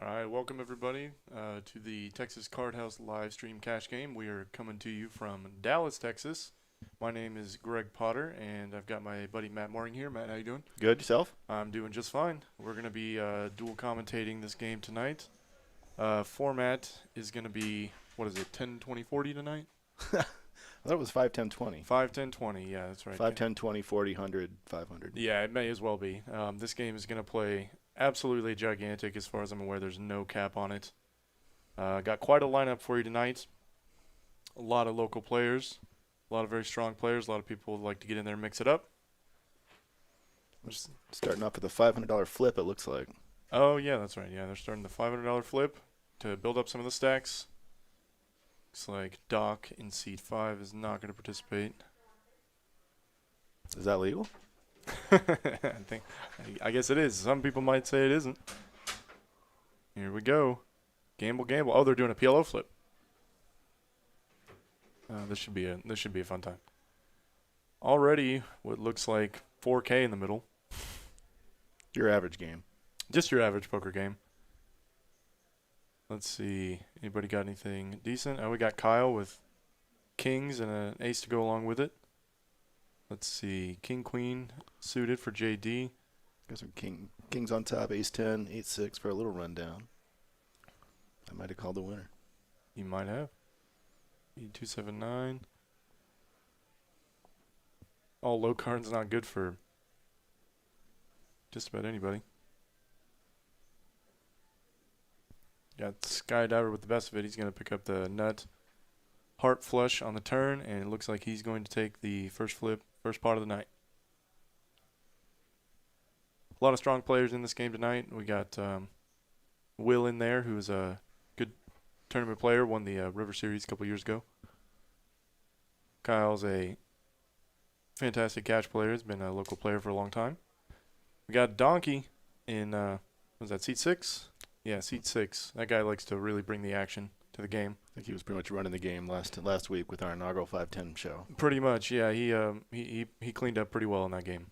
All right, welcome everybody to the Texas Card House live stream cash game. We are coming to you from Dallas, Texas. My name is Greg Potter, and I've got my buddy Matt Mooring here. Matt, how you doing? Good, yourself? I'm doing just fine. We're going to be dual commentating this game tonight. Format is going to be, what is it, 10, 20, 40 tonight? I thought it was 5, 10, 20. 5, 10, 20, yeah, that's right. 5, 10, 20, 40, 100, 500. Yeah, it may as well be. This game is going to play absolutely gigantic as far as I'm aware. There's no cap on it. Got quite a lineup for you tonight. A lot of local players, a lot of very strong players. A lot of people would like to get in there and mix it up. Just starting off with a $500 flip, it looks like. Oh, yeah, that's right. Yeah, they're starting the $500 flip to build up some of the stacks. Looks like Doc in seat 5 is not going to participate. Is that legal? I guess it is. Some people might say it isn't. Here we go. Gamble, gamble. Oh, they're doing a PLO flip. This should be a fun time. Already, what looks like 4K in the middle. Your average game. Just your average poker game. Let's see. Anybody got anything decent? Oh, we got Kyle with kings and an ace to go along with it. Let's see. King, queen suited for JD. Got some kings on top, ace 10, 8-6 for a little rundown. I might have called the winner. You might have. E279. All low cards not good for just about anybody. Got Skydiver with the best of it. He's going to pick up the nut heart flush on the turn, and it looks like he's going to take the first flip, first pot of the night. A lot of strong players in this game tonight. We got Will in there, who is a good tournament player, won the River Series a couple years ago. Kyle's a fantastic cash player. He's been a local player for a long time. We got Donkey in, was that seat 6? Yeah, seat 6. That guy likes to really bring the action to the game. I think he was pretty much running the game last week with our inaugural 5-10 show. Pretty much, yeah. He cleaned up pretty well in that game.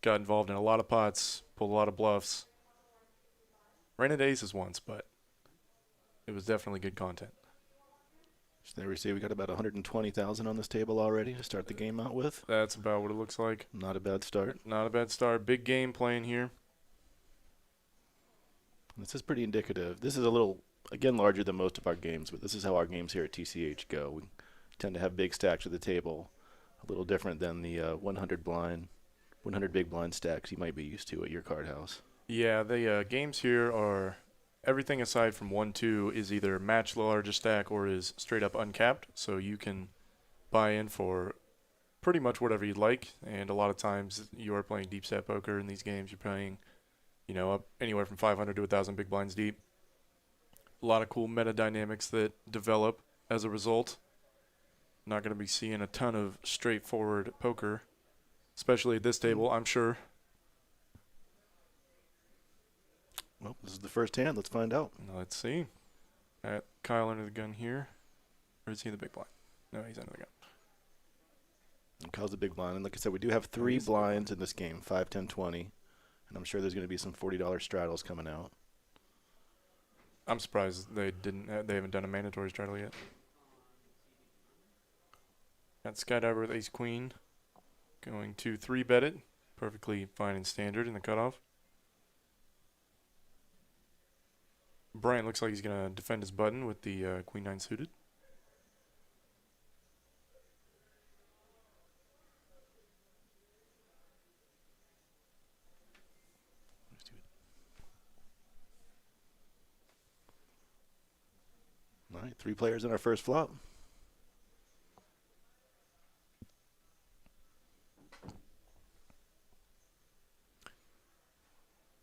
Got involved in a lot of pots, pulled a lot of bluffs. Ran into aces once, but it was definitely good content. So there we see we got about 120,000 on this table already to start the game out with. That's about what it looks like. Not a bad start. Not a bad start. Big game playing here. This is pretty indicative. This is a little, again, larger than most of our games, but this is how our games here at TCH go. We tend to have big stacks at the table, a little different than the 100 big blind stacks you might be used to at your card house. Yeah, the games here are everything aside from 1-2 is either match the largest stack or is straight up uncapped, so you can buy in for pretty much whatever you'd like. And a lot of times you are playing deep set poker in these games. You're playing, up anywhere from 500 to 1,000 big blinds deep. A lot of cool meta dynamics that develop as a result. Not going to be seeing a ton of straightforward poker, especially at this table, I'm sure. Well, this is the first hand. Let's find out. Let's see. Kyle under the gun here. Or is he the big blind? No, he's under the gun. And Kyle's the big blind. And like I said, we do have 3 blinds in this game, 5, 10, 20. And I'm sure there's going to be some $40 straddles coming out. I'm surprised they haven't done a mandatory straddle yet. Got Skydiver with ace queen. Going to 3-bet it. Perfectly fine and standard in the cutoff. Bryant looks like he's going to defend his button with the queen 9 suited. All right, 3 players in our first flop.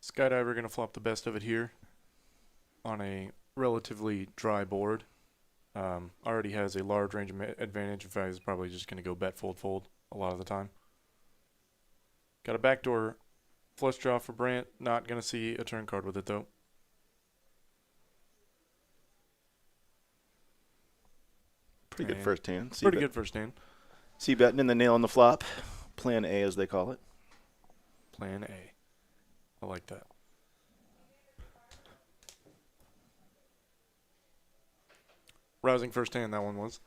Skydiver going to flop the best of it here on a relatively dry board. Already has a large range of advantage. In fact, he's probably just going to go bet fold fold a lot of the time. Got a backdoor flush draw for Brant. Not going to see a turn card with it though. Pretty good first hand. Pretty good first hand. C-betting and the nail on the flop. Plan A, as they call it. Plan A. I like that. Rousing first hand, that one was.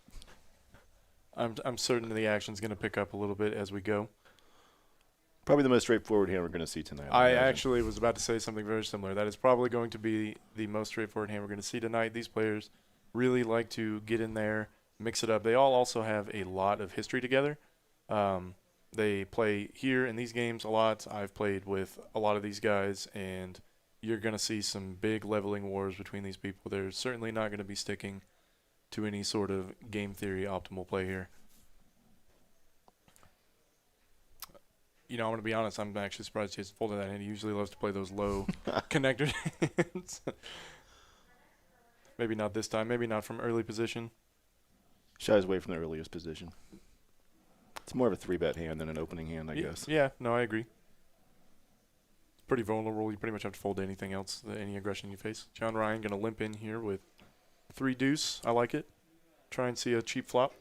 I'm certain the action's going to pick up a little bit as we go. Probably the most straightforward hand we're going to see tonight. I actually was about to say something very similar. That is probably going to be the most straightforward hand we're going to see tonight. These players really like to get in there, mix it up. They all also have a lot of history together. They play here in these games a lot. I've played with a lot of these guys, and you're going to see some big leveling wars between these people. They're certainly not going to be sticking to any sort of game theory optimal play here. You know, I'm going to be honest, I'm actually surprised he hasn't folded that hand. He usually loves to play those low connector hands. Maybe not this time. Maybe not from early position. Shies away from the earliest position. It's more of a 3-bet hand than an opening hand, I guess. Yeah, no, I agree. It's pretty vulnerable. You pretty much have to fold to anything else, any aggression you face. John Ryan going to limp in here with 3 deuce. I like it. Try and see a cheap flop.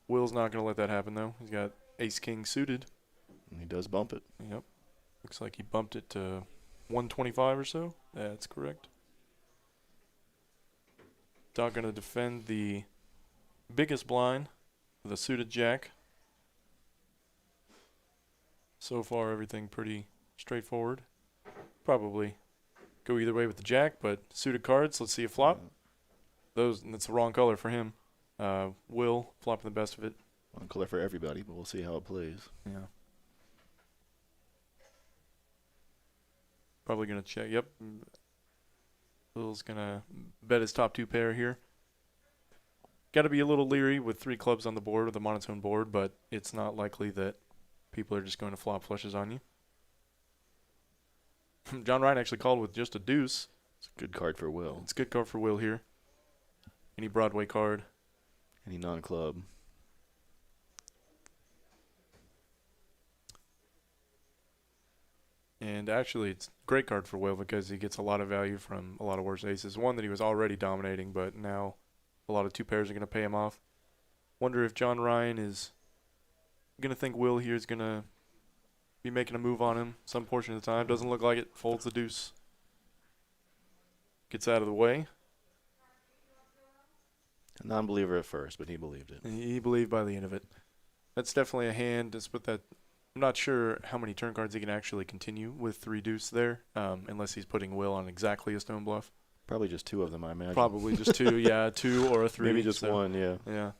Will's not going to let that happen, though. He's got ace-king suited. And he does bump it. Yep. Looks like he bumped it to 125 or so. That's correct. Doc going to defend the biggest blind with a suited jack. So far, everything pretty straightforward. Probably go either way with the jack, but suited cards. Let's see a flop. That's the wrong color for him. Will flopping the best of it. One color for everybody, but we'll see how it plays. Yeah. Probably going to check. Yep. Will's going to bet his top 2 pair here. Got to be a little leery with 3 clubs on the board with a monotone board, but it's not likely that people are just going to flop flushes on you. John Ryan actually called with just a deuce. It's a good card for Will. It's a good card for Will here. Any Broadway card. Any non-club. And actually, it's a great card for Will because he gets a lot of value from a lot of worse aces. One that he was already dominating, but now a lot of 2 pairs are going to pay him off. Wonder if John Ryan is going to think Will here is going to be making a move on him some portion of the time. Doesn't look like it. Folds the deuce. Gets out of the way. A non-believer at first, but he believed it. He believed by the end of it. That's definitely a hand. Just with that, I'm not sure how many turn cards he can actually continue with 3 deuce there, unless he's putting Will on exactly a stone bluff. Probably just 2 of them, I imagine. Probably just 2, yeah, 2 or a 3. Maybe just 1, yeah. Yeah.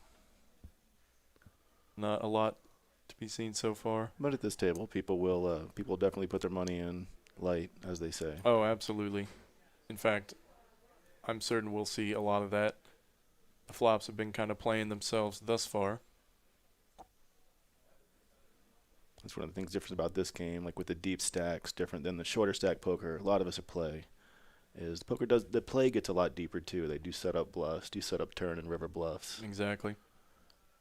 Not a lot to be seen so far. But at this table, people will definitely put their money in light, as they say. Oh, absolutely. In fact, I'm certain we'll see a lot of that. The flops have been kind of playing themselves thus far. That's one of the things different about this game, like with the deep stacks, different than the shorter stack poker. A lot of us at play is the play gets a lot deeper too. They do set up bluffs, do set up turn and river bluffs. Exactly.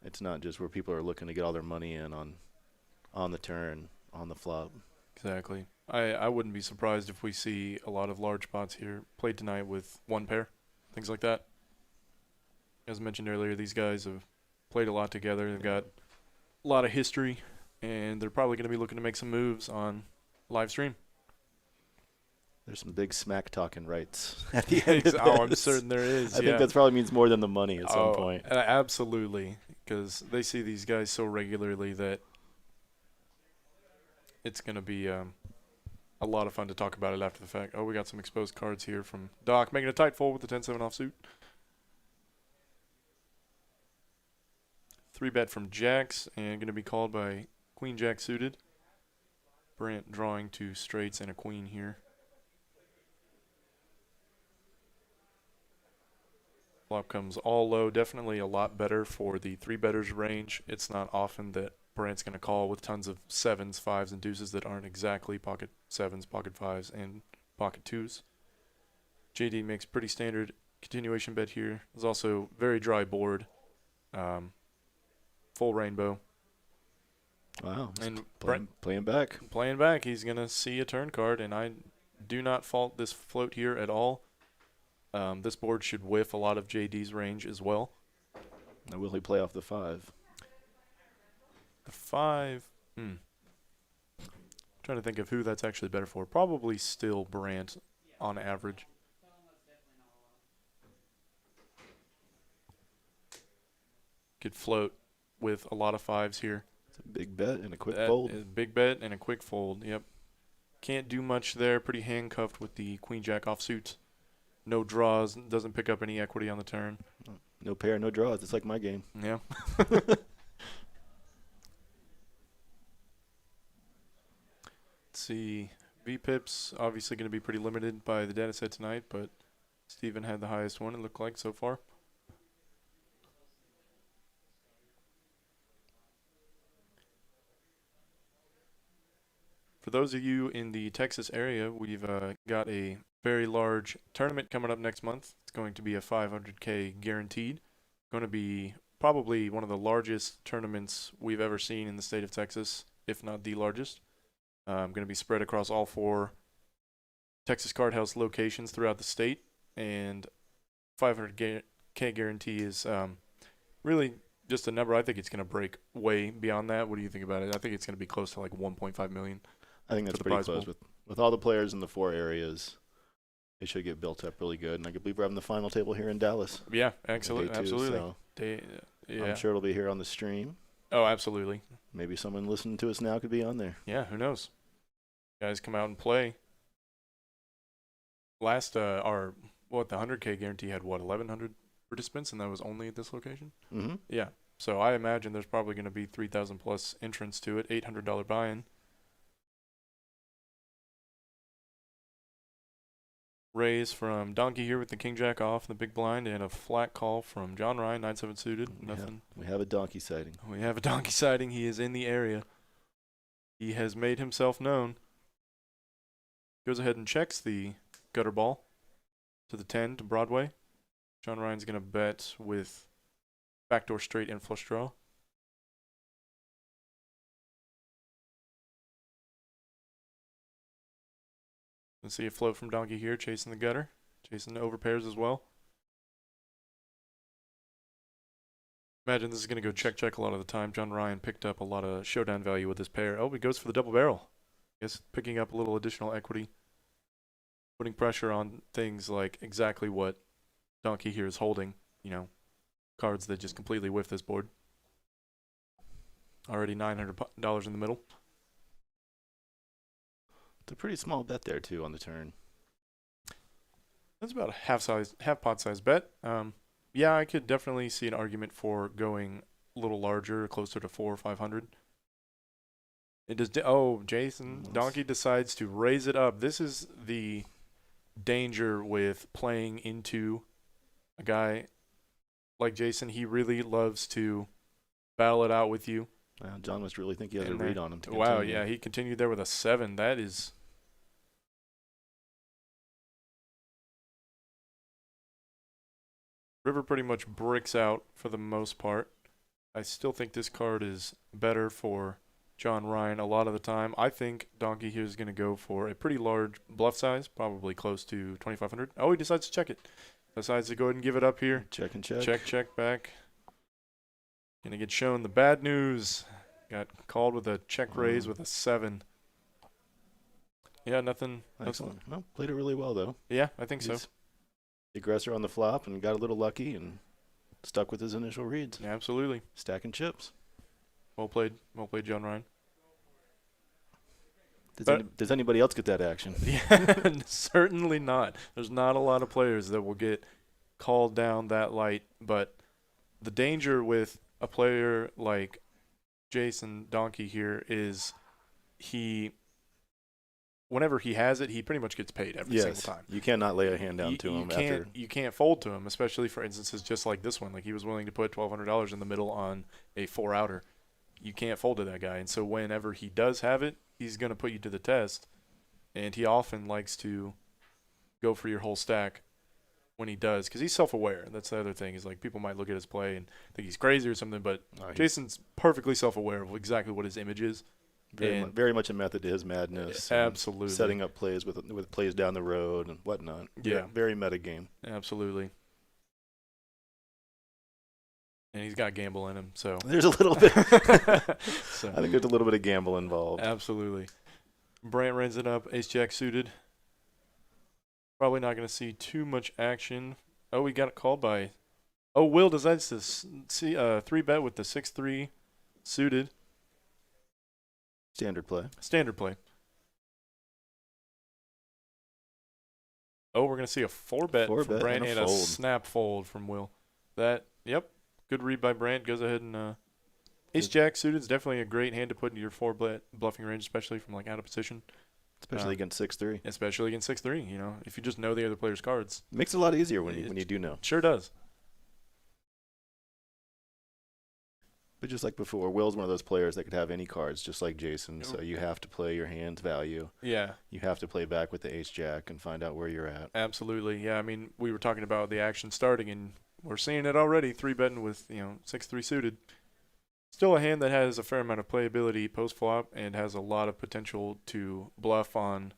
It's not just where people are looking to get all their money in on the turn, on the flop. Exactly. I wouldn't be surprised if we see a lot of large pots here played tonight with 1 pair, things like that. As mentioned earlier, these guys have played a lot together. They've got a lot of history, and they're probably going to be looking to make some moves on live stream. There's some big smack talking rights at the end of this. Oh, I'm certain there is. I think that probably means more than the money at some point. Absolutely, because they see these guys so regularly that it's going to be a lot of fun to talk about it after the fact. Oh, we got some exposed cards here from Doc, making a tight fold with the 10-7 offsuit. 3-bet from Jacks, and going to be called by Queen Jack suited. Brant drawing 2 straights and a queen here. Flop comes all low. Definitely a lot better for the 3-betters range. It's not often that Brant's going to call with tons of 7s, 5s, and deuces that aren't exactly pocket 7s, pocket 5s, and pocket 2s. JD makes pretty standard continuation bet here. There's also very dry board. Full rainbow. Wow. And playing back. Playing back. He's going to see a turn card, and I do not fault this float here at all. This board should whiff a lot of JD's range as well. Now, will he play off the 5? The 5. Trying to think of who that's actually better for. Probably still Brant on average. could float with a lot of fives here. It's a big bet and a quick That fold. is a big bet and a quick fold. Yep. Can't do much there. Pretty handcuffed with the queen jack offsuit. No draws. Doesn't pick up any equity on the turn. No pair, no draws. It's like my game. Yeah. Let's see. VPIP's obviously going to be pretty limited by the data set tonight, but Steven had the highest one, it looked like, so far. For those of you in the Texas area, we've got a very large tournament coming up next month. It's going to be a 500K guaranteed. Going to be probably one of the largest tournaments we've ever seen in the state of Texas, if not the largest. Going to be spread across all 4 Texas Card House locations throughout the state, and 500K guarantee is really just a number. I think it's going to break way beyond that. What do you think about it? I think it's going to be close to like 1.5 million. I think that's pretty close. With all the players in the 4 areas, it should get built up really good. And I believe we're having the final table here in Dallas. Yeah, absolutely. So yeah. I'm sure it'll be here on the stream. Oh, absolutely. Maybe someone listening to us now could be on there. Yeah, who knows? Guys come out and play. Last, the 100K guarantee had, 1,100 participants, and that was only at this location? Mm-hmm. Yeah. So I imagine there's probably going to be 3,000 plus entrants to it, $800 buy-in. Raise from Donkey here with the king jack off in the big blind, and a flat call from John Ryan, 9-7 suited. Nothing. We have a donkey sighting. We have a donkey sighting. He is in the area. He has made himself known. Goes ahead and checks the gutter ball to the 10 to Broadway. John Ryan's going to bet with backdoor straight and flush draw. Let's see a float from Donkey here, chasing the gutter, chasing the overpairs as well. Imagine this is going to go check a lot of the time. John Ryan picked up a lot of showdown value with this pair. Oh, he goes for the double barrel. Yes, picking up a little additional equity. Putting pressure on things like exactly what Donkey here is holding. You know, cards that just completely whiff this board. Already $900 in the middle. It's a pretty small bet there, too, on the turn. That's about a half pot size bet. Yeah, I could definitely see an argument for going a little larger, closer to 400 or 500. It does. Jason Donkey decides to raise it up. This is the danger with playing into a guy like Jason. He really loves to battle it out with you. John must really think he has a read on him. Wow, yeah, he continued there with a 7. That is. River pretty much bricks out for the most part. I still think this card is better for John Ryan a lot of the time. I think Donkey here is going to go for a pretty large bluff size, probably close to 2,500. Oh, he decides to check it. Decides to go ahead and give it up here. Check and check. Check back. Going to get shown the bad news. Got called with a check raise with a 7. Yeah, nothing. Excellent. Well, played it really well, though. Yeah, I think so. The aggressor on the flop and got a little lucky and stuck with his initial reads. Yeah, absolutely. Stacking chips. Well played, John Ryan. Does anybody else get that action? Yeah, certainly not. There's not a lot of players that will get called down that light, but the danger with a player like Jason Donkey here is whenever he has it, he pretty much gets paid every single time. You cannot lay a hand down to him. You can't fold to him, especially for instances just like this one. Like he was willing to put $1,200 in the middle on a 4-outer. You can't fold to that guy. And so whenever he does have it, he's going to put you to the test. And he often likes to go for your whole stack when he does, because he's self-aware. That's the other thing, is like people might look at his play and think he's crazy or something, but Jason's perfectly self-aware of exactly what his image is. Very much a method to his madness. Absolutely. Setting up plays with plays down the road and whatnot. Yeah. Very meta game. Absolutely. And he's got gamble in him, so. There's a little bit. I think there's a little bit of gamble involved. Absolutely. Brant runs it up, ace-jack suited. Probably not going to see too much action. Oh, we got it called by Oh, Will decides to see 3-bet with the 6-3 suited. Standard play. Standard play. Oh, we're going to see a 4-bet from 4-bet Brant and and a a fold. snap fold from Will. Yep. Good read by Brant. Goes ahead and Ace-Jack suited is definitely a great hand to put into your 4-bet bluffing range, especially from like out of position. Especially against 6-3. Especially against 6-3, you know, if you just know the other player's cards. Makes it a lot easier when you do know. Sure does. But just like before, Will's one of those players that could have any cards, just like Jason. So you have to play your hand's value. Yeah. You have to play back with the ace-jack and find out where you're at. Absolutely. Yeah, I mean, we were talking about the action starting, and we're seeing it already, 3-betting with, 6-3 suited. Still a hand that has a fair amount of playability post-flop and has a lot of potential to bluff on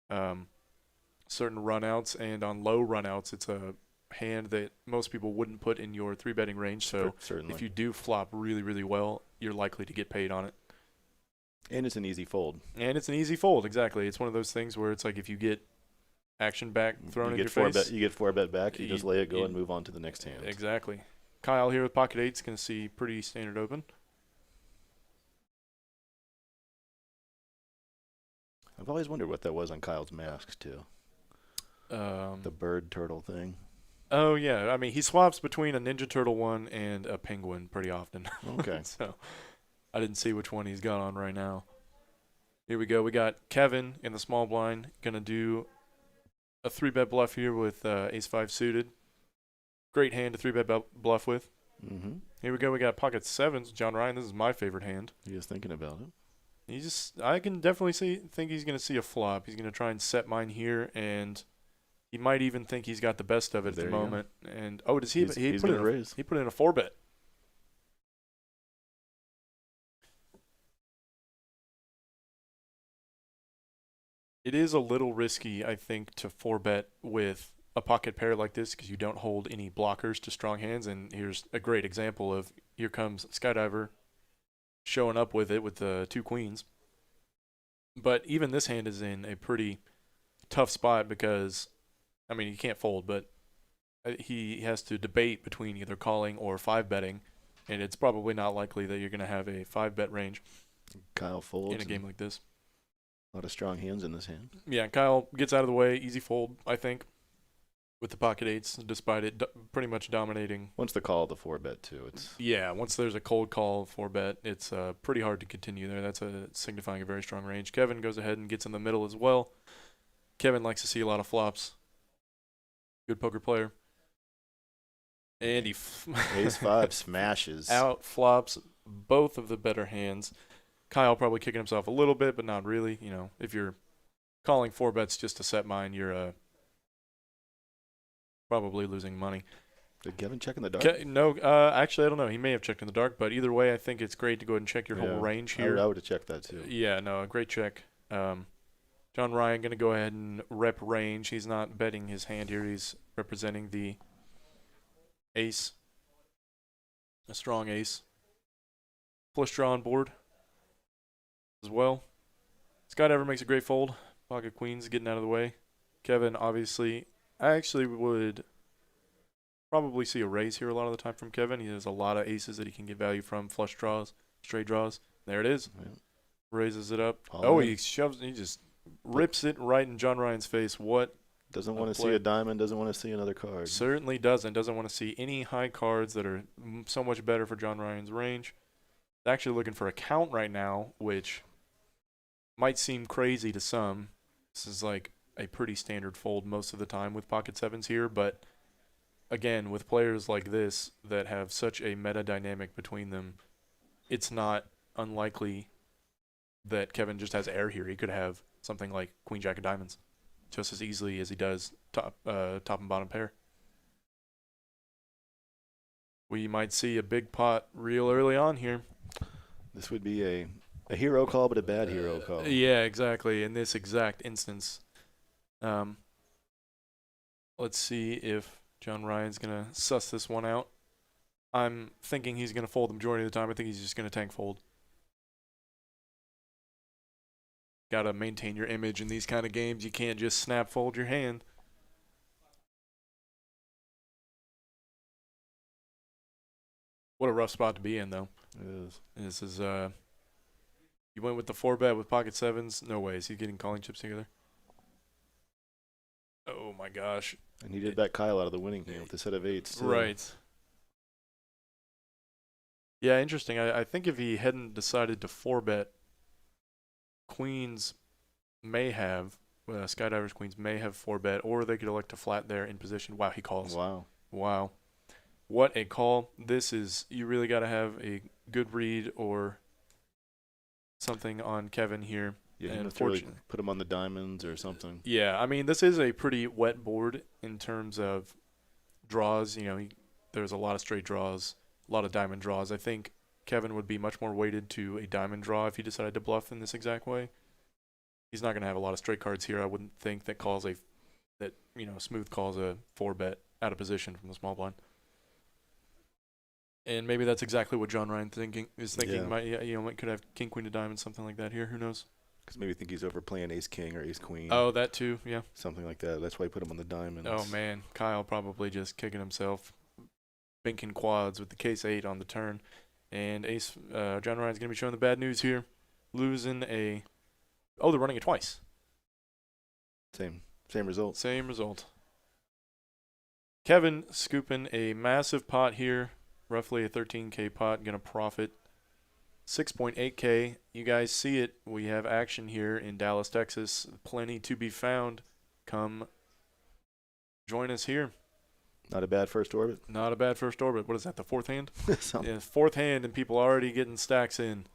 certain runouts, and on low runouts, it's a hand that most people wouldn't put in your 3-betting range. So Certainly. if you do flop really, really well, you're likely to get paid on it. And it's an easy fold. And it's an easy fold, exactly. It's one of those things where it's like if you get action back thrown in your face. You get 4-bet back, you just let it go and move on to the next hand. Exactly. Kyle here with pocket eights going to see pretty standard open. I've always wondered what that was on Kyle's mask, too. The bird turtle thing. Oh, yeah. I mean, he swaps between a Ninja Turtle one and a penguin pretty often. Okay. So I didn't see which one he's got on right now. Here we go. We got Kevin in the small blind. Going to do a 3-bet bluff here with ace-5 suited. Great hand to 3-bet bluff with. Mm-hmm. Here we go. We got pocket sevens. John Ryan, this is my favorite hand. He is thinking about it. I can definitely think he's going to see a flop. He's going to try and set mine here, and he might even think he's got the best of it at the moment. And does he? He put in raise. He put in a 4-bet. It is a little risky, I think, to 4-bet with a pocket pair like this because you don't hold any blockers to strong hands. And here's a great example of here comes Skydiver showing up with it with the 2 queens. But even this hand is in a pretty tough spot because, I mean, he can't fold, but he has to debate between either calling or 5-betting, and it's probably not likely that you're going to have a 5-bet range. Kyle folds in a game like this. A lot of strong hands in this hand. Yeah, Kyle gets out of the way, easy fold, I think, with the pocket eights, despite it pretty much dominating. Once the call, the 4-bet too. Once there's a cold call 4-bet, it's pretty hard to continue there. That's signifying a very strong range. Kevin goes ahead and gets in the middle as well. Kevin likes to see a lot of flops. Good poker player. And he ace-5 smashes. Out flops both of the better hands. Kyle probably kicking himself a little bit, but not really. You know, if you're calling 4-bets just to set mine, you're probably losing money. Did Kevin check in the dark? No, actually, I don't know. He may have checked in the dark, but either way, I think it's great to go ahead and check your whole range here. I would have checked that too. Yeah, no, a great check. John Ryan going to go ahead and rep range. He's not betting his hand here. He's representing the ace, a strong ace. Flush draw on board as well. Skydiver makes a great fold. Pocket queens getting out of the way. Kevin, obviously, I actually would probably see a raise here a lot of the time from Kevin. He has a lot of aces that he can get value from. Flush draws, straight draws. There it is. Yeah. Raises it up. He just rips it right in John Ryan's face. What? Doesn't want to see a diamond, doesn't want to see another card. Certainly doesn't. Doesn't want to see any high cards that are so much better for John Ryan's range. Actually looking for a count right now, which might seem crazy to some. This is like a pretty standard fold most of the time with pocket sevens here, but again, with players like this that have such a meta dynamic between them, it's not unlikely that Kevin just has air here. He could have something like Queen Jack of Diamonds just as easily as he does top and bottom pair. We might see a big pot real early on here. This would be a hero call, but a bad hero call. Yeah, exactly. In this exact instance. Let's see if John Ryan's going to suss this one out. I'm thinking he's going to fold the majority of the time. I think he's just going to tank fold. Got to maintain your image in these kind of games. You can't just snap fold your hand. What a rough spot to be in, though. It is. This is you went with the 4-bet with pocket sevens. No way. Is he getting calling chips together? Oh my gosh. And he did back Kyle out of the winning hand with a set of eights. Too. Right. Yeah, interesting. I think if he hadn't decided to 4-bet, queens may have, Skydiver's queens may have 4-bet, or they could elect to flat there in position. Wow, he calls. Wow. Wow. What a call. This is, you really got to have a good read or something on Kevin here. Yeah, you must really put him on the diamonds or something. Yeah, I mean, this is a pretty wet board in terms of draws. You know, there's a lot of straight draws, a lot of diamond draws. I think Kevin would be much more weighted to a diamond draw if he decided to bluff in this exact way. He's not going to have a lot of straight cards here. I wouldn't think that smooth calls a 4-bet out of position from the small blind. And maybe that's exactly what John Ryan is thinking. Yeah. Could have king queen to diamond, something like that here. Who knows? Because maybe think he's overplaying ace king or ace queen. Oh, that too. Yeah. Something like that. That's why he put him on the diamonds. Oh man, Kyle probably just kicking himself, binking quads with the case 8 on the turn, and ace. John Ryan's gonna be showing the bad news here, losing a. Oh, they're running it twice. Same result. Same result. Kevin scooping a massive pot here, roughly a 13K pot, gonna profit 6.8K. You guys see it. We have action here in Dallas, Texas. Plenty to be found. Come join us here. Not a bad first orbit. Not a bad first orbit. What is that, the fourth hand? Something. Yeah, fourth hand, and people already getting stacks in.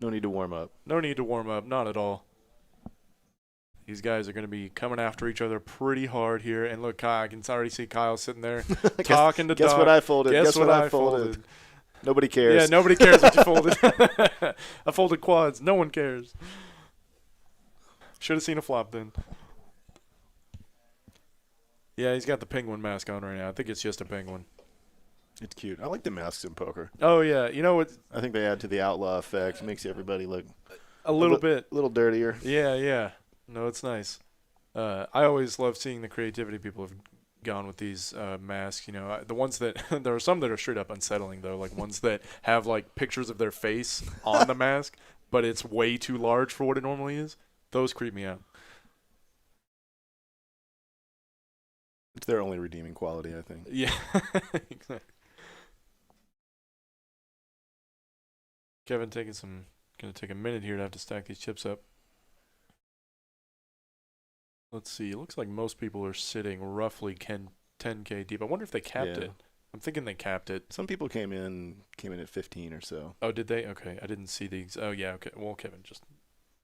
No need to warm up. No need to warm up. Not at all. These guys are going to be coming after each other pretty hard here. And look, I can already see Kyle sitting there talking to Doc. Guess what I folded? Guess what I folded? Nobody cares. Yeah, nobody cares what you folded. I folded quads. No one cares. Should have seen a flop then. Yeah, he's got the penguin mask on right now. I think it's just a penguin. It's cute. I like the masks in poker. Oh, yeah. You know what? I think they add to the outlaw effect. It makes everybody look a little bit. A little dirtier. Yeah. No, it's nice. I always love seeing the creativity people have gone with these masks. You know, the ones that there are some that are straight up unsettling though, like ones that have like pictures of their face on the mask, but it's way too large for what it normally is. Those creep me out. It's their only redeeming quality, I think. Yeah, exactly. Kevin gonna take a minute here to have to stack these chips up. Let's see. It looks like most people are sitting roughly 10K deep. I wonder if they capped it. I'm thinking they capped it. Some people came in at 15 or so. Oh, did they? Okay, I didn't see these. Oh, yeah. Okay. Well, Kevin just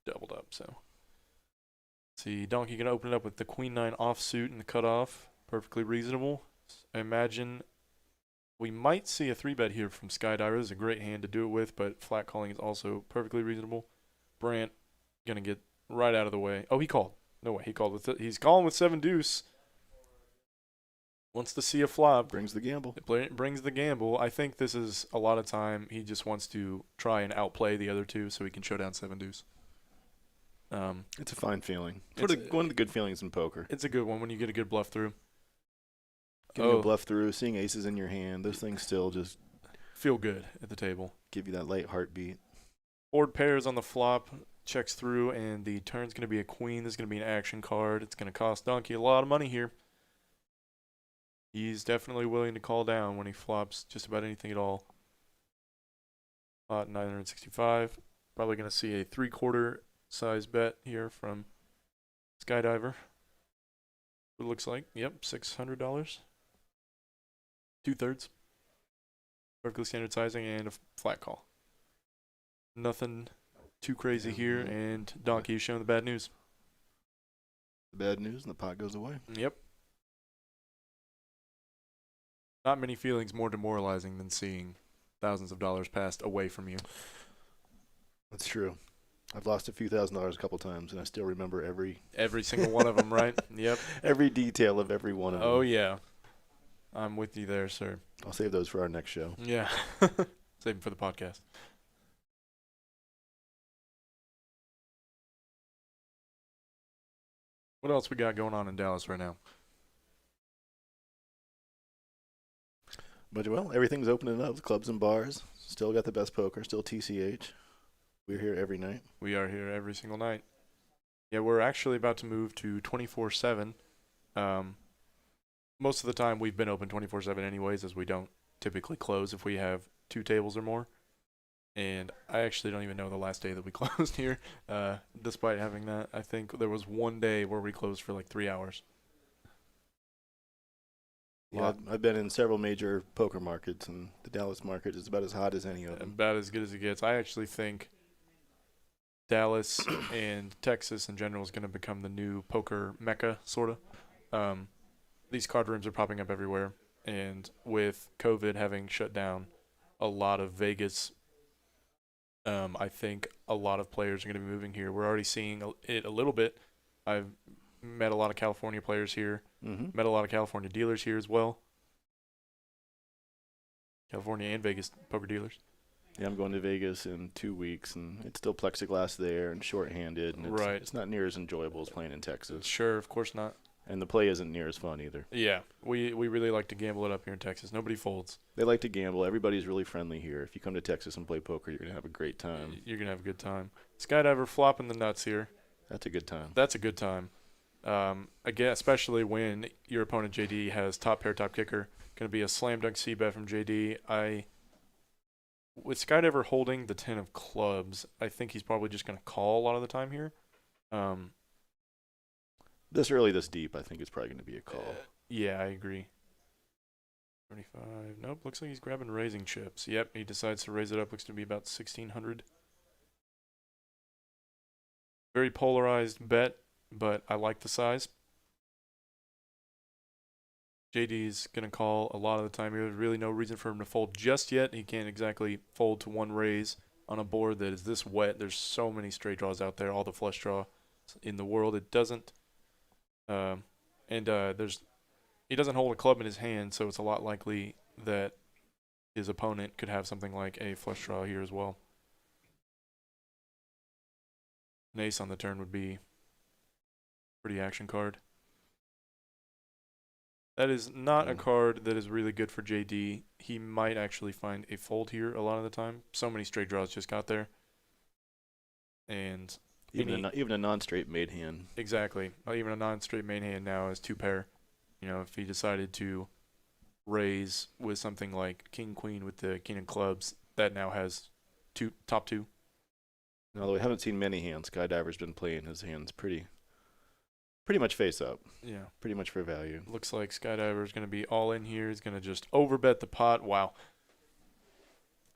doubled up. So, let's see. Donkey gonna open it up with the Queen 9 offsuit and the cutoff. Perfectly reasonable. I imagine we might see a 3-bet here from Skydiver. This is a great hand to do it with, but flat calling is also perfectly reasonable. Brant gonna get right out of the way. Oh, he called. No way. He's calling with 7 deuce. Wants to see a flop. Brings the gamble. Brings the gamble. I think this is a lot of time. He just wants to try and outplay the other two so he can show down 7 deuce. It's a fine feeling. One of the good feelings in poker. It's a good one when you get a good bluff through. Getting a bluff through, seeing aces in your hand, those things still just feel good at the table. Give you that light heartbeat. Board pairs on the flop. Checks through, and the turn's going to be a queen. This is going to be an action card. It's going to cost Donkey a lot of money here. He's definitely willing to call down when he flops just about anything at all. Pot 965. Probably going to see a 3/4 size bet here from Skydiver. It looks like. Yep, $600. 2/3. Perfectly standard sizing and a flat call. Nothing too crazy here, and Donkey is showing the bad news. The bad news, and the pot goes away. Yep. Not many feelings more demoralizing than seeing thousands of dollars passed away from you. That's true. I've lost a few $1,000s a couple times, and I still remember every single one of them, right? Yep. Every detail of every one of them. Oh, yeah. I'm with you there, sir. I'll save those for our next show. Yeah. Save them for the podcast. What else we got going on in Dallas right now? But, well, everything's opening up. Clubs and bars. Still got the best poker. Still TCH. We're here every night. We are here every single night. Yeah, we're actually about to move to 24/7. Most of the time we've been open 24/7 anyways, as we don't typically close if we have 2 tables or more. And I actually don't even know the last day that we closed here, despite having that. I think there was one day where we closed for like 3 hours. Yeah, I've been in several major poker markets, and the Dallas market is about as hot as any of them. About as good as it gets. I actually think Dallas and Texas in general is going to become the new poker mecca, sort of. These card rooms are popping up everywhere, and with COVID having shut down a lot of Vegas, I think a lot of players are going to be moving here. We're already seeing it a little bit. I've met a lot of California players here, met a lot of California dealers here as well. California and Vegas poker dealers. Yeah, I'm going to Vegas in 2 weeks, and it's still plexiglass there and shorthanded, and it's not near as enjoyable as playing in Texas. Sure, of course not. And the play isn't near as fun either. Yeah, we really like to gamble it up here in Texas. Nobody folds. They like to gamble. Everybody's really friendly here. If you come to Texas and play poker, you're going to have a great time. You're going to have a good time. Skydiver flopping the nuts here. That's a good time. That's a good time. Again, especially when your opponent, JD, has top pair, top kicker. Going to be a slam dunk C-bet from JD. With Skydiver holding the 10 of clubs, I think he's probably just going to call a lot of the time here. This early, this deep, I think it's probably going to be a call. Yeah, I agree. 35. Nope, looks like he's grabbing raising chips. Yep, he decides to raise it up. Looks to be about 1,600. Very polarized bet, but I like the size. JD's going to call a lot of the time here. There's really no reason for him to fold just yet. He can't exactly fold to one raise on a board that is this wet. There's so many straight draws out there, all the flush draw in the world. It doesn't. He doesn't hold a club in his hand, so it's a lot likely that his opponent could have something like a flush draw here as well. An ace on the turn would be a pretty action card. That is not a card that is really good for JD. He might actually find a fold here a lot of the time. So many straight draws just got there. And even a non-straight made hand. Exactly. Even a non-straight main hand now is 2 pair. You know, if he decided to raise with something like king queen with the king of clubs, that now has top 2. Although we haven't seen many hands, Skydiver's been playing his hands pretty much face up. Yeah. Pretty much for value. Looks like Skydiver's going to be all in here. He's going to just overbet the pot. Wow.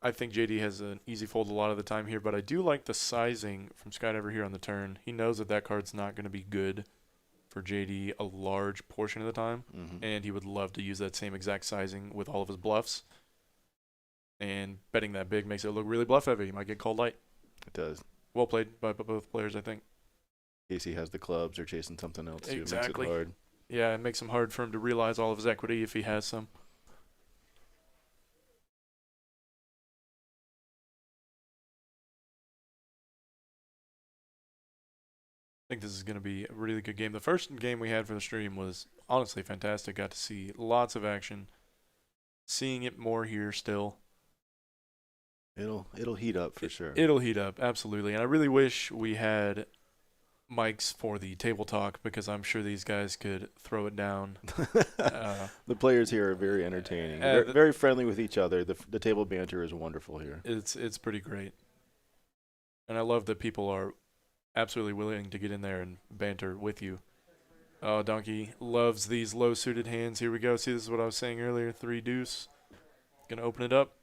I think JD has an easy fold a lot of the time here, but I do like the sizing from Skydiver here on the turn. He knows that that card's not going to be good for JD a large portion of the time, and he would love to use that same exact sizing with all of his bluffs. And betting that big makes it look really bluff heavy. He might get called light. It does. Well played by both players, I think. In case he has the clubs or chasing something else too. Exactly. It makes it hard. Yeah, it makes him hard for him to realize all of his equity if he has some. I think this is going to be a really good game. The first game we had for the stream was honestly fantastic. Got to see lots of action. Seeing it more here still. It'll heat up for sure. It'll heat up, absolutely. And I really wish we had mics for the table talk because I'm sure these guys could throw it down. The players here are very entertaining. Very friendly with each other. The table banter is wonderful here. It's pretty great. And I love that people are absolutely willing to get in there and banter with you. Oh, Donkey loves these low-suited hands. Here we go. See, this is what I was saying earlier. 3 deuce. Going to open it up.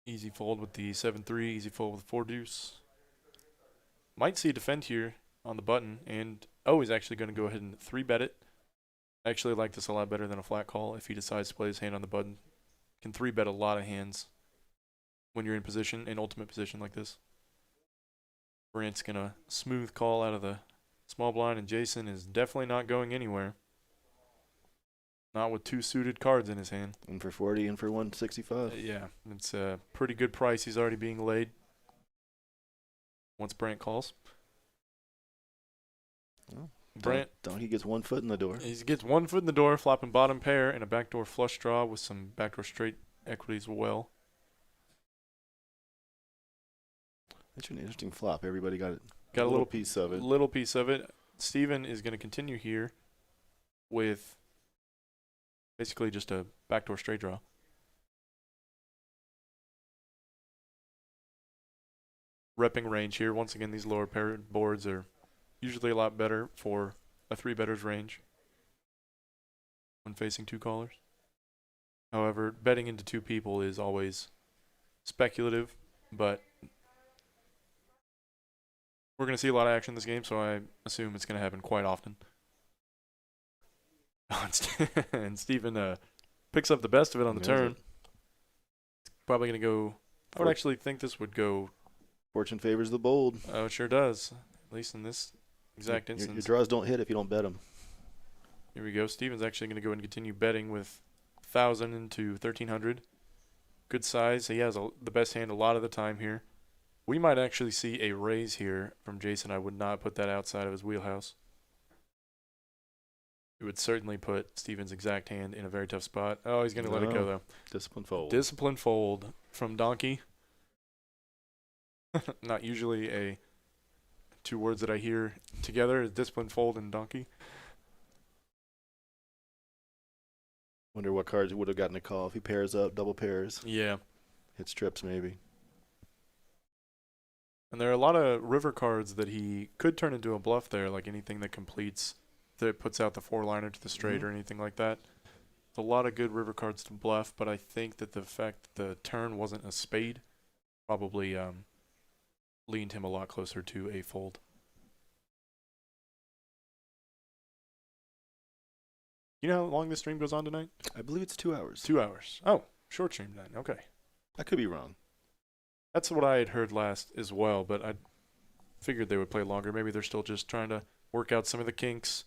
Easy fold with the 7-3. Easy fold with 4 deuce. Might see a defend here on the button. And, oh, he's actually going to go ahead and 3-bet it. I actually like this a lot better than a flat call if he decides to play his hand on the button. Can 3-bet a lot of hands when you're in position, in ultimate position like this. Brant's going to smooth call out of the small blind, and Jason is definitely not going anywhere. Not with 2 suited cards in his hand. In for 40 and for 165. Yeah, it's a pretty good price. He's already being laid once Brant calls. Well, Brant, Donkey gets 1 foot in the door. he gets 1 foot in the door, flopping bottom pair and a backdoor flush draw with some backdoor straight equities as well. That's an interesting flop. Everybody got it. Got a little piece of it. Little piece of it. Steven is going to continue here with basically just a backdoor straight draw. Repping range here. Once again, these lower pair boards are usually a lot better for a 3-better's range when facing 2 callers. However, betting into 2 people is always speculative, but we're going to see a lot of action in this game, so I assume it's going to happen quite often. And Steven picks up the best of it on the turn. It's probably going to go... I would actually think this would go... Fortune favors the bold. Oh, it sure does. At least in this exact instance. Your draws don't hit if you don't bet them. Here we go. Steven's actually going to go and continue betting with 1,000 into 1,300. Good size. He has the best hand a lot of the time here. We might actually see a raise here from Jason. I would not put that outside of his wheelhouse. It would certainly put Steven's exact hand in a very tough spot. Oh, he's going to let it go, though. Discipline fold. Discipline fold from Donkey. Not usually 2 words that I hear together is discipline fold and Donkey. Wonder what cards he would have gotten a call if he pairs up, double pairs. Yeah. Hits trips maybe. And there are a lot of river cards that he could turn into a bluff there, like anything that completes, that puts out the 4-liner to the straight or anything like that. A lot of good river cards to bluff, but I think that the fact that the turn wasn't a spade probably leaned him a lot closer to a fold. You know how long this stream goes on tonight? I believe it's 2 hours. 2 hours. Oh, short stream then. Okay. I could be wrong. That's what I had heard last as well, but I figured they would play longer. Maybe they're still just trying to work out some of the kinks.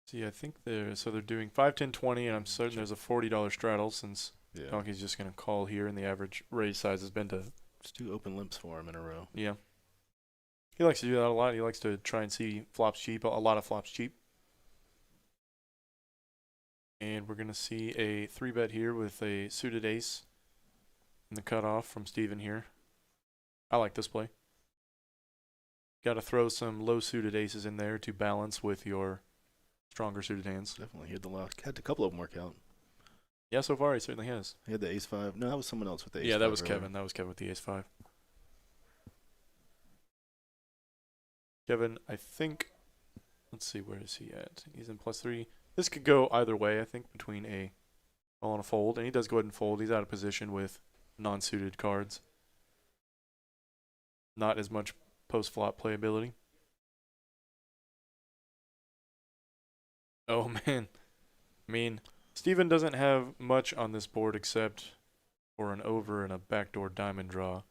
See, I think they're doing 5, 10, 20, and I'm certain there's a $40 straddle since Donkey's just going to call here, and the average raise size has been to... Just 2 open limps for him in a row. Yeah. He likes to do that a lot. He likes to try and see flops cheap, a lot of flops cheap. And we're going to see a 3-bet here with a suited ace in the cutoff from Steven here. I like this play. Got to throw some low suited aces in there to balance with your stronger suited hands. Definitely hit the lock. Had a couple of them work out. Yeah, so far he certainly has. He had the ace-5. No, that was someone else with the ace-5. Yeah, that was Kevin. That was Kevin with the ace-5. Kevin, I think, let's see, where is he at? He's in +3. This could go either way, I think, between a call and a fold. And he does go ahead and fold. He's out of position with non-suited cards. Not as much post-flop playability. Oh, man. I mean, Steven doesn't have much on this board except for an over and a backdoor diamond draw.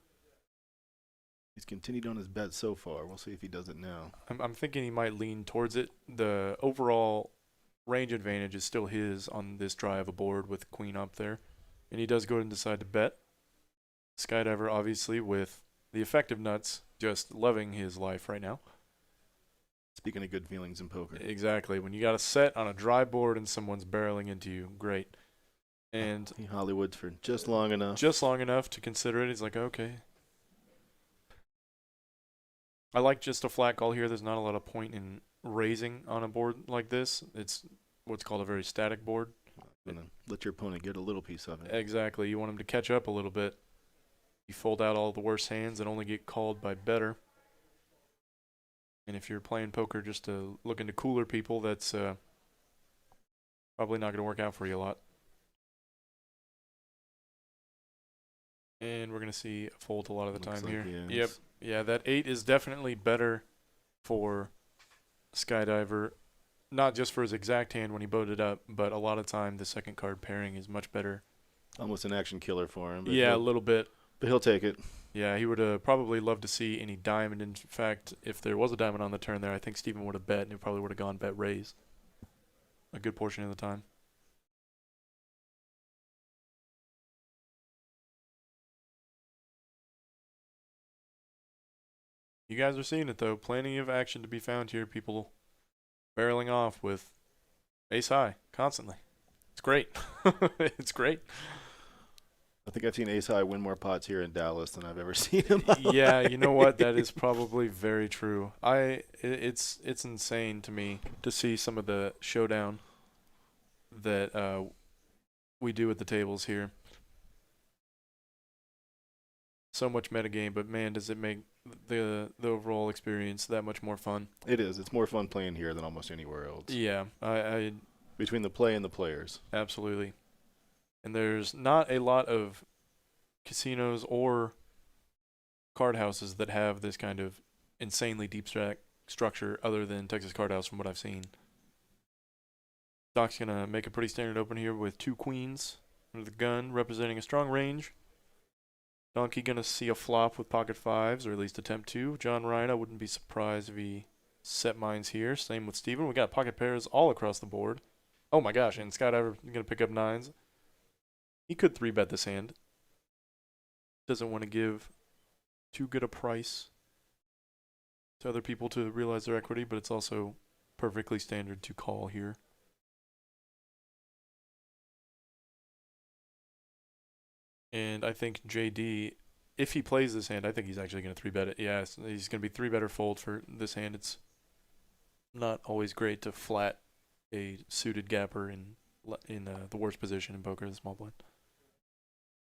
He's continued on his bet so far. We'll see if he does it now. I'm thinking he might lean towards it. The overall range advantage is still his on this dry of a board with queen up there. And he does go ahead and decide to bet. Skydiver, obviously, with the effective nuts, just loving his life right now. Speaking of good feelings in poker. Exactly. When you got a set on a dry board and someone's barreling into you, great. And he Hollywoods for just long enough. Just long enough to consider it. He's like, okay. I like just a flat call here. There's not a lot of point in raising on a board like this. It's what's called a very static board. And then let your opponent get a little piece of it. Exactly. You want him to catch up a little bit. You fold out all the worst hands and only get called by better. And if you're playing poker just to look into cooler people, that's probably not going to work out for you a lot. And we're going to see a fold a lot of the time here. Yep. Yeah, that 8 is definitely better for Skydiver. Not just for his exact hand when he boated up, but a lot of time the second card pairing is much better. Almost an action killer for him. Yeah, a little bit. But he'll take it. Yeah, he would probably love to see any diamond. In fact, if there was a diamond on the turn there, I think Steven would have bet, and he probably would have gone bet raise a good portion of the time. You guys are seeing it, though. Plenty of action to be found here. People barreling off with ace high constantly. It's great. It's great. I think I've seen Ace High win more pots here in Dallas than I've ever seen him. Yeah, you know what? That is probably very true. It's insane to me to see some of the showdown that we do at the tables here. So much metagame, but man, does it make the overall experience that much more fun. It is. It's more fun playing here than almost anywhere else. Yeah, I Between the play and the players. absolutely. And there's not a lot of casinos or card houses that have this kind of insanely deep structure other than Texas Card House from what I've seen. Doc's going to make a pretty standard open here with 2 queens under the gun, representing a strong range. Donkey going to see a flop with pocket 5s, or at least attempt to. John Ryan, I wouldn't be surprised if he set mines here. Same with Steven. We got pocket pairs all across the board. Oh my gosh, and Skydiver going to pick up 9s. He could 3-bet this hand. Doesn't want to give too good a price to other people to realize their equity, but it's also perfectly standard to call here. And I think JD, if he plays this hand, I think he's actually going to 3-bet it. Yeah, he's going to be 3-better fold for this hand. It's not always great to flat a suited gapper in the worst position in poker, the small blind.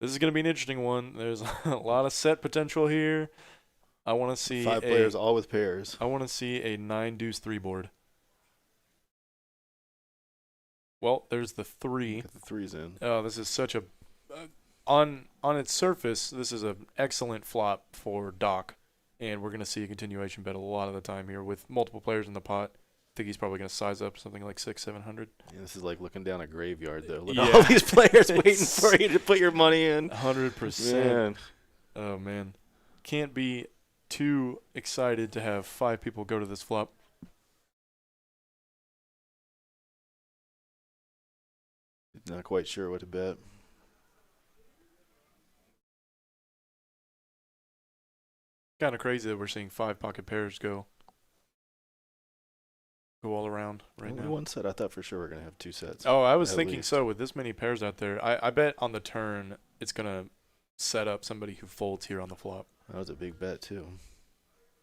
This is going to be an interesting one. There's a lot of set potential here. I want to see 5 players all with pairs. I want to see a 9-deuce-3 board. Well, there's the 3. Get the 3s in. Oh, this is such a on its surface, this is an excellent flop for Doc, and we're going to see a continuation bet a lot of the time here with multiple players in the pot. I think he's probably going to size up something like 600-700. Yeah, this is like looking down a graveyard, though. Look Yeah. at all these players waiting for you to put your money in. 100%. Man. Oh, man. Can't be too excited to have 5 people go to this flop. Not quite sure what to bet. Kind of crazy that we're seeing 5 pocket pairs go all around right Only now. one set. I thought for sure we are going to have 2 sets. Oh, I was at thinking least. so. With this many pairs out there, I bet on the turn it's going to set up somebody who folds here on the flop. That was a big bet, too.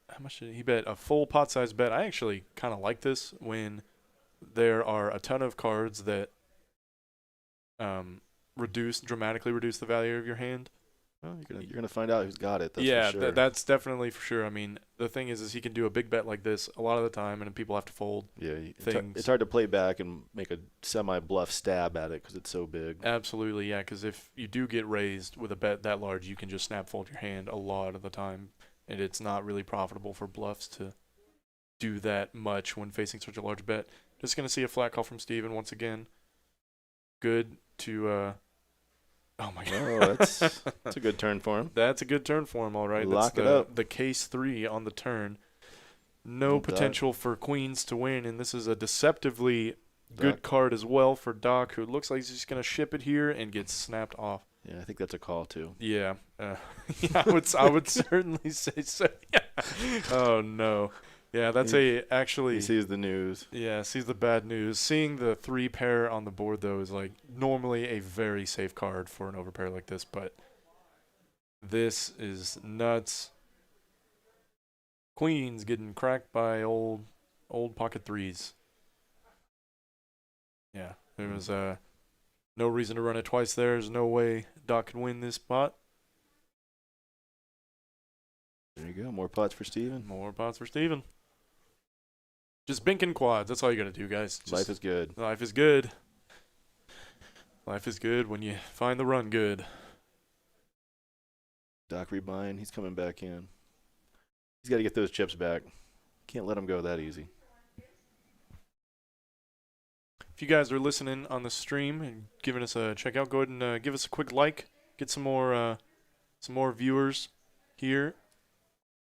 How much did he bet? A full pot size bet. I actually kind of like this when there are a ton of cards that dramatically reduce the value of your hand. Well, you're gonna find out who's got it. That's Yeah, for sure. that's definitely for sure. I mean, the thing is he can do a big bet like this a lot of the time, and then people have to fold. Yeah, things. it's hard to play back and make a semi-bluff stab at it because it's so big. Absolutely, yeah, because if you do get raised with a bet that large, you can just snap fold your hand a lot of the time, and it's not really profitable for bluffs to do that much when facing such a large bet. Just going to see a flat call from Steven once again. Good to oh my god. Oh, that's a good turn for him. That's a good turn for him, all right. Lock That's it up. The case 3 on the turn. No potential for queens to win, and this is a deceptively good card as well for Doc, who looks like he's just going to ship it here and get snapped off. Yeah, I think that's a call too. Yeah, yeah, I would certainly say so. Yeah. Oh no, yeah, that's actually. He sees the news. Yeah, sees the bad news. Seeing the 3 pair on the board though is like normally a very safe card for an overpair like this, but this is nuts. Queens getting cracked by old pocket 3s. Yeah, there was no reason to run it twice there. There's no way Doc can win this spot. There you go. More pots for Steven. More pots for Steven. Just binking quads. That's all you got to do, guys. Life is good. Life is good. Life is good when you find the run good. Doc rebuying. He's coming back in. He's got to get those chips back. Can't let him go that easy. If you guys are listening on the stream and giving us a check out, go ahead and give us a quick like. Get some more viewers here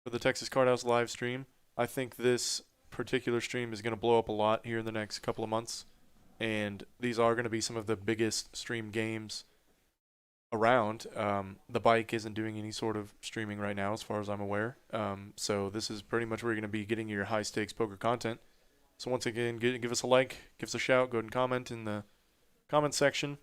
for the Texas Card House live stream. I think this particular stream is going to blow up a lot here in the next couple of months, and these are going to be some of the biggest stream games around. The bike isn't doing any sort of streaming right now, as far as I'm aware. So this is pretty much where you're going to be getting your high stakes poker content. So once again, give us a like, give us a shout, go ahead and comment in the comment section.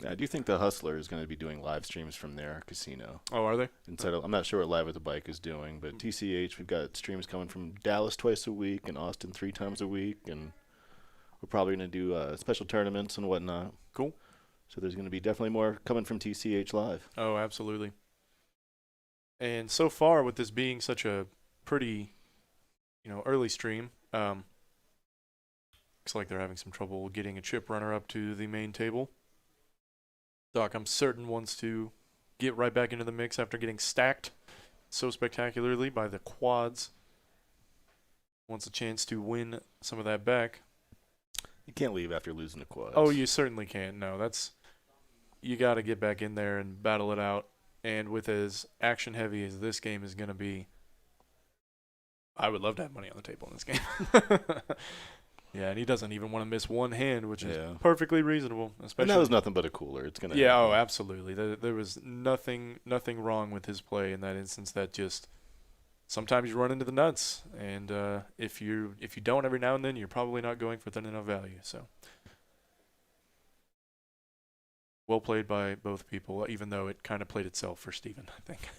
Yeah, I do think the Hustler is going to be doing live streams from their casino. Oh, are they? I'm not sure what Live with the Bike is doing, but TCH, we've got streams coming from Dallas twice a week and Austin 3 times a week, and we're probably going to do special tournaments and whatnot. Cool. So there's going to be definitely more coming from TCH Live. Oh, absolutely. And so far, with this being such a pretty, early stream, looks like they're having some trouble getting a chip runner up to the main table. Doc, I'm certain, wants to get right back into the mix after getting stacked so spectacularly by the quads. Wants a chance to win some of that back. You can't leave after losing the quads. Oh, you certainly can't. No, you got to get back in there and battle it out. And with as action heavy as this game is going to be, I would love to have money on the table in this game. Yeah, and he doesn't even want to miss one hand, which is perfectly reasonable. Especially, and that was nothing but a cooler. It's gonna. Yeah, happen. oh, absolutely. There was nothing wrong with his play in that instance. That just sometimes you run into the nuts, and if you don't every now and then, you're probably not going for thin enough value. So, well played by both people, even though it kind of played itself for Steven, I think.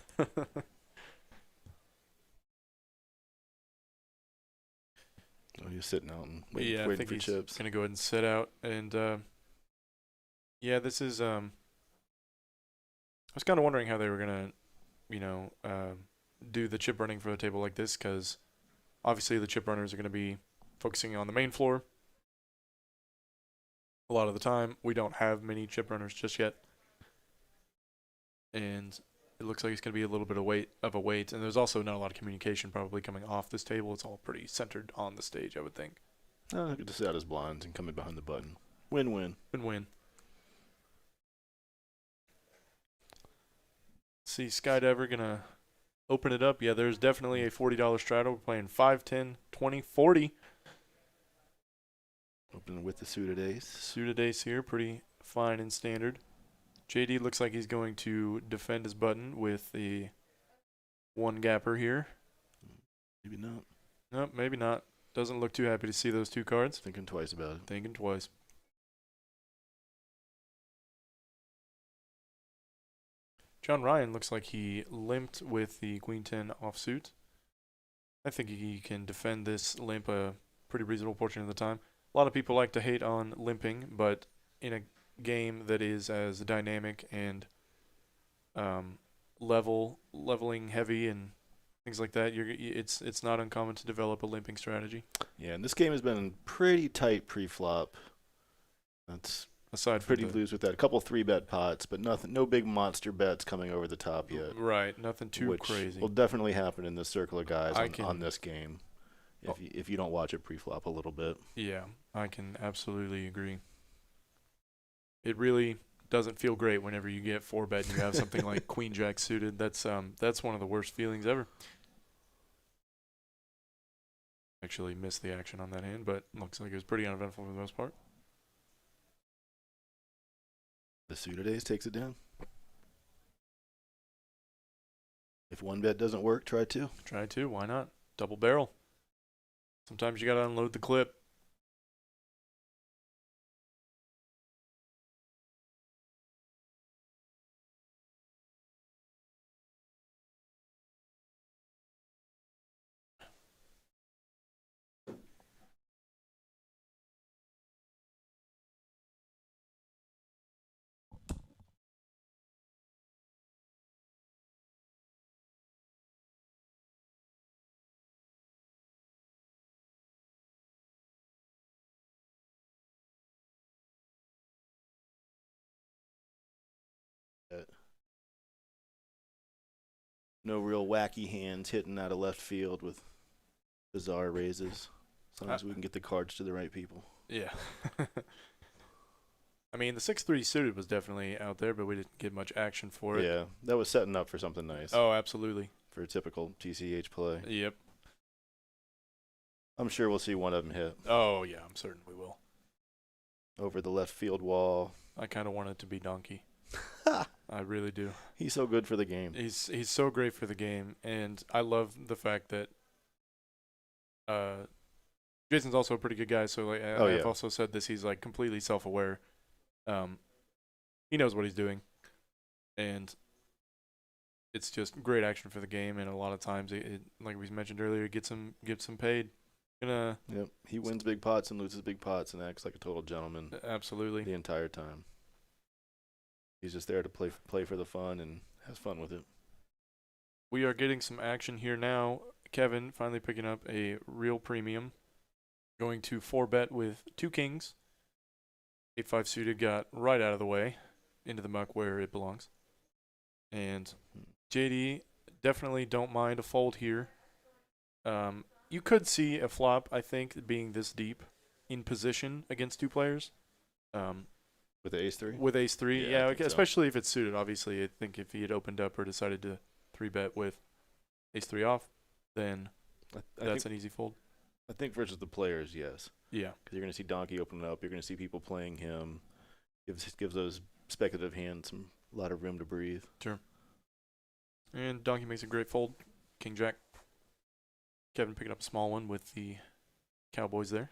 Oh, he's sitting out and waiting I think for he's chips. Gonna go ahead and sit out, and this is I was kind of wondering how they were gonna, do the chip running for a table like this, because obviously the chip runners are gonna be focusing on the main floor. A lot of the time, we don't have many chip runners just yet, and it looks like it's going to be a little bit of a wait, and there's also not a lot of communication probably coming off this table. It's all pretty centered on the stage, I would think. Oh, good to sit out his blinds and come in behind the button. Win-win. Win-win. See, Skydiver going to open it up. Yeah, there's definitely a $40 straddle. We're playing 5, 10, 20, 40. Opening with the suited ace. Suited ace here, pretty fine and standard. JD looks like he's going to defend his button with the one gapper here. Maybe not. Nope, maybe not. Doesn't look too happy to see those two cards. Thinking twice about it. Thinking twice. John Ryan looks like he limped with the Queen 10 offsuit. I think he can defend this limp a pretty reasonable portion of the time. A lot of people like to hate on limping, but in a game that is as dynamic and leveling heavy and things like that, it's not uncommon to develop a limping strategy. Yeah, and this game has been pretty tight pre-flop. That's aside from pretty loose with that. A couple 3-bet pots, but nothing, no big monster bets coming over the top yet. Right, nothing too which crazy. Will definitely happen in this circle of guys on this game. If you don't watch it pre-flop a little bit. Yeah, I can absolutely agree. It really doesn't feel great whenever you get 4-bet and you have something like Queen Jack suited. That's one of the worst feelings ever. Actually missed the action on that hand, but looks like it was pretty uneventful for the most part. The suited ace takes it down. If 1-bet doesn't work, try 2. Try 2, why not? Double barrel. Sometimes you gotta unload the clip. No real wacky hands hitting out of left field with bizarre raises. As long as we can get the cards to the right people. Yeah. I mean, the 6-3 suited was definitely out there, but we didn't get much action for it. Yeah, that was setting up for something nice. Oh, absolutely. For a typical TCH play. Yep. I'm sure we'll see one of them hit. Oh, yeah, I'm certain we will. Over the left field wall. I kind of want it to be donkey. I really do. He's so good for the game. He's so great for the game, and I love the fact that Jason's also a pretty good guy. So like I've also said this. He's like completely self-aware. He knows what he's doing, and it's just great action for the game. And a lot of times, it like we mentioned earlier, gets him paid. Yep. He wins big pots and loses big pots and acts like a total gentleman. Absolutely. The entire time. He's just there to play for the fun and has fun with it. We are getting some action here now. Kevin finally picking up a real premium. Going to 4-bet with 2 kings. 8-5 suited got right out of the way into the muck where it belongs. And JD definitely don't mind a fold here. You could see a flop, I think, being this deep in position against 2 players. With the ace-3? With ace-3, yeah, especially so. if it's suited. Obviously, I think if he had opened up or decided to 3-bet with ace-3 off, then that's an easy fold. I think versus the players, yes. Yeah. Because you're going to see Donkey open up. You're going to see people playing him. Gives those speculative hands a lot of room to breathe. Sure. And Donkey makes a great fold. King-Jack. Kevin picking up a small one with the Cowboys there.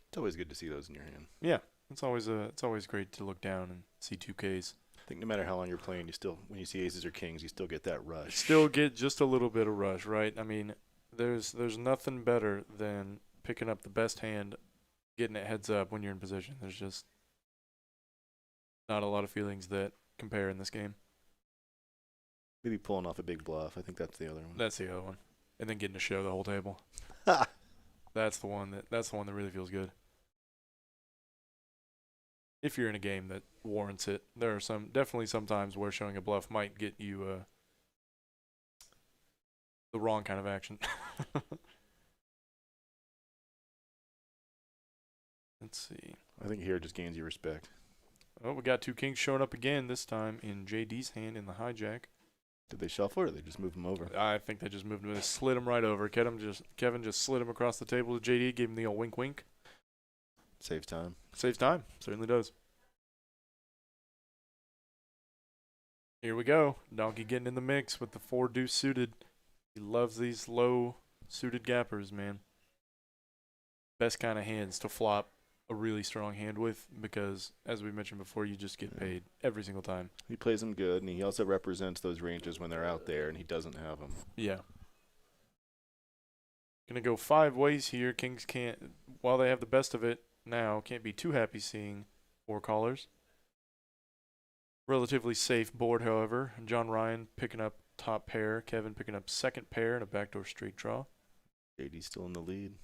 It's always good to see those in your hand. Yeah. It's always great to look down and see 2 Ks. I think no matter how long you're playing, when you see aces or kings, you still get that rush. Still get just a little bit of rush, right? I mean, there's nothing better than picking up the best hand, getting it heads up when you're in position. There's just not a lot of feelings that compare in this game. Maybe pulling off a big bluff. I think that's the other one. That's the other one. And then getting to show the whole table. That's the one that really feels good. If you're in a game that warrants it, there are definitely some times where showing a bluff might get you the wrong kind of action. Let's see. I think here it just gains you respect. Oh, we got 2 kings showing up again, this time in JD's hand in the hijack. Did they shuffle or did they just move him over? I think they just moved him. They slid him right over. Kevin just slid him across the table to JD, gave him the old wink wink. Saves time. Saves time. Certainly does. Here we go. Donkey getting in the mix with the 4 deuce suited. He loves these low suited gappers, man. Best kind of hands to flop a really strong hand with because, as we mentioned before, you just get paid every single time. He plays them good, and he also represents those ranges when they're out there, and he doesn't have them. Yeah. Gonna go 5 ways here. Kings can't, while they have the best of it now, can't be too happy seeing 4 callers. Relatively safe board, however. John Ryan picking up top pair. Kevin picking up second pair and a backdoor straight draw. JD's still in the lead.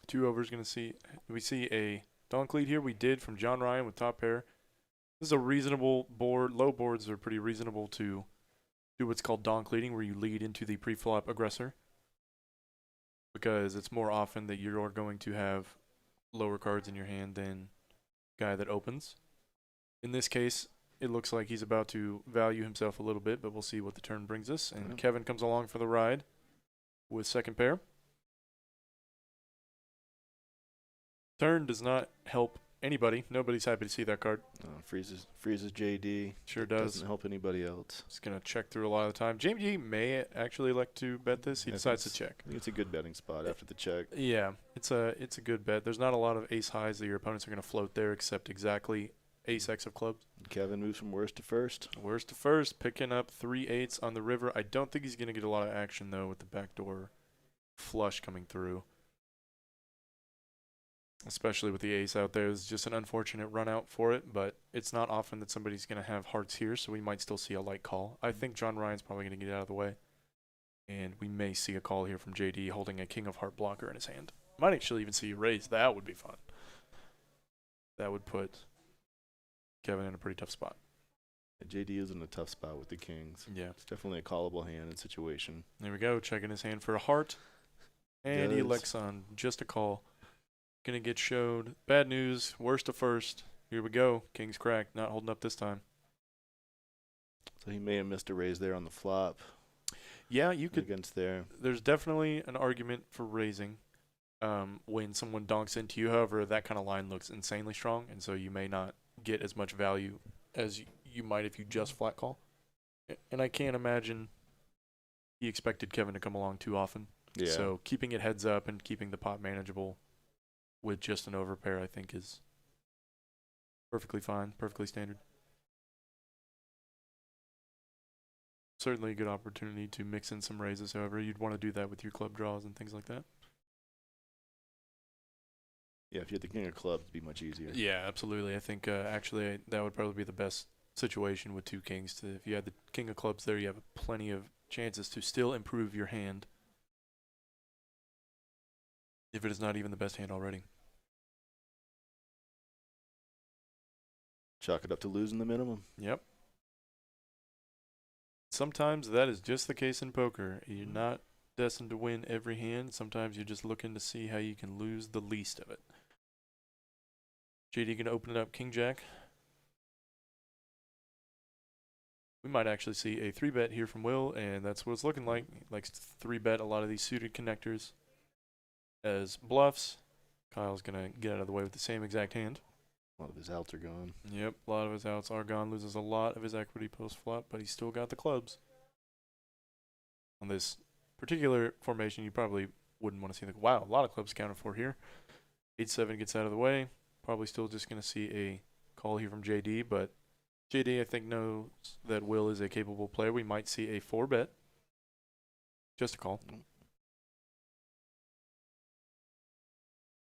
Two overs gonna see. We see a donk lead here. We did from John Ryan with top pair. This is a reasonable board. Low boards are pretty reasonable to do what's called donk leading, where you lead into the pre-flop aggressor. Because it's more often that you're going to have lower cards in your hand than guy that opens. In this case, it looks like he's about to value himself a little bit, but we'll see what the turn brings us. And Kevin comes along for the ride with second pair. Turn does not help anybody. Nobody's happy to see that card. Freezes JD. Sure does. Doesn't help anybody else. He's going to check through a lot of the time. JD may actually elect to bet this. He decides to check. I think it's a good betting spot after the check. Yeah, it's a good bet. There's not a lot of ace highs that your opponents are going to float there except exactly ace X of clubs. Kevin moves from worst to first. Worst to first, picking up 3 8s on the river. I don't think he's going to get a lot of action, though, with the backdoor flush coming through. Especially with the ace out there. It's just an unfortunate run out for it, but it's not often that somebody's going to have hearts here, so we might still see a light call. I think John Ryan's probably going to get out of the way, and we may see a call here from JD holding a king of heart blocker in his hand. Might actually even see you raise. That would be fun. That would put Kevin in a pretty tough spot. JD is in a tough spot with the kings. Yeah. It's definitely a callable hand and situation. There we go, checking his hand for a heart, and he elects on just a call. Gonna get showed. Bad news. Worst to first. Here we go. King's cracked. Not holding up this time. So he may have missed a raise there on the flop. Yeah, you could. against there. There's definitely an argument for raising when someone donks into you. However, that kind of line looks insanely strong, and so you may not get as much value as you might if you just flat call. And I can't imagine he expected Kevin to come along too often. Yeah. So keeping it heads up and keeping the pot manageable with just an overpair, I think, is perfectly fine, perfectly standard. Certainly a good opportunity to mix in some raises. However, you'd want to do that with your club draws and things like that. Yeah, if you had the king of clubs, it'd be much easier. Yeah, absolutely. I think actually that would probably be the best situation with two kings. If you had the king of clubs there, you have plenty of chances to still improve your hand. If it is not even the best hand already. Chalk it up to losing the minimum. Yep. Sometimes that is just the case in poker. You're not destined to win every hand. Sometimes you're just looking to see how you can lose the least of it. JD gonna open it up king jack. We might actually see a 3-bet here from Will, and that's what it's looking like. He likes to 3-bet a lot of these suited connectors as bluffs. Kyle's gonna get out of the way with the same exact hand. A lot of his outs are gone. Yep, a lot of his outs are gone. Loses a lot of his equity post-flop, but he's still got the clubs. On this particular formation, you probably wouldn't want to see the... Wow, a lot of clubs counted for here. 8-7 gets out of the way. Probably still just going to see a call here from JD, but JD, I think, knows that Will is a capable player. We might see a 4-bet. Just a call.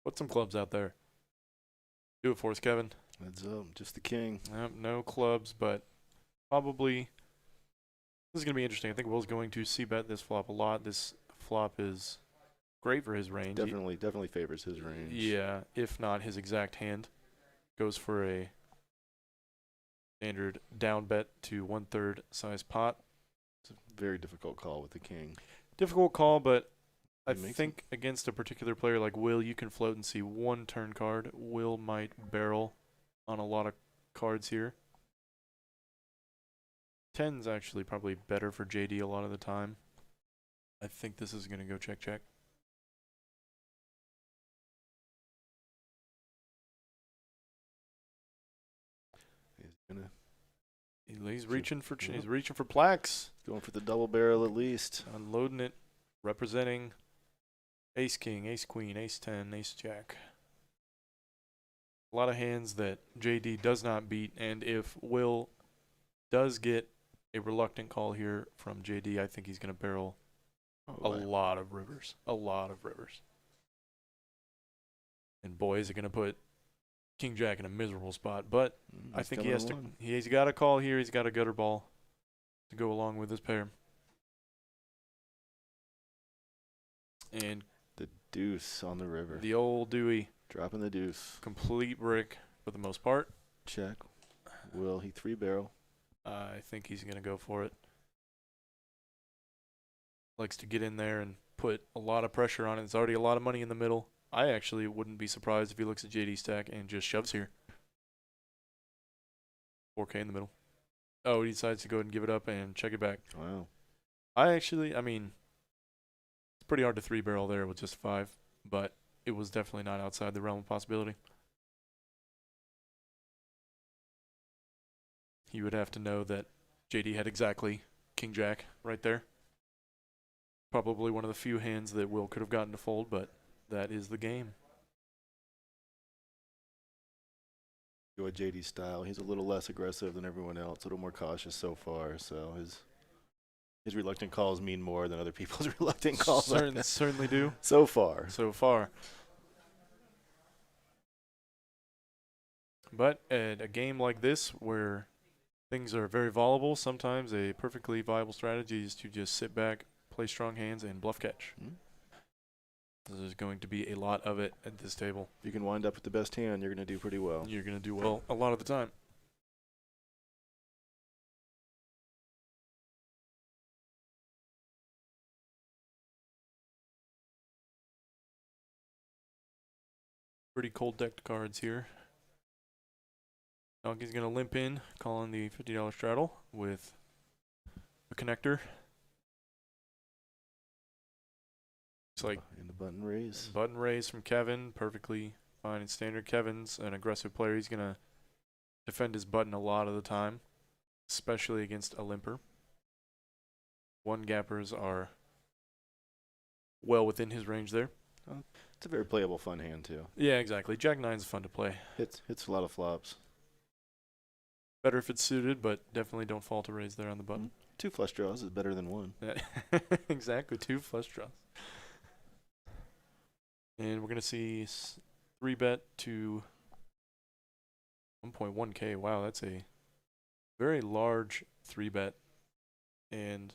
Put some clubs out there. Do it for us, Kevin. Heads up, just the king. No clubs, but probably this is going to be interesting. I think Will's going to c-bet this flop a lot. This flop is great for his range. Definitely favors his range. Yeah, if not his exact hand. Goes for a standard down bet to 1/3 size pot. It's a very difficult call with the king. Difficult call, but I think against a particular player like Will, you can float and see one turn card. Will might barrel on a lot of cards here. 10's actually probably better for JD a lot of the time. I think this is going to go check, check. He's reaching for plaques. Going for the double barrel at least. Unloading it, representing ace king, ace queen, ace 10, ace jack. A lot of hands that JD does not beat, and if Will does get a reluctant call here from JD, I think he's going to barrel a lot of rivers. A lot of rivers. And boy, is it going to put king jack in a miserable spot, but I think he has to. He's got a call here. He's got a gutter ball to go along with his pair. And the deuce on the river. The old Dewey. Dropping the deuce. Complete brick for the most part. Check. Will he 3-barrel? I think he's going to go for it. Likes to get in there and put a lot of pressure on it. There's already a lot of money in the middle. I actually wouldn't be surprised if he looks at JD's stack and just shoves here. 4K in the middle. Oh, he decides to go ahead and give it up and check it back. Wow. I mean, it's pretty hard to 3-barrel there with just 5, but it was definitely not outside the realm of possibility. You would have to know that JD had exactly king jack right there. Probably one of the few hands that Will could have gotten to fold, but that is the game. Go with JD's style. He's a little less aggressive than everyone else, a little more cautious so far. So his reluctant calls mean more than other people's reluctant calls. Certainly do. So far. So far. But at a game like this, where things are very volatile, sometimes a perfectly viable strategy is to just sit back, play strong hands, and bluff catch. There's going to be a lot of it at this table. If you can wind up with the best hand, you're going to do pretty well. You're going to do well a lot of the time. Pretty cold decked cards here. Donkey's going to limp in, calling the $50 straddle with a connector. Looks like in the button raise. button raise from Kevin, perfectly fine and standard. Kevin's an aggressive player. He's going to defend his button a lot of the time, especially against a limper. One gappers are well within his range there. It's a very playable, fun hand too. Yeah, exactly. Jack 9's fun to play. Hits a lot of flops. Better if it's suited, but definitely don't fall to raise there on the button. 2 flush draws is better than 1. Exactly, 2 flush draws. And we're going to see 3-bet to 1.1K. Wow, that's a very large 3-bet. And,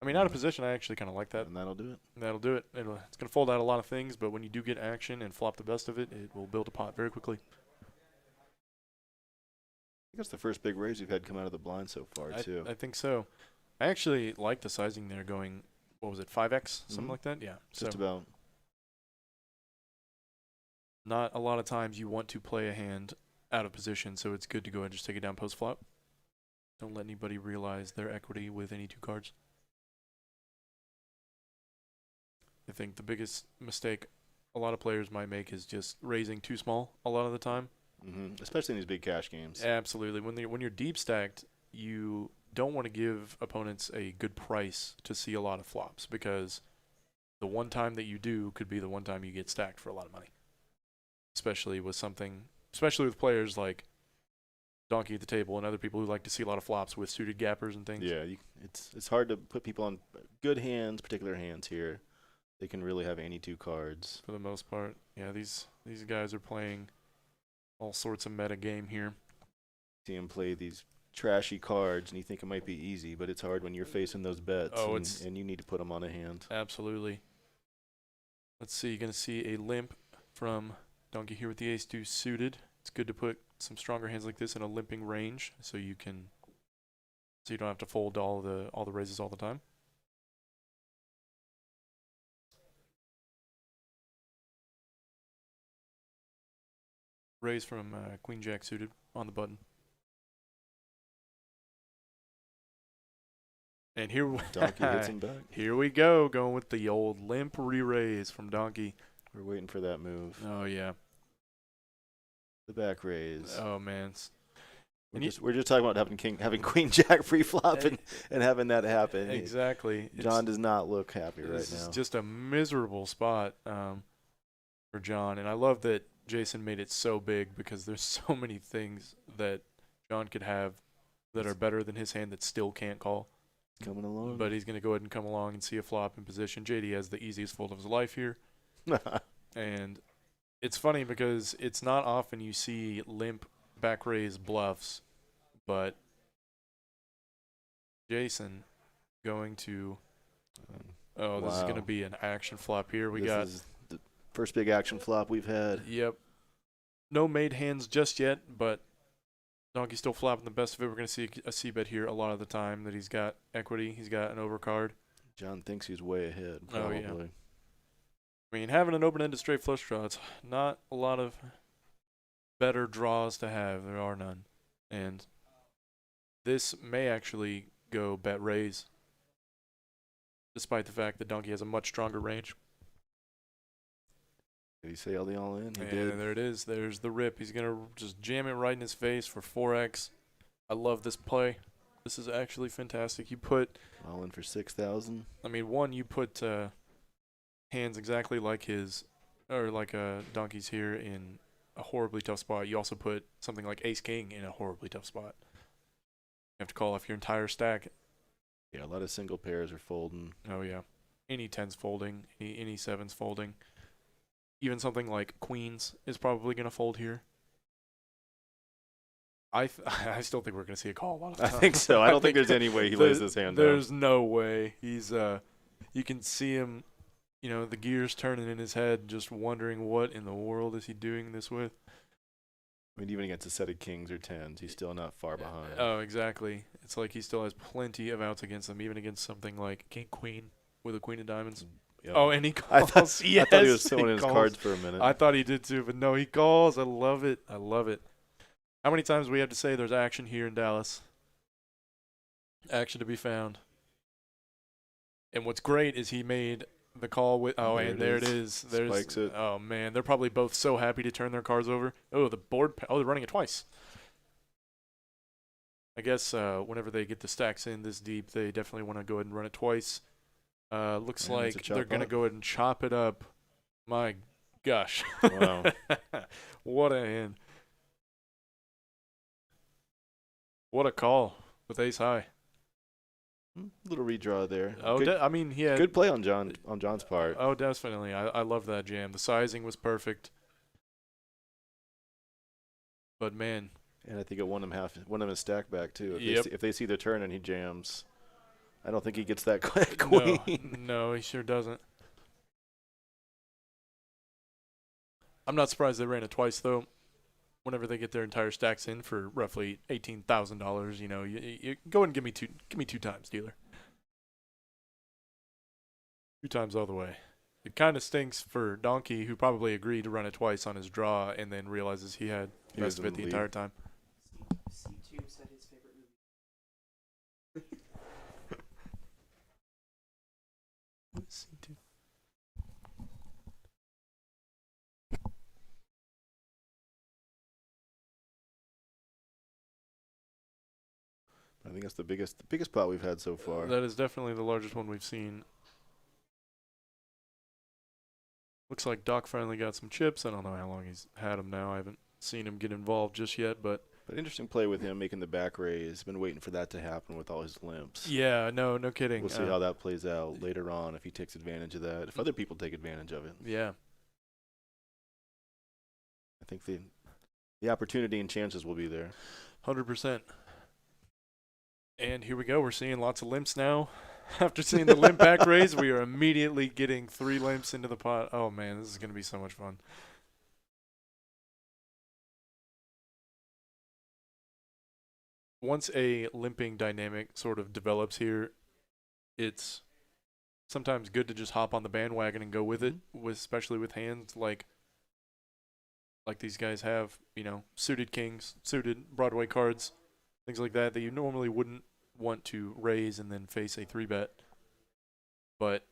I mean, out of position, I actually kind of like that. And that'll do it. That'll do it. It's going to fold out a lot of things, but when you do get action and flop the best of it, it will build a pot very quickly. I think that's the first big raise we've had come out of the blind so far, too. I think so. I actually like the sizing there going, what was it, 5X? Something like that? Yeah. Just about. Not a lot of times you want to play a hand out of position, so it's good to go ahead and just take it down post-flop. Don't let anybody realize their equity with any 2 cards. I think the biggest mistake a lot of players might make is just raising too small a lot of the time. Especially in these big cash games. Absolutely. When you're deep stacked, you don't want to give opponents a good price to see a lot of flops, because the one time that you do could be the one time you get stacked for a lot of money. Especially with players like Donkey at the table and other people who like to see a lot of flops with suited gappers and things. Yeah, it's hard to put people on good hands, particular hands here. They can really have any 2 cards. For the most part. Yeah, these guys are playing all sorts of meta game here. See him play these trashy cards, and you think it might be easy, but it's hard when you're facing those bets, and you need to put them on a hand. Absolutely. Let's see, you're going to see a limp from Donkey here with the ace-deuce suited. It's good to put some stronger hands like this in a limping range, so you don't have to fold all the raises all the time. Raise from Queen Jack suited on the button. And here Donkey hits him back. Here we go, going with the old limp re-raise from Donkey. We're waiting for that move. Oh yeah. The back raise. Oh man. We're just talking about having Queen Jack free flop and having that happen. Exactly. John does not look happy right now. This is just a miserable spot for John, and I love that Jason made it so big, because there's so many things that John could have that are better than his hand that still can't call. Coming along. But he's going to go ahead and come along and see a flop in position. JD has the easiest fold of his life here. And it's funny because it's not often you see limp back raise bluffs, but Jason going to this is going to be an action flop here. This is the first big action flop we've had. Yep. No made hands just yet, but Donkey's still flopping the best of it. We're going to see a c-bet here a lot of the time that he's got equity. He's got an overcard. John thinks he's way ahead, probably. Oh, yeah. I mean, having an open-ended straight flush draw, it's not a lot of better draws to have. There are none. And this may actually go bet raise, despite the fact that Donkey has a much stronger range. Did he sail the all-in? He did. There it is. There's the rip. He's going to just jam it right in his face for 4x. I love this play. This is actually fantastic. You put all in for 6,000. I mean, one, you put hands exactly like his, or like Donkey's here in a horribly tough spot. You also put something like Ace-King in a horribly tough spot. You have to call off your entire stack. Yeah, a lot of single pairs are folding. Oh, yeah. Any 10's folding, any 7's folding. Even something like Queens is probably going to fold here. I still think we're going to see a call a lot of times. I think so. I don't think there's any way he lays this hand down. There's no way. He's you can see him, the gears turning in his head, just wondering what in the world is he doing this with. I mean, even against a set of kings or 10s, he's still not far behind. Oh, exactly. It's like he still has plenty of outs against them, even against something like King Queen with a queen of diamonds. Yep. Oh, and he calls. I thought he was throwing his cards for a minute. I thought he did too, but no, he calls. I love it. I love it. How many times do we have to say there's action here in Dallas? Action to be found. And what's great is he made the call with and there it is. There's Spikes it. Oh man, they're probably both so happy to turn their cards over. Oh, the board. They're running it twice. I guess whenever they get the stacks in this deep, they definitely want to go ahead and run it twice. Looks like they're gonna go ahead and chop it up. My gosh. Wow. What a hand. What a call with ace high. Little redraw there. Oh, good, I mean, yeah. good play on John's part. Oh, definitely. I love that jam. The sizing was perfect. But man. And I think it won him his stack back too. If they see the turn and he jams, I don't think he gets that queen. No, he sure doesn't. I'm not surprised they ran it twice though. Whenever they get their entire stacks in for roughly $18,000, you know, you go and give me two times, dealer. 2 times all the way. It kind of stinks for Donkey, who probably agreed to run it twice on his draw and then realizes he had the rest of it the entire time. C2 said his favorite movie. C2. I think that's the biggest pot we've had so far. That is definitely the largest one we've seen. Looks like Doc finally got some chips. I don't know how long he's had them now. I haven't seen him get involved just yet, but interesting play with him making the back raise. Been waiting for that to happen with all his limps. Yeah, no kidding. We'll see how that plays out later on if he takes advantage of that. If other people take advantage of it. Yeah. I think the opportunity and chances will be there. 100%. And here we go. We're seeing lots of limps now. After seeing the limp back raise, we are immediately getting 3 limps into the pot. Oh, man, this is going to be so much fun. Once a limping dynamic sort of develops here, it's sometimes good to just hop on the bandwagon and go with it, especially with hands like these guys have, you know, suited kings, suited Broadway cards, things like that you normally wouldn't want to raise and then face a 3-bet. But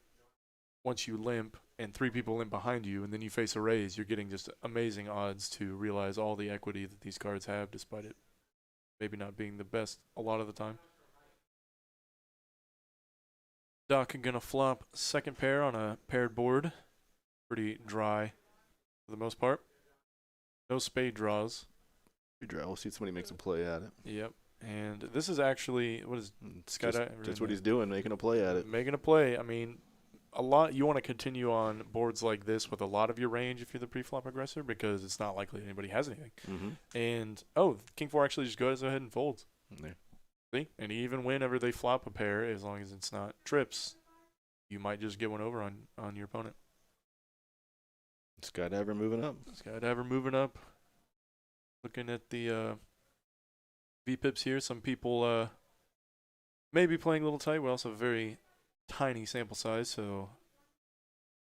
once you limp and 3 people limp behind you and then you face a raise, you're getting just amazing odds to realize all the equity that these cards have, despite it maybe not being the best a lot of the time. Doc gonna flop second pair on a paired board. Pretty dry for the most part. No spade draws. We'll see if somebody makes a play at it. Yep. And this is actually, what is Skydiver? That's what he's doing, making a play at it. Making a play. I mean, you want to continue on boards like this with a lot of your range if you're the pre-flop aggressor, because it's not likely anybody has anything. And, King 4 actually just goes ahead and folds. Yeah. See? And even whenever they flop a pair, as long as it's not trips, you might just get one over on your opponent. Skydiver moving up. Skydiver moving up. Looking at the VPIPs here, some people may be playing a little tight. We also have a very tiny sample size, so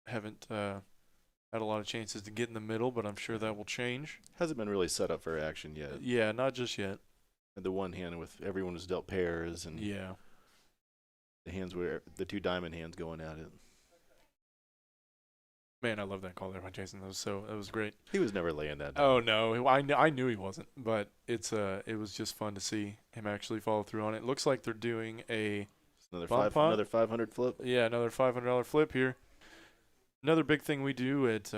haven't had a lot of chances to get in the middle, but I'm sure that will change. Hasn't been really set up for action yet. Yeah, not just yet. And the one hand with everyone was dealt pairs, and yeah, the hands were the 2 diamond hands going at it. Man, I love that call there by Jason. That was great. He was never laying that down. Oh no, I knew he wasn't, but it was just fun to see him actually follow through on it. Looks like they're doing another 500 flip. Yeah, another $500 flip here. Another big thing we do at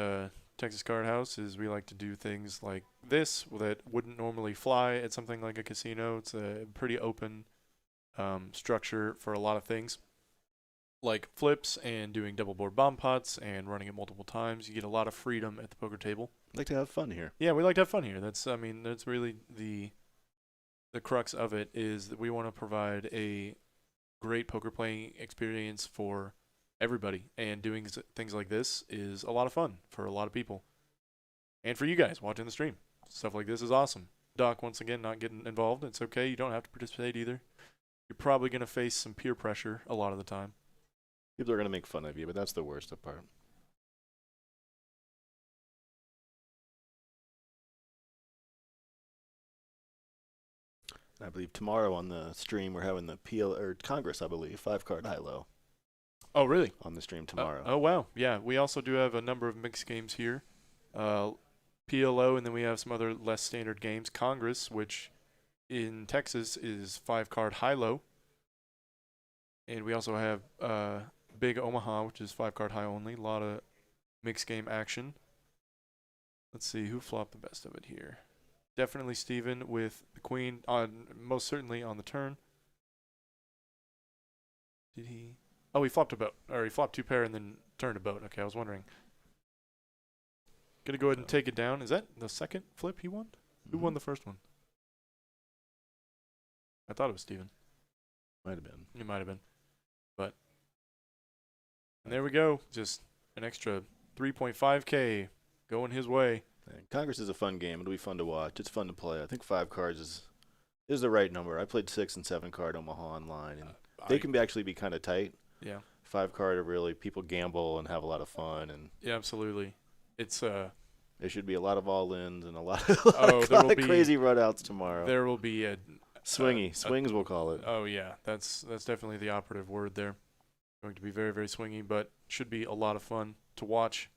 Texas Card House is we like to do things like this that wouldn't normally fly at something like a casino. It's a pretty open structure for a lot of things, like flips and doing double board bomb pots and running it multiple times. You get a lot of freedom at the poker table. Like to have fun here. Yeah, we like to have fun here. That's really the crux of it, is that we want to provide a great poker playing experience for everybody, and doing things like this is a lot of fun for a lot of people, and for you guys watching the stream. Stuff like this is awesome. Doc, once again, not getting involved. It's okay. You don't have to participate either. You're probably going to face some peer pressure a lot of the time. People are going to make fun of you, but that's the worst part. I believe tomorrow on the stream we're having the Congress, I believe, 5-card high-low. Oh, really? on the stream tomorrow. Oh, wow. Yeah, we also do have a number of mixed games here. PLO, and then we have some other less standard games. Congress, which in Texas is 5-card high-low. And we also have Big Omaha, which is 5-card high only. A lot of mixed game action. Let's see who flopped the best of it here. Definitely Steven with the queen on, most certainly on the turn. Did he? Oh, he flopped a boat. Or he flopped 2 pair and then turned a boat. Okay, I was wondering. Gonna go ahead and take it down. Is that the second flip he won? Who won the first one? I thought it was Steven. Might have been. It might have been. But and there we go. Just an extra 3.5K going his way. And Congress is a fun game. It'll be fun to watch. It's fun to play. I think 5 cards is the right number. I played 6 and 7 card Omaha online, and they can actually be kind of tight. Yeah. 5 card are really, people gamble and have a lot of fun, and Yeah, absolutely. It's there should be a lot of all-ins and a lot there will of be crazy run-outs tomorrow. there will be a Swings we'll call it. Oh yeah, that's definitely the operative word there. Going to be very, very swingy, but should be a lot of fun to watch.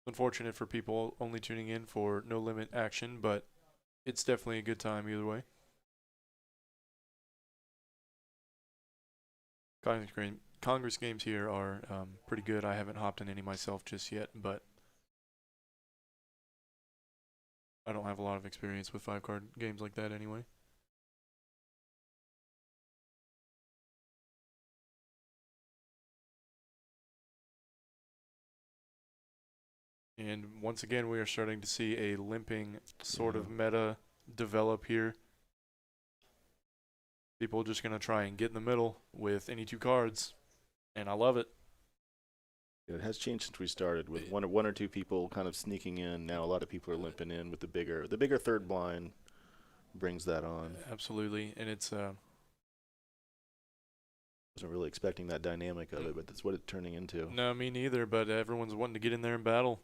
Unfortunate for people only tuning in for no limit action, but it's definitely a good time either way. Congress games here are pretty good. I haven't hopped in any myself just yet, but I don't have a lot of experience with 5-card games like that anyway. And once again, we are starting to see a limping sort of meta develop here. People are just going to try and get in the middle with any 2 cards, and I love it. It has changed since we started with one or 2 people kind of sneaking in. Now a lot of people are limping in with the bigger third blind brings that on. Absolutely, and it's Wasn't really expecting that dynamic of it, but that's what it's turning into. no, me neither, but everyone's wanting to get in there and battle.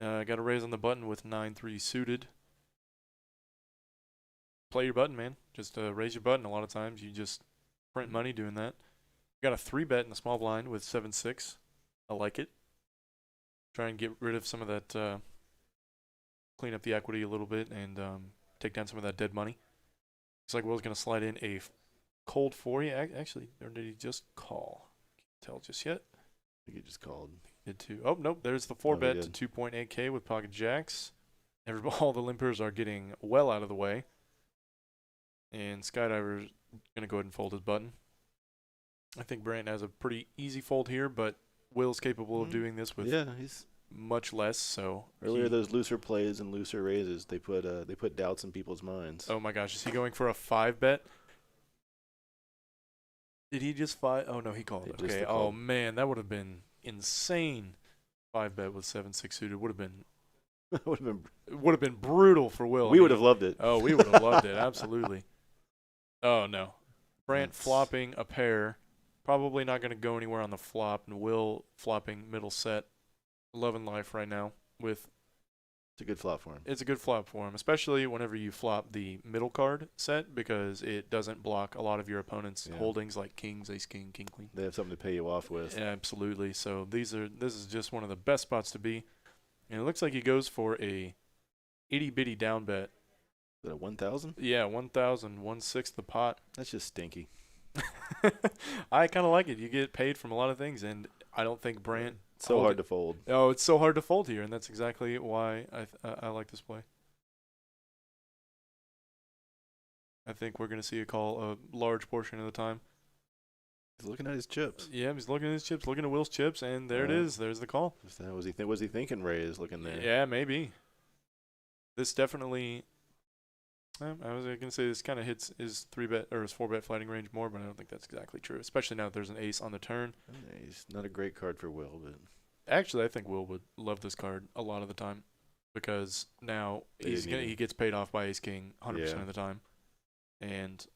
Got a raise on the button with 9-3 suited. Play your button, man. Just raise your button. A lot of times you just print money doing that. Got a 3-bet in the small blind with 7-6. I like it. Try and get rid of some of that, clean up the equity a little bit and take down some of that dead money. Looks like Will's going to slide in a cold 4. Actually, or did he just call? Can't tell just yet. I think he just called. Did too. Oh, nope. There's the 4-bet to 2.8K with pocket jacks. All the limpers are getting well out of the way. And Skydiver's going to go ahead and fold his button. I think Brant has a pretty easy fold here, but Will's capable of doing this with he's much less. So earlier those looser plays and looser raises, they put doubts in people's minds. Oh my gosh, is he going for a 5-bet? Did he just 5? Oh no, he called. Okay. Oh man, that would have been insane. 5-bet with 7-6 suited would have been. Would have been brutal for Will. We would have loved it. Oh, we would have loved it. Absolutely. Oh no, Brant flopping a pair. Probably not going to go anywhere on the flop, and Will flopping middle set. Loving life right now with. It's a good flop for him. It's a good flop for him, especially whenever you flop the middle card set because it doesn't block a lot of your opponent's holdings like kings, ace, king, king, queen. They have something to pay you off with. Yeah, absolutely. So this is just one of the best spots to be. And it looks like he goes for a itty-bitty down bet. Is that a 1,000? Yeah, 1,000, 1/6 the pot. That's just stinky. I kind of like it. You get paid from a lot of things, and I don't think Brant... So hard to fold. Oh, it's so hard to fold here, and that's exactly why I like this play. I think we're going to see a call a large portion of the time. He's looking at his chips. Yeah, he's looking at his chips, looking at Will's chips, and there it is. There's the call. Was he thinking raise looking there? Yeah, maybe. This definitely... I was going to say this kind of hits his 3-bet or his 4-bet fighting range more, but I don't think that's exactly true, especially now that there's an ace on the turn. Yeah, he's not a great card for Will, but... Actually, I think Will would love this card a lot of the time because now he gets paid off by ace-king 100% of the time. And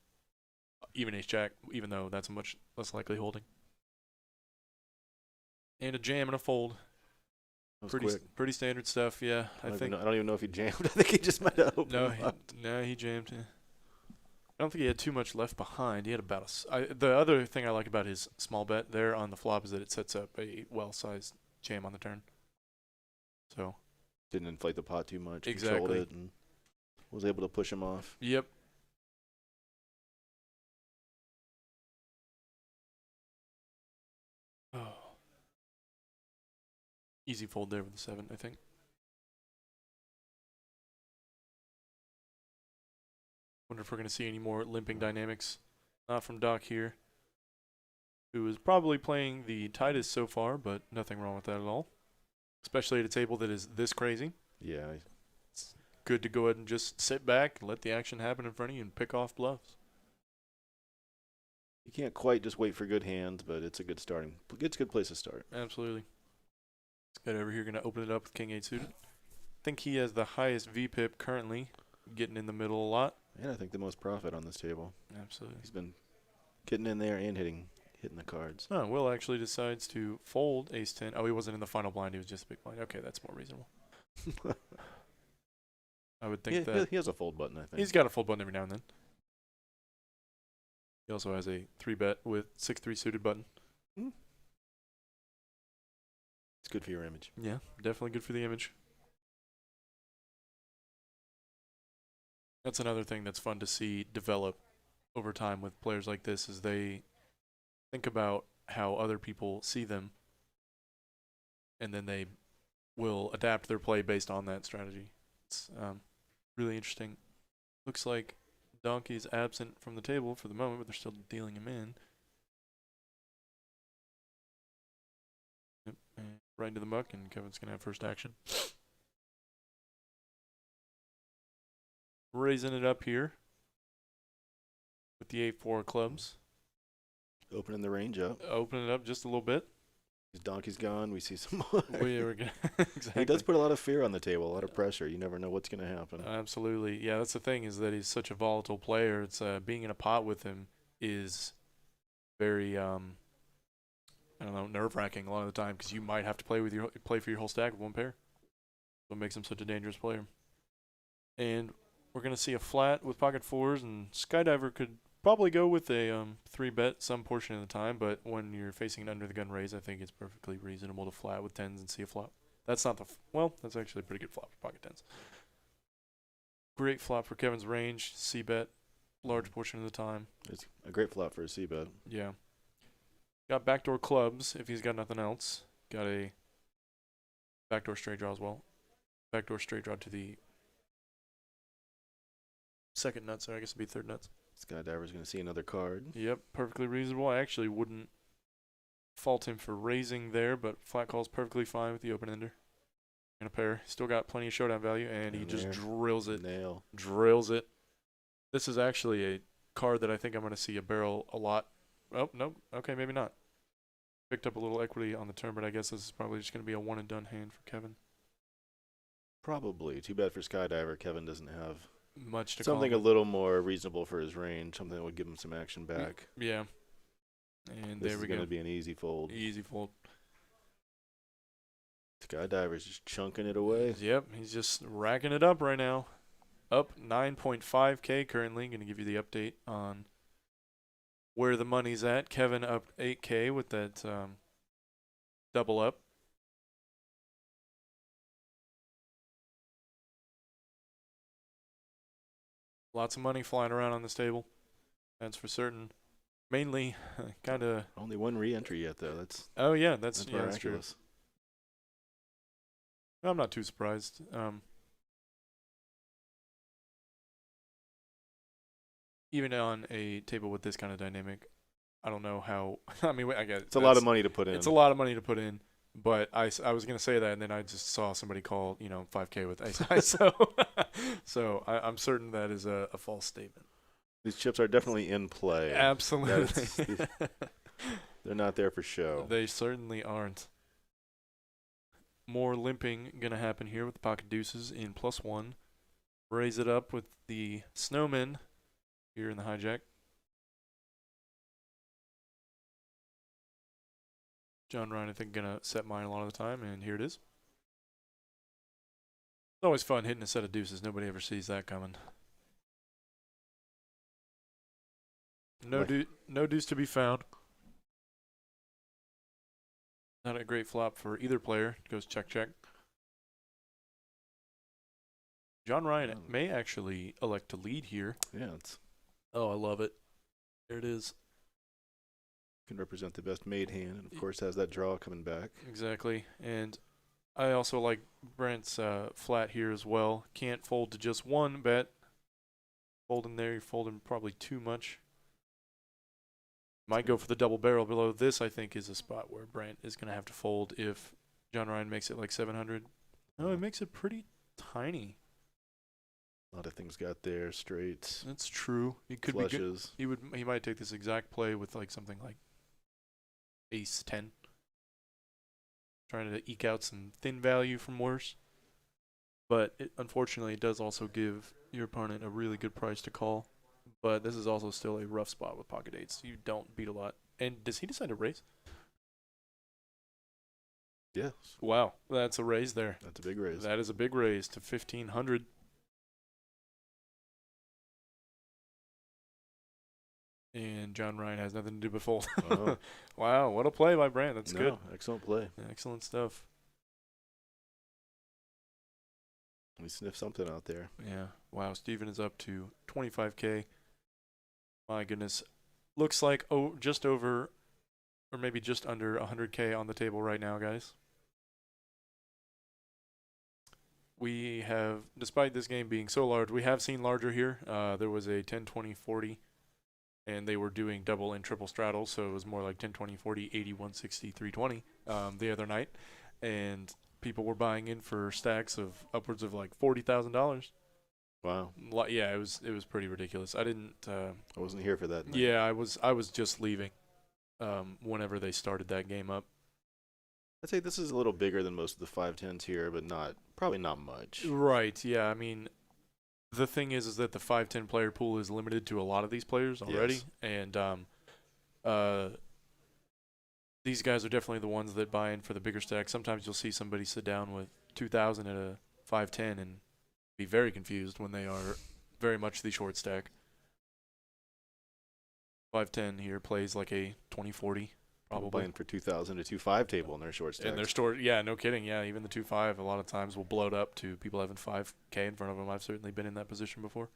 even ace-jack, even though that's a much less likely holding. And a jam and a fold. Pretty standard stuff, yeah. I don't even know if he jammed. I think he just might have opened No, he jammed. Yeah. I don't think he had too much left behind. He had about the other thing I like about his small bet there on the flop is that it sets up a well-sized jam on the turn. So Didn't inflate the pot too much. Exactly. Controlled it and was able to push him off. Yep. Oh. Easy fold there with the 7, I think. Wonder if we're going to see any more limping dynamics. Not from Doc here, who is probably playing the tightest so far, but nothing wrong with that at all. Especially at a table that is this crazy. Yeah. It's good to go ahead and just sit back and let the action happen in front of you and pick off bluffs. You can't quite just wait for good hands, but it's a good starting. It's a good place to start. Absolutely. This guy over here going to open it up with King 8 suited. I think he has the highest VPIP currently, getting in the middle a lot. And I think the most profit on this table. Absolutely. He's been getting in there and hitting the cards. Oh, Will actually decides to fold ace 10. Oh, he wasn't in the final blind. He was just a big blind. Okay, that's more reasonable. I would think that. He has a fold button, I think. He's got a fold button every now and then. He also has a 3-bet with 6-3 suited button. It's good for your image. Yeah, definitely good for the image. That's another thing that's fun to see develop over time with players like this is they think about how other people see them, and then they will adapt their play based on that strategy. It's really interesting. Looks like Donkey's absent from the table for the moment, but they're still dealing him in. Yep, and right into the muck, and Kevin's going to have first action. Raising it up here with the 8-4 clubs. Opening the range up. Opening it up just a little bit. His donkey's gone. We see some more. Exactly. He does put a lot of fear on the table, a lot of pressure. You never know what's going to happen. Absolutely. Yeah, that's the thing is that he's such a volatile player. It's being in a pot with him is very I don't know, nerve-wracking a lot of the time because you might have to play for your whole stack with one pair. What makes him such a dangerous player. And we're going to see a flat with pocket 4s, and Skydiver could probably go with a 3-bet some portion of the time, but when you're facing an under-the-gun raise, I think it's perfectly reasonable to flat with 10s and see a flop. That's not the well, that's actually a pretty good flop for pocket 10s. Great flop for Kevin's range, C-bet, large portion of the time. It's a great flop for a C-bet. Yeah. Got backdoor clubs if he's got nothing else. Got a backdoor straight draw as well. Backdoor straight draw to the second nuts, so I guess it'd be third nuts. Skydiver's going to see another card. Yep, perfectly reasonable. I actually wouldn't fault him for raising there, but flat call's perfectly fine with the open ender. And a pair. Still got plenty of showdown value, and he just drills it. Nail. Drills it. This is actually a card that I think I'm going to see a barrel a lot. Oh, nope. Okay, maybe not. Picked up a little equity on the turn, but I guess this is probably just going to be a one-and-done hand for Kevin. Probably. Too bad for Skydiver. Kevin doesn't have Much to something call a little more reasonable for his range, something that would give him some action back. Yeah. And This there we is going go. to be an easy fold. Easy fold. Skydiver's just chunking it away. Yep, he's just racking it up right now. Up 9.5K currently. Going to give you the update on where the money's at. Kevin up 8K with that double up. Lots of money flying around on this table. That's for certain. Mainly, kind of. Only one re-entry yet, though. Oh yeah, that's true. miraculous. I'm not too surprised. Even on a table with this kind of dynamic, I don't know how. I mean, I guess It's a lot of money to put in. It's a lot of money to put in. But I was gonna say that, and then I just saw somebody call 5K with ace high, so I'm certain that is a false statement. These chips are definitely in play. Absolutely, They're not there for show. They certainly aren't. More limping gonna happen here with the pocket deuces in +1. Raise it up with the snowman here in the hijack. John Ryan, I think, gonna set mine a lot of the time, and here it is. It's always fun hitting a set of deuces. Nobody ever sees that coming. No deuce to be found. Not a great flop for either player. Goes check, check. John Ryan may actually elect to lead here. Yeah, it's Oh, I love it. There it is. can represent the best made hand, and of course has that draw coming back. Exactly. And I also like Brent's flat here as well. Can't fold to just one bet. Folding there, you're folding probably too much. Might go for the double barrel below this. I think is a spot where Brent is going to have to fold if John Ryan makes it like 700. No, it makes it pretty tiny. A lot of things got there, straights, That's true. He could be good. flushes. He might take this exact play with like something like ace 10. Trying to eke out some thin value from worse. But unfortunately, it does also give your opponent a really good price to call. But this is also still a rough spot with pocket eights. You don't beat a lot. And does he decide to raise? Yes, Wow, that's a raise there. that's a big raise. That is a big raise to 1,500. And John Ryan has nothing to do but fold. Oh. Wow, what a play by Brant. That's good. Excellent play. Excellent stuff. We sniffed something out there. Yeah. Wow, Steven is up to 25K. My goodness. Looks like just over or maybe just under 100K on the table right now, guys. We have, despite this game being so large, we have seen larger here. There was a 10, 20, 40, and they were doing double and triple straddles, so it was more like 10, 20, 40, 80, 160, 320 the other night. And people were buying in for stacks of upwards of like $40,000. Wow. Yeah, it was pretty ridiculous. I didn't. I wasn't here for that night. Yeah, I was just leaving whenever they started that game up. I'd say this is a little bigger than most of the 510s here, but probably not much. Right. Yeah. I mean, the thing is that the 510 player pool is limited to a lot of these players already, Yes. and these guys are definitely the ones that buy in for the bigger stack. Sometimes you'll see somebody sit down with 2,000 at a 510 and be very confused when they are very much the short stack. 510 here plays like a 2040. Probably Buying for 2,000 to 2.5 table in their short stacks. and their store, yeah, no kidding, yeah. Even the 2.5 a lot of times will bloat up to people having 5K in front of them. I've certainly been in that position before.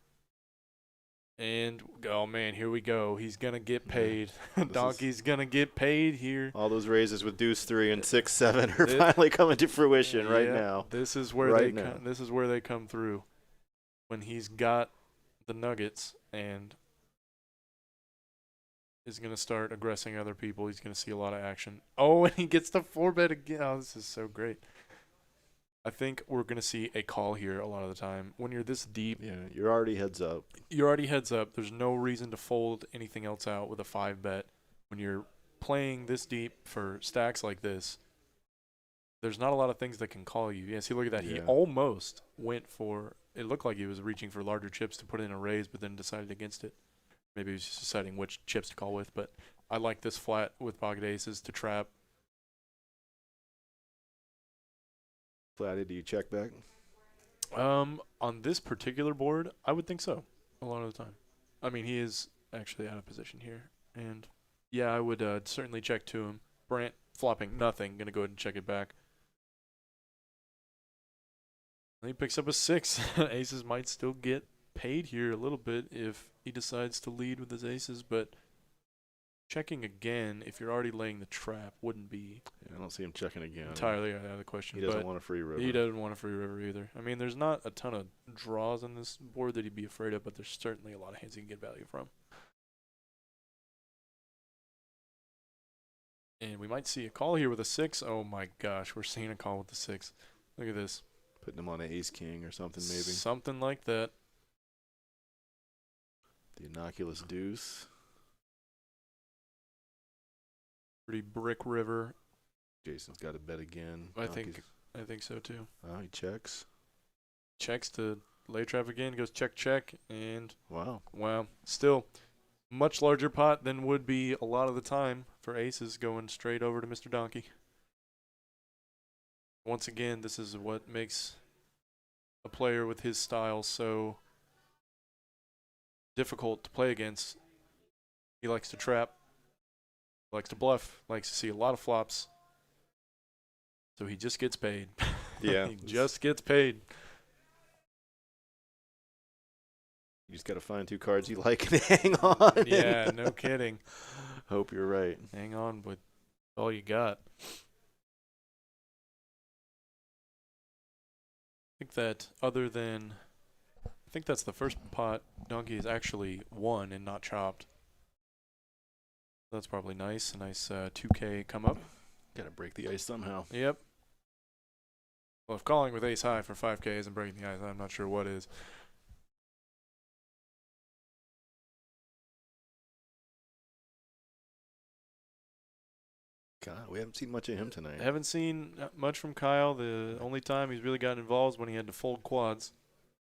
And oh man, here we go. He's gonna get paid. Donkey's gonna get paid here. All those raises with deuce 3 and 6, 7 are finally coming to fruition right now. This is where this is where they come through. When he's got the nuggets and is going to start aggressing other people. He's going to see a lot of action. Oh, and he gets the 4-bet again. Oh, this is so great. I think we're going to see a call here a lot of the time. When you're this deep. Yeah, you're already heads up. You're already heads up. There's no reason to fold anything else out with a 5-bet. When you're playing this deep for stacks like this, there's not a lot of things that can call you. Yeah, see, look at that. Yeah. He almost went for, it looked like he was reaching for larger chips to put in a raise, but then decided against it. Maybe he was just deciding which chips to call with, but I like this flat with pocket aces to trap. Flatted, do you check back? On this particular board, I would think so a lot of the time. I mean, he is actually out of position here. And, yeah, I would certainly check to him. Brant flopping nothing. Going to go ahead and check it back. And he picks up a 6. Aces might still get paid here a little bit if he decides to lead with his aces, but checking again, if you're already laying the trap, wouldn't be. Yeah, I don't see him checking again. Entirely out of the question. He doesn't want a free river. He doesn't want a free river either. I mean, there's not a ton of draws on this board that he'd be afraid of, but there's certainly a lot of hands he can get value from. And we might see a call here with a 6. Oh my gosh, we're seeing a call with the 6. Look at this. Putting him on an ace-king or something maybe. Something like that. The innocuous deuce. Pretty brick river. Jason's got to bet again. I think so too. Oh, he checks. Checks to lay trap again. Goes check, check, and wow. Still, much larger pot than would be a lot of the time for aces going straight over to Mr. Donkey. Once again, this is what makes a player with his style so difficult to play against. He likes to trap, likes to bluff, likes to see a lot of flops. So he just gets paid. Yeah. He just gets paid. You just got to find 2 cards you like and hang on. Yeah, no kidding. Hope you're right. Hang on with all you got. I think that other than, I think that's the first pot Donkey has actually won and not chopped. That's probably nice. A nice 2K come up. Got to break the ice somehow. Yep. Well, if calling with ace high for 5K isn't breaking the ice, I'm not sure what is. God, we haven't seen much of him tonight. I haven't seen much from Kyle. The only time he's really gotten involved is when he had to fold quads.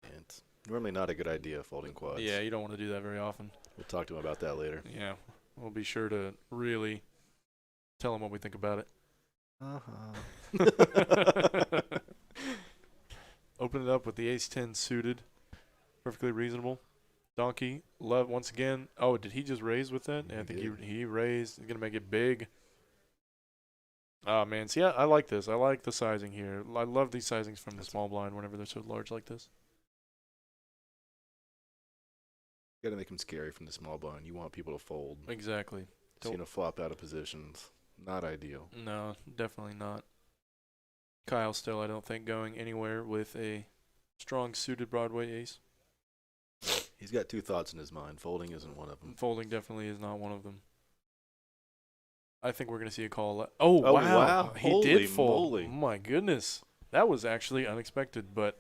And it's normally not a good idea, folding quads. Yeah, you don't want to do that very often. We'll talk to him about that later. Yeah, we'll be sure to really tell him what we think about it. Open it up with the ace-10 suited. Perfectly reasonable. Donkey, love once again. Oh, did he just raise with that? Yeah, I think he raised. He's going to make it big. Oh, man. See, I like this. I like the sizing here. I love these sizings from the small blind whenever they're so large like this. You got to make them scary from the small blind. You want people to fold. Exactly. Seeing a flop out of positions. Not ideal. No, definitely not. Kyle still, I don't think, going anywhere with a strong suited Broadway ace. He's got 2 thoughts in his mind. Folding isn't one of them. Folding definitely is not one of them. I think we're going to see a call. Oh, Oh, wow. wow. He Holy did fold. moly. Oh, my goodness. That was actually unexpected, but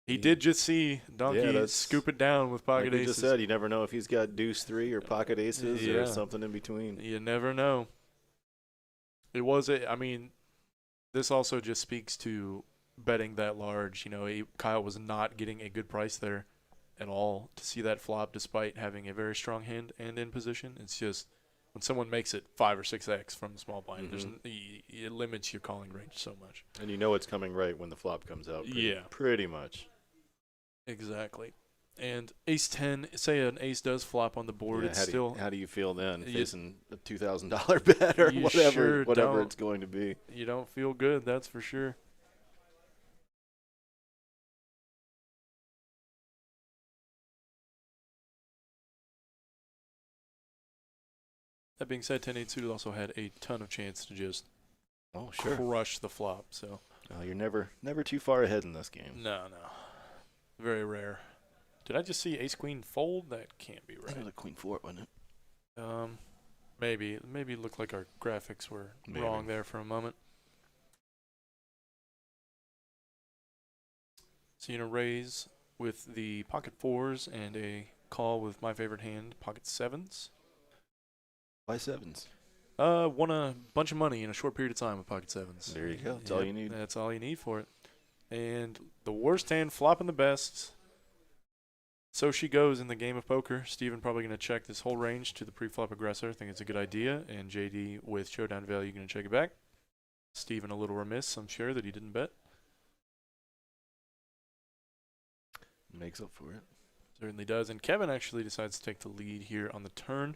he did just see Donkey scoop it down with pocket like we aces. just said, you never know if he's got deuce 3 or pocket aces or something in between. You never know. It was I mean, this also just speaks to betting that large. You know, Kyle was not getting a good price there at all to see that flop despite having a very strong hand and in position. It's just when someone makes it 5 or 6x from the small blind, it limits your calling range so much. And you know it's coming right when the flop comes out. Pretty much. Exactly. And ace-10, say an ace does flop on the board, Yeah, it's still... How do you feel then, facing a $2,000 bet or whatever it's going to be? You don't feel good, that's for sure. That being said, 10-8 suited also had a ton of chance to just crush the flop. So you're never too far ahead in this game. No. Very rare. Did I just see ace-queen fold? That can't be right. That was a queen 4, wasn't it? Maybe it looked like our graphics were wrong there for a moment. So you raise with the pocket 4s and a call with my favorite hand, pocket 7s. Why 7s? Won a bunch of money in a short period of time with pocket 7s. There you go. That's all you need. That's all you need for it. And the worst hand flopping the best. So she goes in the game of poker. Steven probably going to check this whole range to the pre-flop aggressor. I think it's a good idea. And JD with showdown value going to check it back. Steven a little remiss, I'm sure, that he didn't bet. Makes up for it. Certainly does. And Kevin actually decides to take the lead here on the turn,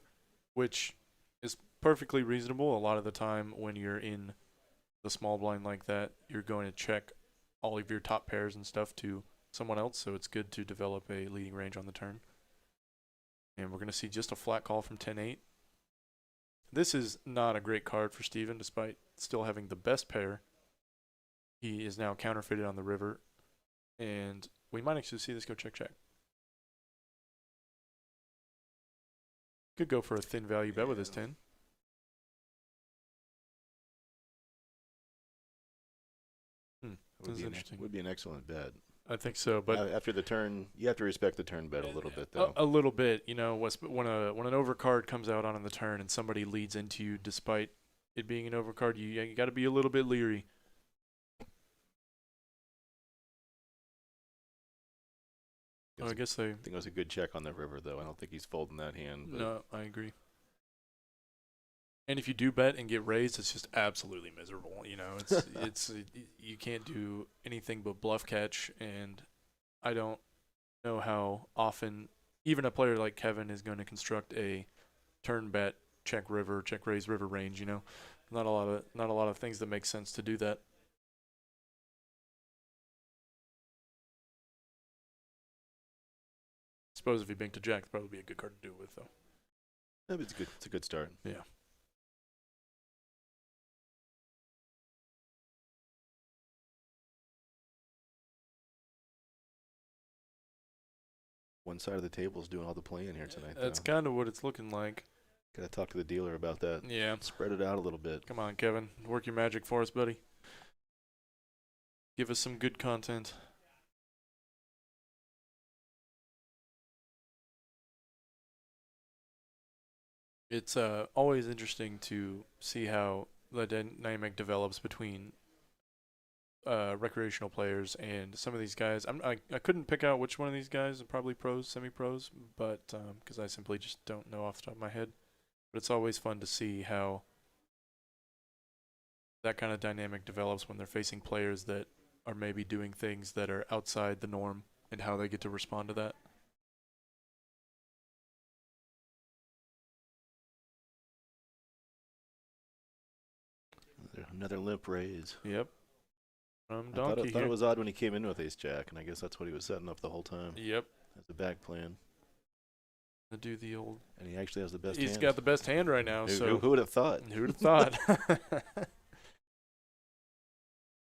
which is perfectly reasonable. A lot of the time when you're in the small blind like that, you're going to check all of your top pairs and stuff to someone else, so it's good to develop a leading range on the turn. And we're going to see just a flat call from 10-8. This is not a great card for Steven, despite still having the best pair. He is now counterfeited on the river, and we might actually see this go check-check. Could go for a thin value bet with his 10. This is interesting. Would be an excellent bet. I think so, but after the turn, you have to respect the turn bet a little bit, though. A little bit, you know, when an overcard comes out on the turn and somebody leads into you, despite it being an overcard, you got to be a little bit leery. I guess I think it was a good check on the river, though. I don't think he's folding that hand. But. No, I agree. And if you do bet and get raised, it's just absolutely miserable. You know, you can't do anything but bluff catch, and I don't know how often even a player like Kevin is going to construct a turn bet, check river, check raise river range. You know, not a lot of things that make sense to do that. Suppose if he banked a jack, that'd probably be a good card to do it with, though. Yeah, but it's a good start. Yeah. One side of the table is doing all the playing here tonight. That's kind of what it's looking like. Gotta talk to the dealer about that. Yeah. Spread it out a little bit. Come on, Kevin. Work your magic for us, buddy. Give us some good content. It's always interesting to see how the dynamic develops between recreational players and some of these guys. I couldn't pick out which one of these guys are probably pros, semi-pros, but because I simply just don't know off the top of my head. But it's always fun to see how that kind of dynamic develops when they're facing players that are maybe doing things that are outside the norm and how they get to respond to that. Another limp raise. Yep. I Donkey thought it was odd when he came in with ace jack, and I guess that's what he was setting up the whole time. Yep. As a back plan. To do the old. And he actually has the best. He's got the best hand right now. Who would have thought? Who would have thought?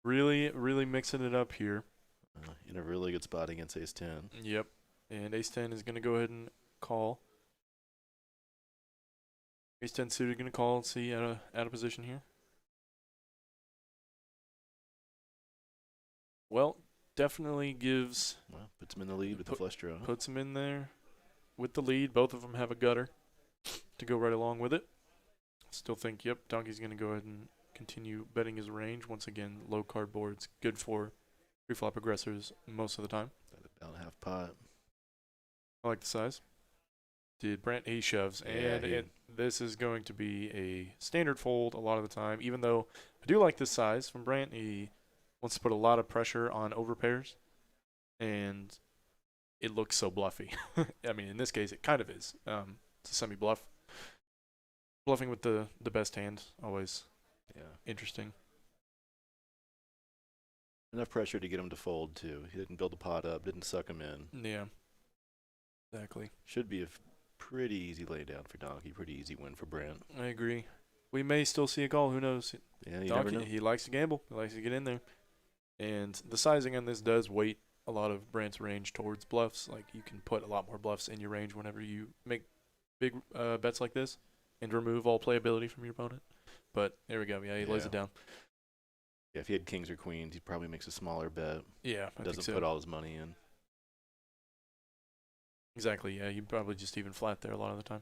Really mixing it up here. In a really good spot against ace 10. Yep. And ace 10 is going to go ahead and call. Ace 10 suited going to call and see out of position here. Well, definitely gives. Well, puts him in the lead with the flush draw. Puts him in there with the lead. Both of them have a gutter to go right along with it. Still think, yep, Donkey's going to go ahead and continue betting his range. Once again, low card boards, good for pre-flop aggressors most of the time. About half pot. I like the size. Did Brant, he shoves. And this is going to be a standard fold a lot of the time. Even though I do like this size from Brant, he wants to put a lot of pressure on overpairs. And it looks so bluffy. I mean, in this case, it kind of is. It's a semi-bluff. Bluffing with the best hand, always interesting. Enough pressure to get him to fold, too. He didn't build the pot up, didn't suck him in. Yeah, exactly. Should be a pretty easy laydown for Donkey, pretty easy win for Brant. I agree. We may still see a call, who knows? Yeah, you Donkey, never know. he likes to gamble. He likes to get in there. And the sizing on this does weight a lot of Brant's range towards bluffs. Like, you can put a lot more bluffs in your range whenever you make big bets like this and remove all playability from your opponent. But there we go. Yeah, he lays it down. Yeah, if he had kings or queens, he probably makes a smaller bet. Yeah, I think Doesn't so. put all his money in. Exactly, yeah. You'd probably just even flat there a lot of the time.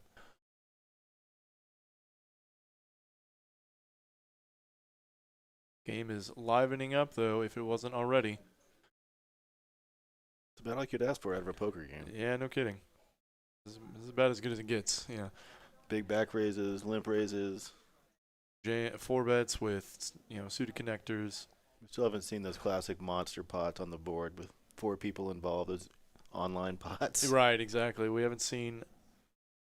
Game is livening up, though, if it wasn't already. It's about like you'd ask for out of a poker game. Yeah, no kidding. This is about as good as it gets, yeah. Big back raises, limp raises. 4 bets with, suited connectors. We still haven't seen those classic monster pots on the board with 4 people involved, those online pots. Right, exactly. We haven't seen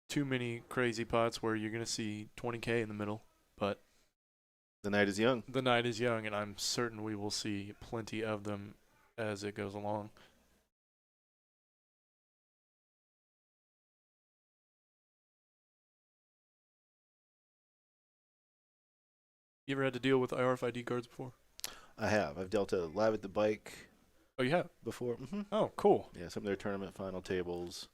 too many crazy pots where you're going to see 20K in the middle, but the night is young. The night is young, and I'm certain we will see plenty of them as it goes along. You ever had to deal with RFID cards before? I have. I've dealt a live at the bike. Oh, you have? Before. Mm-hmm. Oh, cool. Yeah, some of their tournament final tables.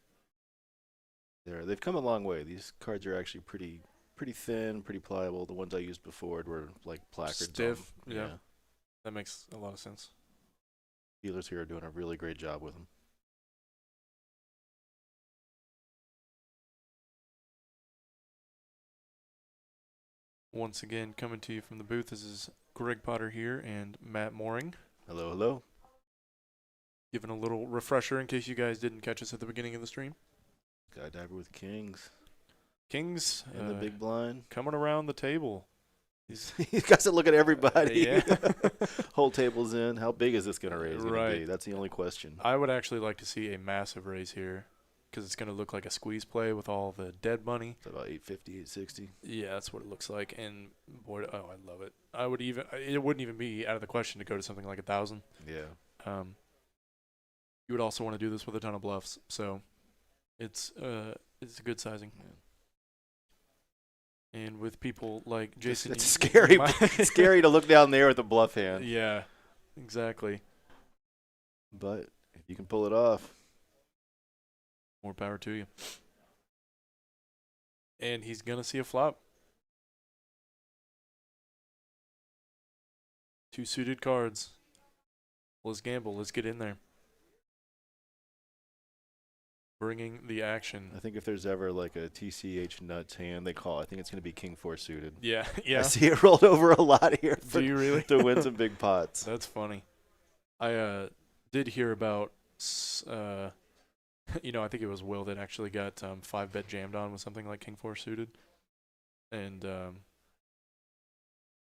They've come a long way. These cards are actually pretty thin, pretty pliable. The ones I used before were like placards. Stiff. Yeah. That makes a lot of sense. Dealers here are doing a really great job with them. Once again, coming to you from the booth, this is Greg Potter here and Matt Mooring. Hello, hello. Giving a little refresher in case you guys didn't catch us at the beginning of the stream. Skydiver with kings. Kings. And the big blind. Coming around the table. He's got to look at everybody. Yeah. Whole table's in. How big is this going to raise? Right. That's the only question. I would actually like to see a massive raise here. because it's going to look like a squeeze play with all the dead money. It's about 850, 860. Yeah, that's what it looks like. And boy, oh, I love it. It wouldn't even be out of the question to go to something like 1,000. Yeah. You would also want to do this with a ton of bluffs, so it's a good sizing. Yeah. And with people like Jason, It's scary. Scary to look down there with a bluff hand. Yeah, exactly. But if you can pull it off, More power to you. And he's gonna see a flop. 2 suited cards. Let's gamble. Let's get in there. Bringing the action. I think if there's ever like a TCH nuts hand, I think it's going to be King 4 suited. Yeah, I yeah. see it rolled over a lot here Do you really? to win some big pots. That's funny. I did hear about, I think it was Will that actually got 5-bet jammed on with something like King 4 suited. And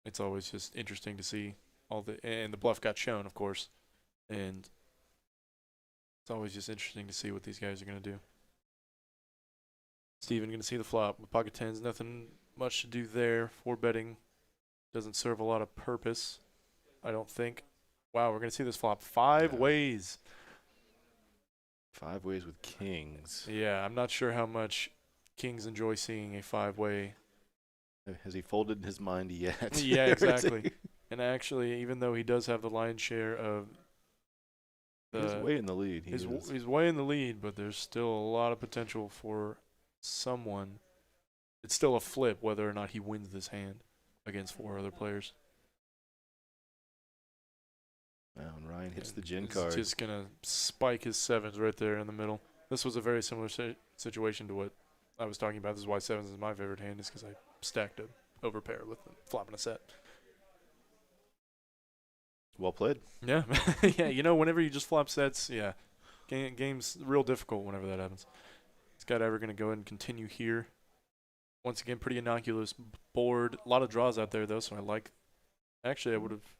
it's always just interesting to see and the bluff got shown, of course. And it's always just interesting to see what these guys are going to do. Steven going to see the flop. With pocket tens, nothing much to do there. 4-betting doesn't serve a lot of purpose, I don't think. Wow, we're going to see this flop 5 ways. 5 ways with kings. Yeah, I'm not sure how much kings enjoy seeing a 5-way. Has he folded his mind yet? Yeah, exactly. And actually, even though he does have the lion's share of he's way in the lead. He's way in the lead, but there's still a lot of potential for someone. It's still a flip whether or not he wins this hand against 4 other players. Wow, and Ryan hits the He's gin card. just going to spike his 7s right there in the middle. This was a very similar situation to what I was talking about. This is why 7s is my favorite hand, is because I stacked a overpair with the flop and a set. Well played. Yeah. Yeah, whenever you just flop sets, yeah. Game's real difficult whenever that happens. Skydiver going to go ahead and continue here. Once again, pretty innocuous board. A lot of draws out there, though, so I like. Actually, I would have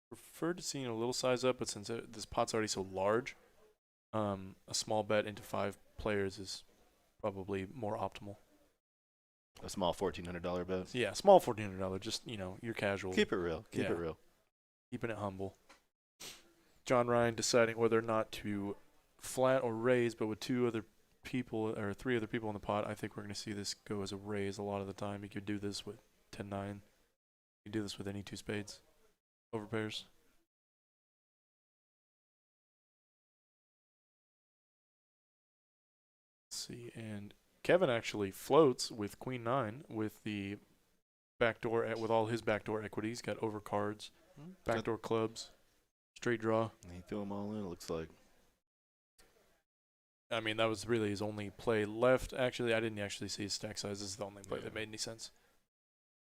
preferred to see a little size up, but since this pot's already so large, a small bet into 5 players is probably more optimal. A small $1,400 bet. Yeah, small $1,400. Just, your casual. Keep it real. Keep it real. Keeping it humble. John Ryan deciding whether or not to flat or raise, but with 3 other people in the pot, I think we're going to see this go as a raise a lot of the time. You could do this with 10-9. You could do this with any 2 spades over pairs. Let's see, and Kevin actually floats with Queen 9 with the backdoor with all his backdoor equities. Got over cards, backdoor clubs, straight draw. He threw them all in, it looks like. I mean, that was really his only play left. Actually, I didn't actually see his stack size. This is the only play that made any sense.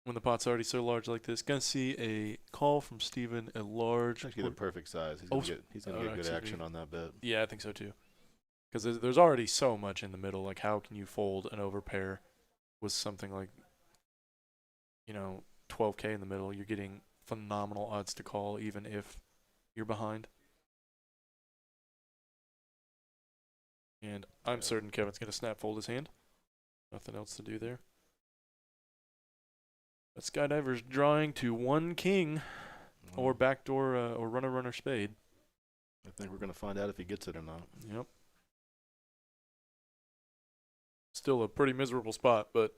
When the pot's already so large like this, gonna see a call from Steven, a large. Actually, the perfect size. He's gonna get good action on that bet. Yeah, I think so too. Because there's already so much in the middle. Like, how can you fold an overpair with something like, 12K in the middle? You're getting phenomenal odds to call, even if you're behind. And I'm certain Kevin's going to snap fold his hand. Nothing else to do there. But Skydiver's drawing to 1 king or backdoor or runner spade. I think we're going to find out if he gets it or not. Yep. Still a pretty miserable spot, but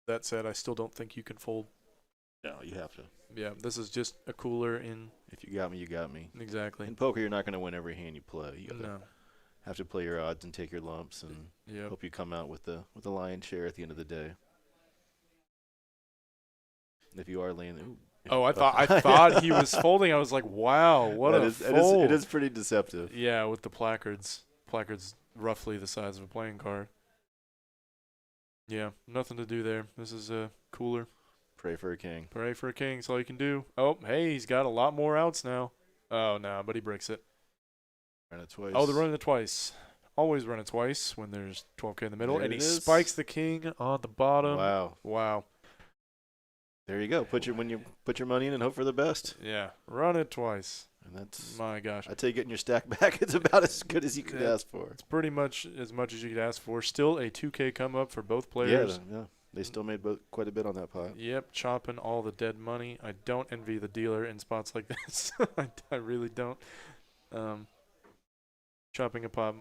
that said, I still don't think you can fold. No, you have to. Yeah, this is just a cooler in. If you got me, you got me. Exactly. In poker, you're not going to win every hand you play. You No. have to play your odds and take your lumps and hope you come out with the lion's share at the end of the day. And if you are laying, I thought he was folding. I was like, wow, what a fold. It is pretty deceptive. Yeah, with the placards. Placards roughly the size of a playing card. Yeah, nothing to do there. This is a cooler. Pray for a king. Pray for a king. That's all you can do. Oh, hey, he's got a lot more outs now. Oh, no, but he breaks it. Run it twice. Oh, they're running it twice. Always run it twice when there's 12K in the middle. There and he it is. spikes the king on the bottom. Wow. There you go. Put your money in and hope for the best. Yeah, run it twice. And that's, My gosh. I'd say getting your stack back is about as good as you could ask for. It's pretty much as you could ask for. Still a 2K come up for both players. Yeah. They still made quite a bit on that pot. Yep, chopping all the dead money. I don't envy the dealer in spots like this. I really don't. Chopping a pot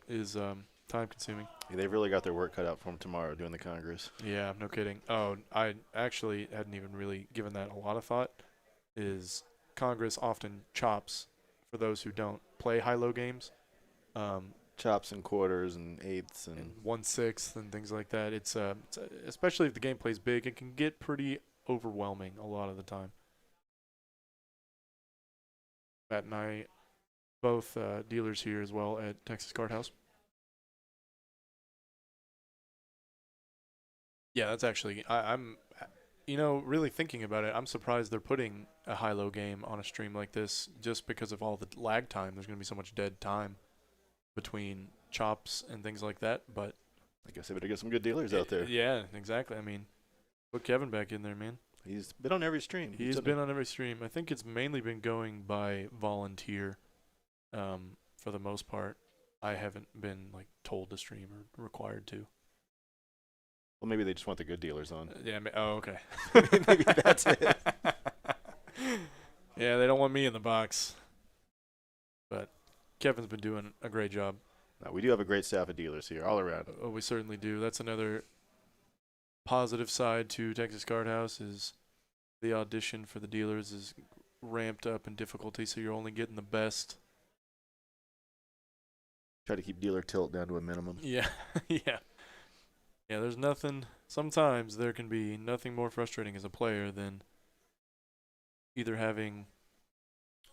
is time consuming. Yeah, they've really got their work cut out for them tomorrow doing the Congress. Yeah, no kidding. Oh, I actually hadn't even really given that a lot of thought. Is Congress often chops for those who don't play high-low games. Chops and quarters and eighths and 1/6 and things like that. It's especially if the game plays big, it can get pretty overwhelming a lot of the time. Matt and I, both dealers here as well at Texas Card House. Yeah, that's actually I'm really thinking about it. I'm surprised they're putting a high-low game on a stream like this just because of all the lag time. There's going to be so much dead time between chops and things like that, but I guess they better get some good dealers out there. Yeah, exactly. I mean, put Kevin back in there, man. He's been on every stream. He's been on every stream. I think it's mainly been going by volunteer, for the most part. I haven't been like told to stream or required to. Well, maybe they just want the good dealers on. Yeah. Oh, okay. Maybe that's it. Yeah, they don't want me in the box. But Kevin's been doing a great job. No, we do have a great staff of dealers here all around. Oh, we certainly do. That's another positive side to Texas Card House is the audition for the dealers is ramped up in difficulty, so you're only getting the best. Try to keep dealer tilt down to a minimum. Yeah, yeah. Yeah, there's nothing. Sometimes there can be nothing more frustrating as a player than either having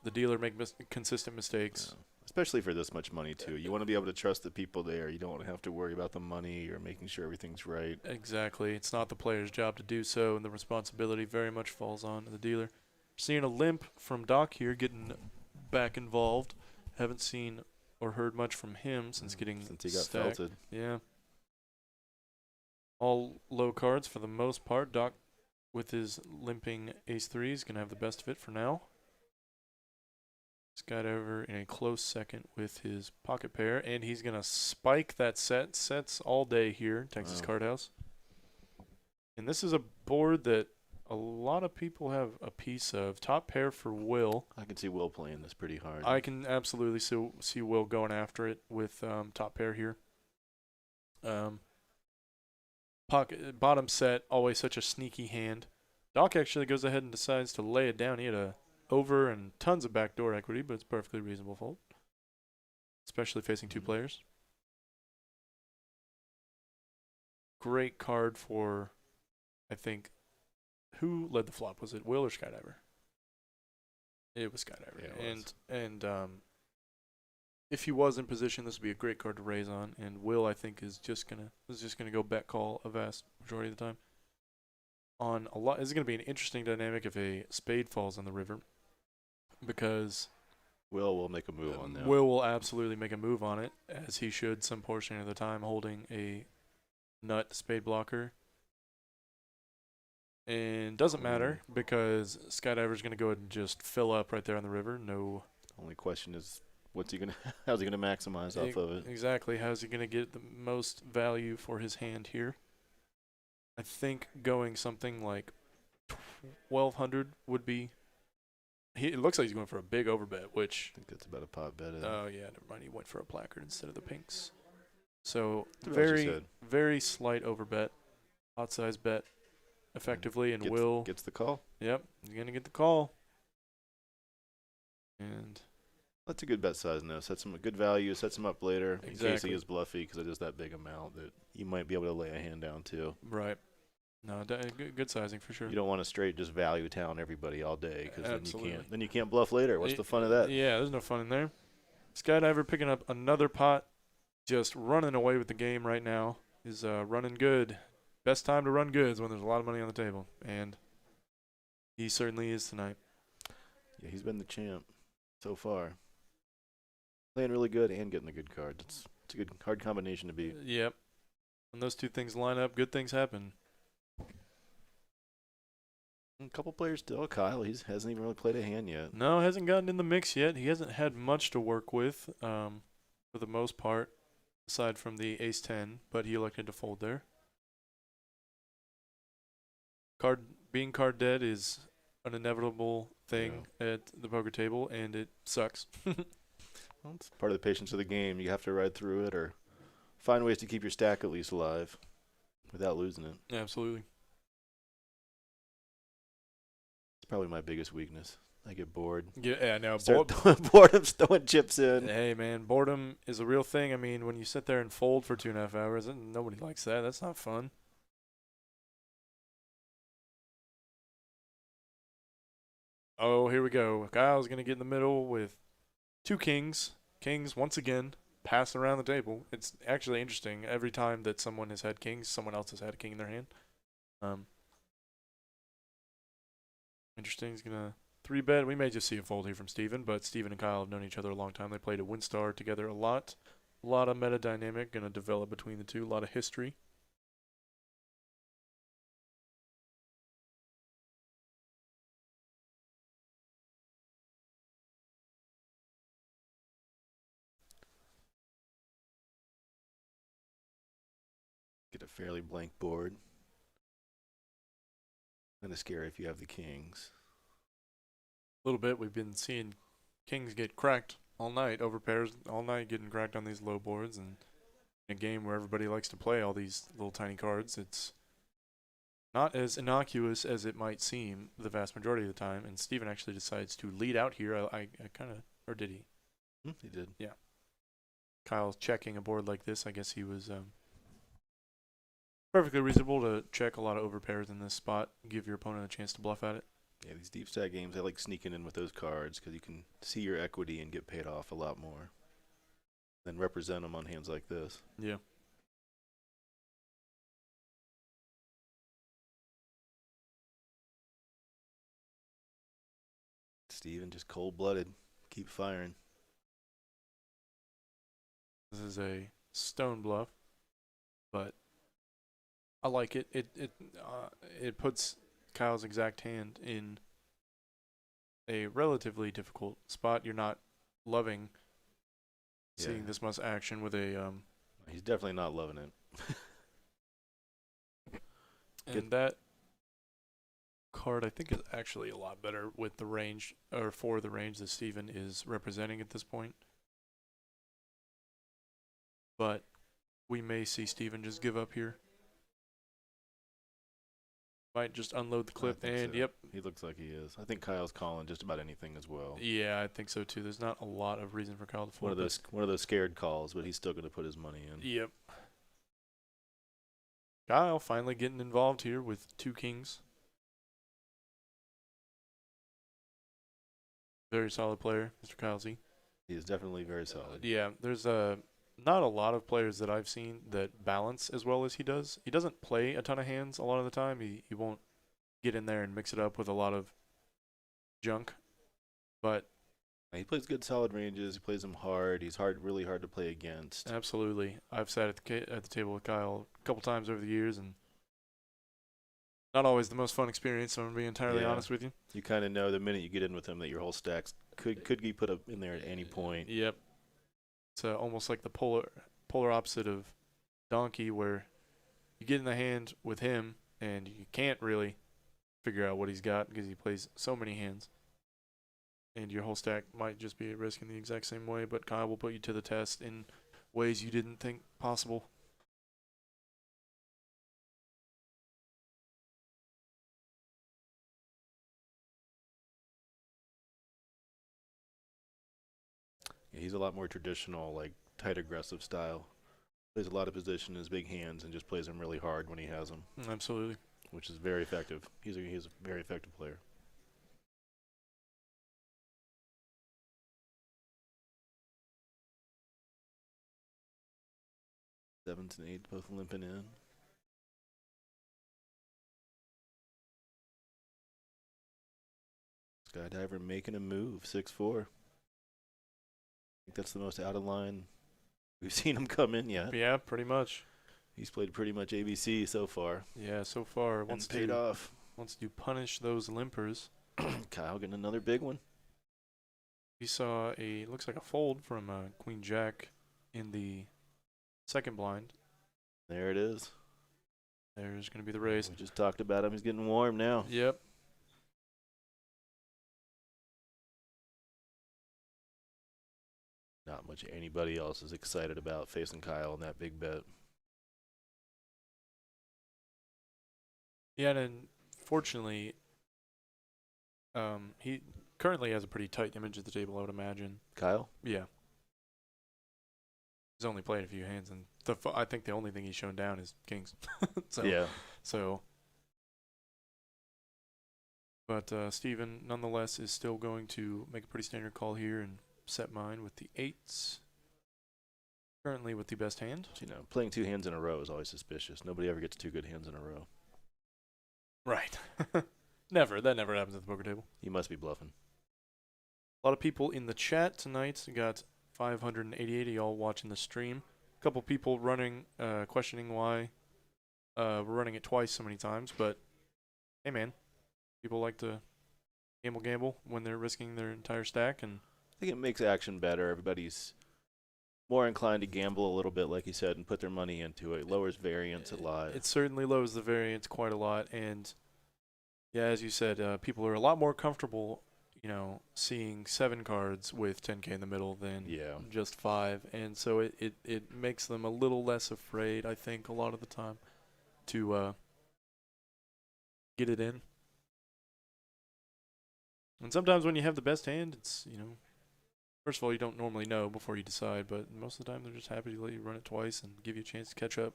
the dealer make consistent mistakes. Yeah. Especially for this much money, too. You want to be able to trust the people there. You don't want to have to worry about the money or making sure everything's right. Exactly. It's not the player's job to do so, and the responsibility very much falls on the dealer. Seeing a limp from Doc here, getting back involved. Haven't seen or heard much from him since he got stacked. felted. Yeah. All low cards for the most part. Doc, with his limping ace-3, is going to have the best of it for now. Skydiver in a close second with his pocket pair, and he's going to spike that set. Sets all day here, Texas Card House. And this is a board that a lot of people have a piece of. Top pair for Will. I can see Will playing this pretty hard. I can absolutely see Will going after it with top pair here. Pocket bottom set, always such a sneaky hand. Doc actually goes ahead and decides to lay it down. He had a over and tons of backdoor equity, but it's perfectly reasonable fold, especially facing two players. Great card for, I think, who led the flop? Was it Will or Skydiver? It was Skydiver. Yeah, it was. And if he was in position, this would be a great card to raise on. And Will, I think, is just gonna go bet call a vast majority of the time. On a lot, this is gonna be an interesting dynamic if a spade falls on the river, because Will make a move on that. Will absolutely make a move on it, as he should some portion of the time, holding a nut spade blocker. And doesn't matter because Skydiver's going to go ahead and just fill up right there on the river. No. Only question is, how's he gonna maximize off of it? Exactly. How's he going to get the most value for his hand here? I think going something like 1,200 would be. It looks like he's going for a big overbet, which. I think that's about a pot bet. Oh yeah, never mind. He went for a placard instead of the pinks. So That's very slight overbet, pot size bet, effectively, and Will gets the call. Yep, he's gonna get the call. And that's a good bet size now. Sets him a good value. Sets him up later in case he is bluffy because it is that big amount that you might be able to lay a hand down too. Right. No, good sizing for sure. You don't want to straight just value town everybody all day because then you can't bluff later. What's the fun of that? Yeah, there's no fun in there. Skydiver picking up another pot, just running away with the game right now. Is running good. Best time to run good is when there's a lot of money on the table, and he certainly is tonight. Yeah, he's been the champ so far. Playing really good and getting the good cards. It's a good hard combination to beat. Yep. When those two things line up, good things happen. A couple players still. Kyle, he hasn't even really played a hand yet. No, hasn't gotten in the mix yet. He hasn't had much to work with, for the most part, aside from the ace-10, but he elected to fold there. Being card dead is an inevitable thing at the poker table, and it sucks. Well, it's part of the patience of the game. You have to ride through it or find ways to keep your stack at least alive without losing it. Absolutely. It's probably my biggest weakness. I get bored. Yeah, no, Boredom's throwing chips in. Hey, man, boredom is a real thing. I mean, when you sit there and fold for 2.5 hours, nobody likes that. That's not fun. Oh, here we go. Kyle's going to get in the middle with 2 kings. Kings, once again, pass around the table. It's actually interesting. Every time that someone has had kings, someone else has had a king in their hand. Interesting. He's going to 3-bet. We may just see a fold here from Steven, but Steven and Kyle have known each other a long time. They played at WinStar together a lot. A lot of meta dynamic going to develop between the two. A lot of history. Get a fairly blank board. Kind of scary if you have the kings. A little bit. We've been seeing kings get cracked all night, over pairs all night, getting cracked on these low boards. And in a game where everybody likes to play all these little tiny cards, it's not as innocuous as it might seem the vast majority of the time. And Steven actually decides to lead out here. I kind of, or did he? He did. Yeah. Kyle's checking a board like this. I guess he was perfectly reasonable to check a lot of overpairs in this spot, give your opponent a chance to bluff at it. Yeah, these deep stack games, I like sneaking in with those cards because you can see your equity and get paid off a lot more than represent them on hands like this. Yeah. Steven just cold-blooded. Keep firing. This is a stone bluff, but I like it. It puts Kyle's exact hand in a relatively difficult spot. You're not loving seeing this much action with a He's definitely not loving it. and that card I think is actually a lot better with the range, or for the range that Steven is representing at this point. But we may see Steven just give up here. Might just unload the clip, and so. yep. He looks like he is. I think Kyle's calling just about anything as well. Yeah, I think so too. There's not a lot of reason for Kyle to fold. One of those scared calls, but he's still going to put his money in. Yep. Kyle finally getting involved here with 2 kings. Very solid player, Mr. Kyle Z. He is definitely very solid. Yeah, there's not a lot of players that I've seen that balance as well as he does. He doesn't play a ton of hands a lot of the time. He won't get in there and mix it up with a lot of junk. But he plays good solid ranges. He plays them hard. He's really hard to play against. Absolutely. I've sat at the table with Kyle a couple times over the years, and not always the most fun experience, so I'm going to be entirely honest with you. You kind of know the minute you get in with him that your whole stacks could be put up in there at any point. Yep. It's almost like the polar opposite of Donkey, where you get in the hand with him and you can't really figure out what he's got because he plays so many hands. And your whole stack might just be at risk in the exact same way, but Kyle will put you to the test in ways you didn't think possible. Yeah, he's a lot more traditional, like tight aggressive style. Plays a lot of position in his big hands and just plays them really hard when he has them. Absolutely. Which is very effective. He's a very effective player. Sevens and eights both limping in. Skydiver making a move, 6-4. I think that's the most out of line we've seen him come in yet. Yeah, pretty much. He's played pretty much ABC so far. Yeah, so far. Once paid off. wants to punish those limpers. Kyle getting another big one. We saw looks like a fold from Queen Jack in the second blind. There it is. There's going to be the raise. We just talked about him. He's getting warm now. Yep. Not much anybody else is excited about facing Kyle in that big bet. Yeah, and fortunately, he currently has a pretty tight image at the table, I would imagine. Kyle? Yeah. He's only played a few hands, and I think the only thing he's shown down is kings. Yeah. So. But Steven, nonetheless, is still going to make a pretty standard call here and set mine with the 8s. Currently with the best hand. You know, playing 2 hands in a row is always suspicious. Nobody ever gets 2 good hands in a row. Right. Never. That never happens at the poker table. You must be bluffing. A lot of people in the chat tonight. We got 588 of y'all watching the stream. A couple people running, questioning why we're running it twice so many times. But, hey, man. People like to gamble when they're risking their entire stack. And I think it makes action better. Everybody's more inclined to gamble a little bit, like you said, and put their money into it. It lowers variance a lot. It certainly lowers the variance quite a lot. And, yeah, as you said, people are a lot more comfortable, you know, seeing 7 cards with 10K in the middle than just 5. And so it makes them a little less afraid, I think, a lot of the time to get it in. And sometimes when you have the best hand, it's, you know, first of all, you don't normally know before you decide, but most of the time they're just happy to let you run it twice and give you a chance to catch up.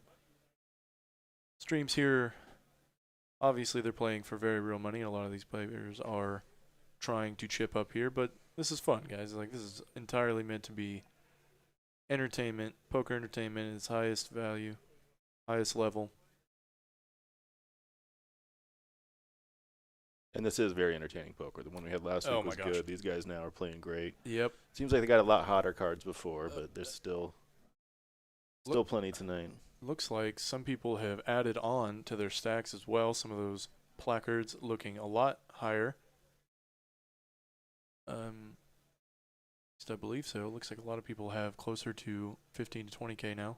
Streams here, obviously they're playing for very real money. A lot of these players are trying to chip up here, but this is fun, guys. Like, this is entirely meant to be entertainment, poker entertainment at its highest value, highest level. And this is very entertaining poker. The one we had last week was good. These guys now are playing great. Yep. Seems like they got a lot hotter cards before, but there's still plenty tonight. Looks like some people have added on to their stacks as well. Some of those placards looking a lot higher. At least I believe so. It looks like a lot of people have closer to 15 to 20K now.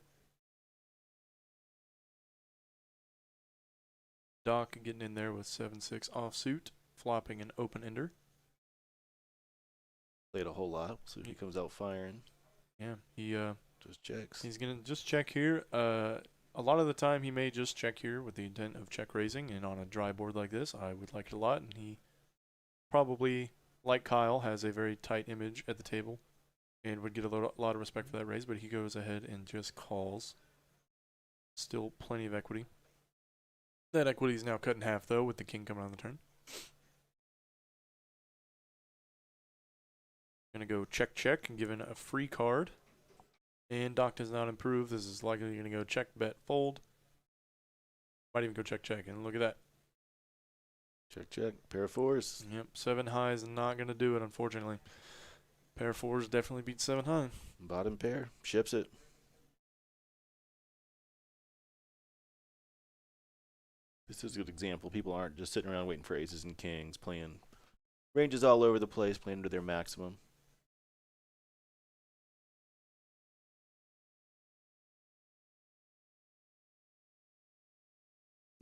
Doc getting in there with 7-6 offsuit, flopping an open ender. Played a whole lot, so he comes out firing. Yeah, he just checks. He's gonna just check here. A lot of the time he may just check here with the intent of check raising, and on a dry board like this, I would like it a lot. And he probably, like Kyle, has a very tight image at the table, and would get a lot of respect for that raise. But he goes ahead and just calls. Still plenty of equity. That equity is now cut in half, though, with the king coming on the turn. Gonna go check and give in a free card. And Doc does not improve. This is likely gonna go check, bet, fold. Might even go check, and look at that. Check. Pair of 4s. Yep, 7 high is not gonna do it, unfortunately. Pair of 4s definitely beats 7 high. Bottom pair, ships it. This is a good example. People aren't just sitting around waiting for aces and kings, playing ranges all over the place, playing to their maximum.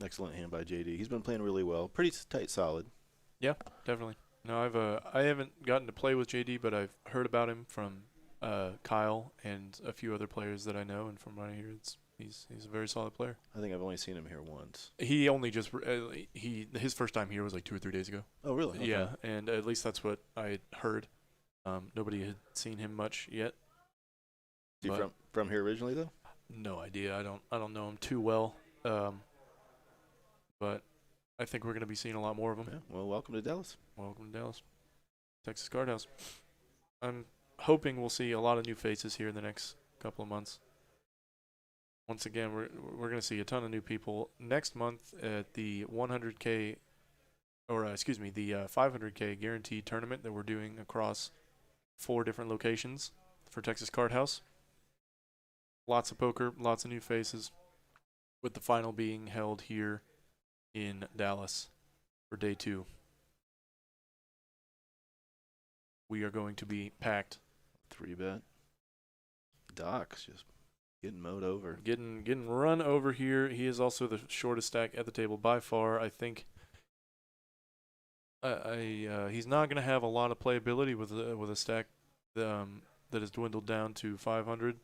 Excellent hand by JD. He's been playing really well. Pretty tight, solid. Yeah, definitely. No, I haven't gotten to play with JD, but I've heard about him from Kyle and a few other players that I know, and from what I hear, he's a very solid player. I think I've only seen him here once. He only just his first time here was like 2 or 3 days ago. Oh, really? Okay. Yeah, and at least that's what I had heard. Nobody had seen him much yet. Is he from here originally though? No idea. I don't know him too well. But I think we're going to be seeing a lot more of him. Yeah, well, welcome to Dallas. Welcome to Dallas. Texas Card House. I'm hoping we'll see a lot of new faces here in the next couple of months. Once again, we're going to see a ton of new people next month at the 100K, or excuse me, the 500K guaranteed tournament that we're doing across 4 different locations for Texas Card House. Lots of poker, lots of new faces, with the final being held here in Dallas. for day 2. We are going to be packed. 3-bet. Doc's just getting mowed over. Getting run over here. He is also the shortest stack at the table by far. I think he's not going to have a lot of playability with a stack that has dwindled down to 500.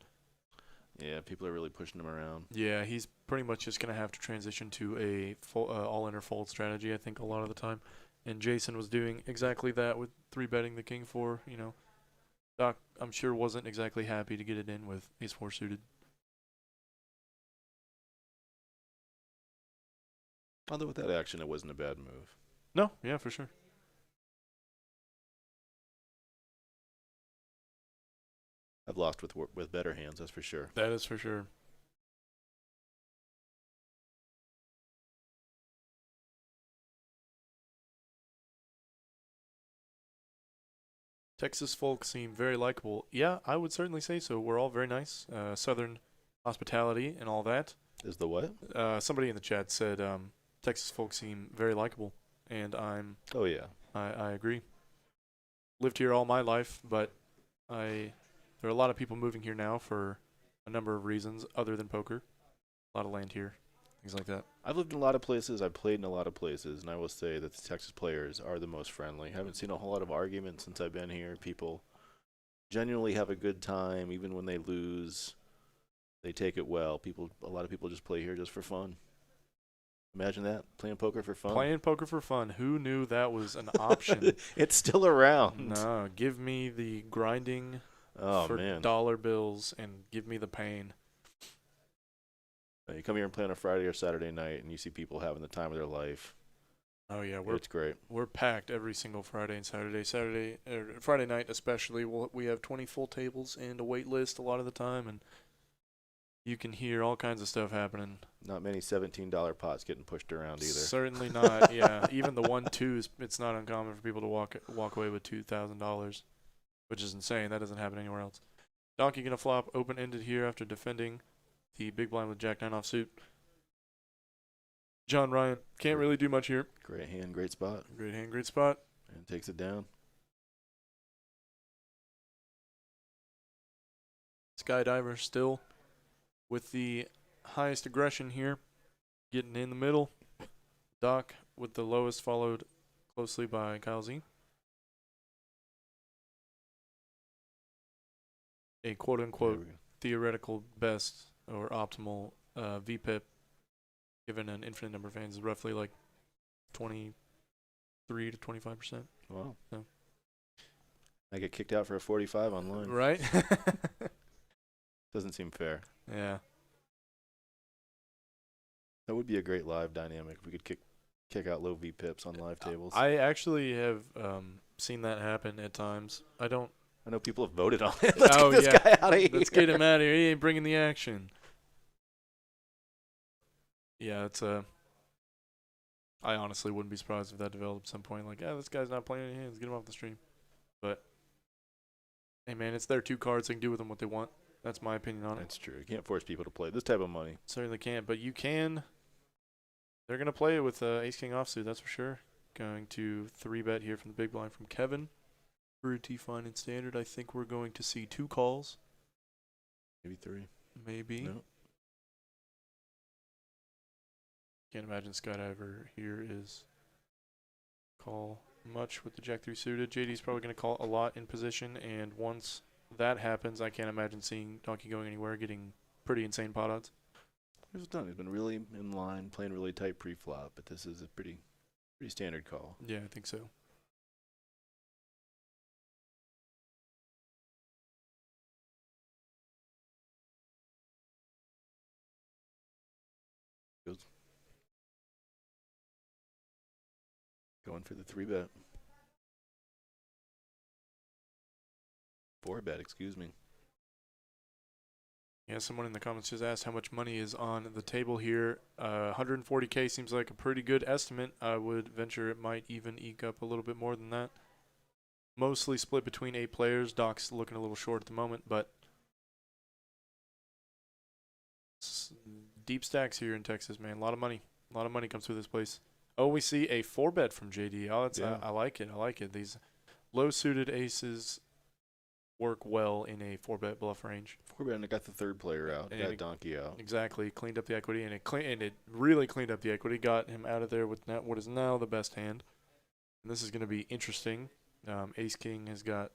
Yeah, people are really pushing him around. Yeah, he's pretty much just going to have to transition to a all-in or fold strategy, I think, a lot of the time. And Jason was doing exactly that with 3-betting the king 4. You know, Doc, I'm sure, wasn't exactly happy to get it in with ace 4 suited. Although with that action, it wasn't a bad move. No, yeah, for sure. I've lost with better hands, that's for sure. That is for sure. Texas folks seem very likable. Yeah, I would certainly say so. We're all very nice. Southern hospitality and all that. Is the what? Somebody in the chat said Texas folks seem very likable, and Oh yeah. I agree. Lived here all my life, but there are a lot of people moving here now for a number of reasons other than poker. A lot of land here, things like that. I've lived in a lot of places. I've played in a lot of places, and I will say that the Texas players are the most friendly. I haven't seen a whole lot of arguments since I've been here. People genuinely have a good time, even when they lose. They take it well. A lot of people just play here just for fun. Imagine that, playing poker for fun. Playing poker for fun. Who knew that was an option? It's still around. No, give me the grinding for man. dollar bills and give me the pain. You come here and play on a Friday or Saturday night, and you see people having the time of their life. Oh yeah, It's great. we're packed every single Friday and Saturday. Friday night especially. We have 20 full tables and a wait list a lot of the time, and you can hear all kinds of stuff happening. Not many $17 pots getting pushed around either. Certainly not. Yeah, even the 1-2s. It's not uncommon for people to walk away with $2,000, which is insane. That doesn't happen anywhere else. Donkey gonna flop open ended here after defending the big blind with Jack 9 offsuit. John Ryan can't really do much here. Great hand, great spot. Great hand, great spot. And takes it down. Skydiver still with the highest aggression here, getting in the middle. Doc with the lowest, followed closely by Kyle Z. A quote-unquote theoretical best or optimal VPIP, given an infinite number of hands, is roughly like 23 to 25%. Wow. So. I get kicked out for a 45 online. Right? Doesn't seem fair. Yeah. That would be a great live dynamic if we could kick out low VPIPs on live tables. I actually have seen that happen at times. I know people have voted on it. Let's get this guy out of here. Let's get him out of here. He ain't bringing the action. Yeah, it's I honestly wouldn't be surprised if that developed at some point. Like, this guy's not playing any hands. Get him off the stream. But, hey, man, it's their 2 cards. They can do with them what they want. That's my opinion on it. That's true. You can't force people to play this type of money. Certainly can't. But you can. They're going to play it with ace-king offsuit, that's for sure. Going to 3-bet here from the big blind from Kevin. Pretty fine and standard. I think we're going to see 2 calls. Maybe 3. Maybe. No. Can't imagine Skydiver here is call much with the Jack-3 suited. JD's probably going to call a lot in position, and once that happens, I can't imagine seeing Donkey going anywhere, getting pretty insane pot odds. He's done. He's been really in line, playing really tight pre-flop, but this is a pretty standard call. Yeah, I think so. Going for the 3-bet. 4-bet, excuse me. Yeah, someone in the comments just asked how much money is on the table here. 140K seems like a pretty good estimate. I would venture it might even eke up a little bit more than that. Mostly split between 8 players. Doc's looking a little short at the moment, but deep stacks here in Texas, man. A lot of money. A lot of money comes through this place. Oh, we see a 4-bet from JD. Oh, that's, Yeah. I like it. I like it. These low-suited aces work well in a 4-bet bluff range. 4-bet, and it got the third player out. And Got it- Donkey out. Exactly. Cleaned up the equity, and it really cleaned up the equity. Got him out of there with what is now the best hand. And this is going to be interesting. Ace King has got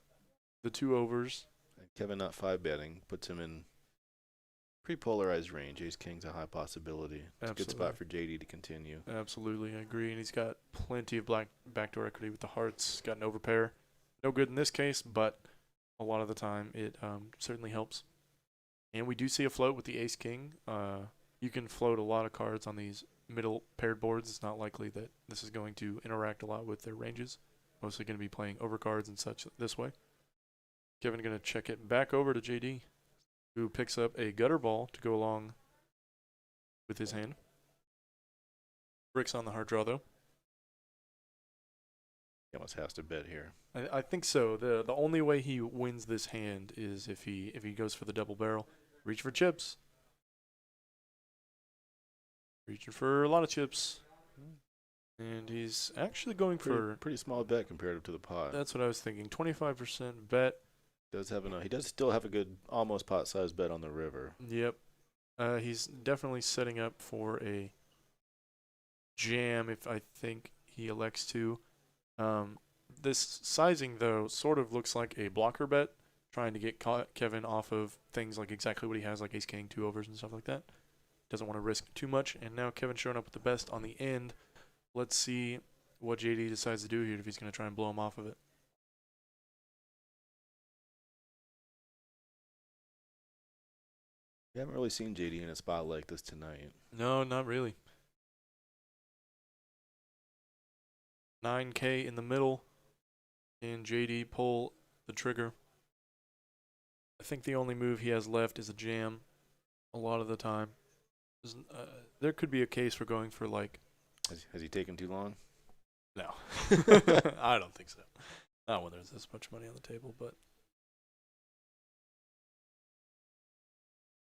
the 2 overs. And Kevin not 5-betting puts him in pretty polarized range. Ace King's a high possibility. It's a good spot for JD to continue. Absolutely, I agree. And he's got plenty of backdoor equity with the hearts. Got an overpair. No good in this case, but a lot of the time it certainly helps. And we do see a float with the Ace King. You can float a lot of cards on these middle paired boards. It's not likely that this is going to interact a lot with their ranges. Mostly going to be playing overcards and such this way. Kevin going to check it back over to JD, who picks up a gutter ball to go along with his hand. Bricks on the hard draw, though. He almost has to bet here. I think so. The only way he wins this hand is if he goes for the double barrel. Reach for chips. Reaching for a lot of chips. And he's actually going for... Pretty small bet comparative to the pot. That's what I was thinking. 25% bet. He does still have a good almost pot size bet on the river. Yep. He's definitely setting up for a jam if I think he elects to. This sizing, though, sort of looks like a blocker bet, trying to get Kevin off of things like exactly what he has, like Ace King, 2 overs and stuff like that. Doesn't want to risk too much. And now Kevin showing up with the best on the end. Let's see what JD decides to do here if he's going to try and blow him off of it. We haven't really seen JD in a spot like this tonight. No, not really. 9K in the middle, and JD pull the trigger. I think the only move he has left is a jam a lot of the time. There could be a case for going for, like... Has he taken too long? No. I don't think so. Not when there's this much money on the table, but...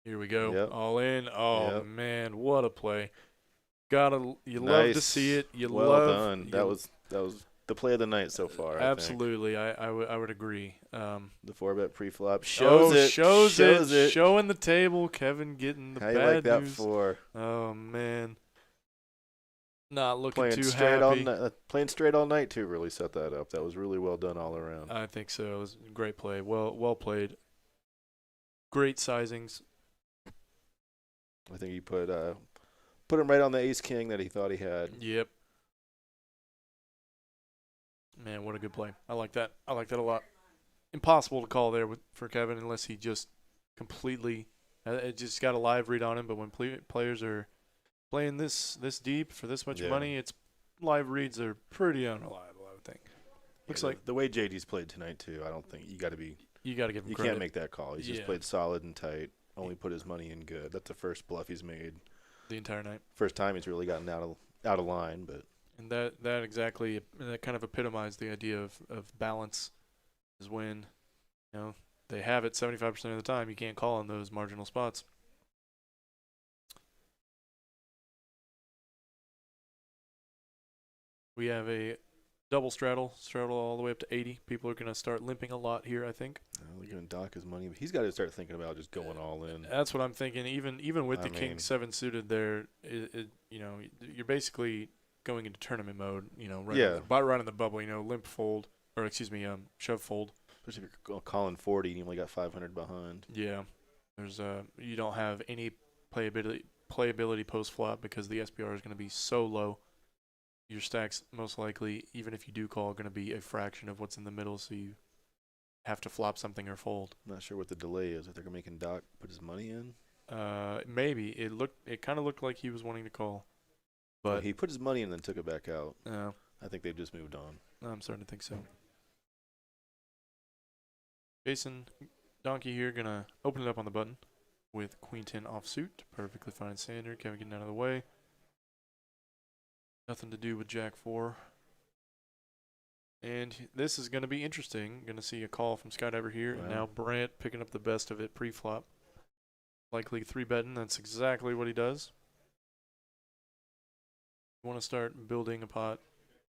Here we go. Yep. All in. Oh, Yep. man, what a play. You Nice. love to see it. Well done. That was the play of the night so far. Absolutely. I would agree. The 4-bet pre-flop shows it. Showing the table. Kevin getting the How bad you like that news. 4? Oh, man. Not looking Playing too straight happy. playing straight all night too really set that up. That was really well done all around. I think so. It was a great play. Well played. Great sizings. I think he put him right on the Ace King that he thought he had. Yep. Man, what a good play. I like that. I like that a lot. Impossible to call there for Kevin unless he just completely it just got a live read on him. But when players are playing this deep for this much money, it's live reads are pretty unreliable, I would think. Looks like the way JD's played tonight too. I don't think you got to give him you credit. Can't make that call. He's just Yeah. played solid and tight. Only put his money in good. That's the first bluff he's made. the entire night. First time he's really gotten out of line, but And that exactly that kind of epitomized the idea of balance is when, they have it 75% of the time. You can't call on those marginal spots. We have a double straddle all the way up to 80. People are going to start limping a lot here, I think. we're giving Doc his money. But he's got to start thinking about just going all in. That's what I'm thinking. Even with the King 7 suited there, you're basically going into tournament mode, right in the bubble, limp fold, or shove fold. Especially if you're calling 40 and you only got 500 behind. Yeah. There's you don't have any playability post flop because the SPR is going to be so low. Your stacks most likely, even if you do call, are going to be a fraction of what's in the middle, so you have to flop something or fold. I'm not sure what the delay is. If they're making Doc put his money in. Maybe it kind of looked like he was wanting to call, but he put his money in and then took it back out. No, I think they've just moved on. I'm starting to think so. Jason Donkey here gonna open it up on the button with Queen 10 offsuit. Perfectly fine standard. Kevin getting out of the way. Nothing to do with Jack 4. And this is going to be interesting. Going to see a call from Skydiver here. Wow. And now Brant picking up the best of it pre-flop. Likely 3-betting. That's exactly what he does. You want to start building a pot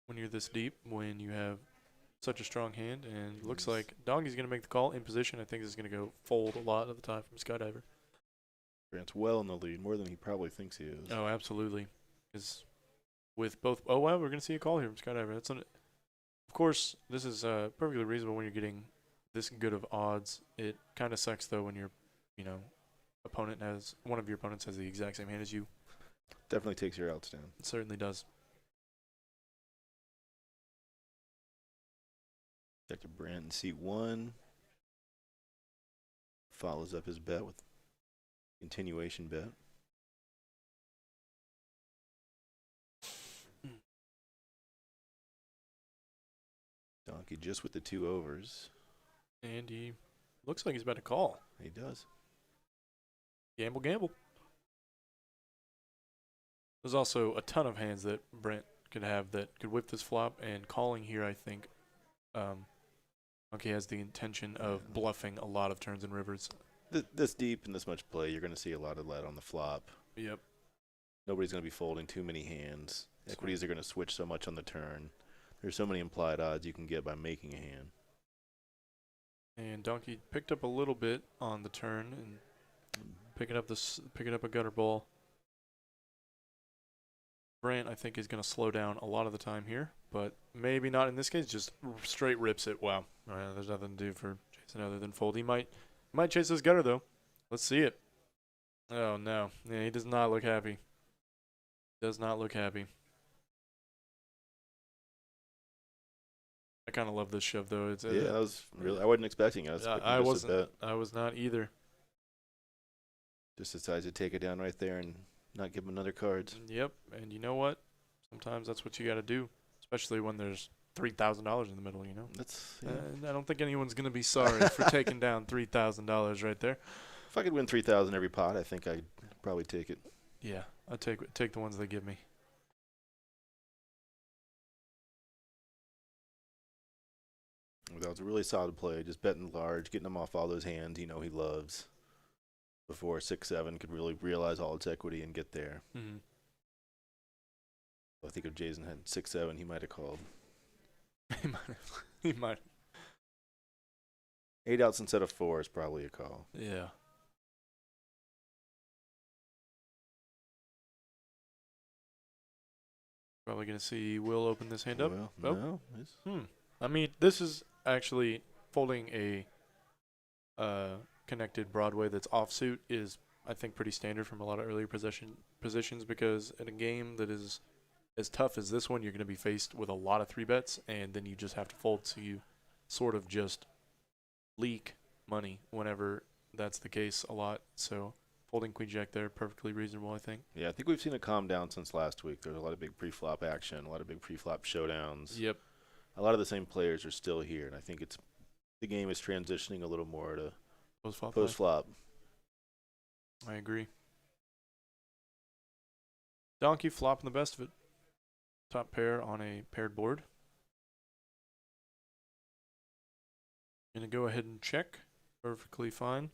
when you're this deep, when you have such a strong hand, and looks like Donkey's going to make the call in position. I think this is going to go fold a lot of the time from Skydiver. Grant's well in the lead, more than he probably thinks he is. Oh, absolutely. Because with both, oh wow, we're going to see a call here from Skydiver. That's of course, this is perfectly reasonable when you're getting this good of odds. It kind of sucks though when your, one of your opponents has the exact same hand as you. Definitely takes your outs down. It certainly does. Back to Brant in seat 1. Follows up his bet with continuation bet. Donkey just with the 2 overs. And he looks like he's about to call. He does. Gamble, gamble. There's also a ton of hands that Brent could have that could whip this flop, and calling here, I think, Donkey has the intention of bluffing a lot of turns and rivers. This deep and this much play, you're going to see a lot of that on the flop. Yep. Nobody's going to be folding too many hands. Equities are going to switch so much on the turn. There's so many implied odds you can get by making a hand. And Donkey picked up a little bit on the turn and picking up a gutter ball. Brant, I think, is going to slow down a lot of the time here, but maybe not in this case. Just straight rips it. Wow. There's nothing to do for Jason other than fold. He might chase this gutter though. Let's see it. Oh no. Yeah, he does not look happy. Does not look happy. I kind of love this shove though. It's yeah, that was really. I wasn't expecting it. I wasn't. I was not either. Just decides to take it down right there and not give him another cards. Yep, and you know what? Sometimes that's what you got to do, especially when there's $3,000 in the middle. That's. Yeah. I don't think anyone's gonna be sorry for taking down $3,000 right there. If I could win 3,000 every pot, I think I'd probably take it. Yeah, I'd take the ones they give me. That was a really solid play. Just betting large, getting him off all those hands he loves. Before 6-7 could really realize all its equity and get there. Mm-hmm. I think if Jason had 6-7, he might have called. He might. 8 outs instead of 4 is probably a call. Yeah. Probably gonna see Will open this hand up. Well, no. I mean, this is actually folding a connected Broadway that's offsuit is, I think, pretty standard from a lot of earlier positions, because in a game that is as tough as this one, you're going to be faced with a lot of 3-bets, and then you just have to fold, so you sort of just leak money whenever that's the case a lot. So folding Queen Jack there, perfectly reasonable, I think. Yeah, I think we've seen it calm down since last week. There's a lot of big pre-flop action, a lot of big pre-flop showdowns. Yep. A lot of the same players are still here, and I think the game is transitioning a little more to post-flop. I agree. Donkey flopping the best of it. Top pair on a paired board. Gonna go ahead and check. Perfectly fine.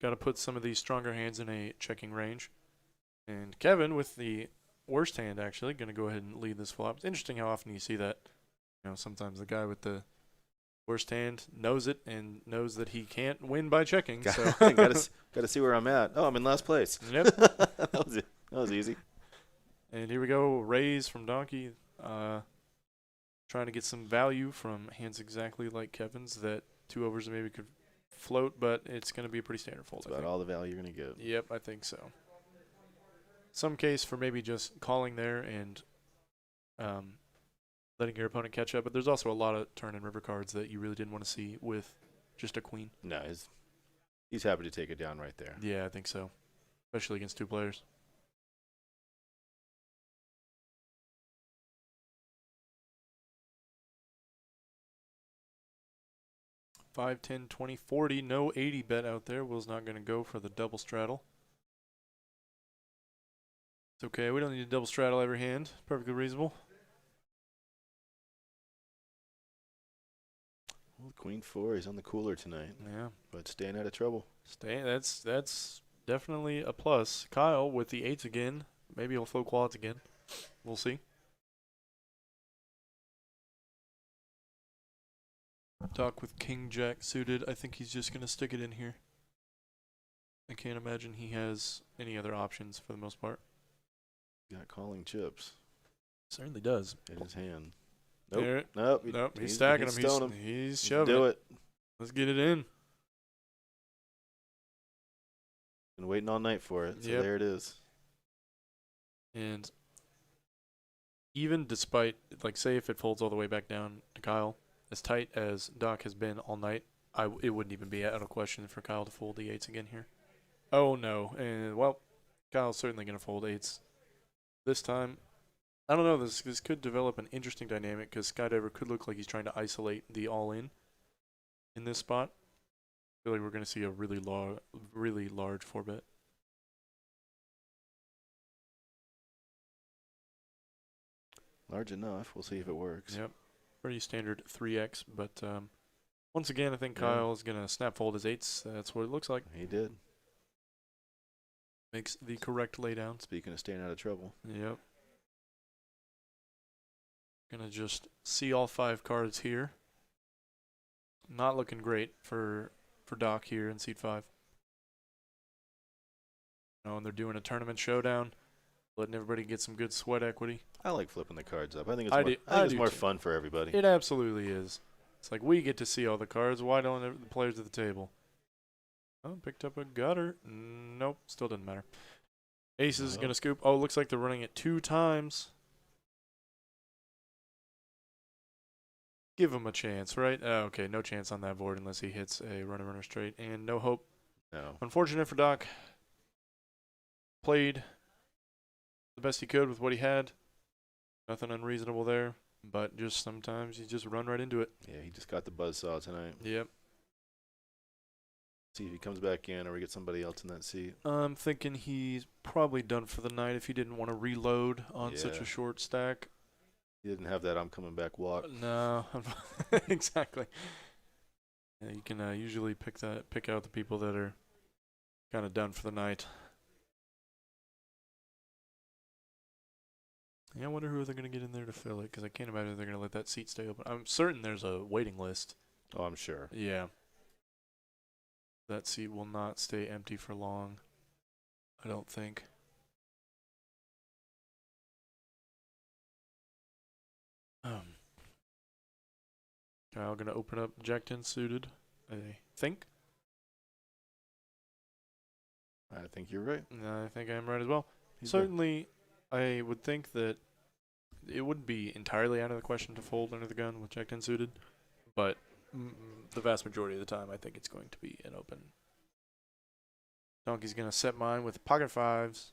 Got to put some of these stronger hands in a checking range. And Kevin, with the worst hand, actually, gonna go ahead and lead this flop. It's interesting how often you see that. Sometimes the guy with the worst hand knows it and knows that he can't win by checking. So gotta see where I'm at. Oh, I'm in last place. Yep. that was easy. And here we go, raise from Donkey. Trying to get some value from hands exactly like Kevin's that 2 overs maybe could float, but it's going to be a pretty standard fold. That's about all the value you're going to get. Yep, I think so. Some case for maybe just calling there and letting your opponent catch up, but there's also a lot of turn and river cards that you really didn't want to see with just a queen. No, he's happy to take it down right there. Yeah, I think so, especially against 2 players. $5, $10, $20, $40, no 80 bet out there. Will's not going to go for the double straddle. It's okay, we don't need to double straddle every hand. Perfectly reasonable. Well, Queen 4, he's on the cooler tonight. Yeah. But staying out of trouble. That's definitely a plus. Kyle with the 8s again. Maybe he'll float quads again. We'll see. Doc with King Jack suited. I think he's just gonna stick it in here. I can't imagine he has any other options for the most part. Got calling chips Certainly does. in his hand. There- Nope. Nope. He's stacking them. stoning He's Let's shoving do it. it. Let's get it in. Been waiting all night for it. So Yep. there it is. And even despite, like, say if it folds all the way back down to Kyle, as tight as Doc has been all night, it wouldn't even be out of question for Kyle to fold the 8s again here. Oh, no. And, well, Kyle's certainly going to fold 8s this time. I don't know. This could develop an interesting dynamic because Skydiver could look like he's trying to isolate the all-in this spot. I feel like we're going to see a really large 4-bet. Large enough. We'll see if it works. Yep. Pretty standard 3x, but once again, I think Yeah. Kyle is going to snap fold his 8s. That's what it looks like. He did. Makes the correct laydown. Speaking of staying out of trouble. Yep. Gonna just see all 5 cards here. Not looking great for Doc here in seat 5. Oh, and they're doing a tournament showdown, letting everybody get some good sweat equity. I like flipping the cards up. I think I it's do more too. fun for everybody. It absolutely is. It's like we get to see all the cards. Why don't the players at the table? Oh, picked up a gutter. Nope, still doesn't matter. Ace is going to scoop. Oh, looks like they're running it 2 times. Give him a chance, right? Okay, no chance on that board unless he hits a runner straight. And no hope. No. Unfortunate for Doc. Played the best he could with what he had. Nothing unreasonable there. But just sometimes you just run right into it. Yeah, he just got the buzzsaw tonight. Yep. See if he comes back in or we get somebody else in that seat. I'm thinking he's probably done for the night if he didn't want to reload on such Yeah. a short stack. He didn't have that I'm coming back walk. No, exactly. Yeah, you can usually pick out the people that are kind of done for the night. Yeah, I wonder who they're going to get in there to fill it, because I can't imagine they're going to let that seat stay open. I'm certain there's a waiting list. Oh, I'm sure. Yeah. That seat will not stay empty for long, I don't think. Kyle going to open up Jack 10 suited, I think. I think you're right. I think I'm right as well. He's Certainly, I would think that it wouldn't be entirely out of the question to fold under the gun with Jack 10 suited, but the vast majority of the time, I think it's going to be an open. Donkey's going to set mine with pocket 5s.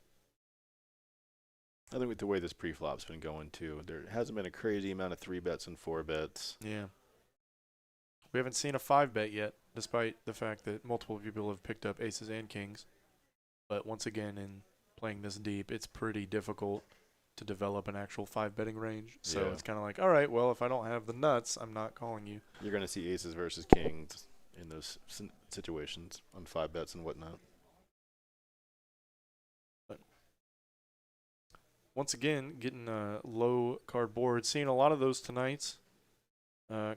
I think with the way this pre-flop's been going too, there hasn't been a crazy amount of 3-bets and 4-bets. Yeah. We haven't seen a 5-bet yet, despite the fact that multiple people have picked up aces and kings. But once again, in playing this deep, it's pretty difficult to develop an actual 5-betting range. So Yeah. it's kind of like, all right, well, if I don't have the nuts, I'm not calling you. You're going to see aces versus kings in those situations on 5-bets and whatnot. Once again, getting a low card board. Seeing a lot of those tonight.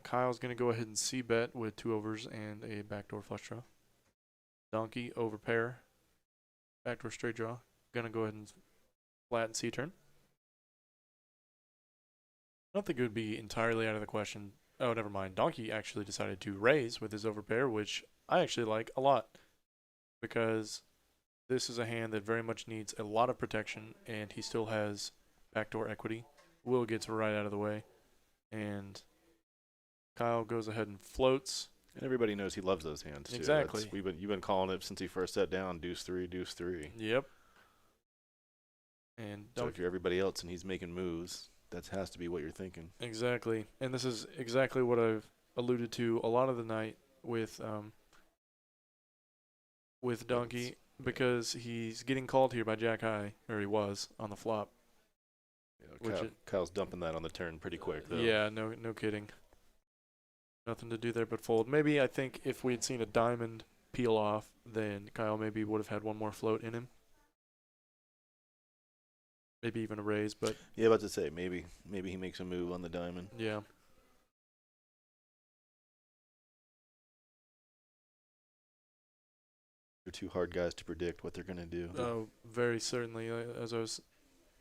Kyle's going to go ahead and c-bet with 2 overs and a backdoor flush draw. Donkey over pair. Backdoor straight draw. Going to go ahead and flatten C-turn. I don't think it would be entirely out of the question. Oh, never mind. Donkey actually decided to raise with his overpair, which I actually like a lot. Because this is a hand that very much needs a lot of protection, and he still has backdoor equity. Will gets right out of the way. And Kyle goes ahead and floats. And everybody knows he loves those hands too. Exactly. You've been calling it since he first sat down. Deuce 3, Deuce 3. Yep. And So if you're everybody else and he's making moves, that has to be what you're thinking. exactly. And this is exactly what I've alluded to a lot of the night with Donkey, because he's getting called here by Jack High, or he was on the flop. Kyle's dumping that on the turn pretty quick though. Yeah, no kidding. Nothing to do there but fold. Maybe I think if we had seen a diamond peel off, then Kyle maybe would have had one more float in him. Maybe even a raise, but Yeah, about to say maybe he makes a move on the diamond. yeah. two hard guys to predict what they're going to do. Oh, very certainly.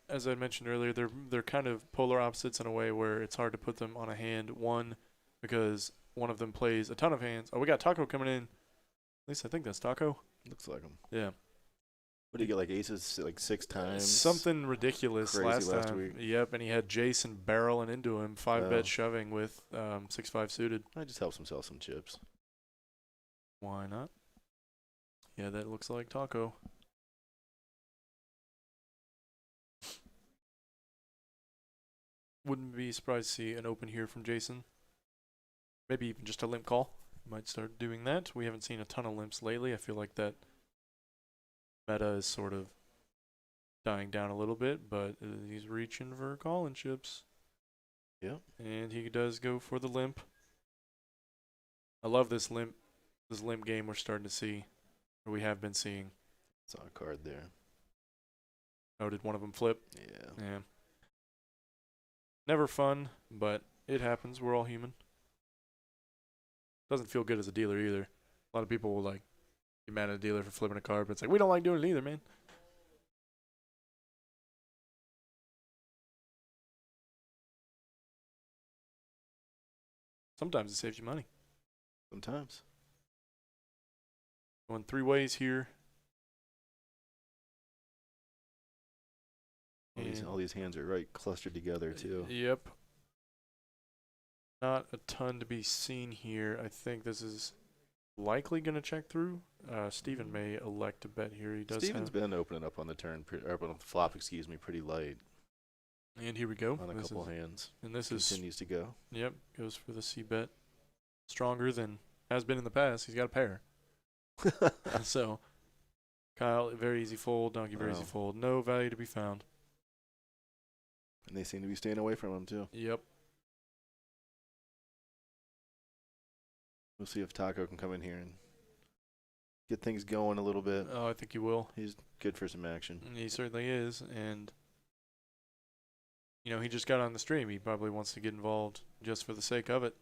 As I mentioned earlier, they're kind of polar opposites in a way where it's hard to put them on a hand. One, because one of them plays a ton of hands. Oh, we got Taco coming in. At least I think that's Taco. Looks like him. Yeah. What did he get, like aces like 6 times? Something ridiculous Crazy last time. week. Yep, and he had Jason barreling into him, 5-bet shoving with 6-5 suited. That just helps him sell some chips. Why not? Yeah, that looks like Taco. Wouldn't be surprised to see an open here from Jason. Maybe even just a limp call. Might start doing that. We haven't seen a ton of limps lately. I feel like that meta is sort of dying down a little bit, but he's reaching for calling chips. Yep. And he does go for the limp. I love this limp game we're starting to see, or we have been seeing. Saw a card there. Oh, did one of them flip? Yeah. Yeah. Never fun, but it happens. We're all human. Doesn't feel good as a dealer either. A lot of people will like be mad at a dealer for flipping a card, but it's like we don't like doing it either, man. Sometimes it saves you money. Sometimes. Going 3 ways here. All these hands are right clustered together too. Yep. Not a ton to be seen here. I think this is likely going to check through. Steven may elect to bet here. He does. Steven's been opening up on the turn, or on the flop, excuse me, pretty light. And here we go. On a couple hands. And this continues to go. Yep, goes for the C bet. Stronger than has been in the past. He's got a pair. So, Kyle, very easy fold. Donkey, very easy fold. No value to be found. And they seem to be staying away from him too. Yep. We'll see if Taco can come in here and get things going a little bit. Oh, I think he will. He's good for some action. He certainly is. And, you know, he just got on the stream. He probably wants to get involved just for the sake of it.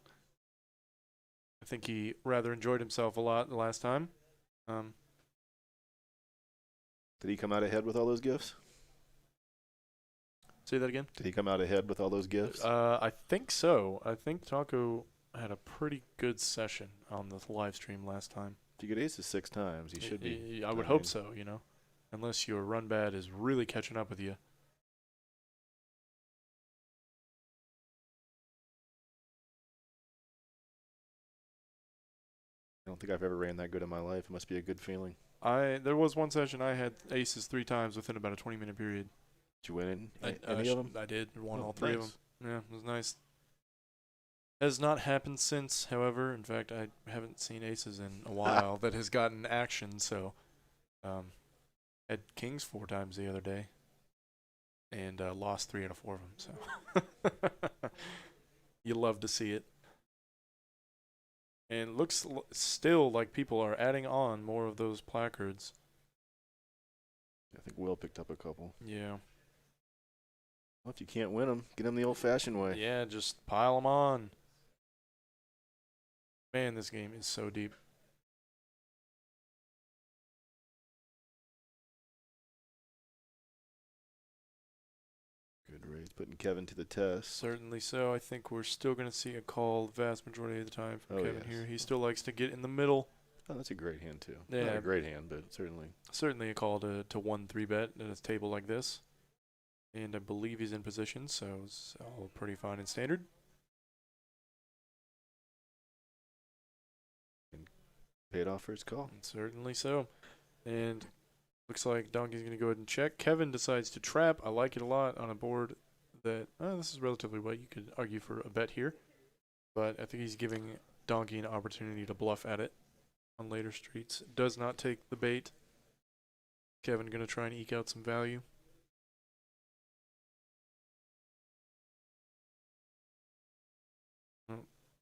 I think he rather enjoyed himself a lot the last time. Did he come out ahead with all those gifts? Say that again? Did he come out ahead with all those gifts? I think so. I think Taco had a pretty good session on the live stream last time. If you get aces 6 times, he should be. I would hope so, you know. Unless your run bad is really catching up with you. I don't think I've ever ran that good in my life. It must be a good feeling. There was one session I had aces 3 times within about a 20-minute period. Did you win Any of them? I did. Won all 3 of them. Yeah, it was nice. Has not happened since, however. In fact, I haven't seen aces in a while that has gotten action, so had kings 4 times the other day and lost 3 out of 4 of them, so you love to see it. And it looks still like people are adding on more of those placards. I think Will picked up a couple. Yeah. Well, if you can't win them, get them the old-fashioned way. Yeah, just pile them on. Man, this game is so deep. Good raise, putting Kevin to the test. Certainly so. I think we're still going to see a call the vast majority of the time from Kevin here. He still likes to get in the middle. Oh, that's a great hand, too. Yeah. Not a great hand, but certainly. Certainly a call to 1-3 bet at a table like this. And I believe he's in position, so it's all pretty fine and standard. And paid off for his call. And certainly so. And looks like Donkey's going to go ahead and check. Kevin decides to trap. I like it a lot on a board that, this is relatively what you could argue for a bet here. But I think he's giving Donkey an opportunity to bluff at it on later streets. Does not take the bait. Kevin going to try and eke out some value.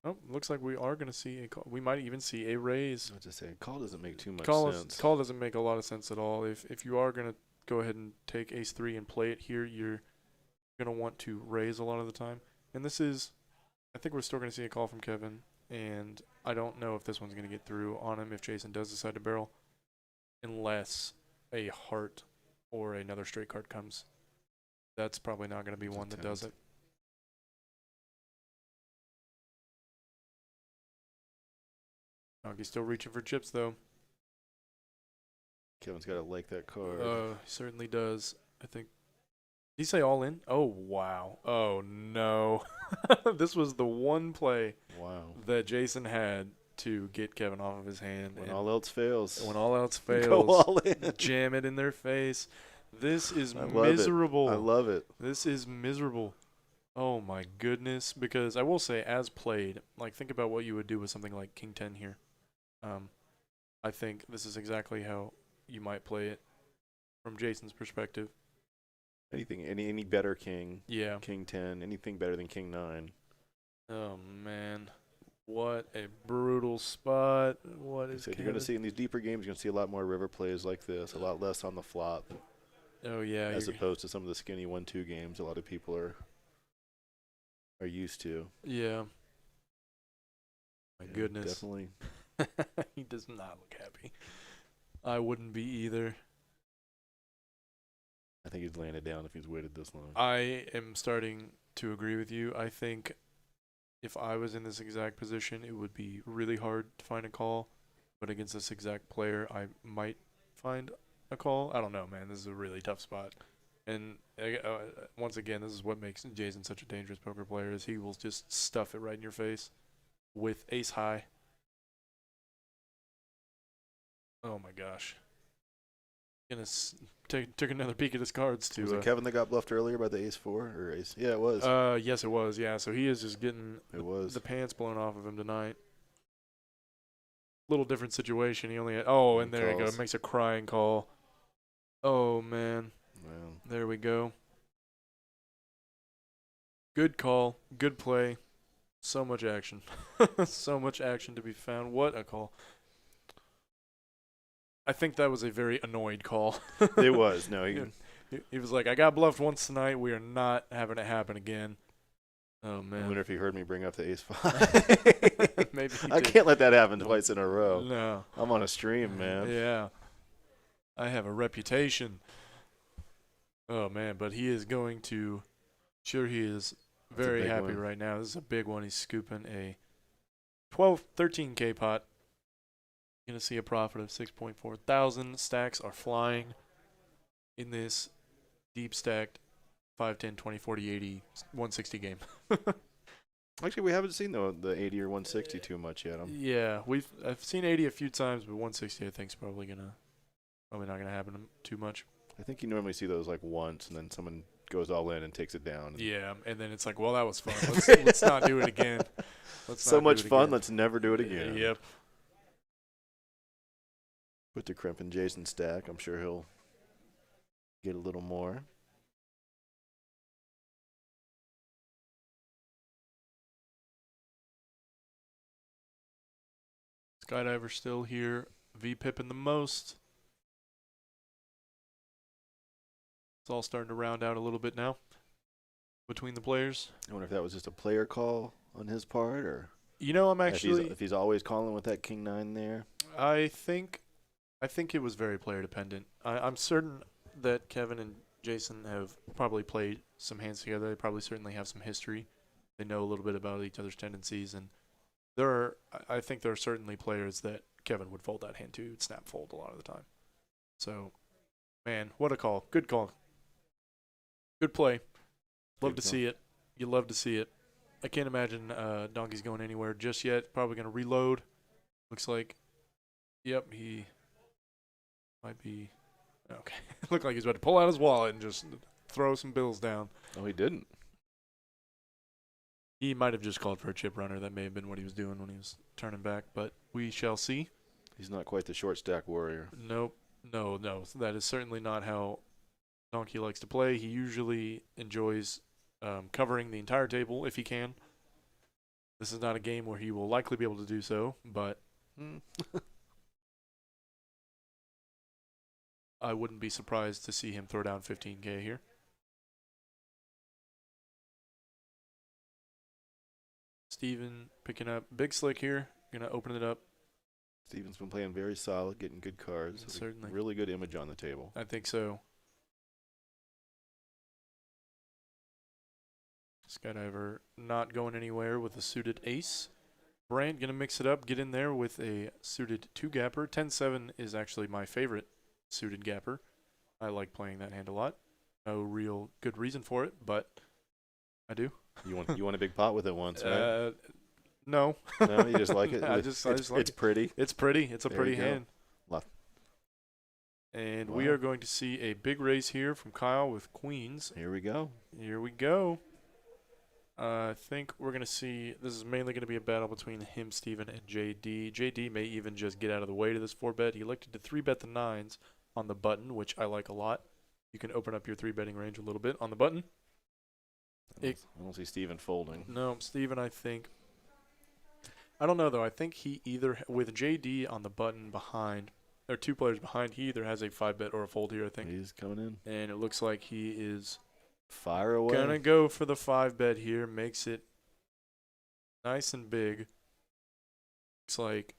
Oh, looks like we are going to see a call. We might even see a raise. I was just saying, call doesn't make too much sense. Call doesn't make a lot of sense at all. If you are going to go ahead and take ace-3 and play it here, you're going to want to raise a lot of the time. And this is, I think we're still going to see a call from Kevin. And I don't know if this one's going to get through on him if Jason does decide to barrel. unless a heart or another straight card comes. That's probably not going to be one that does it. Donkey's still reaching for chips, though. Kevin's got to like that card. He certainly does. I think. Did he say all in? Oh, wow. Oh, no. This was the one play that Jason had to get Kevin off of his hand. When all else fails. When all else fails. Go all in. Jam it in their face. This is I miserable. I love it. This is miserable. Oh, my goodness. Because I will say, as played, like, think about what you would do with something like King 10 here. I think this is exactly how you might play it from Jason's perspective. Anything, any better king? Yeah. King 10, anything better than King 9? Oh man, what a brutal spot! What is? So you're going to see in these deeper games, you're going to see a lot more river plays like this, a lot less on the flop. Oh yeah. As opposed to some of the skinny 1-2 games, a lot of people are used to. Yeah. My goodness. Definitely. He does not look happy. I wouldn't be either. I think he's laying it down if he's waited this long. I am starting to agree with you. I think if I was in this exact position, it would be really hard to find a call. But against this exact player, I might find a call. I don't know, man. This is a really tough spot. And once again, this is what makes Jason such a dangerous poker player, is he will just stuff it right in your face with ace high. Oh, my gosh. Gonna took another peek at his cards too. Was it Kevin that got bluffed earlier by the ace 4 or ace? Yeah, it was. Yes, it was. Yeah, so he is just getting the pants blown off of him tonight. Little different situation. He only had, and there you go. Makes a crying call. Oh man. Well, there we go. Good call. Good play. So much action. So much action to be found. What a call. I think that was a very annoyed call. It was. No, he was like, I got bluffed once tonight. We are not having it happen again. Oh, man. I wonder if he heard me bring up the ace 5. Maybe he I did. can't let that happen twice in a row. No. I'm on a stream, man. Yeah. I have a reputation. Oh, man. But he is going to – sure he is very happy right now. This is a big one. He's scooping a 13K pot. Going to see a profit of 6.4 thousand. Stacks are flying in this deep stacked 5, 10, 20, 40, 80, 160 game. Actually, we haven't seen the 80 or 160 too much yet. Yeah, I've seen 80 a few times, but 160 I think is probably not gonna happen too much. I think you normally see those like once, and then someone goes all in and takes it down. Yeah, and then it's like, well, that was fun. Let's not do it again. So much fun. Let's never do it again. Yep. Put the crimp in Jason's stack. I'm sure he'll get a little more. Skydiver still here. V-pipping the most. It's all starting to round out a little bit now between the players. I wonder if that was just a player call on his part, or I'm actually if he's always calling with that King 9 there. I think it was very player dependent. I'm certain that Kevin and Jason have probably played some hands together. They probably certainly have some history. They know a little bit about each other's tendencies, and I think there are certainly players that Kevin would fold that hand to. He'd snap fold a lot of the time. So, man, what a call. Good call. Good play. Love to see it. You love to see it. I can't imagine Donkey's going anywhere just yet. Probably going to reload. Looks like, yep, he might be. Okay. Looked like he's about to pull out his wallet and just throw some bills down. Oh, he didn't. He might have just called for a chip runner. That may have been what he was doing when he was turning back, but we shall see. He's not quite the short stack warrior. Nope. No. That is certainly not how Donkey likes to play. He usually enjoys covering the entire table if he can. This is not a game where he will likely be able to do so, but I wouldn't be surprised to see him throw down 15K here. Steven picking up big slick here. Gonna open it up Steven's been playing very solid, getting good cards. Certainly. Really good image on the table. I think so. Skydiver not going anywhere with a suited ace. Brant gonna mix it up, get in there with a suited 2-gapper. 10-7 is actually my favorite suited gapper. I like playing that hand a lot. No real good reason for it, but I do. You want a big pot with it once, right? No. No, you just like it. I just like it's it. pretty. It's pretty. It's a There pretty you go. hand. Left. And we Wow. are going to see a big raise here from Kyle with queens. Here we go. Here we go. I think we're going to see, this is mainly going to be a battle between him, Steven, and JD. JD may even just get out of the way to this 4-bet. He elected to 3-bet the 9s on the button, which I like a lot. You can open up your 3-betting range a little bit on the button. I don't see Steven folding. No, Steven, I don't know, though. I think he either, with JD on the button behind, or 2 players behind, he either has a 5-bet or a fold here, I think. He's coming in. And it looks like he is Fire away. gonna go for the 5-bet here. Makes it nice and big. Looks like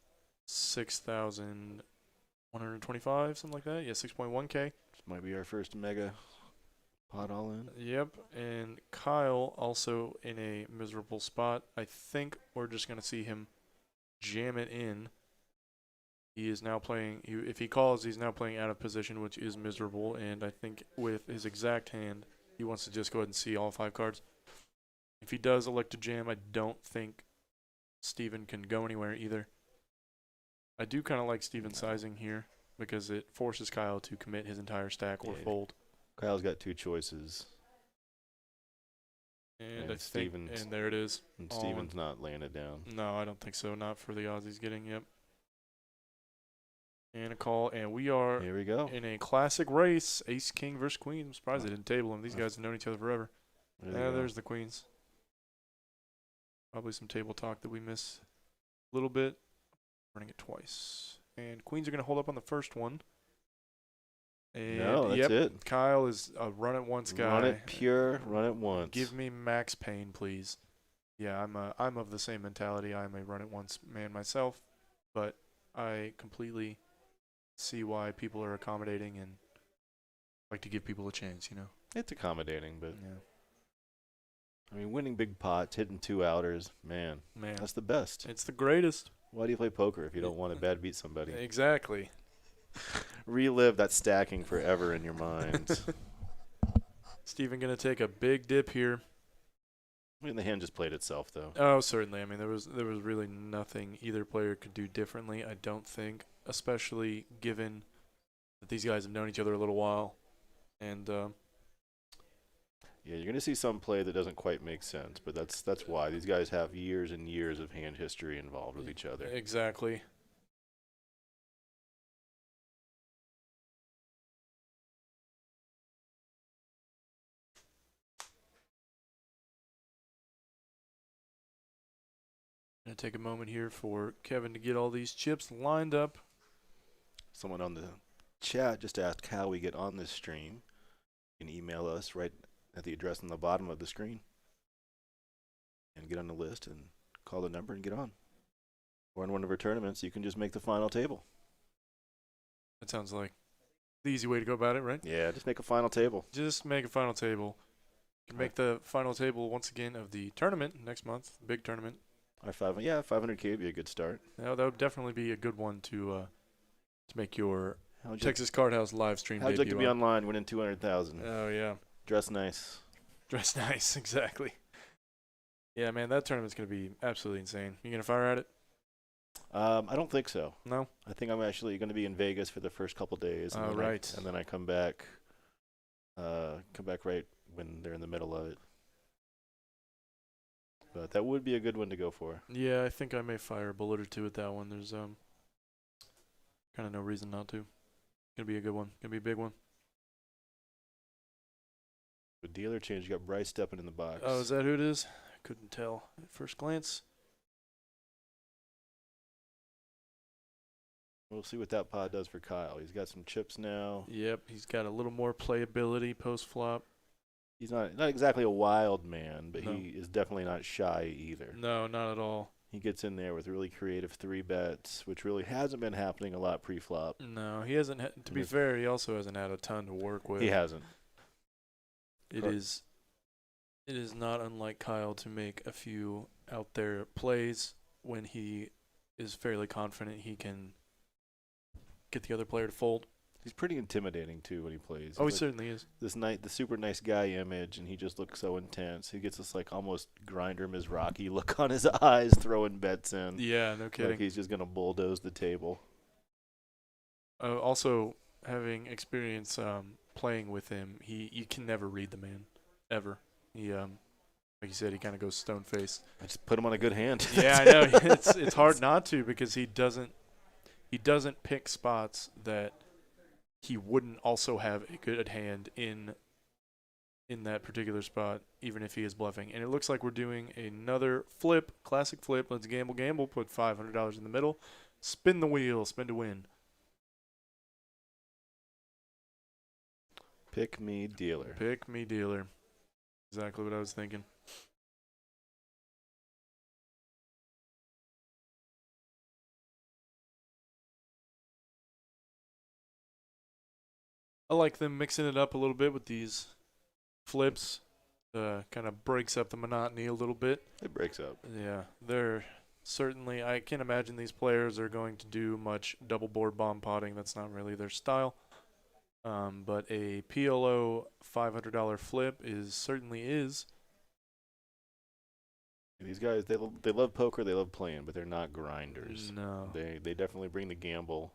6,125, something like that. Yeah, 6.1K. This might be our first mega pot all in. Yep. And Kyle also in a miserable spot. I think we're just gonna see him jam it in. He is now playing. If he calls, he's now playing out of position, which is miserable. And I think with his exact hand, he wants to just go ahead and see all 5 cards. If he does elect to jam, I don't think Steven can go anywhere either. I do kind of like Steven's sizing here because it forces Kyle to commit his entire stack or Yeah. fold. Kyle's got 2 choices. And And I think, Steven's- and there it is. And All Steven's not laying it down. No, I don't think so. Not for the odds he's getting. Yep. And a call, and we are Here we go. in a classic race. Ace, king versus queen. I'm surprised they didn't table him. These guys have known each other forever. There they Yeah, go. there's the queens. Probably some table talk that we miss a little bit. Running it twice. And queens are going to hold up on the first one. And No, that's yep, it. Kyle is a run it once guy. Run it pure, run it once. Give me max pain, please. Yeah, I'm of the same mentality. I'm a run it once man myself, but I completely see why people are accommodating and like to give people a chance, you know. It's accommodating, but Yeah. I mean, winning big pots, hitting 2 outers, man, Man, that's the best. it's the greatest. Why do you play poker if you don't want to bad beat somebody? Exactly. Relive that stacking forever in your mind. Steven going to take a big dip here. I mean, the hand just played itself, though. Oh, certainly. I mean, there was really nothing either player could do differently, I don't think, especially given that these guys have known each other a little while. And Yeah, you're going to see some play that doesn't quite make sense, but that's why. These guys have years and years of hand history involved with each other. exactly. Gonna take a moment here for Kevin to get all these chips lined up. Someone on the chat just asked how we get on this stream. You can email us right at the address on the bottom of the screen and get on the list and call the number and get on. Or in one of our tournaments, you can just make the final table. That sounds like the easy way to go about it, right? Yeah, just make a final table. Just make a final table. You can make the final table once again of the tournament next month, big tournament. Our 500K would be a good start. That would definitely be a good one to make your How'd you, Texas Card House live stream how'd you like debut to be on. online winning 200,000? Oh yeah, Dress nice. dress nice, exactly. Yeah, man, that tournament's gonna be absolutely insane. You gonna fire at it? I don't think so. No. I think I'm actually going to be in Vegas for the first couple days. And Oh, then right. and then I come back right when they're in the middle of it. But that would be a good one to go for. Yeah, I think I may fire a bullet or two at that one. There's kind of no reason not to. Gonna be a good one. Gonna be a big one. The dealer change, you got Bryce stepping in the box. Oh, is that who it is? I couldn't tell at first glance. We'll see what that pod does for Kyle. He's got some chips now. Yep, he's got a little more playability post flop. He's not exactly a wild man, but No. he is definitely not shy either. No, not at all. He gets in there with really creative 3-bets, which really hasn't been happening a lot pre-flop. No, he hasn't. To be fair, he also hasn't had a ton to work with. He hasn't. It is not unlike Kyle to make a few out there plays when he is fairly confident he can get the other player to fold. He's pretty intimidating too when he plays. Oh, he He's like certainly is. the super nice guy image, and he just looks so intense. He gets this like almost Grinder Mizrachi look on his eyes, throwing bets in. Yeah, no kidding. Like he's just gonna bulldoze the table. Also, having experience playing with him, you can never read the man, ever. He like you said, he kind of goes stone faced. I just put him on a good hand. Yeah, I know. It's hard not to, because he doesn't pick spots that he wouldn't also have a good hand in that particular spot, even if he is bluffing. And it looks like we're doing another flip, classic flip. Let's gamble. Put $500 in the middle. Spin the wheel. Spin to win. Pick me, dealer. Pick me, dealer. Exactly what I was thinking. I like them mixing it up a little bit with these flips. Kind of breaks up the monotony a little bit. It breaks up. Yeah, they're certainly. I can't imagine these players are going to do much double board bomb potting. That's not really their style. But a PLO $500 flip certainly is. These guys, they love poker. They love playing, but they're not grinders. No. They definitely bring the gamble,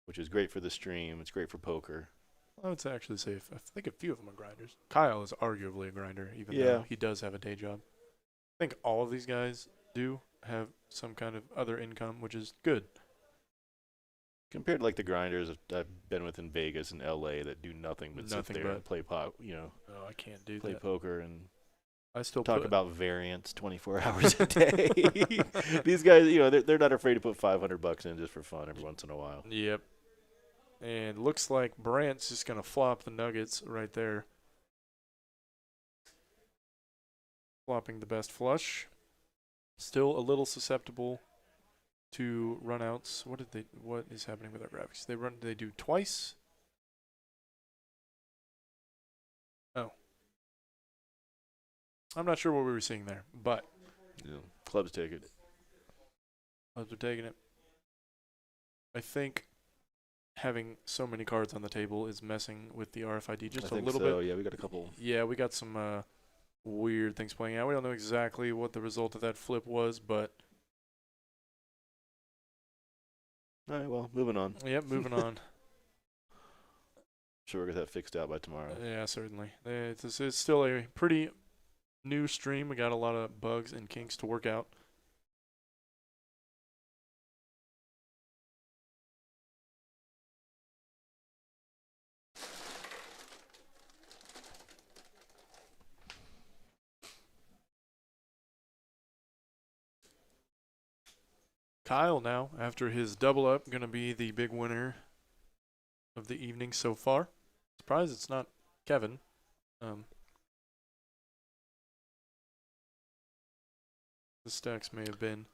which is great for the stream. It's great for poker. I would actually say I think a few of them are grinders. Kyle is arguably a grinder, even Yeah. though he does have a day job. I think all of these guys do have some kind of other income, which is good. Compared to like the grinders I've been with in Vegas and LA that do nothing but sit there and play Oh, I can't do play that. poker and I still talk about variance 24 hours a day. These guys, they're not afraid to put $500 in just for fun every once in a while. Yep. And looks like Brant's just going to flop the nuggets right there. Flopping the best flush. Still a little susceptible to runouts. What is happening with our graphics? They do twice? Oh. I'm not sure what we were seeing there, but Clubs take it. Clubs are taking it. I think having so many cards on the table is messing with the RFID just a little bit. Yeah, we got a couple. Yeah, we got some weird things playing out. We don't know exactly what the result of that flip was, but all right, well, moving on. Yep, moving on. Sure, we'll get that fixed out by tomorrow. Yeah, certainly. This is still a pretty new stream. We got a lot of bugs and kinks to work out. Kyle now, after his double up, going to be the big winner of the evening so far. Surprised it's not Kevin. The stacks may have been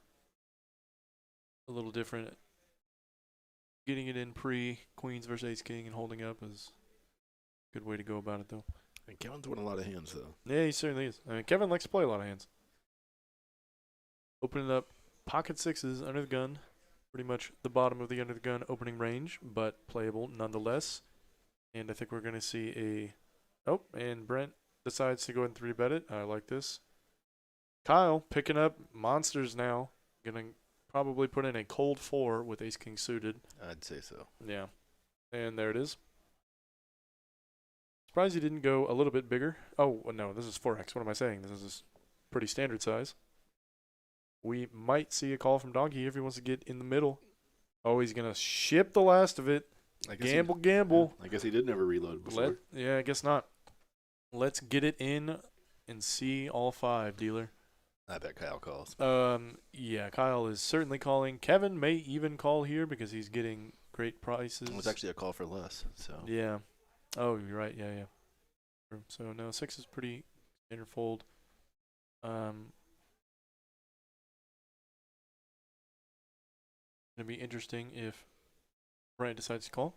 a little different. Getting it in pre-Queens versus Ace-King and holding up is a good way to go about it, though. And Kevin's won a lot of hands, though. Yeah, he certainly is. I mean, Kevin likes to play a lot of hands. Opening up pocket sixes under the gun. Pretty much the bottom of the under the gun opening range, but playable nonetheless. And I think we're going to see a... Oh, and Brent decides to go ahead and 3-bet it. I like this. Kyle picking up monsters now. Going to probably put in a cold 4 with Ace-King suited. I'd say so. Yeah. And there it is. Surprised he didn't go a little bit bigger. Oh, no, this is 4X. What am I saying? This is pretty standard size. We might see a call from Donkey if he wants to get in the middle. Oh, he's going to ship the last of it. Gamble. I guess he did never reload before. Yeah, I guess not. Let's get it in and see all 5, dealer. I bet Kyle calls. Yeah, Kyle is certainly calling. Kevin may even call here because he's getting great prices. It was actually a call for less. So yeah. Oh, you're right. Yeah. So no, 6 is pretty standard fold. Gonna be interesting if Brant decides to call.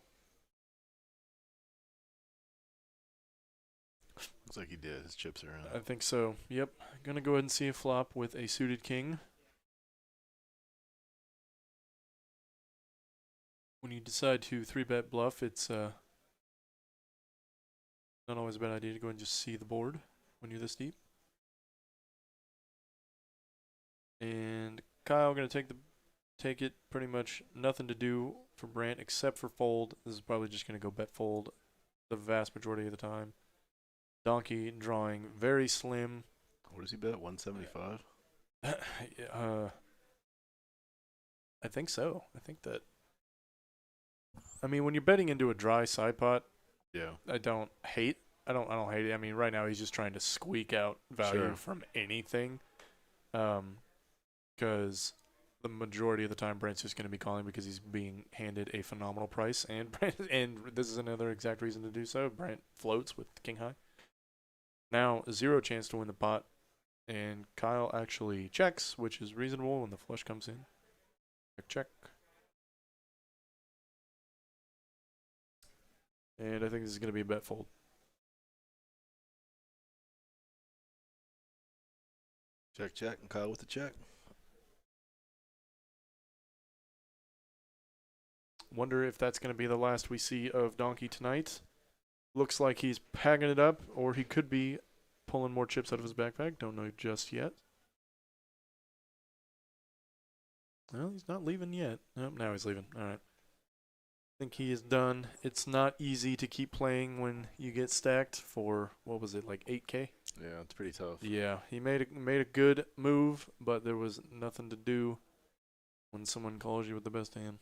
Looks like he did. His chips are in. I think so. Yep. Gonna go ahead and see a flop with a suited king. When you decide to 3-bet bluff, it's not always a bad idea to go and just see the board when you're this deep. And Kyle gonna take it. Pretty much nothing to do for Brant except for fold. This is probably just gonna go bet fold the vast majority of the time. Donkey drawing very slim. What does he bet? 175. I think so. I think that. I mean, when you're betting into a dry side pot, Yeah. I don't hate it. I mean, right now he's just trying to squeak out value Sure. from anything. Because the majority of the time Brent's just going to be calling because he's being handed a phenomenal price, and this is another exact reason to do so. Brent floats with king high. Now 0 chance to win the pot, and Kyle actually checks, which is reasonable when the flush comes in. Check. And I think this is going to be a bet fold. Check, check, and Kyle with the check. Wonder if that's going to be the last we see of Donkey tonight. Looks like he's packing it up, or he could be pulling more chips out of his backpack. Don't know just yet. Well, he's not leaving yet. Nope, now he's leaving. All right. I think he is done. It's not easy to keep playing when you get stacked for, what was it, like 8K? Yeah, it's pretty tough. Yeah, he made a good move, but there was nothing to do when someone calls you with the best hand.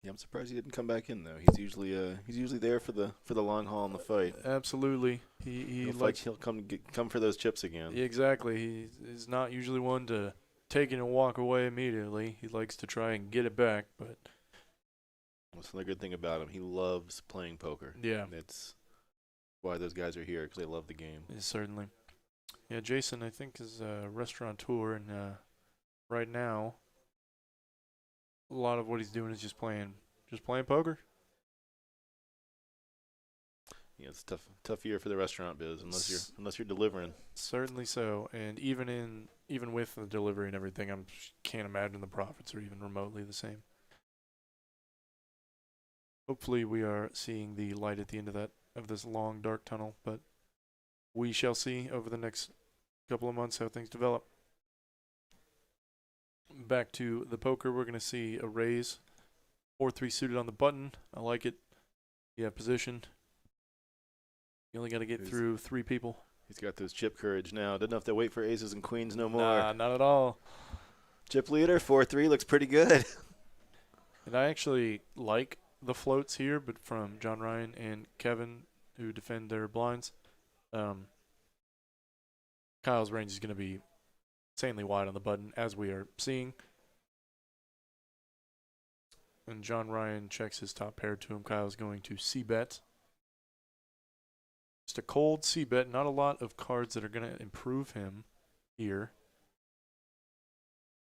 Yeah, I'm surprised he didn't come back in though. He's usually there for the long haul in the fight. Absolutely. He likes he'll come for those chips again. Exactly. He's not usually one to take it and walk away immediately. He likes to try and get it back, but That's another good thing about him. He loves playing poker. yeah, That's why those guys are here, because they love the game. certainly. Yeah, Jason, I think, is a restaurateur, and right now, a lot of what he's doing is just playing poker. Yeah, it's a tough year for the restaurant biz unless you're delivering. Certainly so, and even with the delivery and everything, I can't imagine the profits are even remotely the same. Hopefully, we are seeing the light at the end of this long dark tunnel, but we shall see over the next couple of months how things develop. Back to the poker, we're going to see a raise. 4-3 suited on the button. I like it. You have position. You only got to get through 3 people. He's got those chip courage now. Doesn't have to wait for aces and queens no more. Nah, not at all. Chip leader, 4-3, looks pretty good. And I actually like the floats here, but from John Ryan and Kevin, who defend their blinds. Kyle's range is going to be insanely wide on the button, as we are seeing. And John Ryan checks his top pair to him. Kyle's going to c-bet. Just a cold c-bet. Not a lot of cards that are going to improve him here.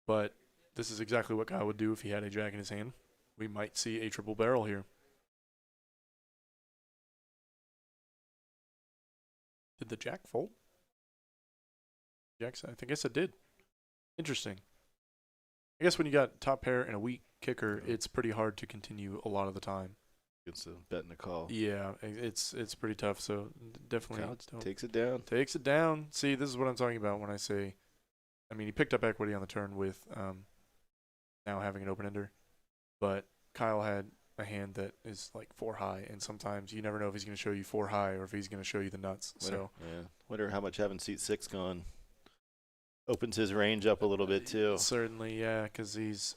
But this is exactly what Kyle would do if he had a jack in his hand. We might see a triple barrel here. Did the jack fold? Jacks, I guess it did. Interesting. I guess when you got top pair and a weak kicker, it's pretty hard to continue a lot of the time. It's a bet and a call. Yeah, it's pretty tough. So definitely Takes it down. Takes it down. See, this is what I'm talking about when I say, I mean, he picked up equity on the turn with now having an open ender, but Kyle had a hand that is like 4 high, and sometimes you never know if he's going to show you 4 high or if he's going to show you the nuts. Wonder how much having seat 6 gone opens his range up a little bit too. Certainly, yeah, because he's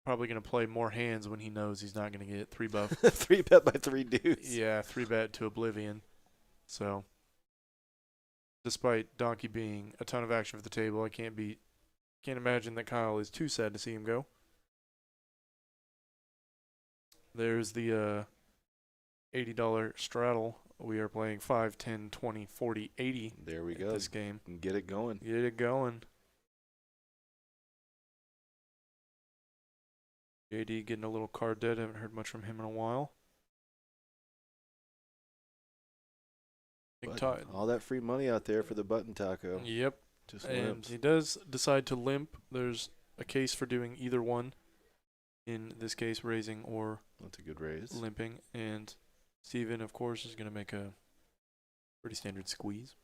probably going to play more hands when he knows he's not going to get 3 buff. 3 bet by 3 dudes. Yeah, 3 bet to oblivion. So, despite Donkey being a ton of action for the table, I can't imagine that Kyle is too sad to see him go. There's the $80 straddle We are playing 5, 10, 20, 40, 80 There we at go. this game. Get it going. Get it going. JD getting a little card dead. Haven't heard much from him in a while. All that free money out there for the button taco. Yep. Just And limps. he does decide to limp. There's a case for doing either one. In this case, raising or That's a good raise. limping. And Steven, of course, is going to make a pretty standard squeeze.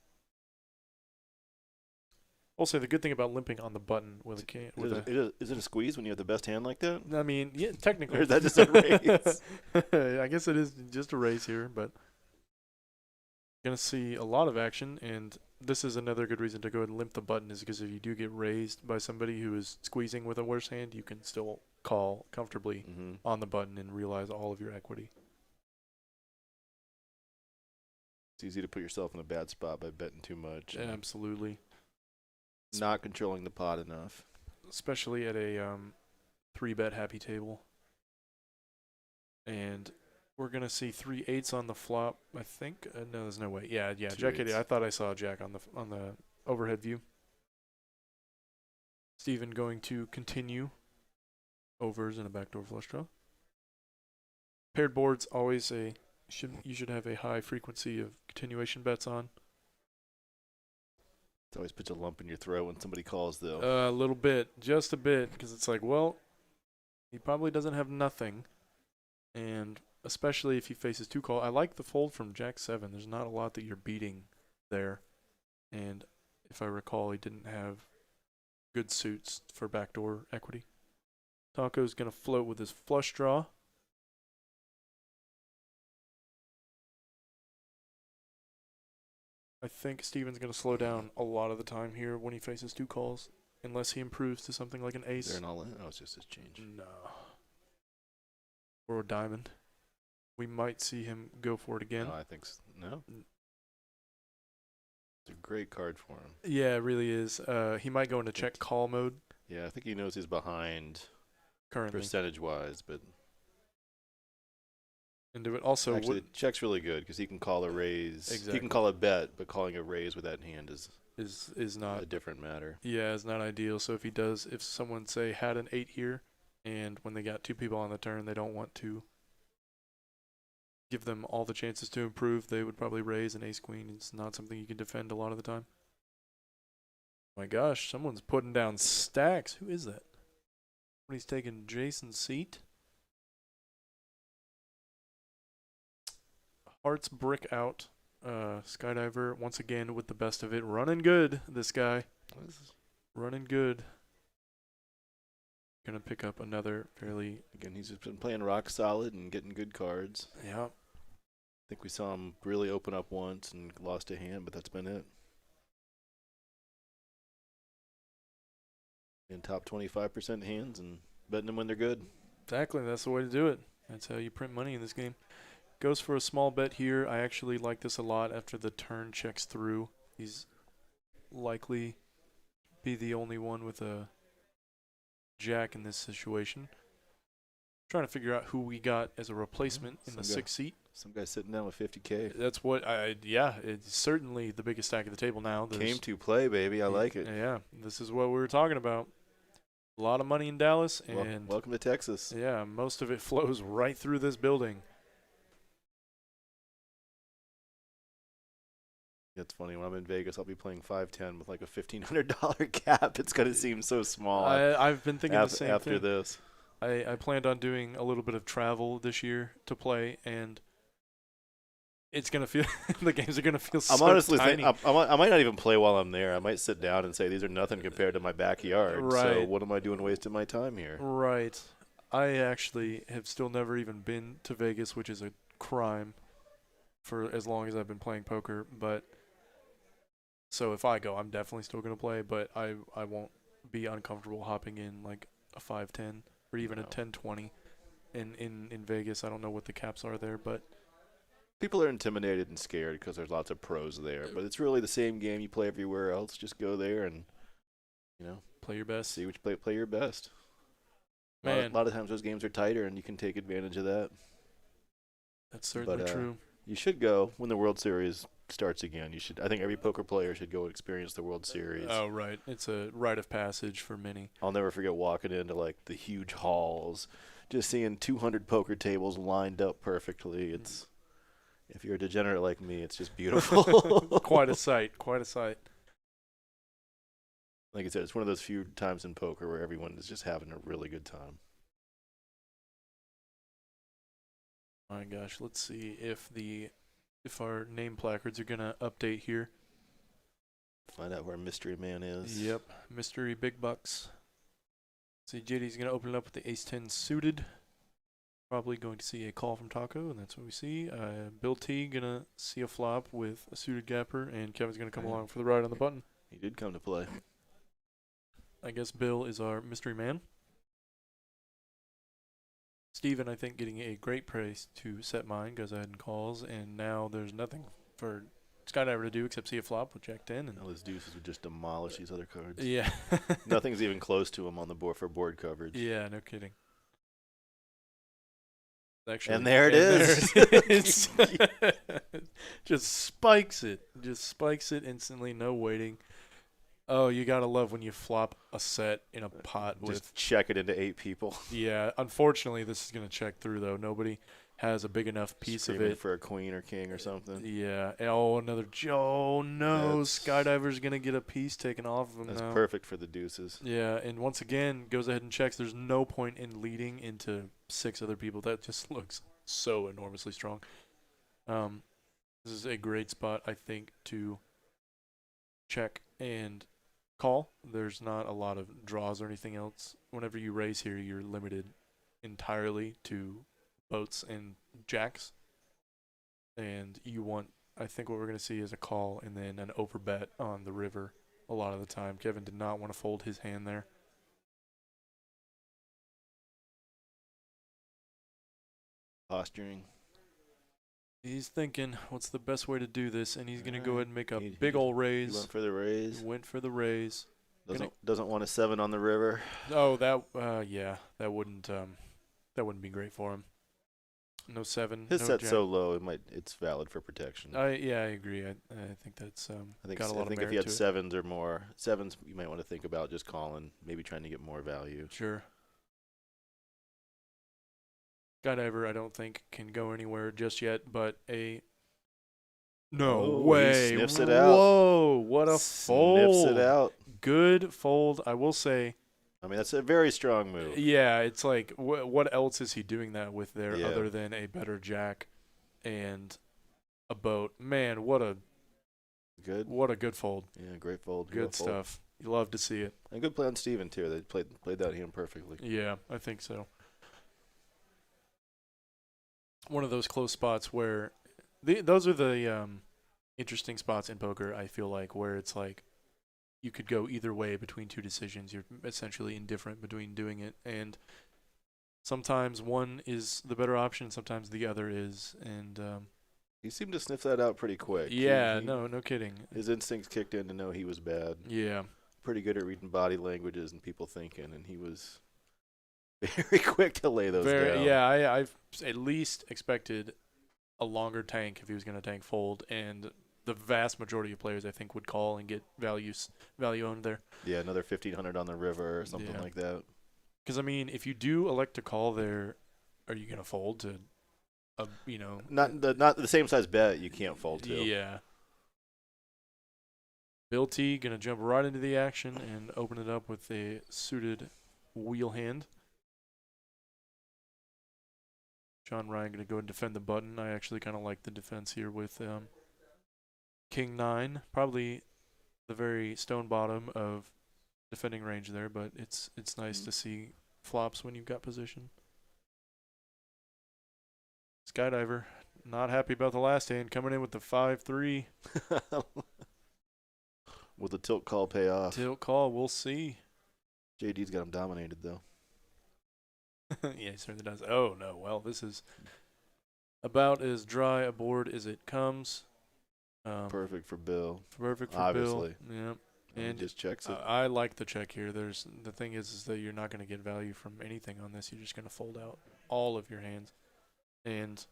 Also, the good thing about limping on the button with a can, Is it a squeeze when you have the best hand like that? I mean, yeah, technically. Or is that just a raise? I guess it is just a raise here, but going to see a lot of action, and this is another good reason to go ahead and limp the button is because if you do get raised by somebody who is squeezing with a worse hand, you can still call comfortably on the button and realize all of your equity. It's easy to put yourself in a bad spot by betting too much. Absolutely. Not controlling the pot enough. Especially at a 3-bet happy table. And we're going to see 3 8s on the flop, I think. No, there's no way. Yeah, Jack 8. I thought I saw Jack on the overhead view. Steven going to continue overs and a backdoor flush draw. Paired boards always you should have a high frequency of continuation bets on. It always puts a lump in your throat when somebody calls, though. A little bit, just a bit, because it's like, well, he probably doesn't have nothing, and especially if he faces 2 call. I like the fold from Jack 7. There's not a lot that you're beating there, and if I recall, he didn't have good suits for backdoor equity. Taco's gonna float with his flush draw. I think Steven's going to slow down a lot of the time here when he faces 2 calls, unless he improves to something like an ace. They're an all-in? Oh, it's just his change. No. Or a diamond. We might see him go for it again. No, I think no. It's a great card for him. Yeah, it really is. He might go into check call mode. Yeah, I think he knows he's behind currently, percentage-wise, but and it also actually, the check's really good because he can call a raise. Exactly. He can call a bet, but calling a raise with that hand is not a different matter. Yeah, it's not ideal. So if someone say had an 8 here, and when they got 2 people on the turn, they don't want to give them all the chances to improve, they would probably raise an ace queen. It's not something you can defend a lot of the time. My gosh, someone's putting down stacks. Who is that? Somebody's taking Jason's seat. Hearts brick out. Skydiver once again with the best of it. Running good, this guy. Running good. Gonna pick up another fairly. Again, he's just been playing rock solid and getting good cards. Yeah. I think we saw him really open up once and lost a hand, but that's been it. In top 25% hands and betting them when they're good. Exactly, that's the way to do it. That's how you print money in this game. Goes for a small bet here. I actually like this a lot after the turn checks through. He's likely be the only one with a jack in this situation. Trying to figure out who we got as a replacement in the 6th seat. Some guy sitting down with 50K. That's what it's certainly the biggest stack at the table now. Came to play, baby. I like it. Yeah, this is what we were talking about. A lot of money in Dallas, and welcome to Texas. Yeah, most of it flows right through this building. It's funny, when I'm in Vegas, I'll be playing 5-10 with like a $1,500 cap. It's going to seem so small. I've been thinking the same thing. After this. I planned on doing a little bit of travel this year to play, and it's going to feel – the games are going to feel so honestly tiny. I might not even play while I'm there. I might sit down and say these are nothing compared to my backyard. Right. So what am I doing wasting my time here? Right. I actually have still never even been to Vegas, which is a crime for as long as I've been playing poker, but – so if I go, I'm definitely still going to play, but I won't be uncomfortable hopping in like a 5-10 or even a 10-20 in Vegas. I don't know what the caps are there, but people are intimidated and scared because there's lots of pros there. But it's really the same game you play everywhere else. Just go there and, play your best. See which play your best. Man, a lot of times those games are tighter, and you can take advantage of that. That's certainly true. You should go when the World Series starts again. You should. I think every poker player should go experience the World Series. Oh, right. It's a rite of passage for many. I'll never forget walking into like the huge halls, just seeing 200 poker tables lined up perfectly. It's if you're a degenerate like me, it's just beautiful. Quite a sight. Quite a sight. Like I said, it's one of those few times in poker where everyone is just having a really good time. My gosh, let's see if our name placards are gonna update here. Find out where Mystery Man is. Yep, mystery big bucks. See, JD's gonna open it up with the ace-10 suited. Probably going to see a call from Taco, and that's what we see. Bill T gonna see a flop with a suited gapper, and Kevin's gonna come along for the ride on the button. He did come to play. I guess Bill is our mystery man. Steven, I think, getting a great price to set mine, goes ahead and calls, and now there's nothing for Skydiver to do except see a flop with Jack 10. And Now his deuces would just demolish these other cards. yeah. Nothing's even close to him on the board for board coverage. Yeah, no kidding. Actually, And there it is. There it is. Just spikes it. Just spikes it instantly, no waiting. Oh, you gotta love when you flop a set in a pot Just with. check it into 8 people. Yeah, unfortunately, this is gonna check through though. Nobody has a big enough piece of Screaming it. for a queen or king or something. Yeah. Oh, another. Oh no, That's- Skydiver's gonna get a piece taken off of him That's now. perfect for the deuces. Yeah, and once again goes ahead and checks. There's no point in leading into 6 other people. That just looks so enormously strong. This is a great spot, I think, to check and call. There's not a lot of draws or anything else. Whenever you raise here, you're limited entirely to boats and jacks. And you want, I think what we're going to see is a call and then an overbet on the river a lot of the time. Kevin did not want to fold his hand there. Posturing. He's thinking, what's the best way to do this? And he's going to go Alright. ahead and make a He- big he- ol' He raise. went for the raise. Went for the raise. Doesn't want a 7 on the river. Oh, yeah, that wouldn't be great for him. No 7. His no set's jack. so low, it's valid for protection. I agree. I think that's I think got a lot of if merit he had to it. 7s or more, 7s you might want to think about just calling, maybe trying to get more value. Sure. Skydiver, I don't think can go anywhere just yet, but no Oh, he way. sniffs it out. Whoa, what a fold. Sniffs it out. Good fold, I will say. I mean, that's a very strong move. Yeah, it's like, what else is he doing that with there Yeah. other than a better jack and a boat? Man, what a Good. good fold. Yeah, great fold. Good Real fold. stuff. You love to see it. And good play on Steven, too. They played that hand perfectly. Yeah, I think so. One of those close spots where those are the interesting spots in poker, I feel like, where it's like you could go either way between 2 decisions. You're essentially indifferent between doing it, and sometimes one is the better option, sometimes the other is, and He seemed to sniff that out pretty quick. yeah, He- no kidding. His instincts kicked in to know he was bad. Yeah, Pretty good at reading body languages and people thinking, and he was very quick to lay those down. yeah. I've at least expected a longer tank if he was going to tank fold, and the vast majority of players I think would call and get value owned there. Yeah, another 1,500 on the river or something Yeah. like that. Because I mean, if you do elect to call there, are you going to fold to, Not the same size bet you can't fold to. Yeah. Bill T going to jump right into the action and open it up with a suited wheel hand. John Ryan going to go and defend the button. I actually kind of like the defense here with King 9. Probably the very stone bottom of defending range there, but it's nice to see flops when you've got position. Skydiver, not happy about the last hand, coming in with the 5-3. Will the tilt call pay off? Tilt call, we'll see. JD's got him dominated, though. Yeah, he certainly does. Oh, no. Well, this is about as dry a board as it comes. Perfect for Bill. Perfect for Obviously. Bill. Yeah. And And he just checks it. I like the check here. The thing is that you're not going to get value from anything on this. You're just going to fold out all of your hands. And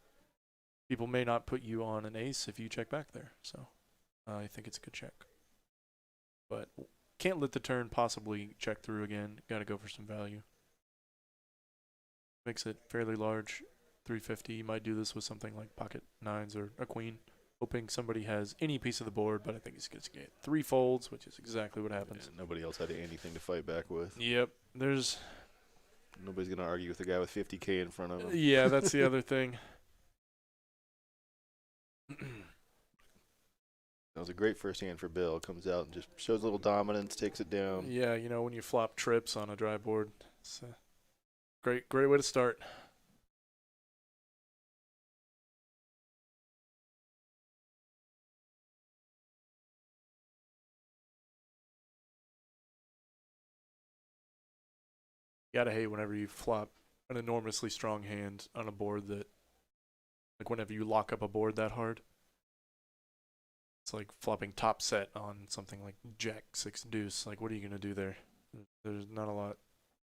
people may not put you on an ace if you check back there. So I think it's a good check. But can't let the turn possibly check through again. Got to go for some value. Makes it fairly large, 350. You might do this with something like pocket nines or a queen, hoping somebody has any piece of the board, but I think he's going to get 3 folds, which is exactly what happens. Yeah, nobody else had anything to fight back with. Yep, there's... Nobody's going to argue with a guy with 50K in front of him. Yeah, that's the other thing. That was a great first hand for Bill. Comes out and just shows a little dominance, takes it down. Yeah, you know, when you flop trips on a dry board, it's a great way to start. You gotta hate whenever you flop an enormously strong hand on a board that, like whenever you lock up a board that hard. It's like flopping top set on something like Jack 6 deuce. Like, what are you gonna do there? There's not a lot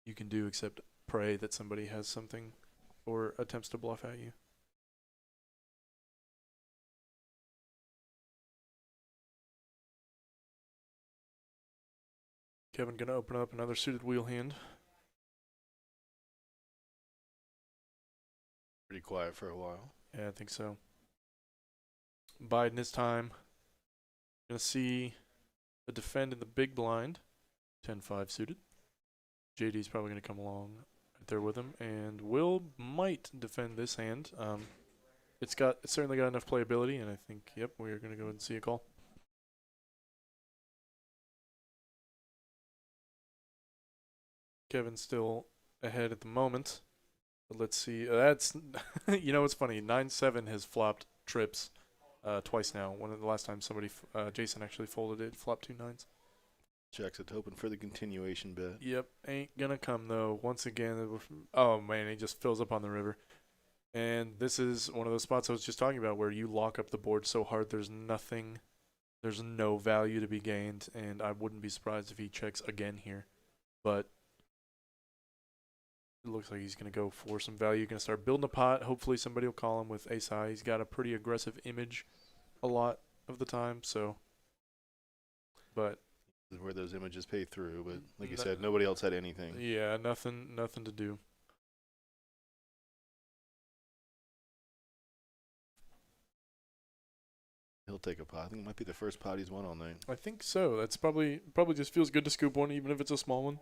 you can do except pray that somebody has something or attempts to bluff at you. Kevin gonna open up another suited wheel hand. Pretty quiet for a while. Yeah, I think so. Biding his time. Gonna see a defend in the big blind. 10-5 suited. JD's probably gonna come along right there with him, and Will might defend this hand. It's certainly got enough playability, and I think we're gonna go ahead and see a call. Kevin's still ahead at the moment. But let's see. That's you know what's funny? 9-7 has flopped trips twice now. One of the last time somebody Jason actually folded it, flopped 2 9s. Checks it, hoping for the continuation bet. Yep, ain't gonna come though. Once again, oh man, he just fills up on the river. And this is one of those spots I was just talking about where you lock up the board so hard there's no value to be gained, and I wouldn't be surprised if he checks again here. But it looks like he's going to go for some value. Going to start building a pot. Hopefully somebody will call him with ace high. He's got a pretty aggressive image a lot of the time, so. But This is where those images pay through, but like you said, nobody else had anything. yeah, nothing to do. He'll take a pot. I think it might be the first pot he's won all night. I think so. That's probably just feels good to scoop one, even if it's a small one.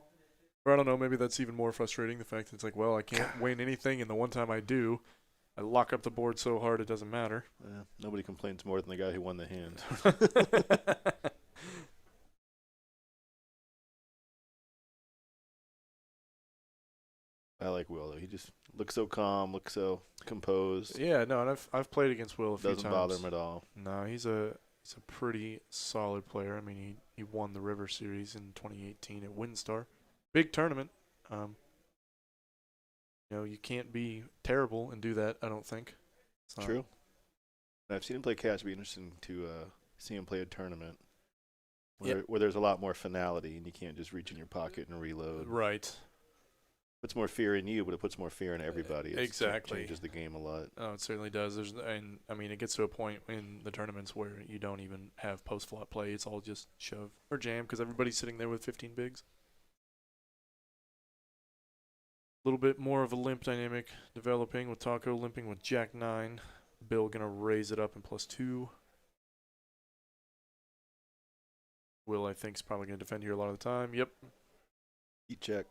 Or I don't know, maybe that's even more frustrating, the fact that it's like, well, I can't win anything, and the one time I do, I lock up the board so hard it doesn't matter. Nobody complains more than the guy who won the hand. I like Will, though. He just looks so calm, looks so composed. Yeah, no, and I've played against Will a few times. Doesn't bother him at all. No, he's a pretty solid player. I mean, he won the River Series in 2018 at WinStar. Big tournament. You know, you can't be terrible and do that, I don't think. True. I've seen him play cash. It'd be interesting to see him play a tournament where there's a lot more finality and you can't just reach in your pocket and reload. Right. Puts more fear in you, but it puts more fear in everybody. Exactly. It changes the game a lot. Oh, it certainly does. And I mean, it gets to a point in the tournaments where you don't even have post-flop play. It's all just shove or jam because everybody's sitting there with 15 bigs. A little bit more of a limp dynamic developing with Taco limping with Jack 9. Bill going to raise it up in +2. Will, I think, is probably going to defend here a lot of the time. Yep. Eat check.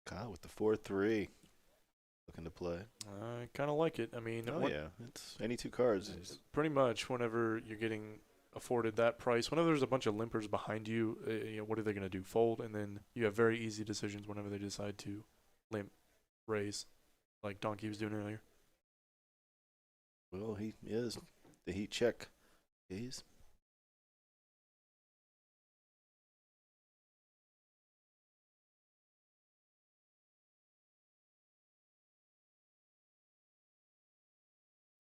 Kyle with the 4-3. Looking to play. I kind of like it. I mean, it's any 2 cards. Pretty much whenever you're getting afforded that price, whenever there's a bunch of limpers behind you, what are they going to do? Fold, and then you have very easy decisions whenever they decide to limp, raise, like Donkey was doing earlier. Well, he is. The heat check. Gaze.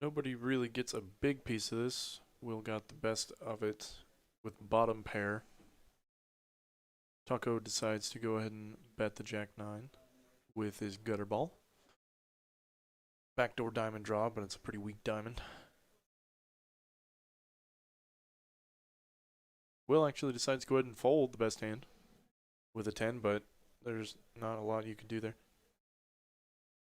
Nobody really gets a big piece of this. Will got the best of it with bottom pair. Taco decides to go ahead and bet the Jack 9. with his gutter ball. Backdoor diamond draw, but it's a pretty weak diamond. Will actually decides to go ahead and fold the best hand with a 10, but there's not a lot you can do there.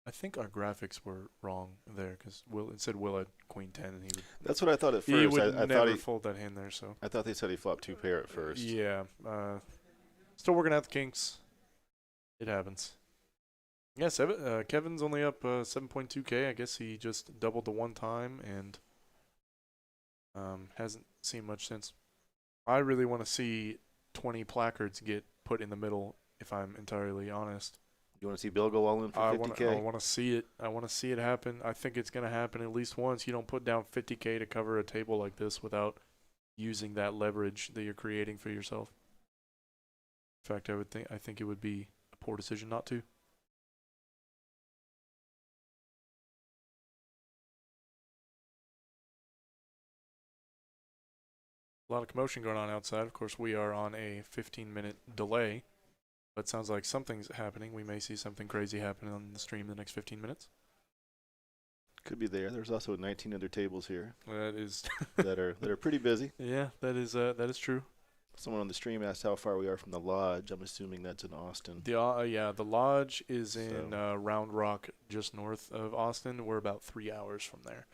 I think our graphics were wrong there because it said Will at queen 10, and That's what I thought at he first. would I never thought fold that hand there. So I thought they said he flopped 2 pair at first. yeah, still working out the kinks. It happens. Yeah, Kevin's only up 7.2K. I guess he just doubled the one time and hasn't seen much since. I really want to see 20 placards get put in the middle, if I'm entirely honest. You want to see Bill go all in for 50K? I want to see it. I want to see it happen. I think it's going to happen at least once. You don't put down 50K to cover a table like this without using that leverage that you're creating for yourself. In fact, I think it would be a poor decision not to. A lot of commotion going on outside. Of course, we are on a 15-minute delay, but it sounds like something's happening. We may see something crazy happen on the stream in the next 15 minutes. Could be there. There's also 19 other tables here That is that are pretty busy. yeah, that is true. Someone on the stream asked how far we are from the lodge. I'm assuming that's in Austin. The lodge is in Round Rock, just north of Austin. We're about 3 hours from there.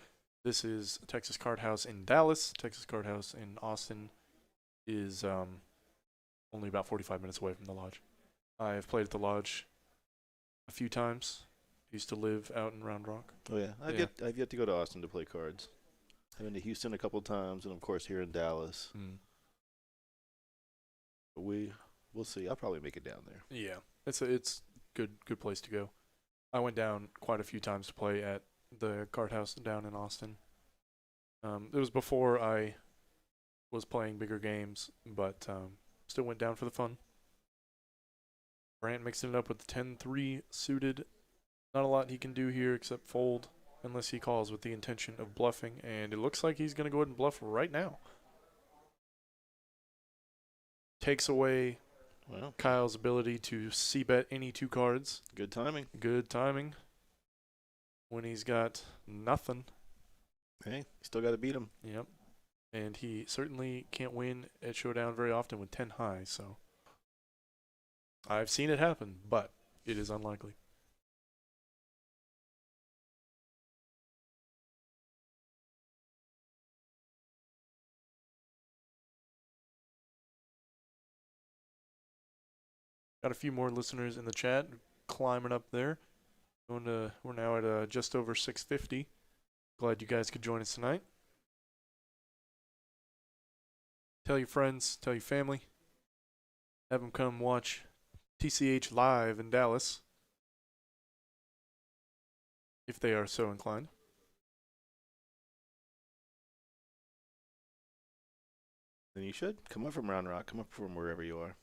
This is Texas Card House in Dallas. Texas Card House in Austin is only about 45 minutes away from the lodge. I have played at the lodge a few times. I used to live out in Round Rock. Oh yeah, I've yet to go to Austin to play cards. I've been to Houston a couple times, and of course here in Dallas. But we'll see. I'll probably make it down there. Yeah, it's good place to go. I went down quite a few times to play at the card house down in Austin. It was before I was playing bigger games, but still went down for the fun. Brant mixing it up with the 10-3 suited. Not a lot he can do here except fold unless he calls with the intention of bluffing, and it looks like he's going to go ahead and bluff right now. Takes away Kyle's ability to c-bet any 2 cards. Good timing. Good timing. When he's got nothing. Hey, you still got to beat him. Yep. And he certainly can't win at Showdown very often with 10 high, so I've seen it happen, but it is unlikely. Got a few more listeners in the chat climbing up there. We're now at just over 650. Glad you guys could join us tonight. Tell your friends, tell your family. Have them come watch TCH live in Dallas, if they are so inclined. Then you should come up from Round Rock. Come up from wherever you are.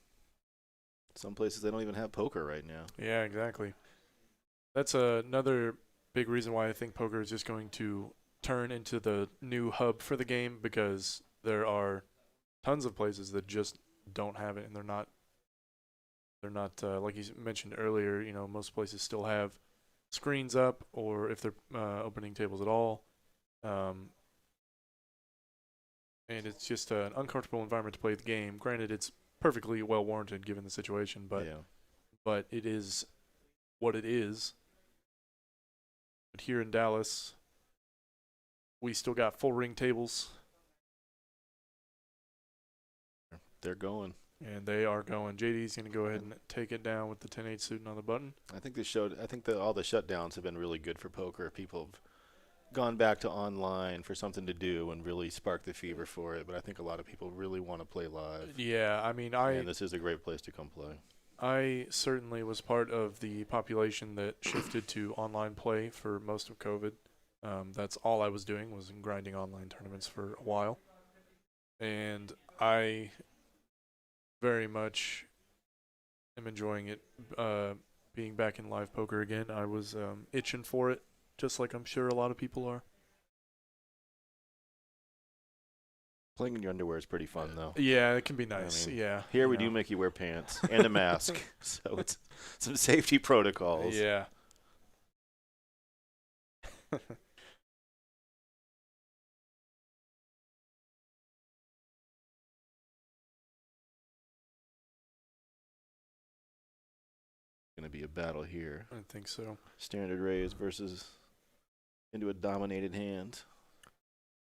Some places they don't even have poker right now. Yeah, exactly. That's another big reason why I think poker is just going to turn into the new hub for the game, because there are tons of places that just don't have it, and they're not like you mentioned earlier. You know, most places still have screens up, or if they're opening tables at all, and it's just an uncomfortable environment to play the game. Granted, it's perfectly well warranted given the situation, but it is what it is. But here in Dallas, we still got full ring tables. They're going. And they are going. JD's going to go ahead and take it down with the 10-8 suiting on the button. I think all the shutdowns have been really good for poker. People have gone back to online for something to do and really sparked the fever for it. But I think a lot of people really want to play live. Yeah, I mean, and this is a great place to come play. I certainly was part of the population that shifted to online play for most of COVID. That's all I was doing, was grinding online tournaments for a while. And I very much am enjoying it, being back in live poker again. I was itching for it, just like I'm sure a lot of people are. Playing in your underwear is pretty fun, though. Yeah, it can be nice. I mean, Yeah. Here we do make you wear pants and a mask, so it's some safety protocols. Yeah. Going to be a battle here. I think so. Standard raise versus into a dominated hand.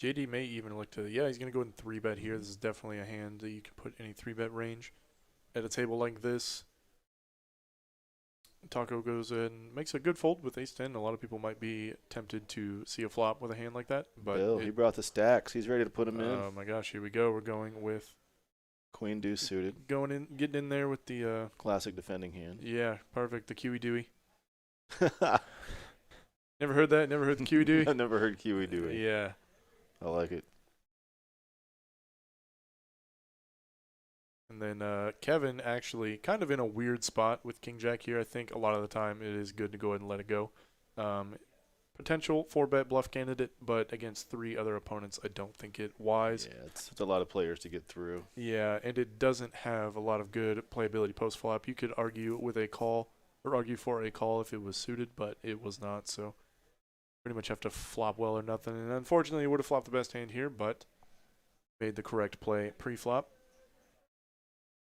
JD may even look to, yeah, he's going to go in 3-bet here. This is definitely a hand that you can put any 3-bet range. At a table like this, Taco goes in, makes a good fold with ace-10. A lot of people might be tempted to see a flop with a hand like that. But Bill, he brought the stacks. He's ready to put them in. Oh my gosh, here we go. We're going with Queen deuce suited. getting in there with the Classic defending hand. yeah, perfect. The Kiwi Dewey. Never heard that? Never heard the Kiwi Dewey? I've never heard Kiwi Dewey. Yeah. I like it. And then Kevin actually kind of in a weird spot with King Jack here. I think a lot of the time it is good to go ahead and let it go. Potential 4-bet bluff candidate, but against 3 other opponents, I don't think it wise. Yeah, it's a lot of players to get through. Yeah, and it doesn't have a lot of good playability post-flop. You could argue with a call, or argue for a call if it was suited, but it was not, so pretty much have to flop well or nothing. And unfortunately, he would have flopped the best hand here, but made the correct play pre-flop.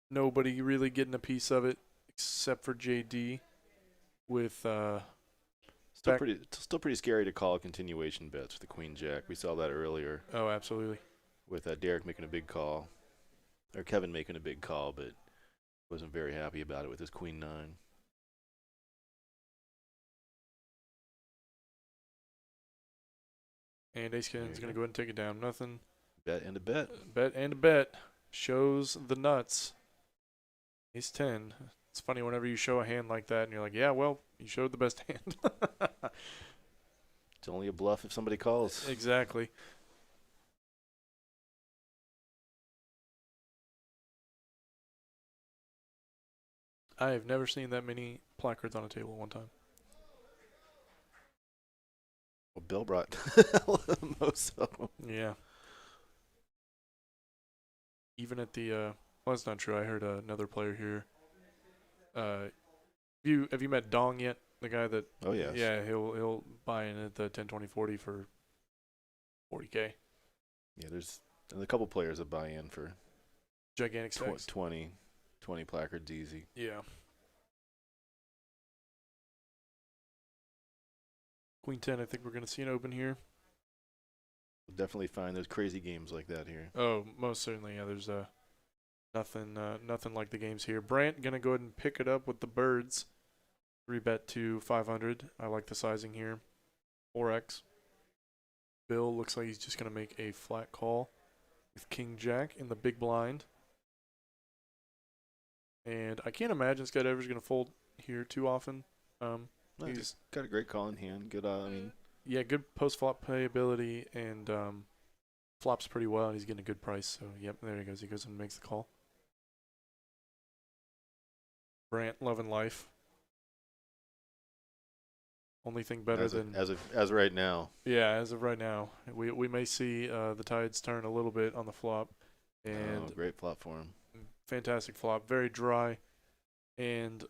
Nobody really getting a piece of it except for JD with Still pretty scary to call continuation bets with the Queen Jack. We saw that earlier. Oh, absolutely. With Derek making a big call, or Kevin making a big call, but wasn't very happy about it with his Queen 9. And Ace-Ken's going to go ahead and take it down. Nothing. Bet and a bet. Bet and a bet. Shows the nuts. Ace-10. It's funny whenever you show a hand like that and you're like, yeah, well, you showed the best hand. It's only a bluff if somebody calls. Exactly. I have never seen that many placards on a table at one time. Well, Bill brought most of them. Yeah. Even at the well, that's not true. I heard another player here. Have you met Dong yet? The guy that Oh yes. yeah, he'll buy in at the 10, 20, 40 for 40K. Yeah, there's a couple players that buy in for Gigantic stacks. 20 placards easy. Yeah. Queen 10, I think we're going to see an open here. We'll definitely find those crazy games like that here. Oh, most certainly. Yeah, there's nothing like the games here. Brant going to go ahead and pick it up with the birds. 3-bet to 500. I like the sizing here. 4x. Bill looks like he's just going to make a flat call with King Jack in the big blind. And I can't imagine Skydiver's going to fold here too often. He's got a great call in hand. Good, yeah, good post-flop playability and flops pretty well, and he's getting a good price. So, yep, there he goes. He goes and makes the call. Brant, loving life. Only thing better than as of right now. Yeah, as of right now, we may see the tides turn a little bit on the flop, and great flop for him. Fantastic flop, very dry, and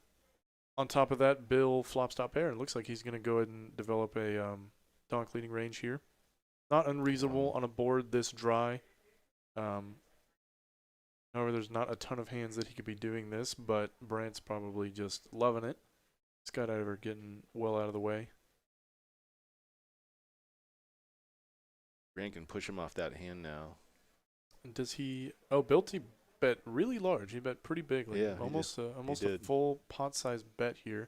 on top of that, Bill flop stop pair. It looks like he's going to go ahead and develop a donk leading range here. Not unreasonable on a board this dry. However, there's not a ton of hands that he could be doing this, but Brant's probably just loving it. Skydiver getting well out of the way. Brant can push him off that hand now. Does he? Oh, Bilty bet really large. He bet pretty big, like yeah, almost a full pot size bet here,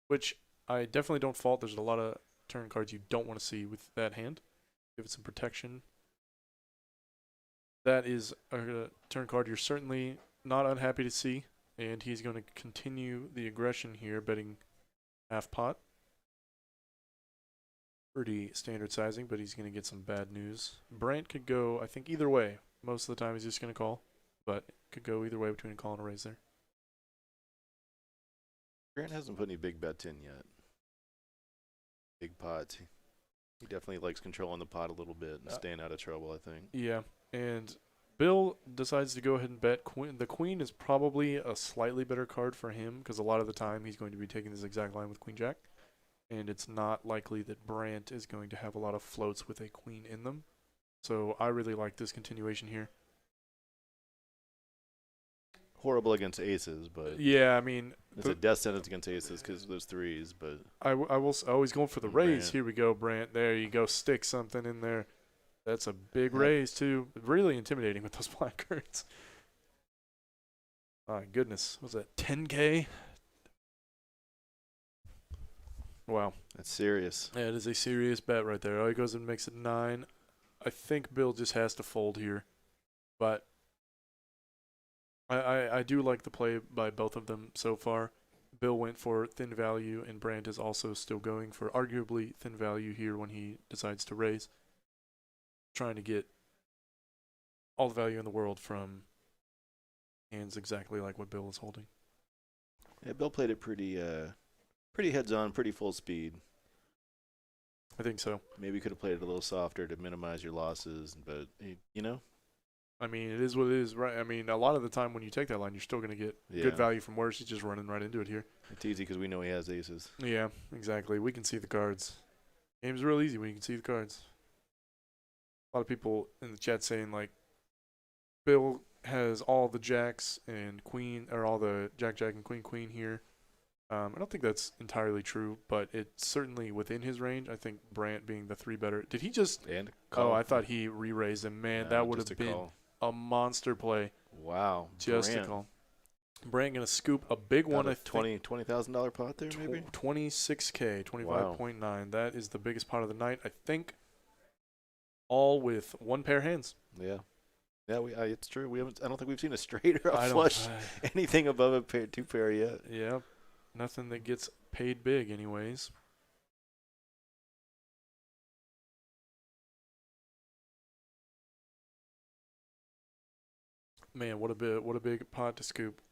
which I definitely don't fault. There's a lot of turn cards you don't want to see with that hand. Give it some protection. That is a turn card you're certainly not unhappy to see, and he's going to continue the aggression here, betting half pot. Pretty standard sizing, but he's going to get some bad news. Brant could go, I think, either way. Most of the time he's just going to call, but could go either way between a call and a raise there. Brant hasn't put any big bets in yet. Big pots. He definitely likes controlling the pot a little bit and staying out of trouble, I think. Yeah, and Bill decides to go ahead and bet queen. The queen is probably a slightly better card for him because a lot of the time he's going to be taking this exact line with queen jack, and it's not likely that Brant is going to have a lot of floats with a queen in them. So I really like this continuation here. Horrible against aces, but Yeah, I mean, it's a death sentence against aces because of those threes. But always going for the raise. Brant. Here we go, Brant. There you go. Stick something in there. That's a big Yep. raise too. Really intimidating with those black cards. My goodness, was that 10K? Wow. that's serious. Yeah, it is a serious bet right there. Oh, he goes and makes it 9. I think Bill just has to fold here, but I do like the play by both of them so far. Bill went for thin value, and Brant is also still going for arguably thin value here when he decides to raise. Trying to get all the value in the world from hands exactly like what Bill is holding. Yeah, Bill played it pretty heads on, pretty full speed. I think so. Maybe could have played it a little softer to minimize your losses, but you know, I mean, it is what it is, right? I mean, a lot of the time when you take that line, you're still going to get Yeah. good value from worse. He's just running right into it here. it's easy because we know he has aces. Yeah, exactly. We can see the cards. Game's real easy when you can see the cards. A lot of people in the chat saying, like, Bill has all the jacks and queen, or all the jack, jack, and queen, queen here. I don't think that's entirely true, but it's certainly within his range. I think Brant being the 3 better. Did he just... And Oh, I thought he re-raised him. Man, No, that would just have a been call. a monster play. Wow, Just Brant. a call. Brant going to scoop a big one, Got I a think. $20,000 pot there, maybe. 26K, 25.9. That is the biggest pot of the night. I think all with one pair hands. Yeah, yeah, it's true. We haven't. I don't think we've seen a straight or a I don't- flush anything above a pair, 2 pair yet. Yeah, nothing that gets paid big anyways. Man, what a big pot to scoop.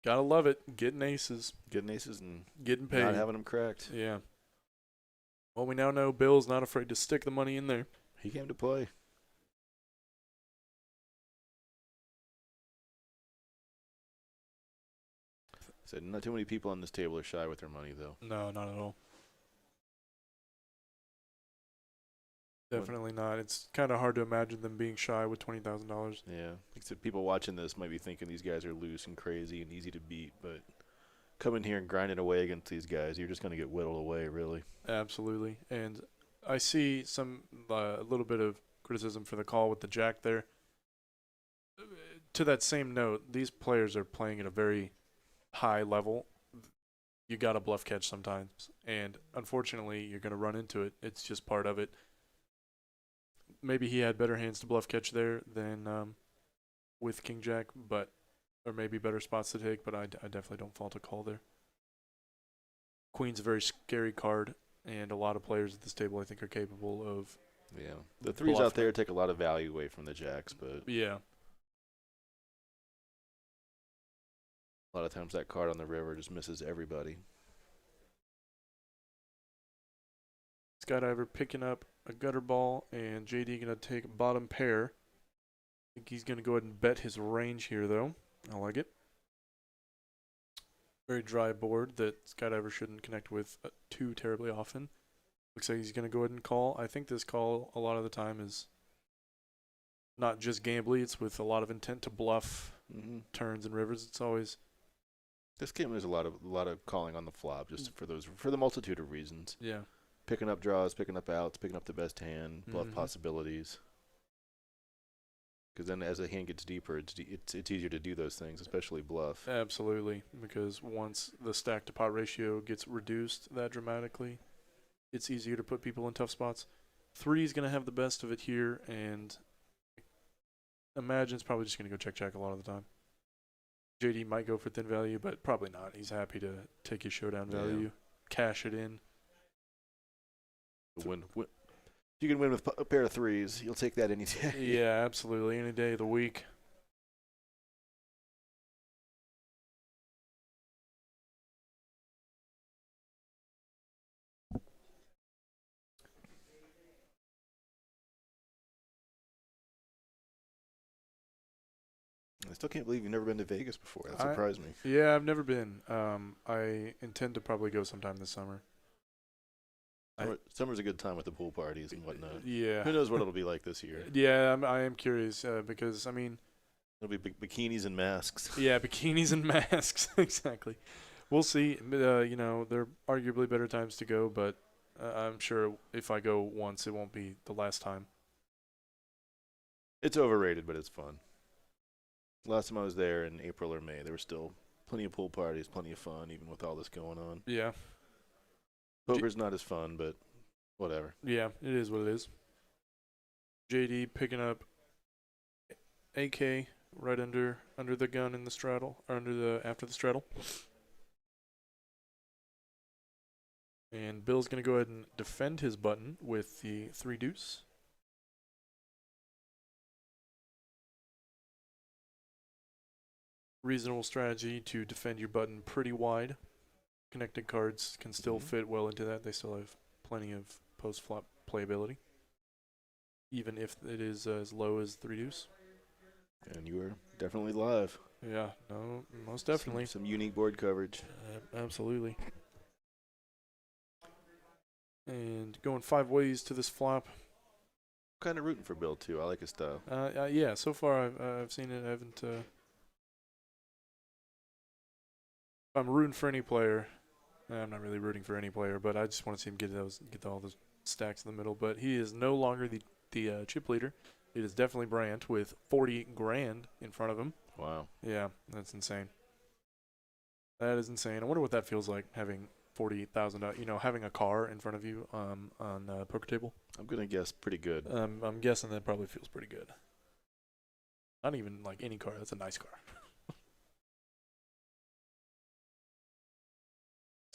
Gotta love it. Getting aces. Getting aces and Getting paid. not having them cracked. Yeah. Well, we now know Bill's not afraid to stick the money in there. He came to play. Said not too many people on this table are shy with their money, though. No, not at all. Definitely not. It's kind of hard to imagine them being shy with $20,000. Yeah, except people watching this might be thinking these guys are loose and crazy and easy to beat, but coming here and grinding away against these guys, you're just going to get whittled away, really. Absolutely. And I see some a little bit of criticism for the call with the jack there. To that same note, these players are playing at a very high level. You got to bluff catch sometimes, and unfortunately, you're going to run into it. It's just part of it. Maybe he had better hands to bluff catch there than with king jack, or maybe better spots to take, but I definitely don't fault a call there. Queen's a very scary card, and a lot of players at this table I think are capable of. Yeah, the threes Bluff out there take a lot of value away from the jacks, but Yeah. a lot of times that card on the river just misses everybody. Skydiver picking up a gutter ball, and JD going to take bottom pair. I think he's going to go ahead and bet his range here, though. I like it. Very dry board that Skydiver shouldn't connect with too terribly often. Looks like he's going to go ahead and call. I think this call, a lot of the time, is not just gambly. It's with a lot of intent to bluff turns and rivers. It's always... This game there's a lot of calling on the flop, just for the multitude of reasons. Yeah. Picking up draws, picking up outs, picking up the best hand, bluff Mhm. possibilities. Because then as the hand gets deeper, it's easier to do those things, especially bluff. Absolutely, because once the stack to pot ratio gets reduced that dramatically, it's easier to put people in tough spots. 3 is going to have the best of it here, and imagine it's probably just going to go check a lot of the time. JD might go for thin value, but probably not. He's happy to take his showdown value, cash it in. Win. You can win with a pair of threes. You'll take that any day. Yeah, absolutely. Any day of the week. I still can't believe you've never been to Vegas before. That I- surprised me. Yeah, I've never been. I intend to probably go sometime this summer. Summer's a good time with the pool parties and whatnot. Yeah. Who knows what it'll be like this year? Yeah, I am curious because, I mean, It'll be bikinis and masks. yeah, bikinis and masks. Exactly. We'll see. You know, there are arguably better times to go, but I'm sure if I go once, it won't be the last time. It's overrated, but it's fun. Last time I was there in April or May, there were still plenty of pool parties, plenty of fun, even with all this going on. Yeah. Poker's not as fun, but whatever. Yeah, it is what it is. JD picking up AK right under the gun in the straddle, or after the straddle. And Bill's going to go ahead and defend his button with the 3 deuce. Reasonable strategy to defend your button pretty wide. Connected cards can still fit well into that. They still have plenty of post-flop playability, even if it is as low as 3 deuce. And you were definitely live. Yeah, no, most definitely. Some unique board coverage. Absolutely. And going 5 ways to this flop. Kind of rooting for Bill, too. I like his style. Yeah, so far I've seen it. I haven't. If I'm rooting for any player, I'm not really rooting for any player, but I just want to see him get all those stacks in the middle. But he is no longer the chip leader. It is definitely Brandt with 40 grand in front of him. Wow. Yeah, that's insane. That is insane. I wonder what that feels like, having $40,000. You know, having a car in front of you on a poker table. I'm gonna guess pretty good. I'm guessing that probably feels pretty good. Not even like any car. That's a nice car.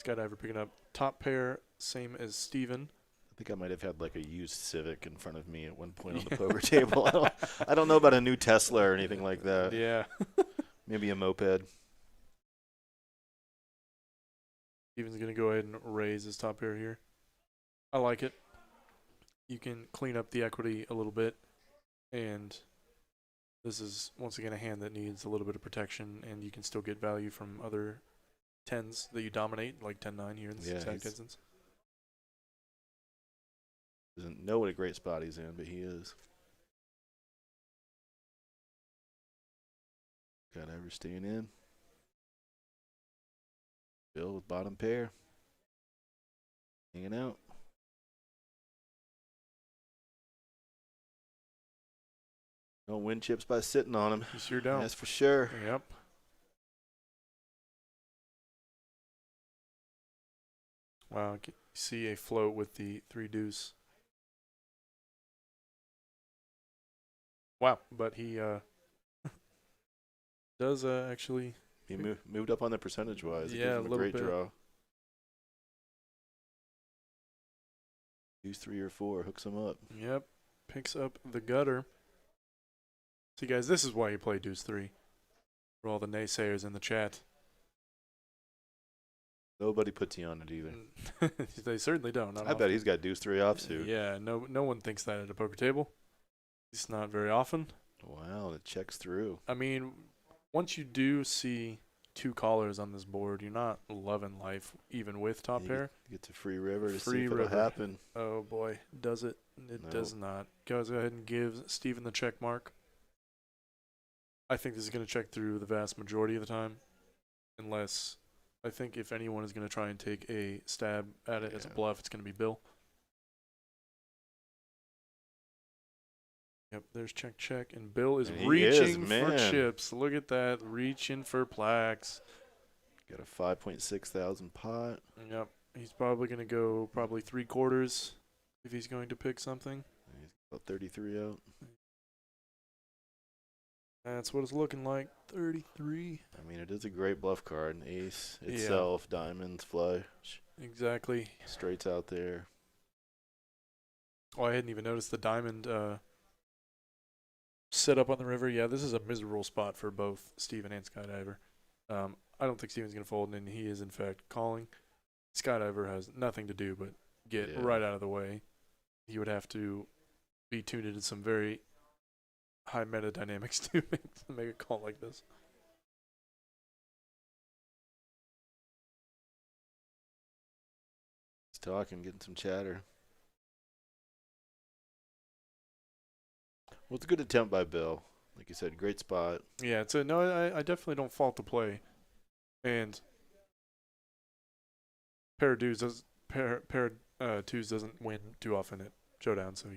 Skydiver picking up top pair, same as Steven. I think I might have had like a used Civic in front of me at one point on the poker table. I don't know about a new Tesla or anything like that. Yeah. Maybe a moped. Steven's going to go ahead and raise his top pair here. I like it. You can clean up the equity a little bit. And this is, once again, a hand that needs a little bit of protection. And you can still get value from other 10s that you dominate, like 10-9 here in the exact instance. Doesn't know what a great spot he's in, but he is. Skydiver staying in. Bill with bottom pair. Hanging out. Don't win chips by sitting on him. You sure don't. That's for sure. Yep. Wow, you see a float with the 3 deuce. Wow, but he does actually. He moved up on the percentage-wise. Yeah, a a little great bit. draw. Use 3 or 4, hooks him up. Yep, picks up the gutter. See, guys, this is why you play deuce 3. For all the naysayers in the chat. Nobody puts you on it either. They certainly don't. I bet he's got deuce 3 offsuit. Yeah, no one thinks that at a poker table. It's not very often. Wow, it checks through. I mean, once you do see 2 callers on this board, you're not loving life, even with top pair. You get to free river to Free see if river. it'll happen. Oh boy, does it? It No. does not. Goes ahead and gives Steven the check mark. I think this is going to check through the vast majority of the time, unless I think if anyone is going to try and take a stab at it as a bluff, it's going to be Bill. Yep, there's check, and Bill is reaching for chips. Look at that, reaching for plaques. Got a 5.6 thousand pot. Yep, he's probably going to go 3/4 if he's going to pick something. He's got 33 out. That's what it's looking like, 33. I mean, it is a great bluff card. Ace itself, diamonds, flush. Exactly. Straights out there. Oh, I hadn't even noticed the diamond set up on the river. Yeah, this is a miserable spot for both Steven and Skydiver. I don't think Steven's going to fold, and he is, in fact, calling. Skydiver has nothing to do but get right out of the way. He would have to be tuned into some very high meta dynamics to make a call like this. He's talking, getting some chatter. Well, it's a good attempt by Bill. Like you said, great spot. Yeah, I definitely don't fault the play, and pair of twos doesn't win too often at showdown, so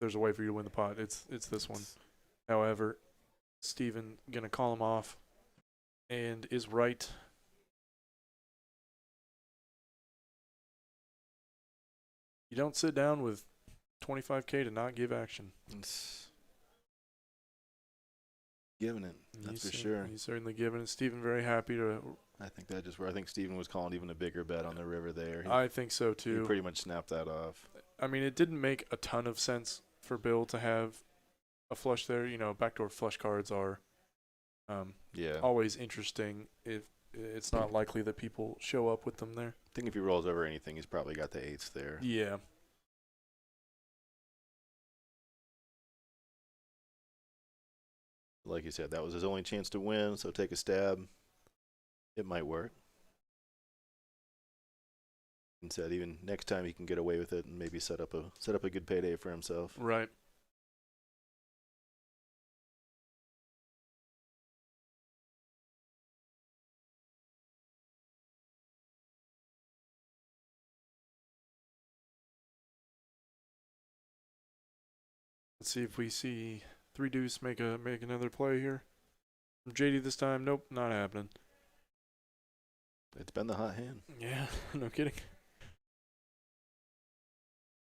there's a way for you to win the pot. It's this one. However, Steven gonna call him off, and is right. You don't sit down with 25K to not give action. It's giving it, that's for sure. He's certainly giving it. Steven very happy to. I think that just where I think Steven was calling even a bigger bet on the river there. I think so too. He pretty much snapped that off. I mean, it didn't make a ton of sense for Bill to have a flush there. Backdoor flush cards are always interesting. If it's not likely that people show up with them there. I think if he rolls over anything, he's probably got the eights there. Yeah. Like you said, that was his only chance to win, so take a stab. It might work. And said even next time he can get away with it and maybe set up a good payday for himself. Right. Let's see if we see 3 deuce make another play here. From JD this time. Nope, not happening. It's been the hot hand. Yeah, no kidding.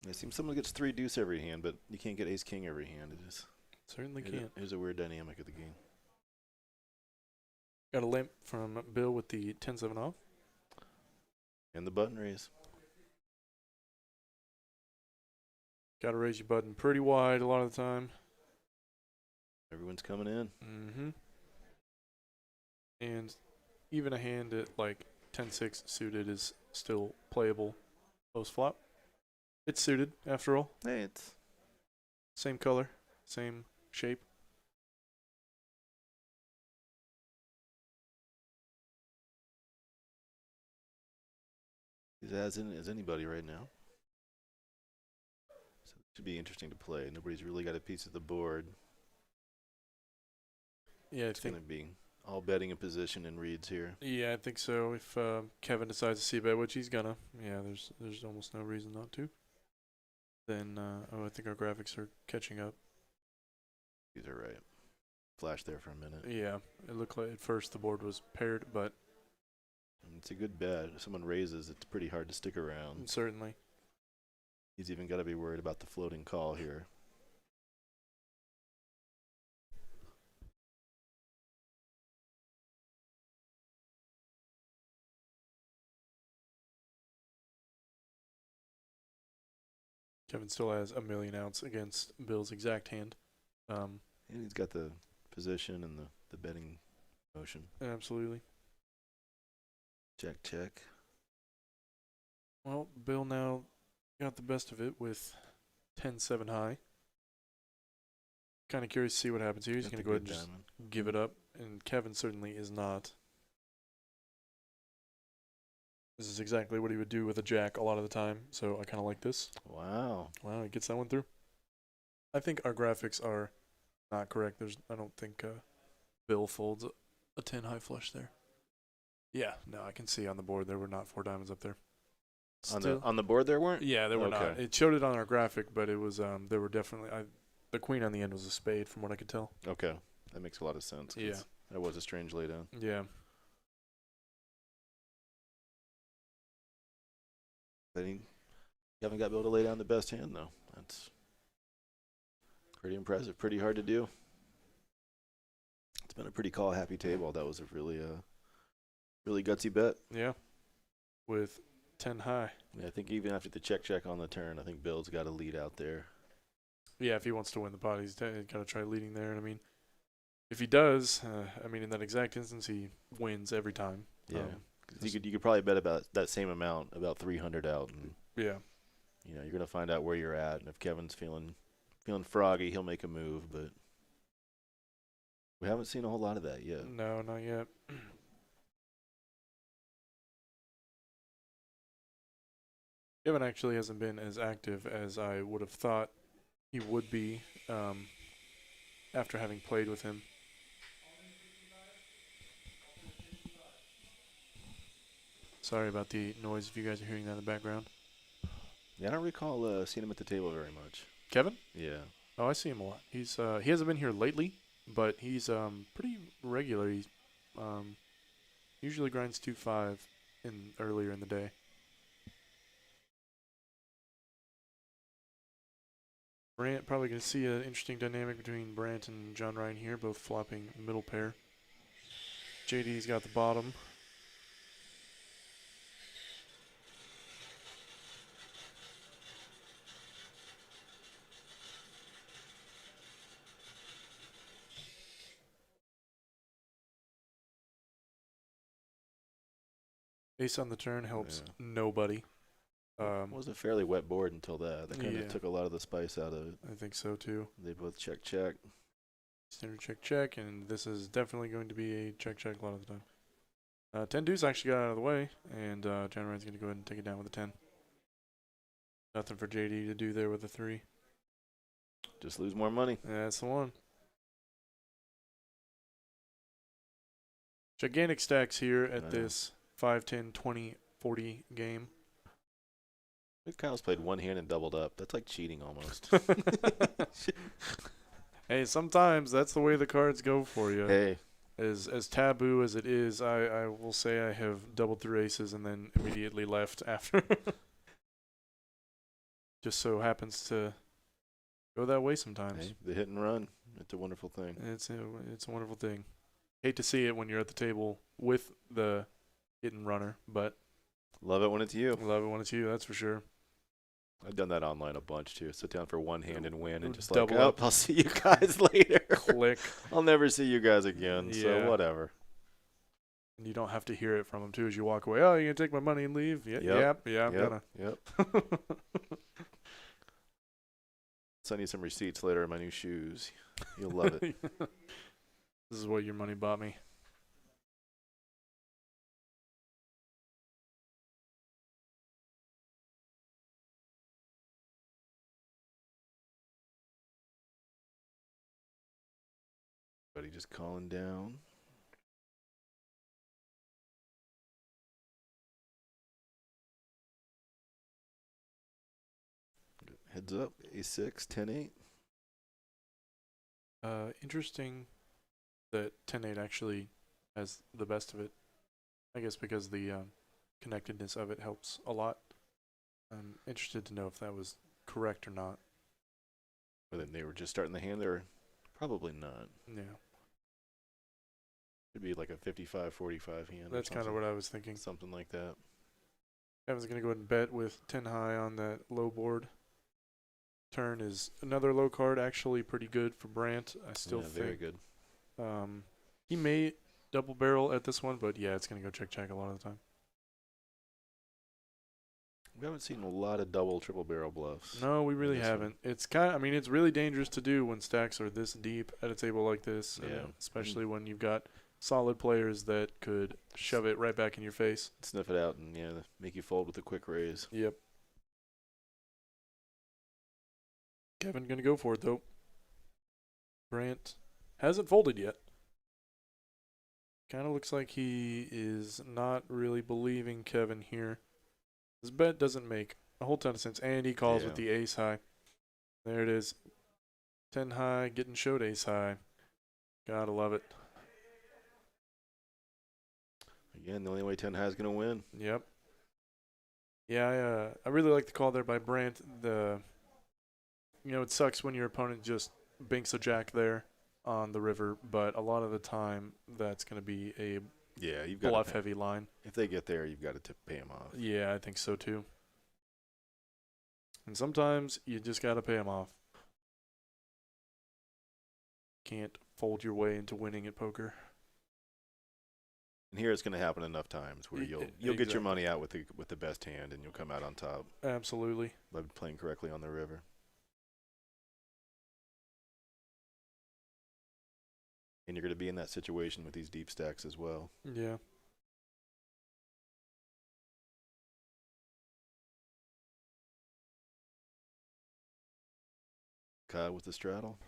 It seems someone gets 3 deuce every hand, but you can't get ace king every hand. It is Certainly can't. Here's a weird dynamic of the game. Got a limp from Bill with the 10-7 off. And the button raise. Got to raise your button pretty wide a lot of the time. Everyone's coming in. Mm-hmm. And even a hand at like 10-6 suited is still playable post flop. It's suited after all. Hey, it's Same color, same shape. he's as in as anybody right now. So it should be interesting to play. Nobody's really got a piece of the board. Yeah, It's going to be all betting in position and reads here. Yeah, I think so. If Kevin decides to see bet, which he's gonna, there's almost no reason not to. Then I think our graphics are catching up. These are right. Flash there for a minute. Yeah, it looked like at first the board was paired, but It's a good bet. If someone raises, it's pretty hard to stick around. certainly. He's even got to be worried about the floating call here. Kevin still has a million outs against Bill's exact hand. And he's got the position and the betting motion. Absolutely. Check, check. Well, Bill now got the best of it with 10-7 high. Kind of curious to see what happens here. He's Got going to the go ahead good and just diamond. give it up, and Kevin certainly is not. This is exactly what he would do with a jack a lot of the time, so I kind of like this. Wow. Wow, he gets that one through. I think our graphics are not correct. I don't think Bill folds a 10 high flush there. Yeah, no, I can see on the board there were not 4 diamonds up there. On the board there weren't? Yeah, there were not. Okay. It showed it on our graphic, but it was there were definitely the queen on the end was a spade from what I could tell. Okay. That makes a lot of sense. 'Cause Yeah. That was a strange laydown. Yeah. But you haven't got Bill to lay down the best hand, though. That's pretty impressive. Pretty hard to do. It's been a pretty call-happy table. That was a really gutsy bet. Yeah. With 10 high. Yeah, I think even after the check on the turn, I think Bill's got a lead out there. Yeah, if he wants to win the pot, he's got to try leading there. And I mean, if he does, in that exact instance, he wins every time. Yeah. 'Cause you could probably bet about that same amount, about 300 out, and Yeah. you're gonna find out where you're at, and if Kevin's feeling feeling froggy, he'll make a move, but we haven't seen a whole lot of that yet. No, not yet. Kevin actually hasn't been as active as I would have thought he would be after having played with him. Sorry about the noise if you guys are hearing that in the background. Yeah, I don't recall seeing him at the table very much. Kevin? Yeah. Oh, I see him a lot. He's he hasn't been here lately, but he's pretty regular. He usually grinds 2-5 earlier in the day. Brant, probably going to see an interesting dynamic between Brant and John Ryan here, both flopping middle pair. JD's got the bottom. Ace on the turn helps nobody. It was a fairly wet board until that. That kind of took a lot of the spice out of it. I think so too. They both check, check. Standard check, check, and this is definitely going to be a check, check a lot of the time. 10 deuce actually got out of the way, and John Ryan's going to go ahead and take it down with a 10. Nothing for JD to do there with a 3. Just lose more money. Yeah, that's the one. Gigantic stacks here at this 5, 10, 20, 40 game. Kyle's played one hand and doubled up. That's like cheating almost. Hey, sometimes that's the way the cards go for you. Hey. As taboo as it is, I will say I have doubled through aces and then immediately left after. Just so happens to go that way sometimes. Hey, the hit and run. It's a wonderful thing. It's a wonderful thing. Hate to see it when you're at the table with the hit and runner, but love it when it's you. love it when it's you, that's for sure. I've done that online a bunch too. Sit down for one hand and win, and just double like, up. I'll see you guys later. Click. I'll never see you guys again. Yeah. So whatever. And you don't have to hear it from them too as you walk away. Oh, you gonna take my money and leave? Yeah, I'm gonna. Yep. Send you some receipts later of my new shoes. You'll love it. This is what your money bought me. Buddy just calling down. Heads up, A6, 10-8. Interesting that 10-8 actually has the best of it. I guess because the connectedness of it helps a lot. I'm interested to know if that was correct or not. Whether they were just starting the hand, they're probably not. Yeah. Could be like a 55-45 hand. That's kind of what I was thinking. Something like that. Kevin's going to go ahead and bet with 10 high on that low board. Turn is another low card, actually pretty good for Brant. I still think. Very good. He may double barrel at this one, but yeah, it's going to go check, check a lot of the time. We haven't seen a lot of double, triple barrel bluffs. No, we really haven't. It's it's really dangerous to do when stacks are this deep at a table like this. Yeah. Especially when you've got solid players that could shove it right back in your face. Sniff it out and make you fold with a quick raise. Yep. Kevin gonna go for it though. Brant hasn't folded yet. Kind of looks like he is not really believing Kevin here. His bet doesn't make a whole ton of sense, and he calls with the ace high. There it is. 10 high, getting showed ace high. Gotta love it. Again, the only way 10 high is going to win. Yep. Yeah, I really like the call there by Brant. It sucks when your opponent just binks a jack there on the river, but a lot of the time that's going to be a you've got bluff-heavy line. If they get there, you've got to pay them off. Yeah, I think so too. And sometimes you just got to pay them off. Can't fold your way into winning at poker. And here it's going to happen enough times where you'll get your money out with the best hand, and you'll come out on top. Absolutely. By playing correctly on the river. And you're going to be in that situation with these deep stacks as well. Yeah. Kyle with the straddle.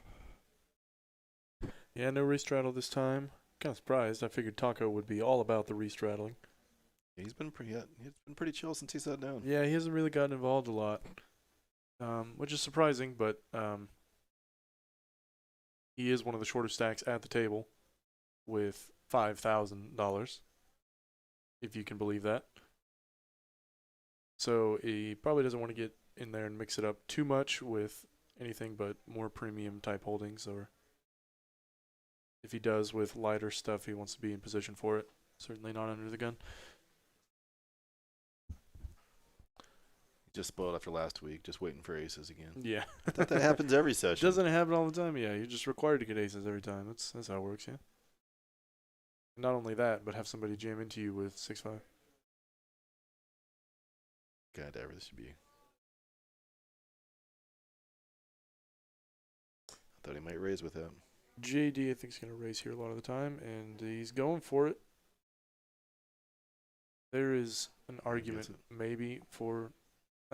Yeah, no restraddle this time. Kind of surprised. I figured Taco would be all about the restraddling. Yeah, he's been pretty chill since he sat down. Yeah, he hasn't really gotten involved a lot, which is surprising, but he is one of the shorter stacks at the table with $5,000, if you can believe that. So he probably doesn't want to get in there and mix it up too much with anything but more premium type holdings, or if he does with lighter stuff, he wants to be in position for it. Certainly not under the gun. Just spoiled after last week, just waiting for aces again. Yeah. I thought that happens every session. Doesn't happen all the time. Yeah, you're just required to get aces every time. That's how it works. Yeah. Not only that, but have somebody jam into you with 6-5. Skydiver, this should be. I thought he might raise with that. JD, I think, is going to raise here a lot of the time, and he's going for it. There is an argument maybe for.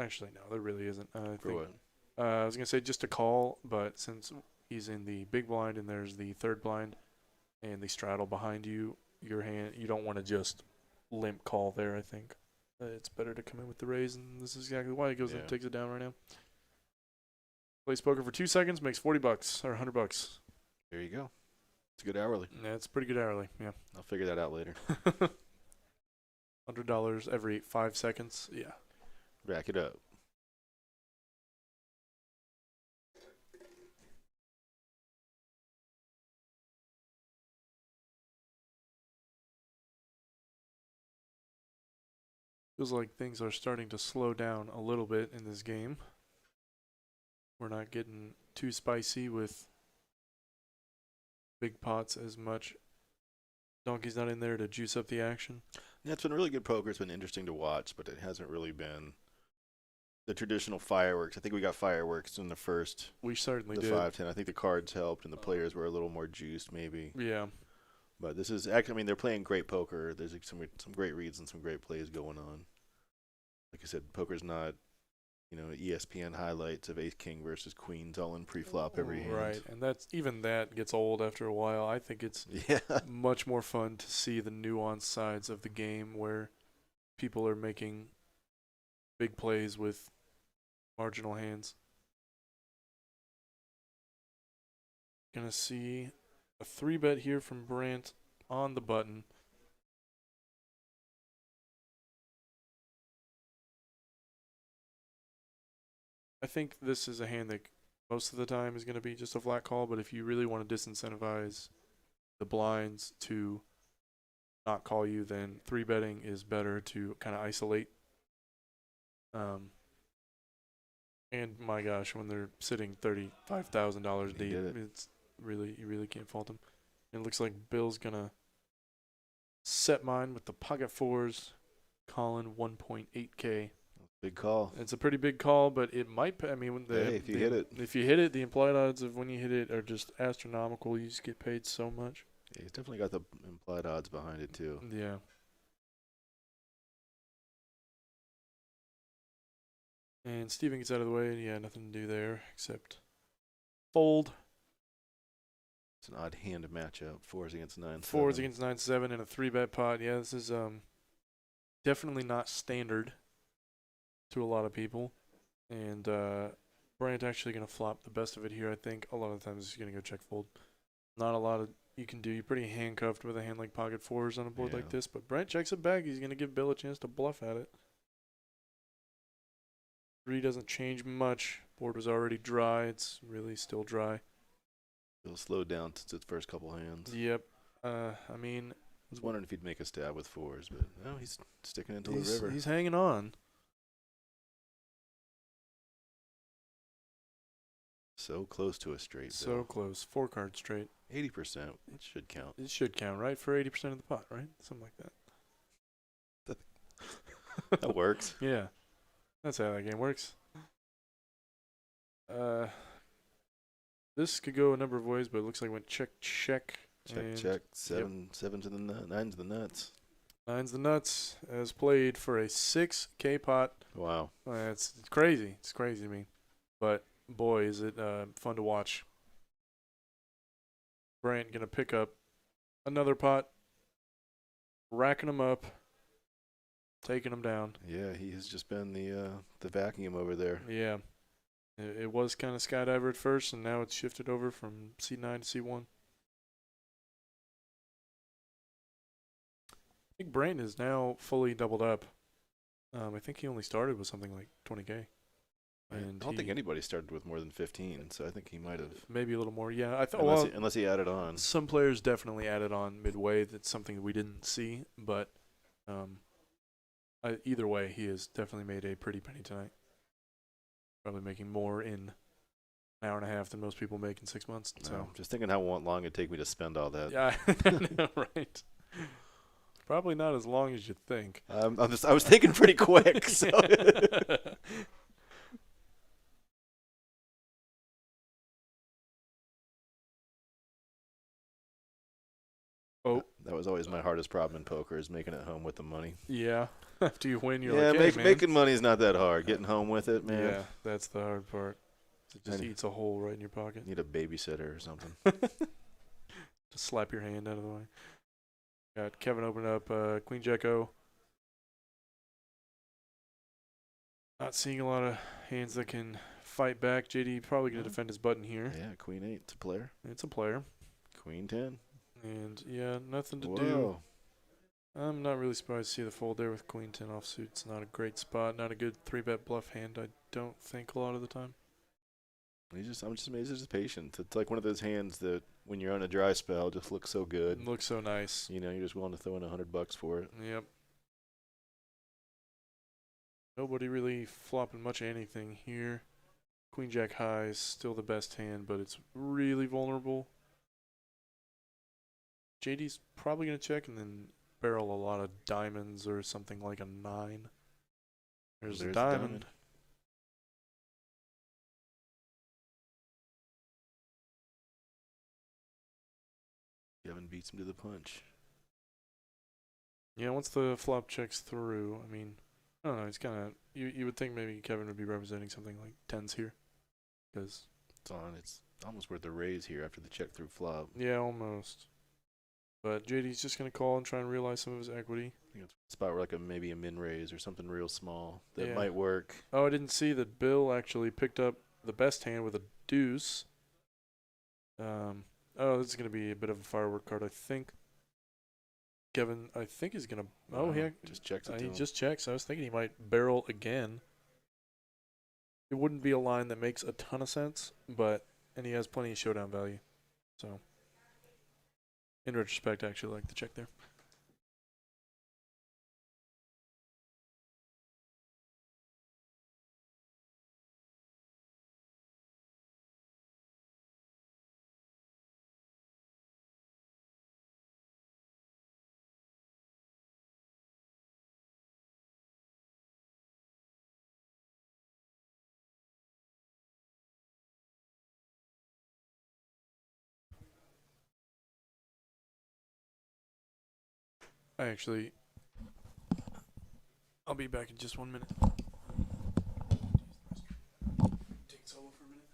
Actually, no, there really isn't. For what? I was going to say just a call, but since he's in the big blind and there's the third blind and the straddle behind you, your hand, you don't want to just limp call there, I think. It's better to come in with the raise, and this is exactly why he goes in and takes it down right now. Plays poker for 2 seconds, makes $40 or $100. There you go. It's a good hourly. Yeah, it's pretty good hourly, yeah. I'll figure that out later. $100 every 5 seconds, yeah. Rack it up. Feels like things are starting to slow down a little bit in this game. We're not getting too spicy with big pots as much. Donkey's not in there to juice up the action. Yeah, it's been really good poker. It's been interesting to watch, but it hasn't really been the traditional fireworks. I think we got fireworks in the first. We certainly did. The 5-10. I think the cards helped, and the players were a little more juiced, maybe. Yeah. But this is actually, I mean, they're playing great poker. There's some great reads and some great plays going on. Like I said, poker's not, ESPN highlights of Ace King versus Queens all in pre-flop every hand. Right, and that gets old after a while. I think it's much more fun to see the nuanced sides of the game where people are making big plays with marginal hands. Gonna see a 3-bet here from Brandt on the button. I think this is a hand that most of the time is going to be just a flat call, but if you really want to disincentivize the blinds to not call you, then 3-betting is better to kind of isolate. And my gosh, when they're sitting $35,000 deep, it's really, you really can't fault them. And it looks like Bill's gonna set mine with the pocket fours, calling 1.8K. Big call. It's a pretty big call, but it might. I mean, if you hit it, the implied odds of when you hit it are just astronomical. You just get paid so much. Yeah, he's definitely got the implied odds behind it too. Yeah. And Steven gets out of the way, and yeah, nothing to do there except fold. It's an odd hand matchup. 4s against 9-7. 4s against 9-7 in a 3-bet pot. Yeah, this is definitely not standard to a lot of people. And Brandt actually going to flop the best of it here, I think. A lot of times he's going to go check fold. Not a lot of you can do. You're pretty handcuffed with a hand like pocket fours on a board like this. But Brandt checks it back. He's going to give Bill a chance to bluff at it. 3 doesn't change much. Board was already dry. It's really still dry. Bill slowed down since its first couple hands. Yep. I mean, I was wondering if he'd make a stab with 4s, but no, he's sticking into the river. He's hanging on. So close to a straight. So Bill. close. 4-card straight. 80%. It should count. It should count, right? For 80% of the pot, right? Something like that. That works. Yeah. That's how that game works. This could go a number of ways, but it looks like it went check, check Check, And check. Seven to the nine to the nuts. Nine's the nuts as played for a 6K pot. Wow. It's crazy. It's crazy to me. But boy, is it fun to watch. Brant going to pick up another pot, racking them up, taking them down. Yeah, he has just been the vacuum over there. Yeah. It was kind of Skydiver at first, and now it's shifted over from C9 to C1. I think Brayton is now fully doubled up. I think he only started with something like 20K. I don't think anybody started with more than 15, so I think he might have. Maybe a little more. Yeah, I thought. Unless he added on. Some players definitely added on midway. That's something we didn't see, but either way, he has definitely made a pretty penny tonight. Probably making more in an hour and a half than most people make in 6 months. So No, just thinking how long it'd take me to spend all that. yeah, I know, right? Probably not as long as you think. I was thinking pretty quick. So. Oh, that was always my hardest problem in poker, is making it home with the money. yeah. After you win, you're Yeah, like, hey, man. making money is not that hard. Getting home with it, man. Yeah, that's the hard part. It just And- eats a hole right in your pocket. Need a babysitter or something. Just slap your hand out of the way. Got Kevin opening up Queen Jack O. Not seeing a lot of hands that can fight back. JD probably going to defend his button here. Yeah, Queen 8, it's a player. It's a player. Queen 10. And, yeah, nothing to do. Whoa. I'm not really surprised to see the fold there with Queen 10 offsuit. It's not a great spot. Not a good 3-bet bluff hand, I don't think, a lot of the time. I'm just amazed he's just patient. It's like one of those hands that, when you're on a dry spell, just looks so good. Looks so nice. You know, you're just willing to throw in $100 for it. Yep. Nobody really flopping much of anything here. Queen Jack high is still the best hand, but it's really vulnerable. JD's probably going to check and then barrel a lot of diamonds or something like a 9. There's a diamond. Kevin beats him to the punch. Yeah, once the flop checks through, I mean, I don't know, he's kind of, you would think maybe Kevin would be representing something like 10s here. Because It's almost worth a raise here after the check through flop. yeah, almost. But JD's just going to call and try and realize some of his equity. I think it's a spot where maybe a min raise or something real small that Yeah. might work. Oh, I didn't see that Bill actually picked up the best hand with a deuce. Oh, this is going to be a bit of a firework card, I think. Kevin, I think he's going to... Oh, he just checks it to he him. just checks. I was thinking he might barrel again. It wouldn't be a line that makes a ton of sense, and he has plenty of showdown value. So, in retrospect, I actually like the check there. I'll be back in just 1 minute. Take solo for a minute.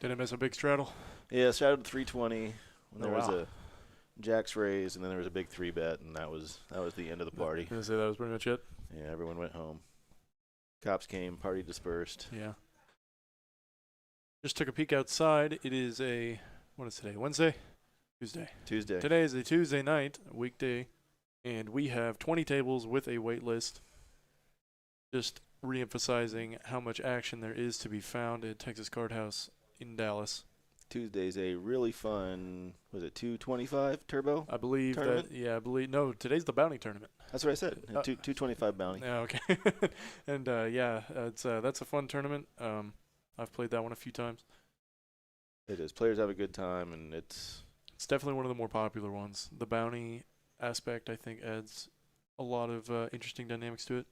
Didn't miss a big straddle. Yeah, shadowed 320 when there was wow. a jacks raised, and then there was a big 3-bet, and that was the end of the party. I was gonna say that was pretty much it. Yeah, everyone went home. Cops came, party dispersed. Yeah. Just took a peek outside. It is what is today? Wednesday? Tuesday. Tuesday. Today is a Tuesday night, weekday, and we have 20 tables with a wait list. Just re-emphasizing how much action there is to be found at Texas Card House in Dallas. Tuesday's a really fun, was it 225 turbo? I believe Tournament? no, today's the bounty tournament. That's what I said. 225 bounty. Yeah, okay. And that's a fun tournament. I've played that one a few times. It is. Players have a good time, and it's definitely one of the more popular ones. The bounty aspect, I think, adds a lot of interesting dynamics to it.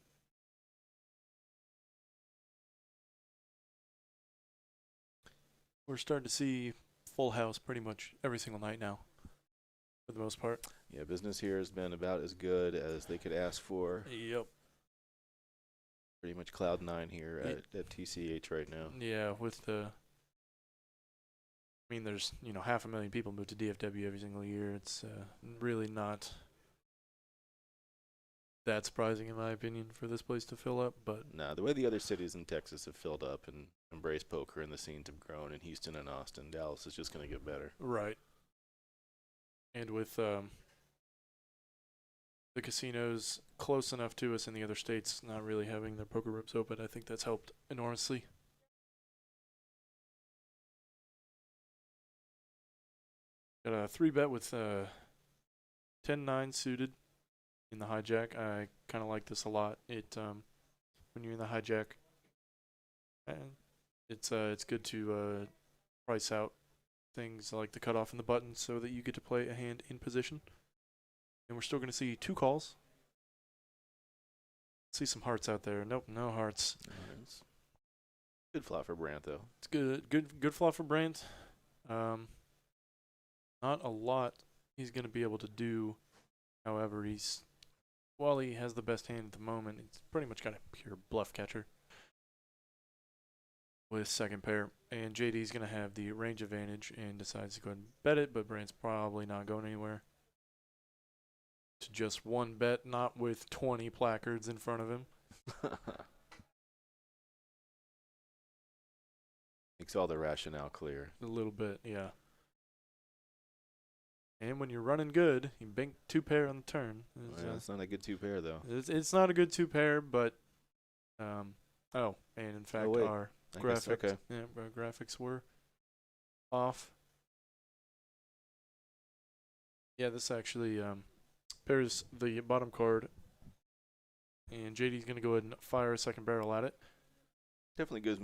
We're starting to see full house pretty much every single night now, for the most part. Yeah, business here has been about as good as they could ask for. Yep. Pretty much cloud 9 here at TCH right now. Yeah, with there's 500,000 people move to DFW every single year. It's really not that surprising, in my opinion, for this place to fill up. But Nah, the way the other cities in Texas have filled up and embraced poker and the scenes have grown in Houston and Austin, Dallas is just going to get better. right. And with the casinos close enough to us in the other states not really having their poker rooms open, I think that's helped enormously. Got a 3-bet with 10-9 suited in the hijack. I kind of like this a lot. It when you're in the hijack, it's good to price out things like the cutoff and the button so that you get to play a hand in position. And we're still going to see 2 calls. See some hearts out there. Nope, no hearts. Nice. Good flop for Brandt, though. It's good flop for Brandt. Not a lot he's going to be able to do. However, while he has the best hand at the moment, it's pretty much got a pure bluff catcher with second pair. And JD's going to have the range advantage and decides to go ahead and bet it, but Brandt's probably not going anywhere. To just one bet, not with 20 placards in front of him. Makes all the rationale clear. A little bit, yeah. And when you're running good, you bank 2 pair on the turn. It's not a good 2-pair, though. It's not a good 2-pair, but and in fact our graphics, our graphics were off. Yeah, this actually pairs the bottom card, and JD's gonna go ahead and fire a second barrel at it. Definitely good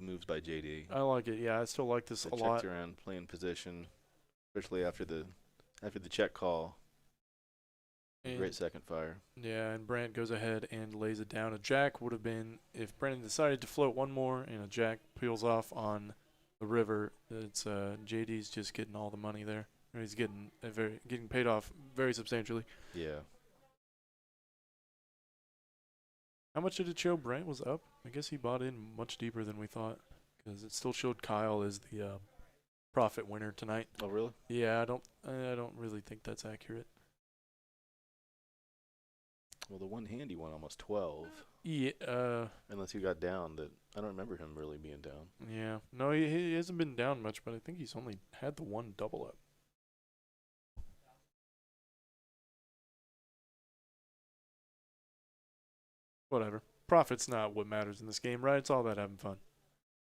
moves by JD. I like it. Yeah, I still like this a lot. Checked around, playing position, especially after the check call. And great second fire. Yeah, and Brandt goes ahead and lays it down. A jack would have been if Brandon decided to float one more, and a jack peels off on the river. It's JD's just getting all the money there. Or he's getting paid off very substantially. Yeah. How much did it show Brandt was up? I guess he bought in much deeper than we thought, because it still showed Kyle as the profit winner tonight. Oh, really? Yeah, I don't really think that's accurate. Well, the one hand he won almost 12. Yeah. Unless he got down, that I don't remember him really being down. Yeah. No, he hasn't been down much, but I think he's only had the one double up. Whatever. Profit's not what matters in this game, right? It's all about having fun.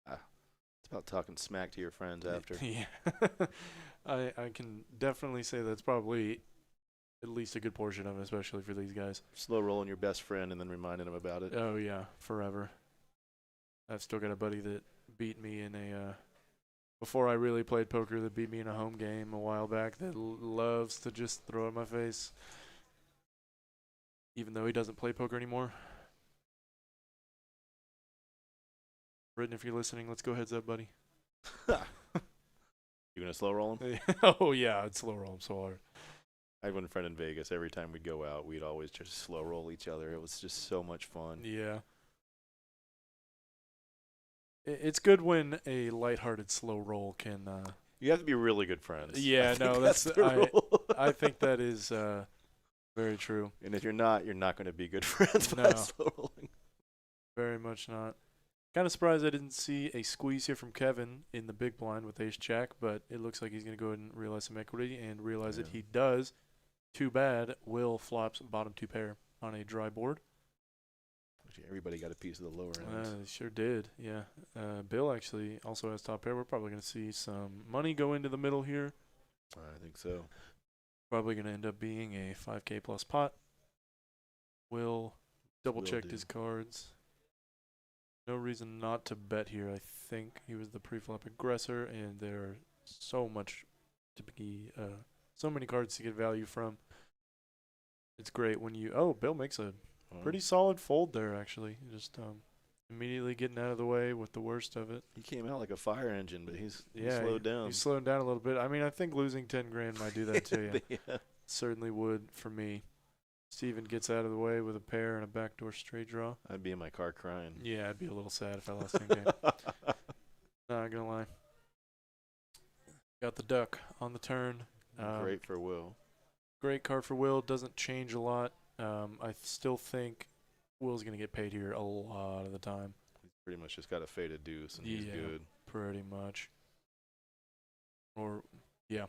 It's about talking smack to your friends after. Yeah. I can definitely say that's probably at least a good portion of it, especially for these guys. Slow rolling your best friend and then reminding him about it. Oh, yeah. Forever. I've still got a buddy that beat me in before I really played poker, that beat me in a home game a while back, that loves to just throw it in my face, even though he doesn't play poker anymore. Britton, if you're listening, let's go heads up, buddy. You gonna slow roll him? Oh, yeah, I'd slow roll him so hard. I had one friend in Vegas. Every time we'd go out, we'd always just slow roll each other. It was just so much fun. Yeah. It's good when a lighthearted slow roll can. You have to be really good friends. Yeah, I think no, that's the rule. I think that is very true. And if you're not going to be good friends by No. slow rolling. Very much not. Kind of surprised I didn't see a squeeze here from Kevin in the big blind with ace jack, but it looks like he's going to go ahead and realize some equity and realize that he does. Too bad. Will flops bottom two pair on a dry board. Actually, everybody got a piece of the lower end. Sure did, yeah. Bill actually also has top pair. We're probably going to see some money go into the middle here. I think so. Probably going to end up being a 5K plus pot. Will double-checked his cards. No reason not to bet here, I think. He was the pre-flop aggressor, and there are so many cards to get value from. It's great when you... Oh, Bill makes a pretty solid fold there, actually. Just immediately getting out of the way with the worst of it. He came out like a fire engine, but he's slowed down. He's slowing down a little bit. I mean, I think losing 10 grand might do that to you. Yeah. Certainly would for me. Steven gets out of the way with a pair and a backdoor straight draw. I'd be in my car crying. Yeah, I'd be a little sad if I lost that game. Not gonna lie. Got the duck on the turn. Great for Will. Great card for Will. Doesn't change a lot. I still think Will's gonna get paid here a lot of the time. He's pretty much just got a faded deuce, and he's good. Pretty much. Or yeah,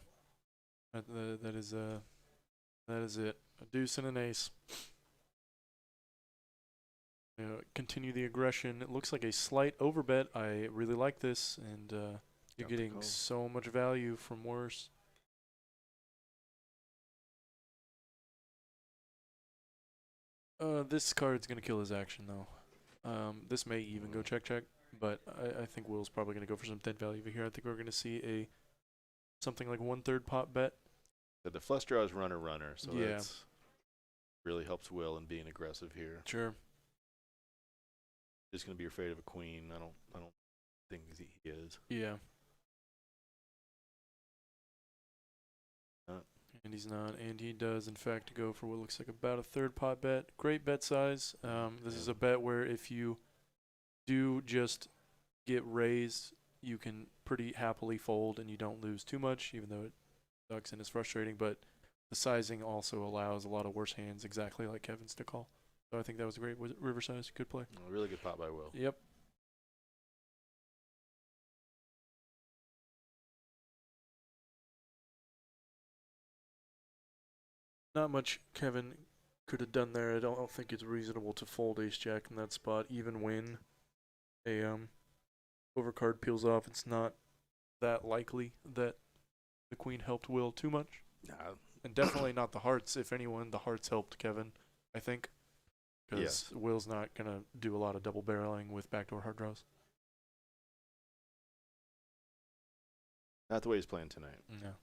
that is it. A deuce and an ace. Continue the aggression. It looks like a slight overbet. I really like this, and you're getting so much value from worse. This card's going to kill his action, though. This may even go check, but I think Will's probably going to go for some dead value over here. I think we're going to see something like 1/3 pot bet. The flush draw is runner, so that's really helps Will in being aggressive here. Sure. He's going to be afraid of a queen. I don't think he is. Yeah. And he's not, and he does in fact go for what looks like about a 1/3 pot bet. Great bet size. This is a bet where if you do just get raised, you can pretty happily fold and you don't lose too much, even though it sucks and is frustrating. But the sizing also allows a lot of worse hands, exactly like Kevin's to call. So I think that was a great river size. Good play. A really good pot by Will. Yep. Not much Kevin could have done there. I don't think it's reasonable to fold ace jack in that spot, even when a overcard peels off. It's not that likely that the queen helped Will too much. Nah. And definitely not the hearts. If anyone, the hearts helped Kevin, I think. Because Will's not going to do a lot of double barreling with backdoor hard draws. Not the way he's playing tonight. No.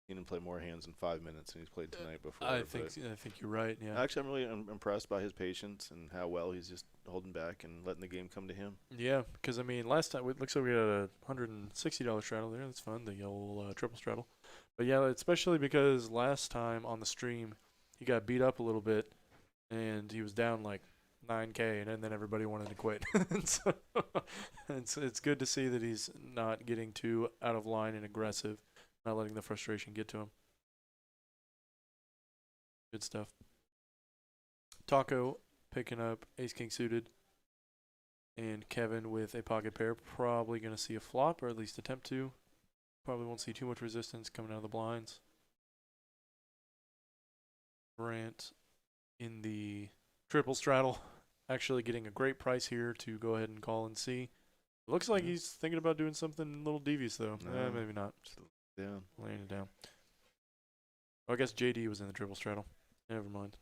He didn't play more hands in 5 minutes than he's played tonight before. I think you're right, yeah. Actually, I'm really impressed by his patience and how well he's just holding back and letting the game come to him. Yeah, because, I mean, last time, it looks like we had a $160 straddle there. That's fun, the old triple straddle. But, yeah, especially because last time on the stream, he got beat up a little bit, and he was down like 9K, and then everybody wanted to quit. So it's good to see that he's not getting too out of line and aggressive, not letting the frustration get to him. Good stuff. Taco picking up ace-king suited, and Kevin with a pocket pair. Probably going to see a flop, or at least attempt to. Probably won't see too much resistance coming out of the blinds. Grant in the triple straddle, actually getting a great price here to go ahead and call and see. It looks like he's thinking about doing something a little devious, though. Maybe not. Down. Laying it down. Oh, I guess JD was in the triple straddle. Never mind.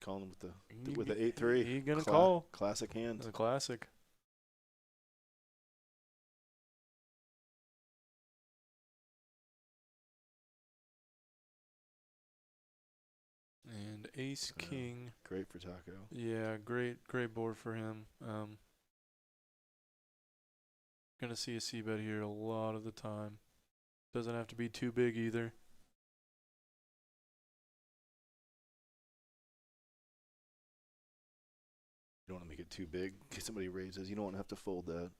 Calling with the 8-3. He's gonna call. Classic hand. It's a classic. And ace king. Great for Taco. Yeah, great board for him. Gonna see a c-bet here a lot of the time. Doesn't have to be too big either. You don't want to too big in case somebody raises. You don't want to have to fold that.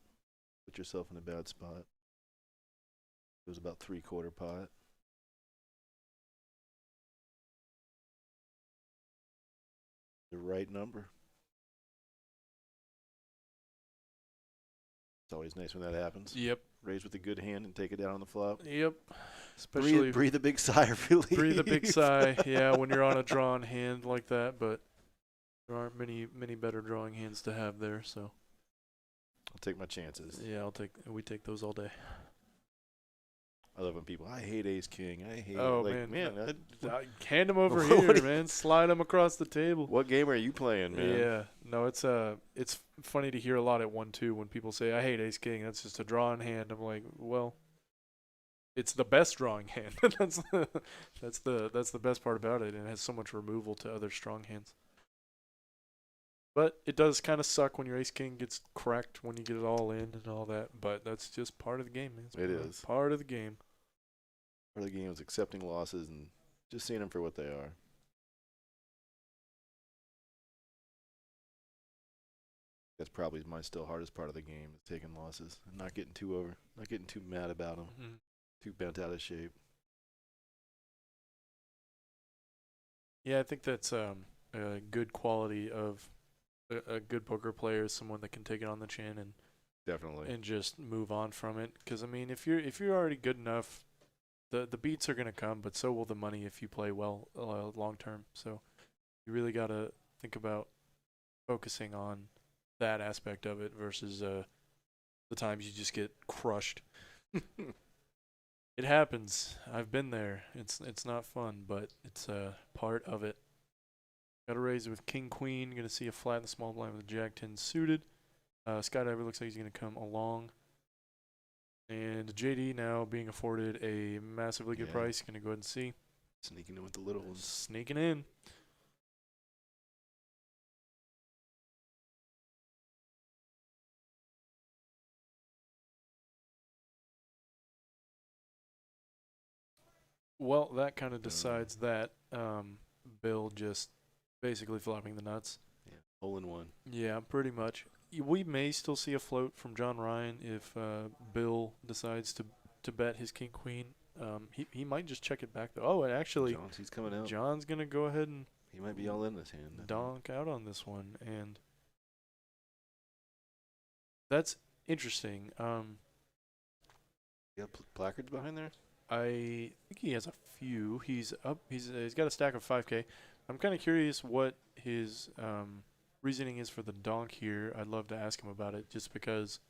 Put yourself in a bad spot. It was about 3/4 pot. The right number. It's always nice when that happens. Yep. Raise with a good hand and take it down on the flop. Yep. Especially Breathe a big sigh of relief. breathe a big sigh. Yeah, when you're on a drawn hand like that, but there aren't many better drawing hands to have there, so I'll take my chances. yeah, we take those all day. I love when people, I hate ace king. I hate Oh, it. Like, man. Hand them over What here, do you- man. Slide them across the table. what game are you playing, man? Yeah. No, it's funny to hear a lot at 1-2 when people say, I hate ace king. That's just a drawing hand. I'm like, well, it's the best drawing hand. that's the best part about it, and it has so much removal to other strong hands. But it does kind of suck when your ace king gets cracked when you get it all in and all that. But that's just part of the game, man. It is. Part of the game. Part of the game is accepting losses and just seeing them for what they are. That's probably my still hardest part of the game is taking losses and not getting too mad about them, Mm-hmm. too bent out of shape. Yeah, I think that's a good quality of a good poker player is someone that can take it on the chin Definitely. and just move on from it. Because I mean, if you're already good enough, the beats are gonna come, but so will the money if you play well long term. So you really gotta think about focusing on that aspect of it versus the times you just get crushed. It happens. I've been there. It's not fun, but it's part of it. Got to raise with king queen. Going to see a flat in the small blind with jack 10 suited. Skydiver looks like he's going to come along. And JD now being afforded a massively good price. Going to go ahead and see. Sneaking in with the little ones. Sneaking in. Well, that kind of decides that. Bill just basically flopping the nuts. Yeah, hole in one. Yeah, pretty much. We may still see a float from John Ryan if Bill decides to bet his king queen. He might just check it back though. Oh, and actually, He's coming out. John's gonna go ahead and He might be all in this hand. donk out on this one, and that's interesting. You got placards behind there? I think he has a few. He's up. He's got a stack of 5K. I'm kind of curious what his reasoning is for the donk here. I'd love to ask him about it, just because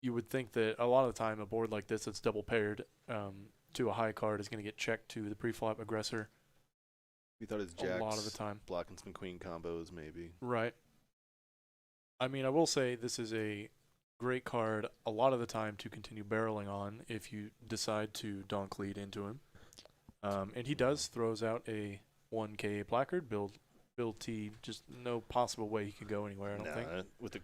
you would think that a lot of the time a board like this that's double paired to a high card is going to get checked to the pre-flop aggressor. We thought his jacks A lot of the time. blocking some queen combos maybe. Right. I mean, I will say this is a great card a lot of the time to continue barreling on if you decide to donk lead into him. And he throws out a 1K placard, build T, just no possible way he could go anywhere, I don't think. With the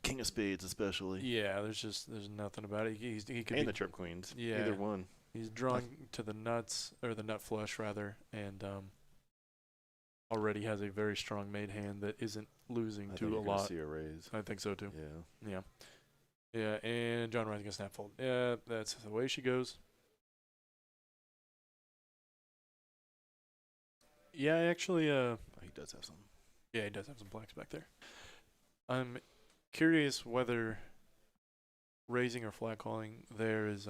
king of spades especially. Yeah, there's nothing about it. He could And be, the trip queens. Yeah. Either one. he's drawing to the nuts, or the nut flush rather, and already has a very strong made hand that isn't losing I think to a you're gonna lot. see a raise. I think so too. Yeah. Yeah, and John Ryan's gonna snap fold. Yeah, that's the way she goes. Yeah, actually, Oh, he does have some. yeah, he does have some blacks back there. I'm curious whether raising or flat calling there is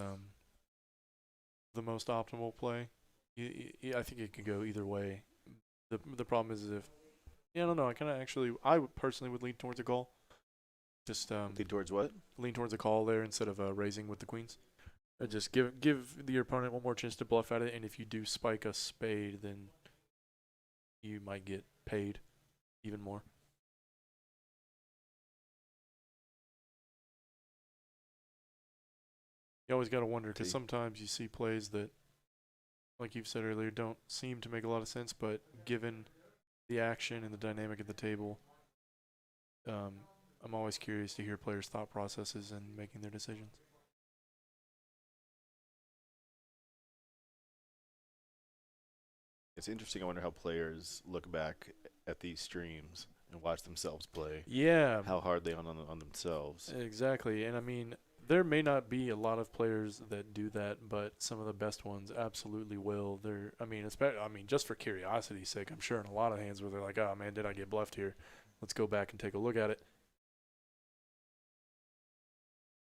the most optimal play. I think it could go either way. The problem is if, yeah, I don't know. I would personally would lean towards a call. Just Lead towards what? lean towards a call there instead of raising with the queens. Just give your opponent one more chance to bluff at it, and if you do spike a spade, then you might get paid even more. You always got to wonder, because See. sometimes you see plays that, like you've said earlier, don't seem to make a lot of sense, but given the action and the dynamic at the table, I'm always curious to hear players' thought processes and making their decisions. It's interesting. I wonder how players look back at these streams and watch themselves play. Yeah, How hard they on themselves. exactly. And I mean, there may not be a lot of players that do that, but some of the best ones absolutely will. I mean, just for curiosity's sake, I'm sure in a lot of hands where they're like, "Oh man, did I get bluffed here? Let's go back and take a look at it."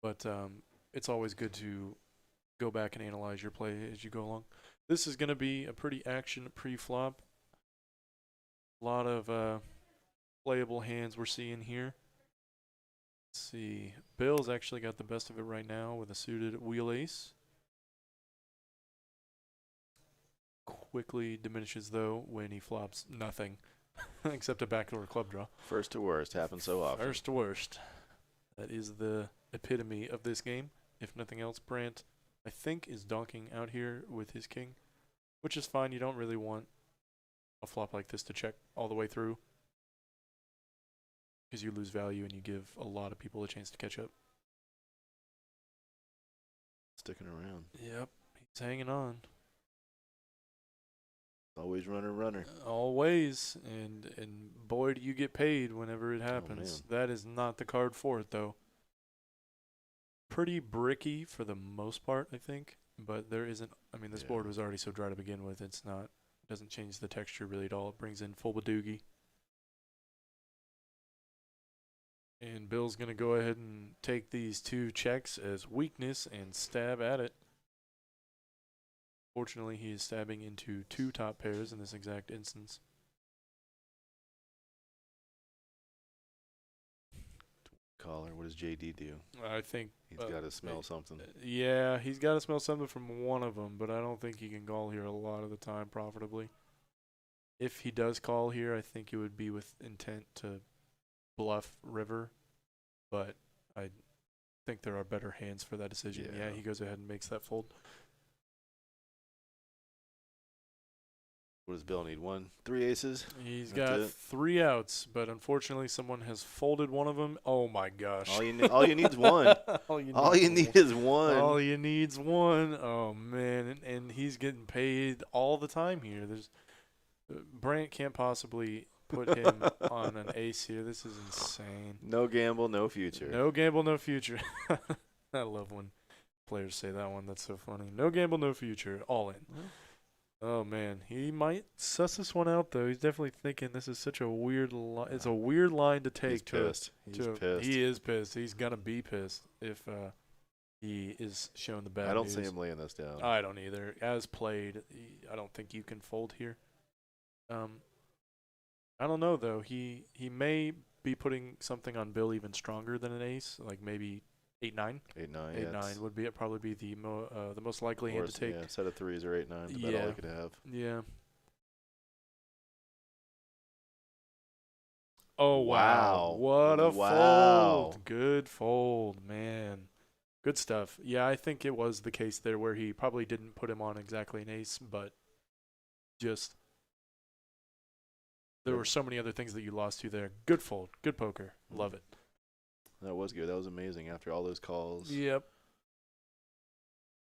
But it's always good to go back and analyze your play as you go along. This is going to be a pretty action pre-flop. A lot of playable hands we're seeing here. Let's see. Bill's actually got the best of it right now with a suited wheel ace. Quickly diminishes, though, when he flops nothing except a backdoor club draw. First to worst happens so often. First to worst. That is the epitome of this game. If nothing else, Brandt, I think, is donking out here with his king, which is fine. You don't really want a flop like this to check all the way through because you lose value and you give a lot of people a chance to catch up. Sticking around. Yep, he's hanging on. Always runner. Always, and boy, do you get paid whenever it happens. That is not the card for it, though. Pretty bricky for the most part, I think, but there isn't. I mean, this board was already so dry to begin with. It doesn't change the texture really at all. It brings in full badoogie. And Bill's gonna go ahead and take these two checks as weakness and stab at it. Fortunately, he is stabbing into two top pairs in this exact instance. Caller, what does JD do? I think He's got to smell something. Yeah, he's got to smell something from one of them, but I don't think he can call here a lot of the time profitably. If he does call here, I think it would be with intent to bluff river, but I think there are better hands for that decision. Yeah, he goes ahead and makes that fold. What does Bill need? 3 aces? He's got 3 outs, but unfortunately someone has folded one of them. Oh my gosh. All you need is one. All you need is one. All you need's one. Oh man, and he's getting paid all the time here. Brandt can't possibly put him on an ace here. This is insane. No gamble, no future. No gamble, no future. I love when players say that one. That's so funny. No gamble, no future. All in. Oh man, he might suss this one out though. He's definitely thinking this is such a weird line. It's a weird line to take. He's pissed. He's pissed. He is pissed. He's gonna be pissed if he is shown the bad news. I don't see him laying this down. I don't either. As played, I don't think you can fold here. I don't know though. He may be putting something on Bill even stronger than an ace, like maybe 8-9. 8-9. 8-9 would probably be the most likely hand to take. Yeah, set of 3s or 8-9. About all he could have. Yeah. Oh wow! What a fold! Good fold, man. Good stuff. Yeah, I think it was the case there where he probably didn't put him on exactly an ace, but just there were so many other things that you lost to there. Good fold. Good poker. Love it. That was good. That was amazing after all those calls. Yep.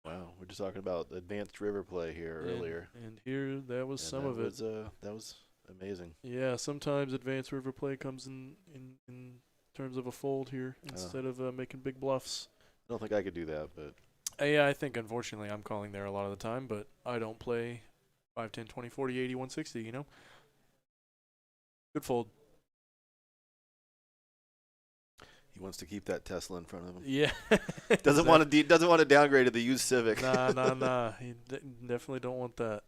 Wow. We're just talking about advanced river play here earlier. And here, that was some of it. That was amazing. Yeah, sometimes advanced river play comes in terms of a fold here instead of making big bluffs. I don't think I could do that, but. Yeah, I think, unfortunately, I'm calling there a lot of the time, but I don't play 5, 10, 20, 40, 80, 160, you know? Good fold. He wants to keep that Tesla in front of him. Yeah. doesn't want to downgrade to the used Civic. Nah. He definitely don't want that.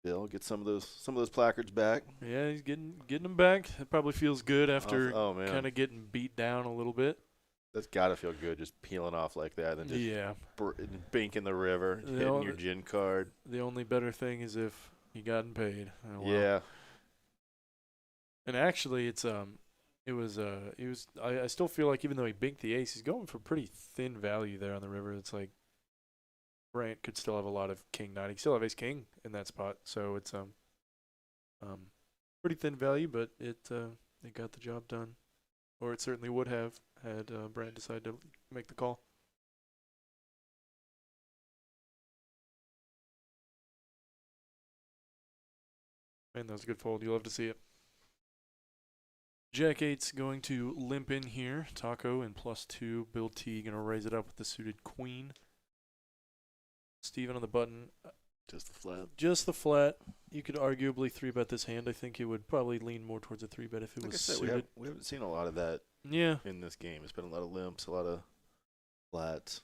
Bill, get some of those placards back. Yeah, he's getting them back. It probably feels good after kind of getting beat down a little bit. That's got to feel good, just peeling off like that and just banking the river, hitting your gin card. The only better thing is if you gotten paid. Oh, wow. Yeah. And actually, I still feel like even though he binked the ace, he's going for pretty thin value there on the river. It's like Brandt could still have a lot of king nine. He still have ace king in that spot, so it's pretty thin value, but it got the job done, or it certainly would have had Brandt decided to make the call. Man, that was a good fold. You'll love to see it. Jack 8's going to limp in here. Taco and +2. Bill T going to raise it up with the suited queen. Steven on the button. Just the flat. Just the flat. You could arguably 3-bet this hand. I think it would probably lean more towards a 3-bet if it Like was I said, suited. we haven't seen a lot of that Yeah. in this game. It's been a lot of limps, a lot of flats.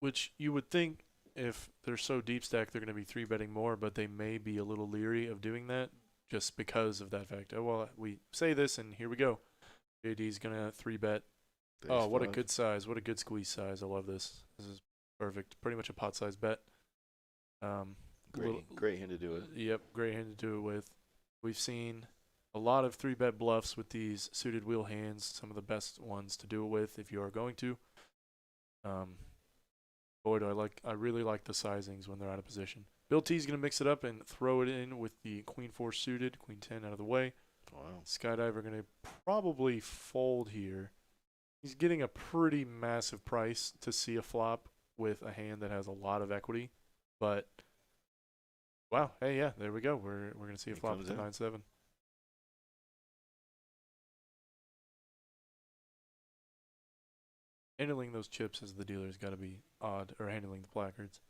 Which you would think if they're so deep stacked, they're going to be 3-betting more, but they may be a little leery of doing that just because of that fact. Oh, well, we say this, and here we go. JD's going to 3-bet. Oh, what a good size. What a good squeeze size. I love this. This is perfect. Pretty much a pot-sized bet. Great hand to do it. Yep, great hand to do it with. We've seen a lot of 3-bet bluffs with these suited wheel hands, some of the best ones to do it with if you are going to. Boy, I really like the sizings when they're out of position. Bill T's going to mix it up and throw it in with the Queen 4 suited, Queen 10 out of the way. Wow. Skydiver going to probably fold here. He's getting a pretty massive price to see a flop with a hand that has a lot of equity, but wow, hey, yeah, there we go. We're going to see a flop with the 9-7. Handling those chips as the dealer's got to be odd, or handling the placards.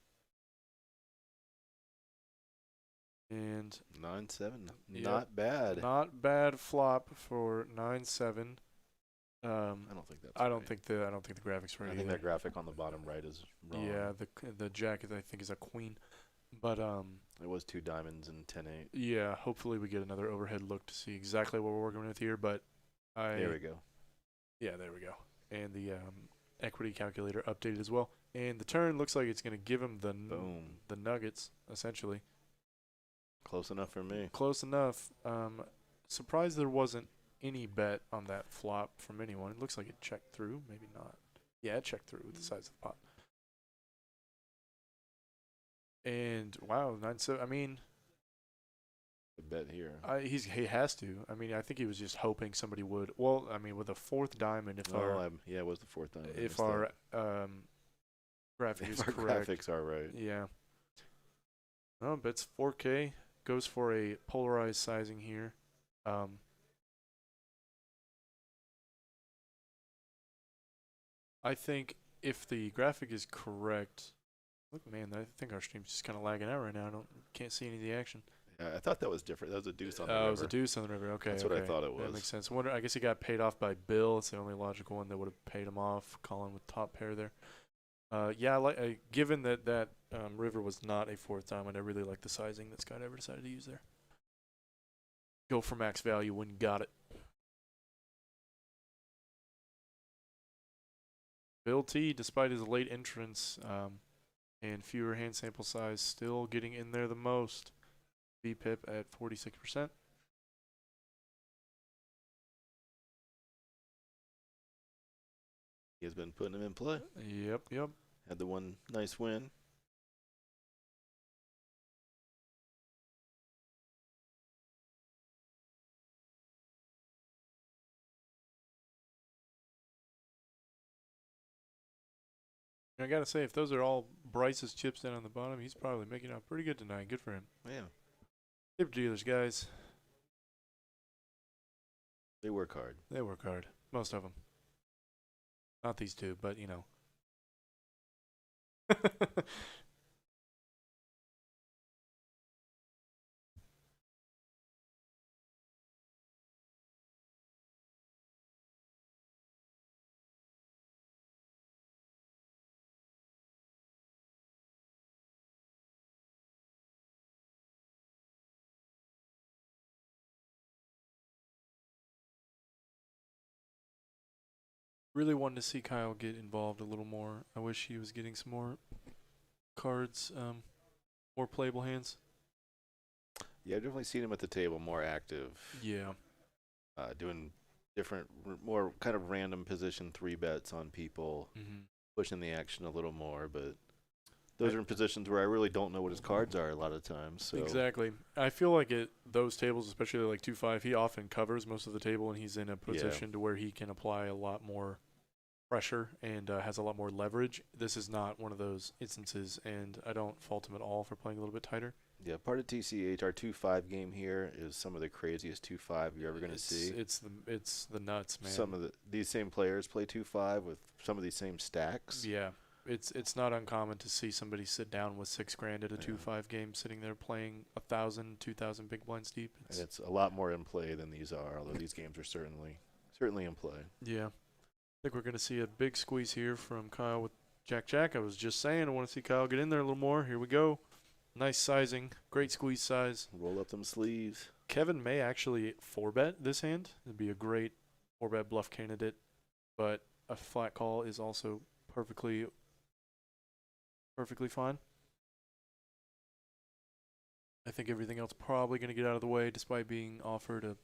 And 9-7, yep, not bad. Not bad flop for 9-7. I don't think that's. I don't right. think the graphics right. I think that graphic on the bottom right is wrong. Yeah, the jack I think is a queen, but it was 2 diamonds and 10-8. yeah. Hopefully we get another overhead look to see exactly what we're working with here. But there we go. Yeah, there we go. And the equity calculator updated as well. And the turn looks like it's going to give him the nuggets essentially. Close enough for me. Close enough. Surprised there wasn't any bet on that flop from anyone. It looks like it checked through. Maybe not. Yeah, it checked through with the size of the pot. And wow, 9-7. I mean, A bet here. he has to. I mean, I think he was just hoping somebody would. Well, I mean, with a 4th diamond, if yeah, it was the 4th diamond. if our graphic is correct. Graphics are right. Yeah. Oh, bets 4K. Goes for a polarized sizing here. I think if the graphic is correct, look, man, I think our stream's just kind of lagging out right now. Can't see any of the action. Yeah, I thought that was different. That was a deuce on the river. Oh, it was a deuce on the river. Okay, That's what I thought it was. That makes sense. I guess he got paid off by Bill. It's the only logical one that would have paid him off. Colin with top pair there. Yeah, given that river was not a 4th diamond, I really like the sizing that Skydiver decided to use there. Go for max value when you got it. Bill T, despite his late entrance and fewer hand sample size, still getting in there the most. VPIP at 46%. He has been putting him in play. Yep. Had the one nice win. I gotta say, if those are all Bryce's chips down on the bottom, he's probably making out pretty good tonight. Good for him. Yeah. Tip dealers, guys. They work hard. They work hard. Most of them. Not these two, but you know. Really wanted to see Kyle get involved a little more. I wish he was getting some more cards, more playable hands. Yeah, I've definitely seen him at the table more active. Yeah. Doing different, more kind of random position 3-bets on people, pushing the action a little more. But those are in positions where I really don't know what his cards are a lot of times. So. Exactly. I feel like at those tables, especially like 2-5, he often covers most of the table, and he's in a position to where he can apply a lot more pressure and has a lot more leverage. This is not one of those instances, and I don't fault him at all for playing a little bit tighter. Yeah, part of TCH, our 2-5 game here is some of the craziest 2-5 you're ever going to see. It's the nuts, man. Some of these same players play 2-5 with some of these same stacks. Yeah, it's not uncommon to see somebody sit down with $6,000 at a Yeah. 2-5 game, sitting there playing 1,000, 2,000 big blinds deep. And it's a lot more in play than these are, although these games are certainly in play. Yeah, I think we're gonna see a big squeeze here from Kyle with Jack. I was just saying I want to see Kyle get in there a little more. Here we go. Nice sizing, great squeeze size. Roll up them sleeves. Kevin may actually 4-bet this hand. It'd be a great 4-bet bluff candidate, but a flat call is also perfectly fine. I think everything else probably going to get out of the way despite being offered a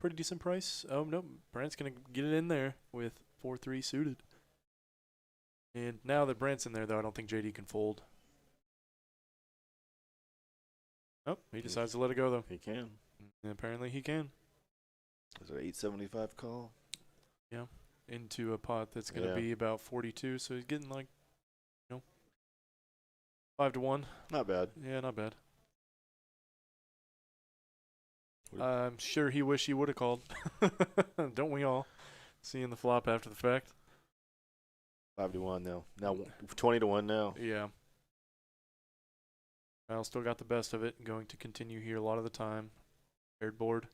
pretty decent price. Oh, no, Brant's going to get it in there with 4-3 suited. And now that Brant's in there, though, I don't think JD can fold. Oh, he decides to let it go, though. He can. And apparently he can. Is it an 875 call? Yeah, into a pot that's going to be about 42. So he's getting like, 5-1. Not bad. Yeah, not bad. I'm sure he wished he would have called. Don't we all? Seeing the flop after the fact. 5-1 now. Now 20-1 now. Yeah. Kyle still got the best of it. Going to continue here a lot of the time. Paired board.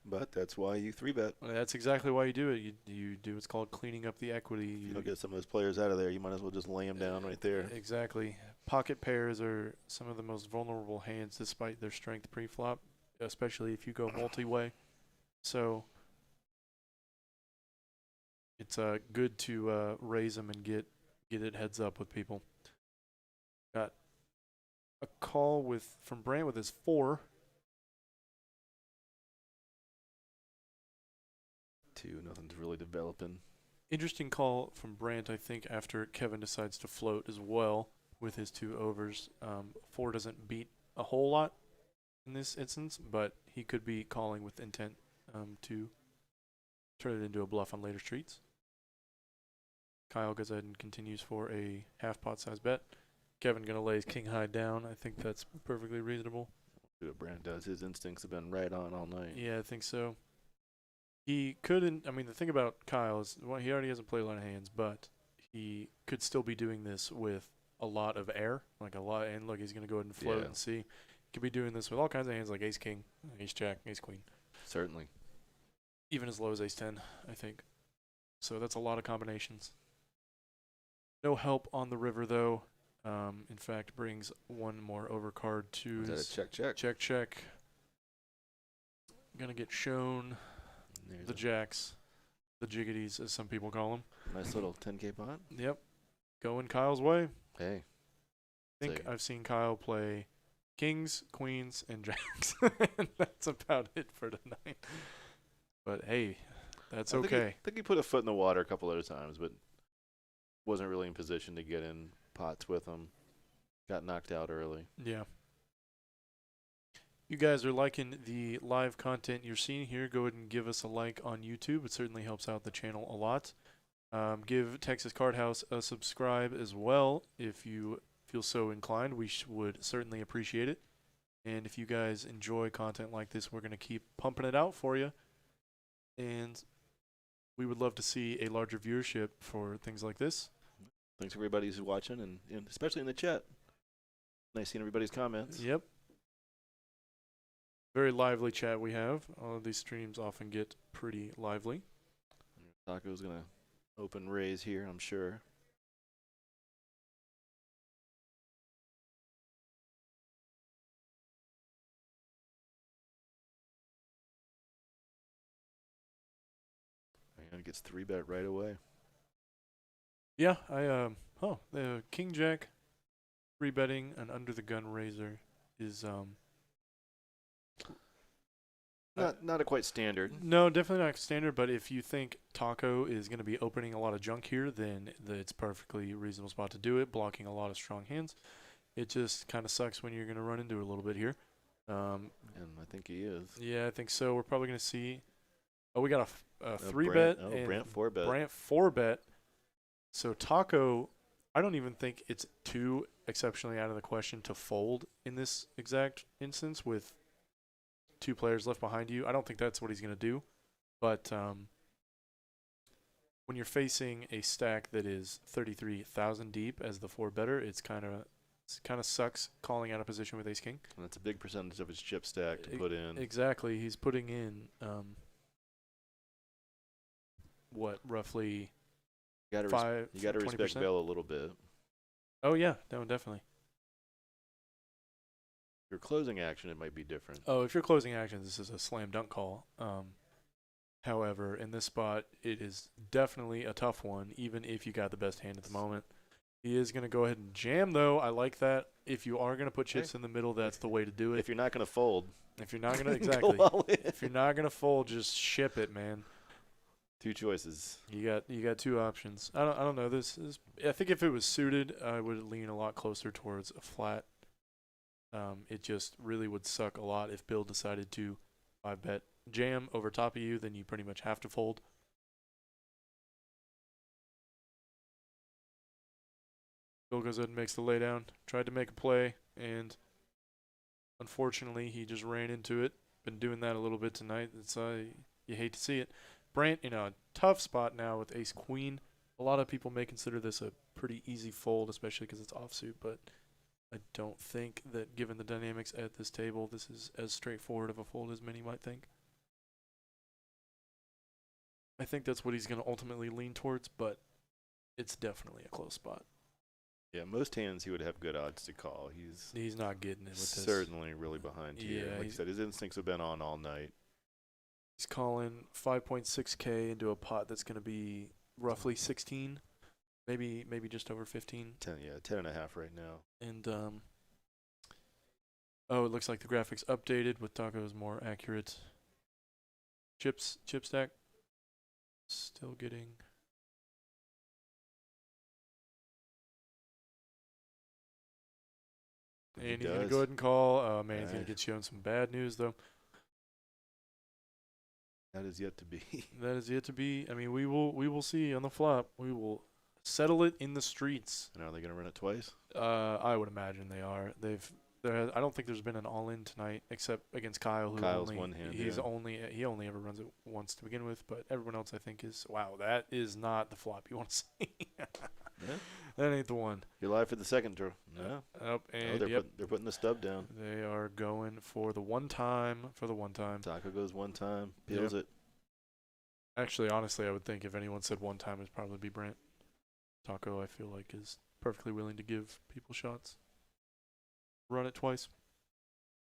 But that's why you 3-bet. That's exactly why you do it. You do what's called cleaning up the equity. If you don't get some of those players out of there, you might as well just lay them down right there. Exactly. Pocket pairs are some of the most vulnerable hands despite their strength pre-flop, especially if you go multi-way. So it's good to raise them and get it heads up with people. Got a call from Brant with his 4. 2, nothing's really developing. Interesting call from Brant, I think, after Kevin decides to float as well with his 2 overs. 4 doesn't beat a whole lot in this instance, but he could be calling with intent to turn it into a bluff on later streets. Kyle goes ahead and continues for a half pot size bet. Kevin going to lay his king high down. I think that's perfectly reasonable. See what Brant does. His instincts have been right on all night. Yeah, I think so. He couldn't. I mean, the thing about Kyle is, well, he already hasn't played a lot of hands, but he could still be doing this with a lot of air, like a lot. And look, he's going to go ahead and float and see. He could be doing this with all kinds of hands, like ace king, ace jack, ace queen. Certainly. Even as low as ace 10, I think. So that's a lot of combinations. No help on the river, though. In fact, brings one more overcard to Is that a check? check. Gonna get shown the jacks, the jiggities, as some people call them. Nice little 10K pot. Yep, going Kyle's way. Hey. I think I've seen Kyle play kings, queens, and jacks, and that's about it for tonight. But hey, that's okay. I think he put a foot in the water a couple other times, but wasn't really in position to get in pots with him. Got knocked out early. Yeah. You guys are liking the live content you're seeing here. Go ahead and give us a like on YouTube. It certainly helps out the channel a lot. Give Texas Card House a subscribe as well if you feel so inclined. We would certainly appreciate it. And if you guys enjoy content like this, we're going to keep pumping it out for you. And we would love to see a larger viewership for things like this. Thanks everybody who's watching, and especially in the chat. Nice seeing everybody's comments. Yep. Very lively chat we have. All of these streams often get pretty lively. Taco's going to open raise here, I'm sure. And gets 3-bet right away. Yeah, the king jack 3-betting an under the gun raiser is not a quite standard. No, definitely not standard, but if you think Taco is going to be opening a lot of junk here, then it's perfectly reasonable spot to do it, blocking a lot of strong hands. It just kind of sucks when you're going to run into it a little bit here. And I think he is. Yeah, I think so. We're probably going to see. Oh, we got a 3-bet. Brant 4-bet. Brant 4-bet. So Taco, I don't even think it's too exceptionally out of the question to fold in this exact instance with 2 players left behind you. I don't think that's what he's going to do. But when you're facing a stack that is 33,000 deep as the 4-better, it kind of sucks calling out a position with ace-king. And that's a big percentage of his chip stack to put in. Exactly. He's putting in, roughly You got to respect 20%? Bell a little bit. Oh, yeah. No, definitely. Your closing action, it might be different. Oh, if you're closing action, this is a slam dunk call. However, in this spot, it is definitely a tough one, even if you got the best hand at the moment. He is going to go ahead and jam, though. I like that. If you are going to put chips in the middle, that's the way to do it. If you're not going to fold. If you're not going to, exactly. Go all in. If you're not going to fold, just ship it, man. 2 choices. You got 2 options. I don't know. I think if it was suited, I would lean a lot closer towards a flat. It just really would suck a lot if Bill decided to 5-bet jam over top of you, then you pretty much have to fold. Bill goes ahead and makes the laydown. Tried to make a play, and unfortunately, he just ran into it. Been doing that a little bit tonight. It's you hate to see it. Brant in a tough spot now with ace-queen. A lot of people may consider this a pretty easy fold, especially because it's offsuit, but I don't think that given the dynamics at this table, this is as straightforward of a fold as many might think. I think that's what he's going to ultimately lean towards, but it's definitely a close spot. Yeah, most hands he would have good odds to call. He's not getting it with this. Certainly really behind here. Yeah, like you said, his instincts have been on all night. He's calling 5.6K into a pot that's going to be roughly 16, maybe just over 15. 10 and a half right now. And it looks like the graphics updated with Taco's more accurate chip stack. Still getting. And he's going to go ahead and call. Oh, man, he's going to get shown some bad news, though. That is yet to be. That is yet to be. I mean, we will see on the flop. We will settle it in the streets. And are they going to run it twice? I would imagine they are. I don't think there's been an all-in tonight except against Kyle. Kyle's one hand. He only ever runs it once to begin with, but everyone else I think is wow. That is not the flop you want to see. Yeah. That ain't the one. You're live for the second draw. No. And they're putting the stub down. They are going for the one time. Taco goes one time, peels it. Actually, honestly, I would think if anyone said one time, it'd probably be Brant. Taco, I feel like, is perfectly willing to give people shots. Run it twice.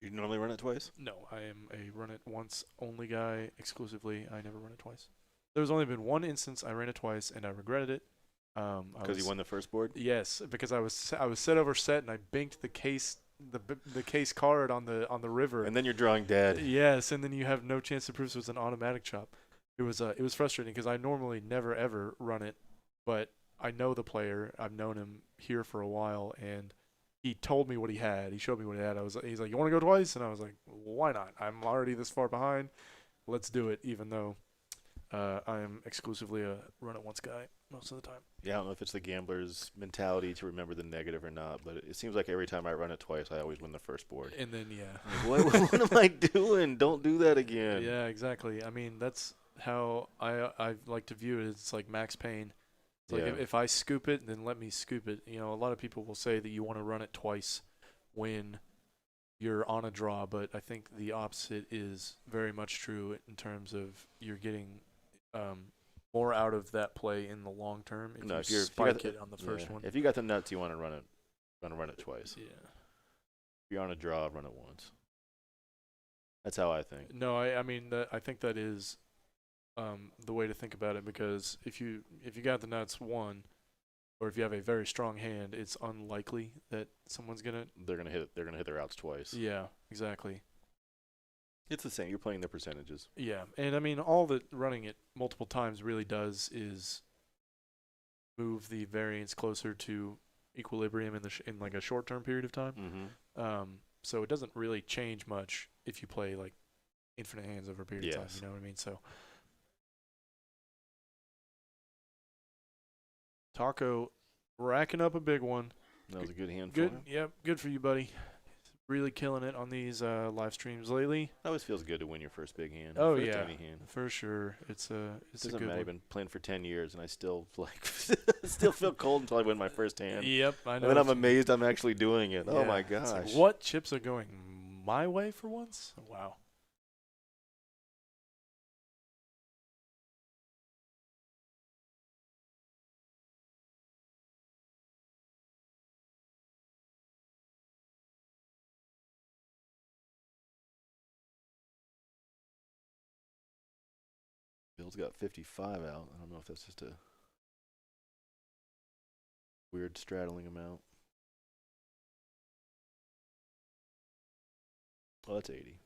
You normally run it twice? No, I am a run it once only guy exclusively. I never run it twice. There's only been one instance I ran it twice and I regretted it. Because you won the first board? Yes, because I was set over set and I banked the case card on the river. And then you're drawing dead. Yes, and then you have no chance to prove, so it's an automatic chop. It was frustrating because I normally never ever run it, but I know the player. I've known him here for a while, and he told me what he had. He showed me what he had. He's like, "You want to go twice?" And I was like, "Why not? I'm already this far behind. Let's do it." Even though I am exclusively a run it once guy most of the time. Yeah, I don't know if it's the gambler's mentality to remember the negative or not, but it seems like every time I run it twice, I always win the first board. And then Like, what am I doing? Don't do that again. Yeah, exactly. I mean, that's how I like to view it. It's like Max Payne. It's like if I scoop it, then let me scoop it. You know, a lot of people will say that you want to run it twice when you're on a draw, but I think the opposite is very much true in terms of you're getting more out of that play in the long term if you spike it on the first one. If you got the nuts, you want to run it twice. Yeah. If you're on a draw, run it once. That's how I think. No, I mean I think that is the way to think about it, because if you got the nuts one, or if you have a very strong hand, it's unlikely that they're gonna hit their outs twice. Yeah, exactly. It's the same. You're playing the percentages. Yeah, and I mean all that running it multiple times really does is move the variance closer to equilibrium in like a short-term period of time. Mm-hmm. So it doesn't really change much if you play like infinite hands over a period of time. You know what I mean? So Taco racking up a big one. That was a good hand Good, for him. yep, good for you, buddy. Really killing it on these live streams lately. It always feels good to win your first big hand. Oh first yeah, any hand. for sure. It's a Doesn't good matter. one. I've been playing for 10 years, and I still like still feel cold until I win my first hand. Yep, I know. And then I'm what you mean. amazed I'm actually doing it. Oh my Yeah, it's gosh. like, what chips are going my way for once? Wow. Bill's got 55 out. I don't know if that's just a weird straddling amount. Oh, that's 80.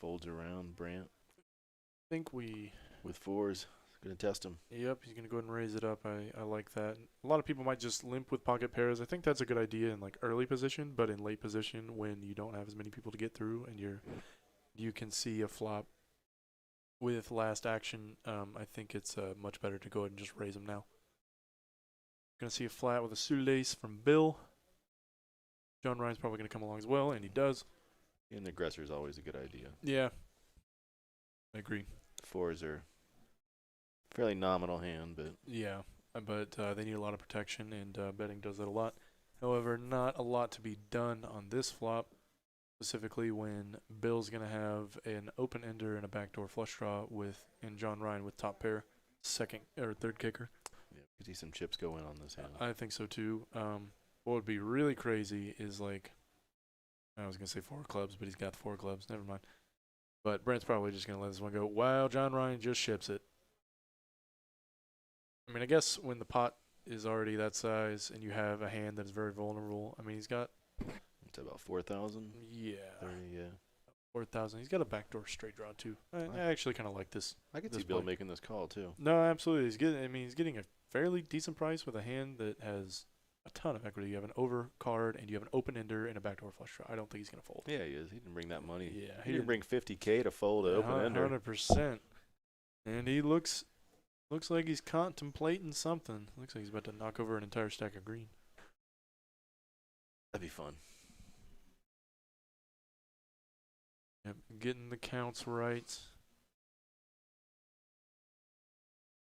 Folds around Brant I think we. with fours. Gonna test him. Yep, he's gonna go ahead and raise it up. I like that. A lot of people might just limp with pocket pairs. I think that's a good idea in like early position, but in late position when you don't have as many people to get through and you can see a flop with last action. I think it's much better to go ahead and just raise them now. Gonna see a flat with a suited ace from Bill. John Ryan's probably gonna come along as well, and he does. And the aggressor is always a good idea. Yeah, I agree. Fours are fairly nominal hand, but Yeah, but they need a lot of protection, and betting does that a lot. However, not a lot to be done on this flop, specifically when Bill's going to have an open ender and a backdoor flush draw and John Ryan with top pair, second or third kicker. yeah, we could see some chips go in on this hand. I think so too. What would be really crazy is like, I was going to say 4 clubs, but he's got 4 clubs. Never mind. But Brent's probably just going to let this one go. Wow, John Ryan just ships it. I mean, I guess when the pot is already that size and you have a hand that is very vulnerable, I mean, he's got, It's about 4,000. yeah, 30, yeah. 4,000. He's got a backdoor straight draw, too. I actually kind of like this. I could This see Bill play. making this call too. No, absolutely. He's getting a fairly decent price with a hand that has a ton of equity. You have an over card and you have an open ender and a backdoor flush draw. I don't think he's going to fold. Yeah, he is. He didn't bring that money. Yeah, He didn't bring 50K to fold an open ender. 100%. And he looks like he's contemplating something. Looks like he's about to knock over an entire stack of green. That'd be fun. Yep, getting the counts right.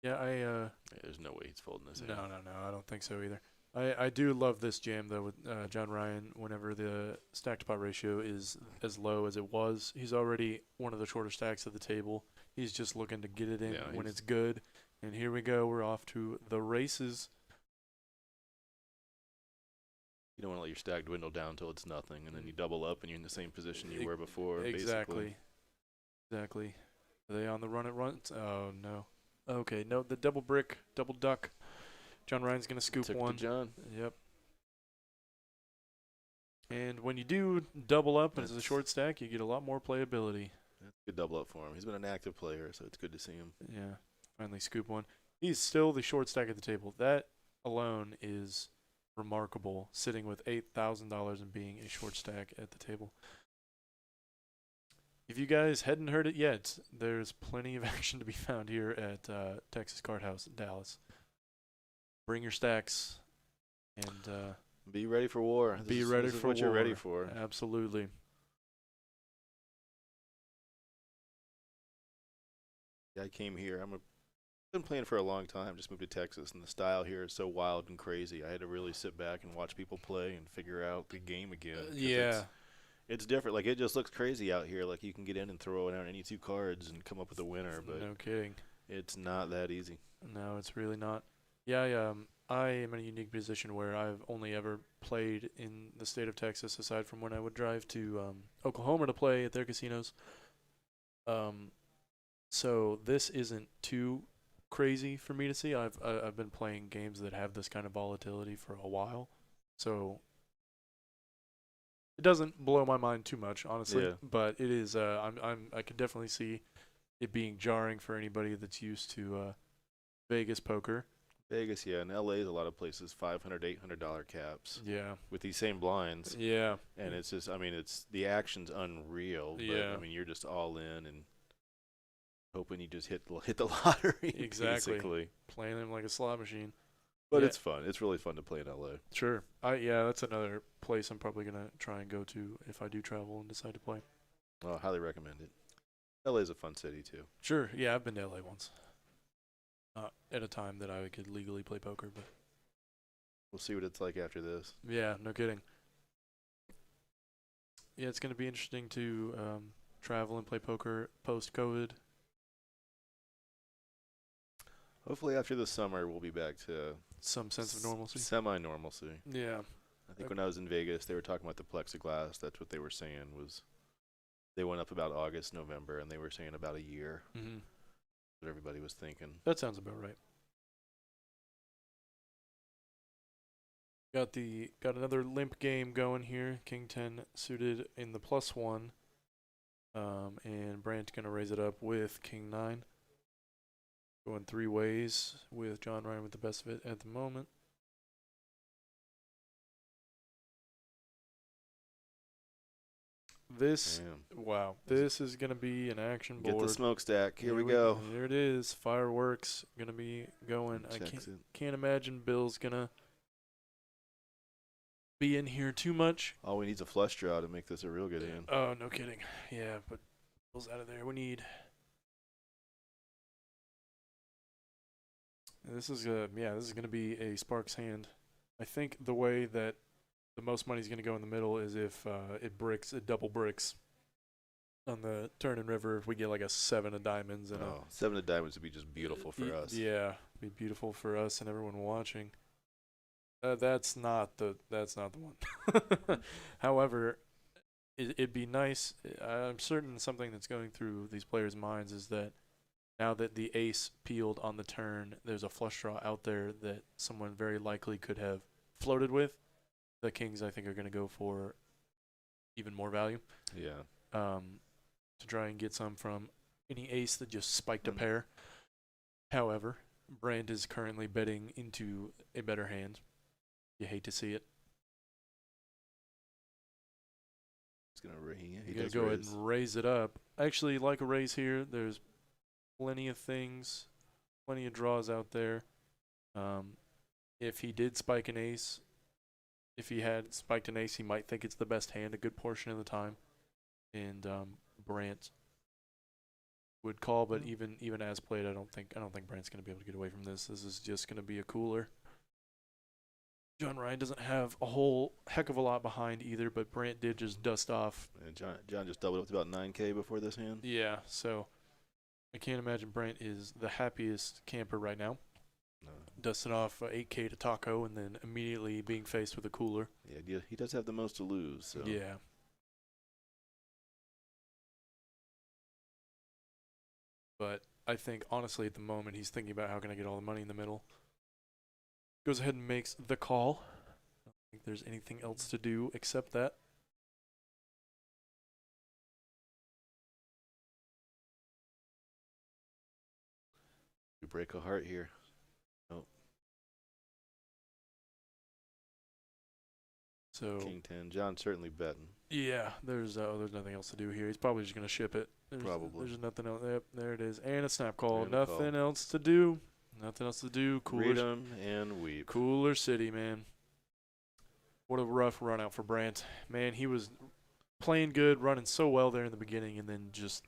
Yeah, Yeah, there's no way he's folding this hand. No, I don't think so either. I do love this jam though with John Ryan. Whenever the stack to pot ratio is as low as it was, he's already one of the shorter stacks at the table. He's just looking to get it in Yeah, when he's- it's good. And here we go. We're off to the races. You don't want to let your stack dwindle down until it's nothing, and then you double up and you're in the same position you were before. Exactly. Are they on the run at runs? Oh no. Okay, no, the double brick, double duck. John Ryan's gonna scoop Took it one. to John. Yep. And when you do double up as a That's- short stack, you get a lot more playability. That's a good double up for him. He's been an active player, so it's good to see him. Yeah, finally scoop one. He's still the short stack at the table. That alone is remarkable, sitting with $8,000 and being a short stack at the table. If you guys hadn't heard it yet, there's plenty of action to be found here at Texas Card House in Dallas. Bring your stacks and Be ready for war. be This ready is for what you're ready war. for. Absolutely. I came here. Been playing for a long time. Just moved to Texas, and the style here is so wild and crazy. I had to really sit back and watch people play and figure out the game again. 'Cause Yeah. it's different. Like, it just looks crazy out here. Like, you can get in and throw out any 2 cards and come up with a winner, but No kidding. it's not that easy. No, it's really not. Yeah, I am in a unique position where I've only ever played in the state of Texas, aside from when I would drive to Oklahoma to play at their casinos. So this isn't too crazy for me to see. I've been playing games that have this kind of volatility for a while, so it doesn't blow my mind too much, honestly. Yeah. But it is. I could definitely see it being jarring for anybody that's used to Vegas poker. Vegas, yeah. In LA, is a lot of places $500, $800 caps Yeah. with these same blinds. Yeah. And it's just, I mean, the action's unreal. But, Yeah. I mean, you're just all in, and hoping you just hit the lottery. Exactly. Basically. Playing him like a slot machine. But Yeah. it's fun. It's really fun to play in LA. Sure. Yeah, that's another place I'm probably gonna try and go to if I do travel and decide to play. Oh, highly recommend it. LA is a fun city too. Sure. Yeah, I've been to LA once. At a time that I could legally play poker, but We'll see what it's like after this. yeah, no kidding. Yeah, it's gonna be interesting to travel and play poker post-COVID. Hopefully after the summer we'll be back to Some sense of normalcy. semi-normalcy. Yeah. I think when I was in Vegas, they were talking about the plexiglass. That's what they were saying was they went up about August, November, and they were saying about a year. Mm-hmm. What everybody was thinking. That sounds about right. Got another limp game going here. King 10 suited in the +1. And Brant gonna raise it up with King 9. Going 3 ways with John Ryan with the best of it at the moment. This is gonna be an action board. Get the smokestack. Here we go. Here it is. Fireworks gonna be going. I can't imagine Bill's gonna be in here too much. All we need is a flush draw to make this a real good hand. Oh, no kidding. Yeah, but Bill's out of there. We need. This is gonna be a Sparks hand. I think the way that the most money is going to go in the middle is if it double bricks on the turn and river. If we get like a 7 of diamonds and 7 of diamonds would be just beautiful for us. Yeah, be beautiful for us and everyone watching. That's not the one. However, it'd be nice. I'm certain something that's going through these players' minds is that now that the ace peeled on the turn, there's a flush draw out there that someone very likely could have floated with. The kings, I think, are going to go for even more value. Yeah. To try and get some from any ace that just spiked a pair. However, Brand is currently betting into a better hand. You hate to see it. He's going to He's going to go ahead and raise it up. Actually, like a raise here, there's plenty of things, plenty of draws out there. If he did spike an ace, if he had spiked an ace, he might think it's the best hand a good portion of the time. And Brant would call, but even as played, I don't think Brant's going to be able to get away from this. This is just going to be a cooler. John Ryan doesn't have a whole heck of a lot behind either, but Brant did just dust off. And John just doubled up to about 9K before this hand. Yeah, so I can't imagine Brant is the happiest camper right now. No. Dusting off 8K to Taco and then immediately being faced with a cooler. Yeah, he does have the most to lose. So. Yeah. But I think, honestly, at the moment, he's thinking about how can I get all the money in the middle. Goes ahead and makes the call. I don't think there's anything else to do except that. You break a heart here. Oh. So King 10. John's certainly betting. Yeah, there's nothing else to do here. He's probably just going to ship it. Probably. There's nothing else. Yep, there it is. And a snap call. And nothing call. else to do. Nothing else to do. Read 'em and weep. Cooler City, man. What a rough run out for Brant. Man, he was playing good, running so well there in the beginning, and then just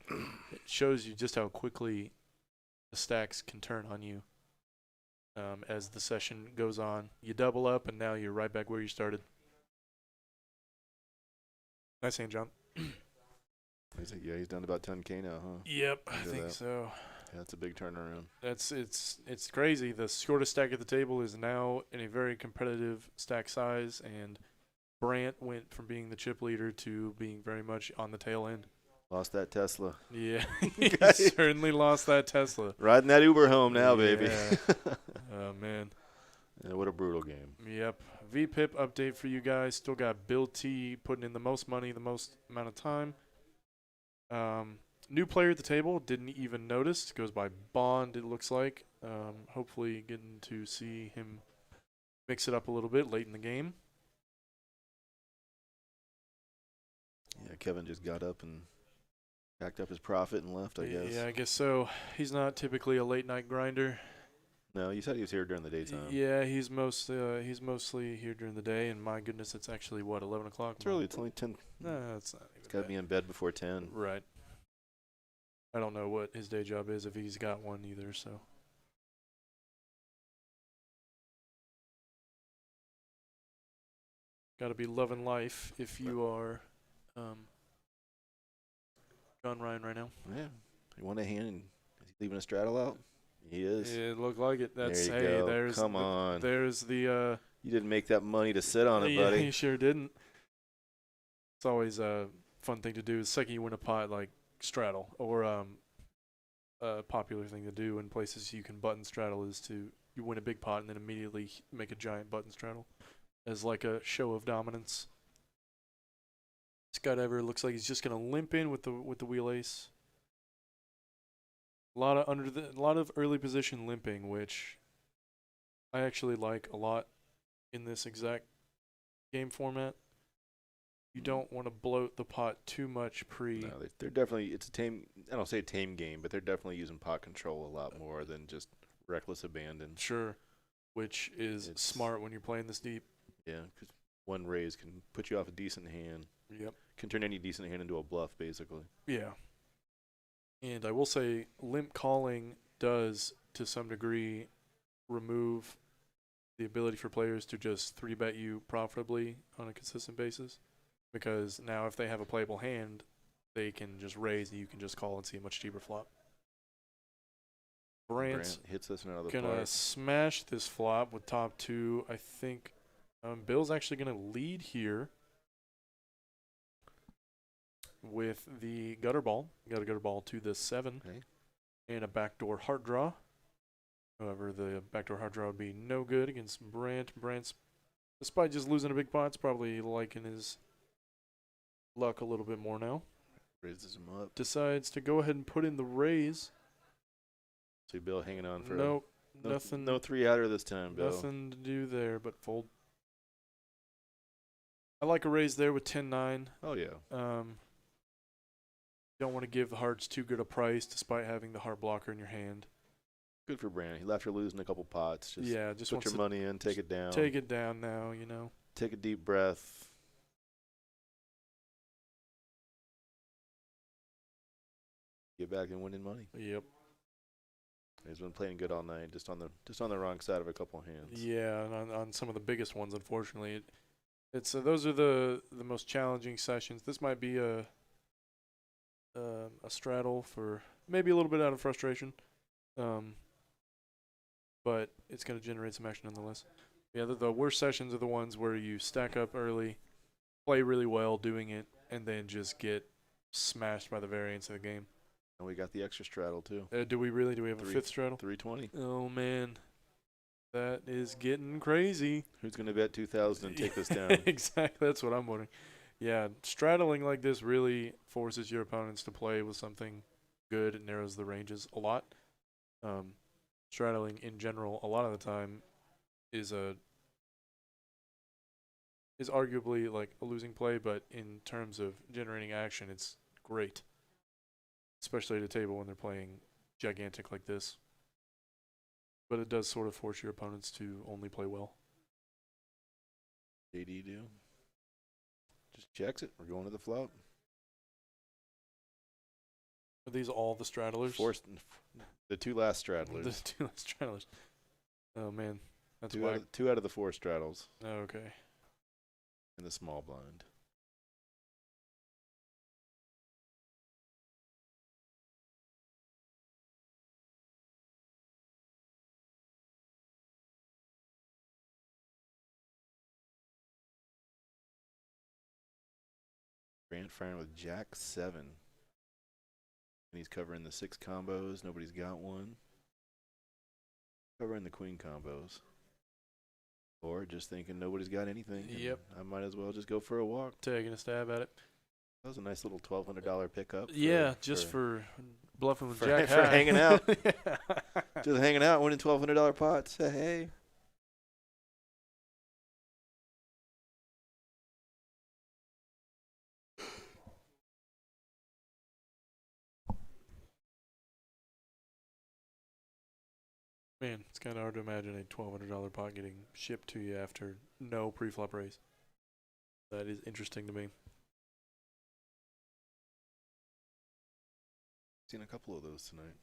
it shows you just how quickly the stacks can turn on you as the session goes on. You double up, and now you're right back where you started. Nice hand, John. He's down to about 10K now, huh? Yep, I think so. Yeah, that's a big turnaround. It's crazy. The shortest stack at the table is now in a very competitive stack size, and Brant went from being the chip leader to being very much on the tail end. Lost that Tesla. Yeah, he certainly lost that Tesla. Riding that Uber home now, baby. Oh, man. Yeah, what a brutal game. Yep. VPIP update for you guys. Still got Bill T putting in the most money, the most amount of time. New player at the table, didn't even notice. Goes by Bond, it looks like. Hopefully getting to see him mix it up a little bit late in the game. Yeah, Kevin just got up and Packed up his profit and left, I guess. Yeah, I guess so. He's not typically a late night grinder. No, you said he was here during the daytime. Yeah, he's mostly here during the day, and my goodness, it's actually what 11 o'clock. It's early. It's only 10. No, it's not. It's got to be in bed before 10. Right. I don't know what his day job is if he's got one either. So. Got to be loving life if you are John Ryan right now. Yeah. You want a hand? And is he leaving a straddle out? He is. It looked like it. That's There you go. there's Come on. There's the You didn't make that money to sit on it, yeah, buddy. he sure didn't. It's always a fun thing to do. The second you win a pot, like straddle, or a popular thing to do in places you can button straddle is to you win a big pot and then immediately make a giant button straddle as like a show of dominance. Skydiver looks like he's just gonna limp in with the wheel ace. A lot of early position limping, which I actually like a lot in this exact game format. You don't want to bloat the pot too much pre. No, they're definitely. It's a tame. I don't say tame game, but they're definitely using pot control a lot more than just reckless abandon. Sure, which is smart when you're playing this deep. Yeah, because one raise can put you off a decent hand. Yep. Can turn any decent hand into a bluff, basically. Yeah. And I will say, limp calling does, to some degree, remove the ability for players to just 3-bet you profitably on a consistent basis. Because now if they have a playable hand, they can just raise and you can just call and see a much cheaper flop. Brant hits us another gonna smash this flop with top two. I think Bill's actually gonna lead here with the gutter ball. Got a gutter ball to the 7 and a backdoor heart draw. However, the backdoor heart draw would be no good against Brant. Brant's, despite just losing a big pot, probably liking his luck a little bit more now. Raises him up. Decides to go ahead and put in the raise. So Bill hanging on for nothing. No 3-outer this time, Bill. Nothing to do there but fold. I like a raise there with 10-9. Oh yeah. Don't want to give the hearts too good a price despite having the heart blocker in your hand. Good for Brandon. After losing a couple pots, just put your money in, take it down. Take it down now, you know. Take a deep breath. Get back and winning money. Yep. He's been playing good all night, just on the wrong side of a couple hands. Yeah, and on some of the biggest ones, unfortunately, it's those are the most challenging sessions. This might be a straddle for maybe a little bit out of frustration, but it's going to generate some action nonetheless. Yeah, the worst sessions are the ones where you stack up early, play really well doing it, and then just get smashed by the variance of the game. And we got the extra straddle too. Do we really? Do we have a fifth straddle? 320. Oh man, that is getting crazy. Who's going to bet 2,000 and take this down? Exactly, that's what I'm wondering. Yeah, straddling like this really forces your opponents to play with something good. It narrows the ranges a lot. Straddling in general, a lot of the time, is arguably like a losing play, but in terms of generating action, it's great. Especially at a table when they're playing gigantic like this. But it does sort of force your opponents to only play well. JD do? Just checks it. We're going to the flop. Are these all the straddlers? The two last straddlers. The two last straddlers. Oh man, that's two out of the 4 straddles. Oh, okay. In the small blind. Grant firing with Jack 7. And he's covering the 6 combos. Nobody's got one. Covering the queen combos. Or just thinking nobody's got anything. Yep. I might as well just go for a walk. Taking a stab at it. That was a nice little $1,200 pickup. Yeah, for bluffing with Jack for hanging out. Yeah. Just hanging out, winning $1,200 pots. Hey. Man, it's kind of hard to imagine a $1,200 pot getting shipped to you after no pre-flop raise. That is interesting to me. Seen a couple of those tonight.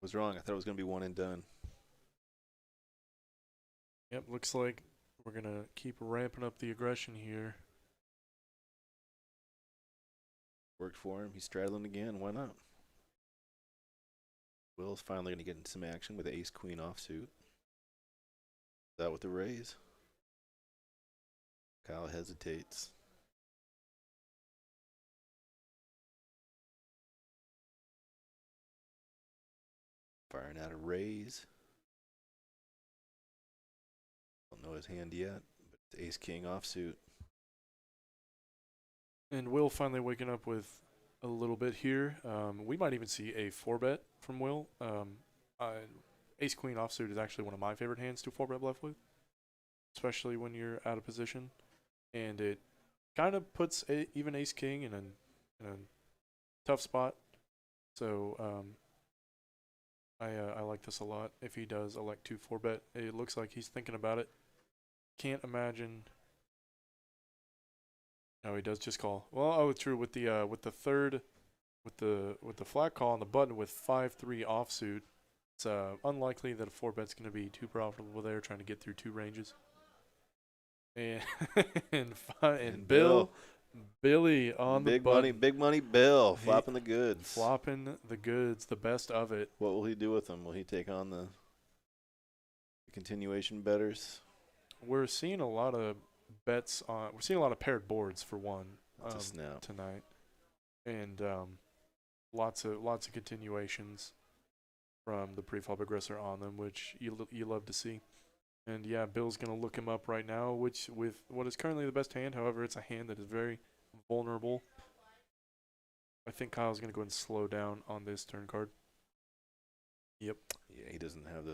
Was wrong. I thought it was going to be one and done. Yep, looks like we're going to keep ramping up the aggression here. Worked for him. He's straddling again. Why not? Will's finally going to get into some action with ace-queen offsuit. That with the raise. Kyle hesitates. Firing out a raise. Don't know his hand yet, but it's ace-king offsuit. And Will finally waking up with a little bit here. We might even see a 4-bet from Will. Ace-queen offsuit is actually one of my favorite hands to 4-bet bluff with, especially when you're out of position. And it kind of puts even ace-king in a tough spot. So I like this a lot. If he does elect to 4-bet, it looks like he's thinking about it. Can't imagine. No, he does just call. Well, oh, true. With the flat call on the button with 5-3 offsuit, it's unlikely that a 4-bet's going to be too profitable there, trying to get through two ranges. And and Billy on the button. Big money Bill, flopping the goods. Flopping the goods, the best of it. What will he do with them? Will he take on the continuation betters? We're seeing a lot of bets on. We're seeing a lot of paired boards for one tonight, and lots of continuations from the pre-flop aggressor on them, which you love to see. And yeah, Bill's gonna look him up right now, which with what is currently the best hand. However, it's a hand that is very vulnerable. I think Kyle's gonna go ahead and slow down on this turn card. Yep. Yeah, he doesn't have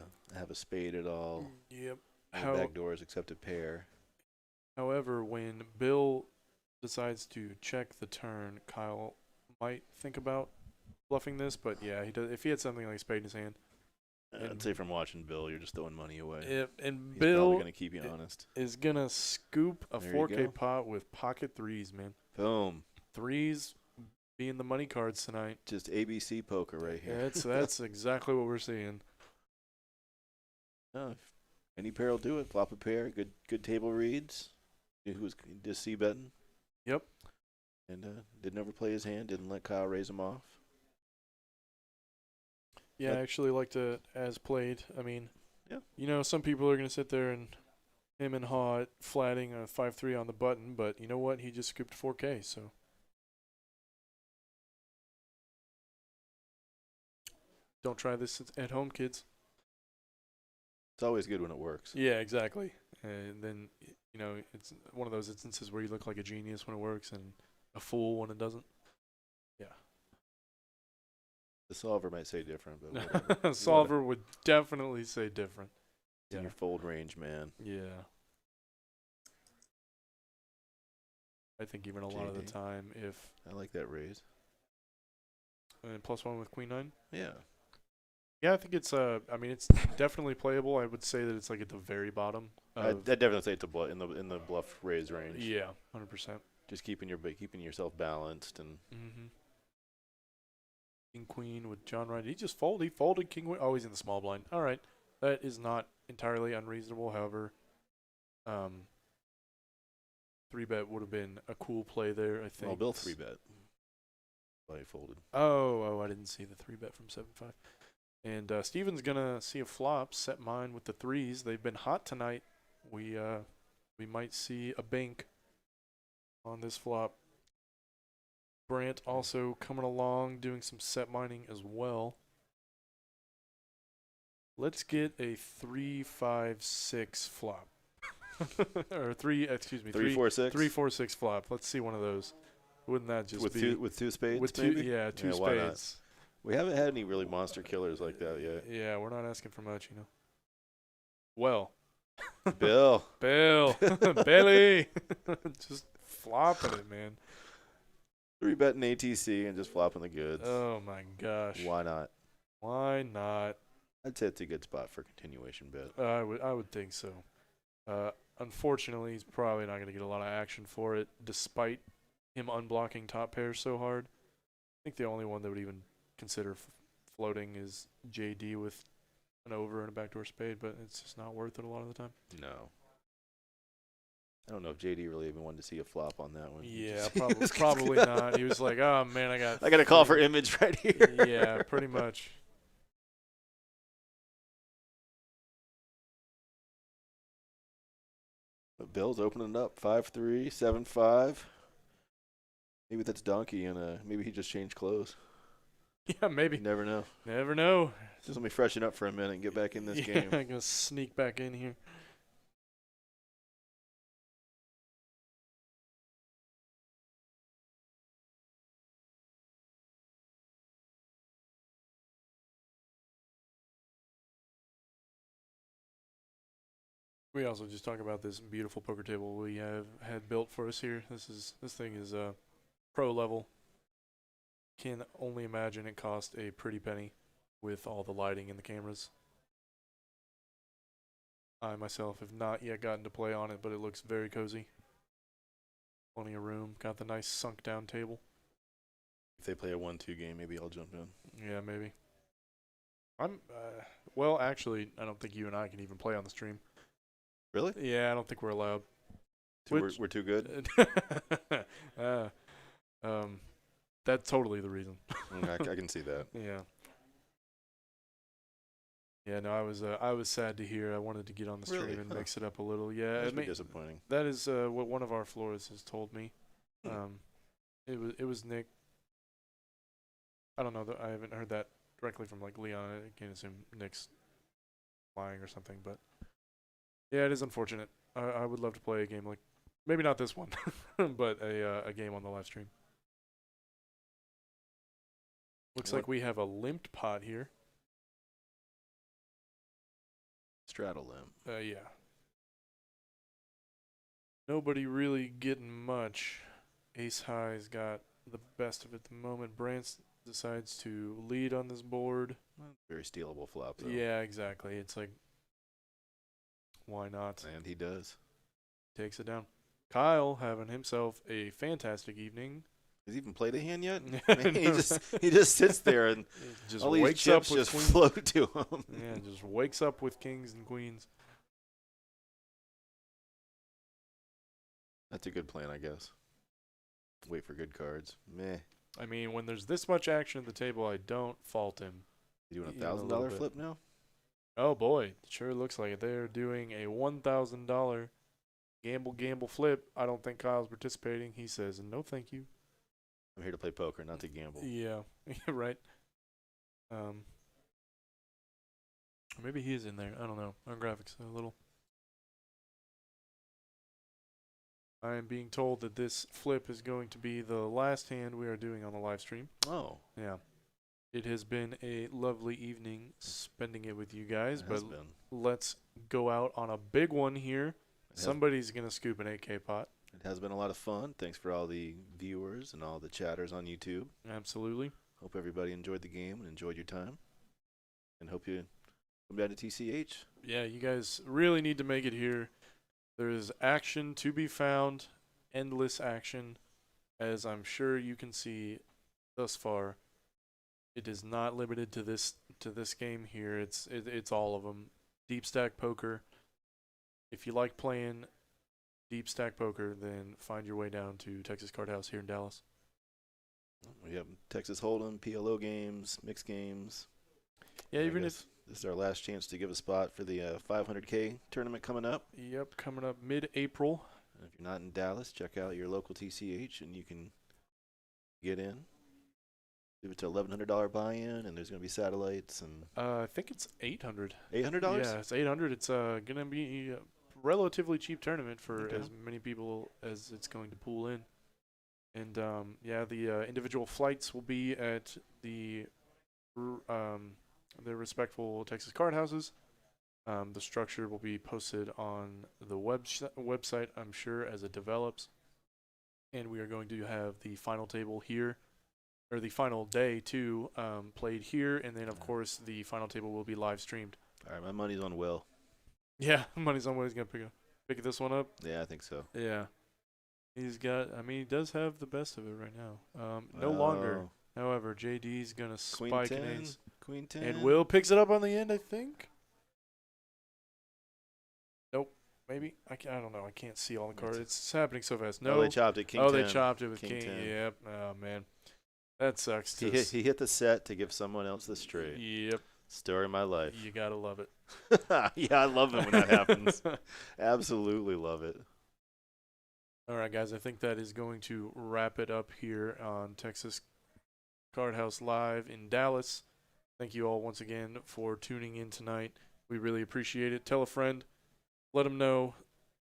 a spade at all. Yep. No back doors except a pair. However, when Bill decides to check the turn, Kyle might think about bluffing this, but yeah, he does. If he had something like a spade in his hand, I'd say from watching Bill, you're just throwing money away. And He's Bill probably gonna keep you honest. Is gonna scoop a There you 4K go. pot with pocket threes, man. Boom. Threes being the money cards tonight. Just ABC poker right here. That's exactly what we're seeing. No, if any pair will do it. Flop a pair. Good table reads. Who was just C betting. Yep. And didn't overplay his hand. Didn't let Kyle raise him off. Yeah, I actually liked it as played. I mean, yeah. You know, some people are going to sit there and him and Haw flatting a 5-3 on the button, but you know what? He just scooped 4K, so. Don't try this at home, kids. It's always good when it works. Yeah, exactly. And then, you know, it's one of those instances where you look like a genius when it works and a fool when it doesn't. Yeah. The solver might say different, but whatever. Solver would definitely say different. It's in your fold range, man. Yeah. I think even a lot of the JD. time, if I like that raise. and +1 with Queen 9. Yeah. Yeah, I think it's I mean, it's definitely playable. I would say that it's like at the very bottom. I'd definitely say it's in the bluff raise range. Yeah, 100%. Just keeping yourself balanced and. King Queen with John Ryan. Did he just fold? He folded King Queen. Oh, he's in the small blind. All right, that is not entirely unreasonable. However, 3-bet would have been a cool play there. I think. Well, Bill 3-bet. Well, he folded. Oh, I didn't see the 3-bet from 7-5. And Steven's gonna see a flop. Set mine with the threes. They've been hot tonight. We might see a bank on this flop. Brant also coming along, doing some set mining as well. Let's get a 3-5-6 flop. Or 3-4-6? 3-4-6 flop. Let's see one of those. Wouldn't that just be with two spades? with maybe? two why not? spades? We haven't had any really monster killers like that yet. Yeah, we're not asking for much, you know. Well, Bill, Billy, just flopping it, man. 3-betting ATC and just flopping the goods. Oh my gosh. Why not? Why not? I'd say it's a good spot for a continuation bet. I would think so. Unfortunately, he's probably not going to get a lot of action for it, despite him unblocking top pairs so hard. I think the only one that would even consider floating is JD with an over and a backdoor spade, but it's just not worth it a lot of the time. No. I don't know if JD really even wanted to see a flop on that one. Yeah, probably not. He was like, oh, man, I got a call for image right here. Yeah, pretty much. But Bill's opening it up 5-3, 7-5. Maybe that's Donkey, and maybe he just changed clothes. Yeah, maybe. You never know. Never know. Just let me freshen up for a minute and get back in this game. I'm going to sneak back in here. We also just talk about this beautiful poker table we have had built for us here. This thing is pro level. Can only imagine it cost a pretty penny with all the lighting and the cameras. I myself have not yet gotten to play on it, but it looks very cozy. Plenty of room. Got the nice sunk down table. If they play a 1-2 game, maybe I'll jump in. Yeah, maybe. Well, actually, I don't think you and I can even play on the stream. Really? Yeah, I don't think we're allowed. We're too good? That's totally the reason. I can see that. Yeah. Yeah, no, I was sad to hear. I wanted to get on the stream Really? and mix it up a little. Yeah, That's disappointing. that is what one of our florists has told me. It was Nick. I don't know. I haven't heard that directly from like Leon. I can't assume Nick's lying or something, but yeah, it is unfortunate. I would love to play a game like, maybe not this one, but a game on the live stream. Looks like we have a limped pot here. Straddle limp. Yeah. Nobody really getting much. Ace High's got the best of it at the moment. Brance decides to lead on this board. Very stealable flop, though. Yeah, exactly. It's like, why not? And he does. Takes it down. Kyle having himself a fantastic evening. Has he even played a hand yet? he just sits there and just all these wakes chips up with just float to him. Yeah, just wakes up with kings and queens. That's a good plan, I guess. Wait for good cards. Meh. I mean, when there's this much action at the table, I don't fault him. You doing Even a a little $1,000 bit. flip now? Oh boy, it sure looks like it. They're doing a $1,000 gamble flip. I don't think Kyle's participating. He says, no thank you. I'm here to play poker, not to gamble. Yeah, right. Maybe he is in there. I don't know. Our graphics a little. I am being told that this flip is going to be the last hand we are doing on the live stream. Oh. Yeah. It has been a lovely evening spending it with you guys, but let's go out on a big one here. Somebody's going to scoop an 8K pot. It has been a lot of fun. Thanks for all the viewers and all the chatters on YouTube. Absolutely. Hope everybody enjoyed the game and enjoyed your time. And hope you come down to TCH. Yeah, you guys really need to make it here. There's action to be found, endless action, as I'm sure you can see thus far. It is not limited to this game here. It's all of them. Deep stack poker. If you like playing deep stack poker, then find your way down to Texas Card House here in Dallas. We have Texas Hold'em, PLO games, mixed games. Yeah, even if this is our last chance to give a spot for the 500K tournament coming up. Yep, coming up mid-April. And if you're not in Dallas, check out your local TCH and you can get in. Do it to $1,100 buy-in, and there's going to be satellites and. I think it's $800. $800? Yeah, it's $800. It's going to be a relatively cheap tournament for as many people as it's going to pool in. And yeah, the individual flights will be at the respectful Texas card houses. The structure will be posted on the website, I'm sure, as it develops. And we are going to have the final table here or the final day too, played here, and then of course the final table will be live streamed. All right, my money's on Will. Yeah, money's on what he's gonna pick this one up. Yeah, I think so. Yeah, he's got. I mean, he does have the best of it right now. No longer. However, JD's gonna Queen spike 10, an ace, Queen 10. and Will picks it up on the end. I think. Nope. Maybe I don't know. I can't see all the cards. It's happening so fast. No. Oh, they chopped it. King 10. They chopped it with King king. 10. Yep. Oh man, that sucks. He hit the set to give someone else the straight. Yep. Story of my life. You gotta love it. Yeah, I love it when that happens. Absolutely love it. All right, guys. I think that is going to wrap it up here on Texas Card House Live in Dallas. Thank you all once again for tuning in tonight. We really appreciate it. Tell a friend. Let them know.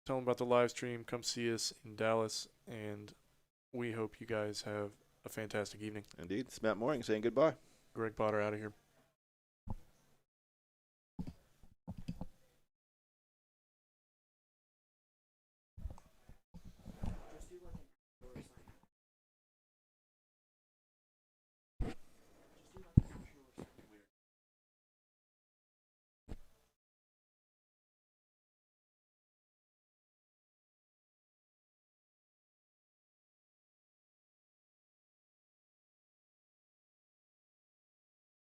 Tell them about the live stream. Come see us in Dallas. And we hope you guys have a fantastic evening. Indeed. It's Matt Mooring saying goodbye. Greg Potter out of here.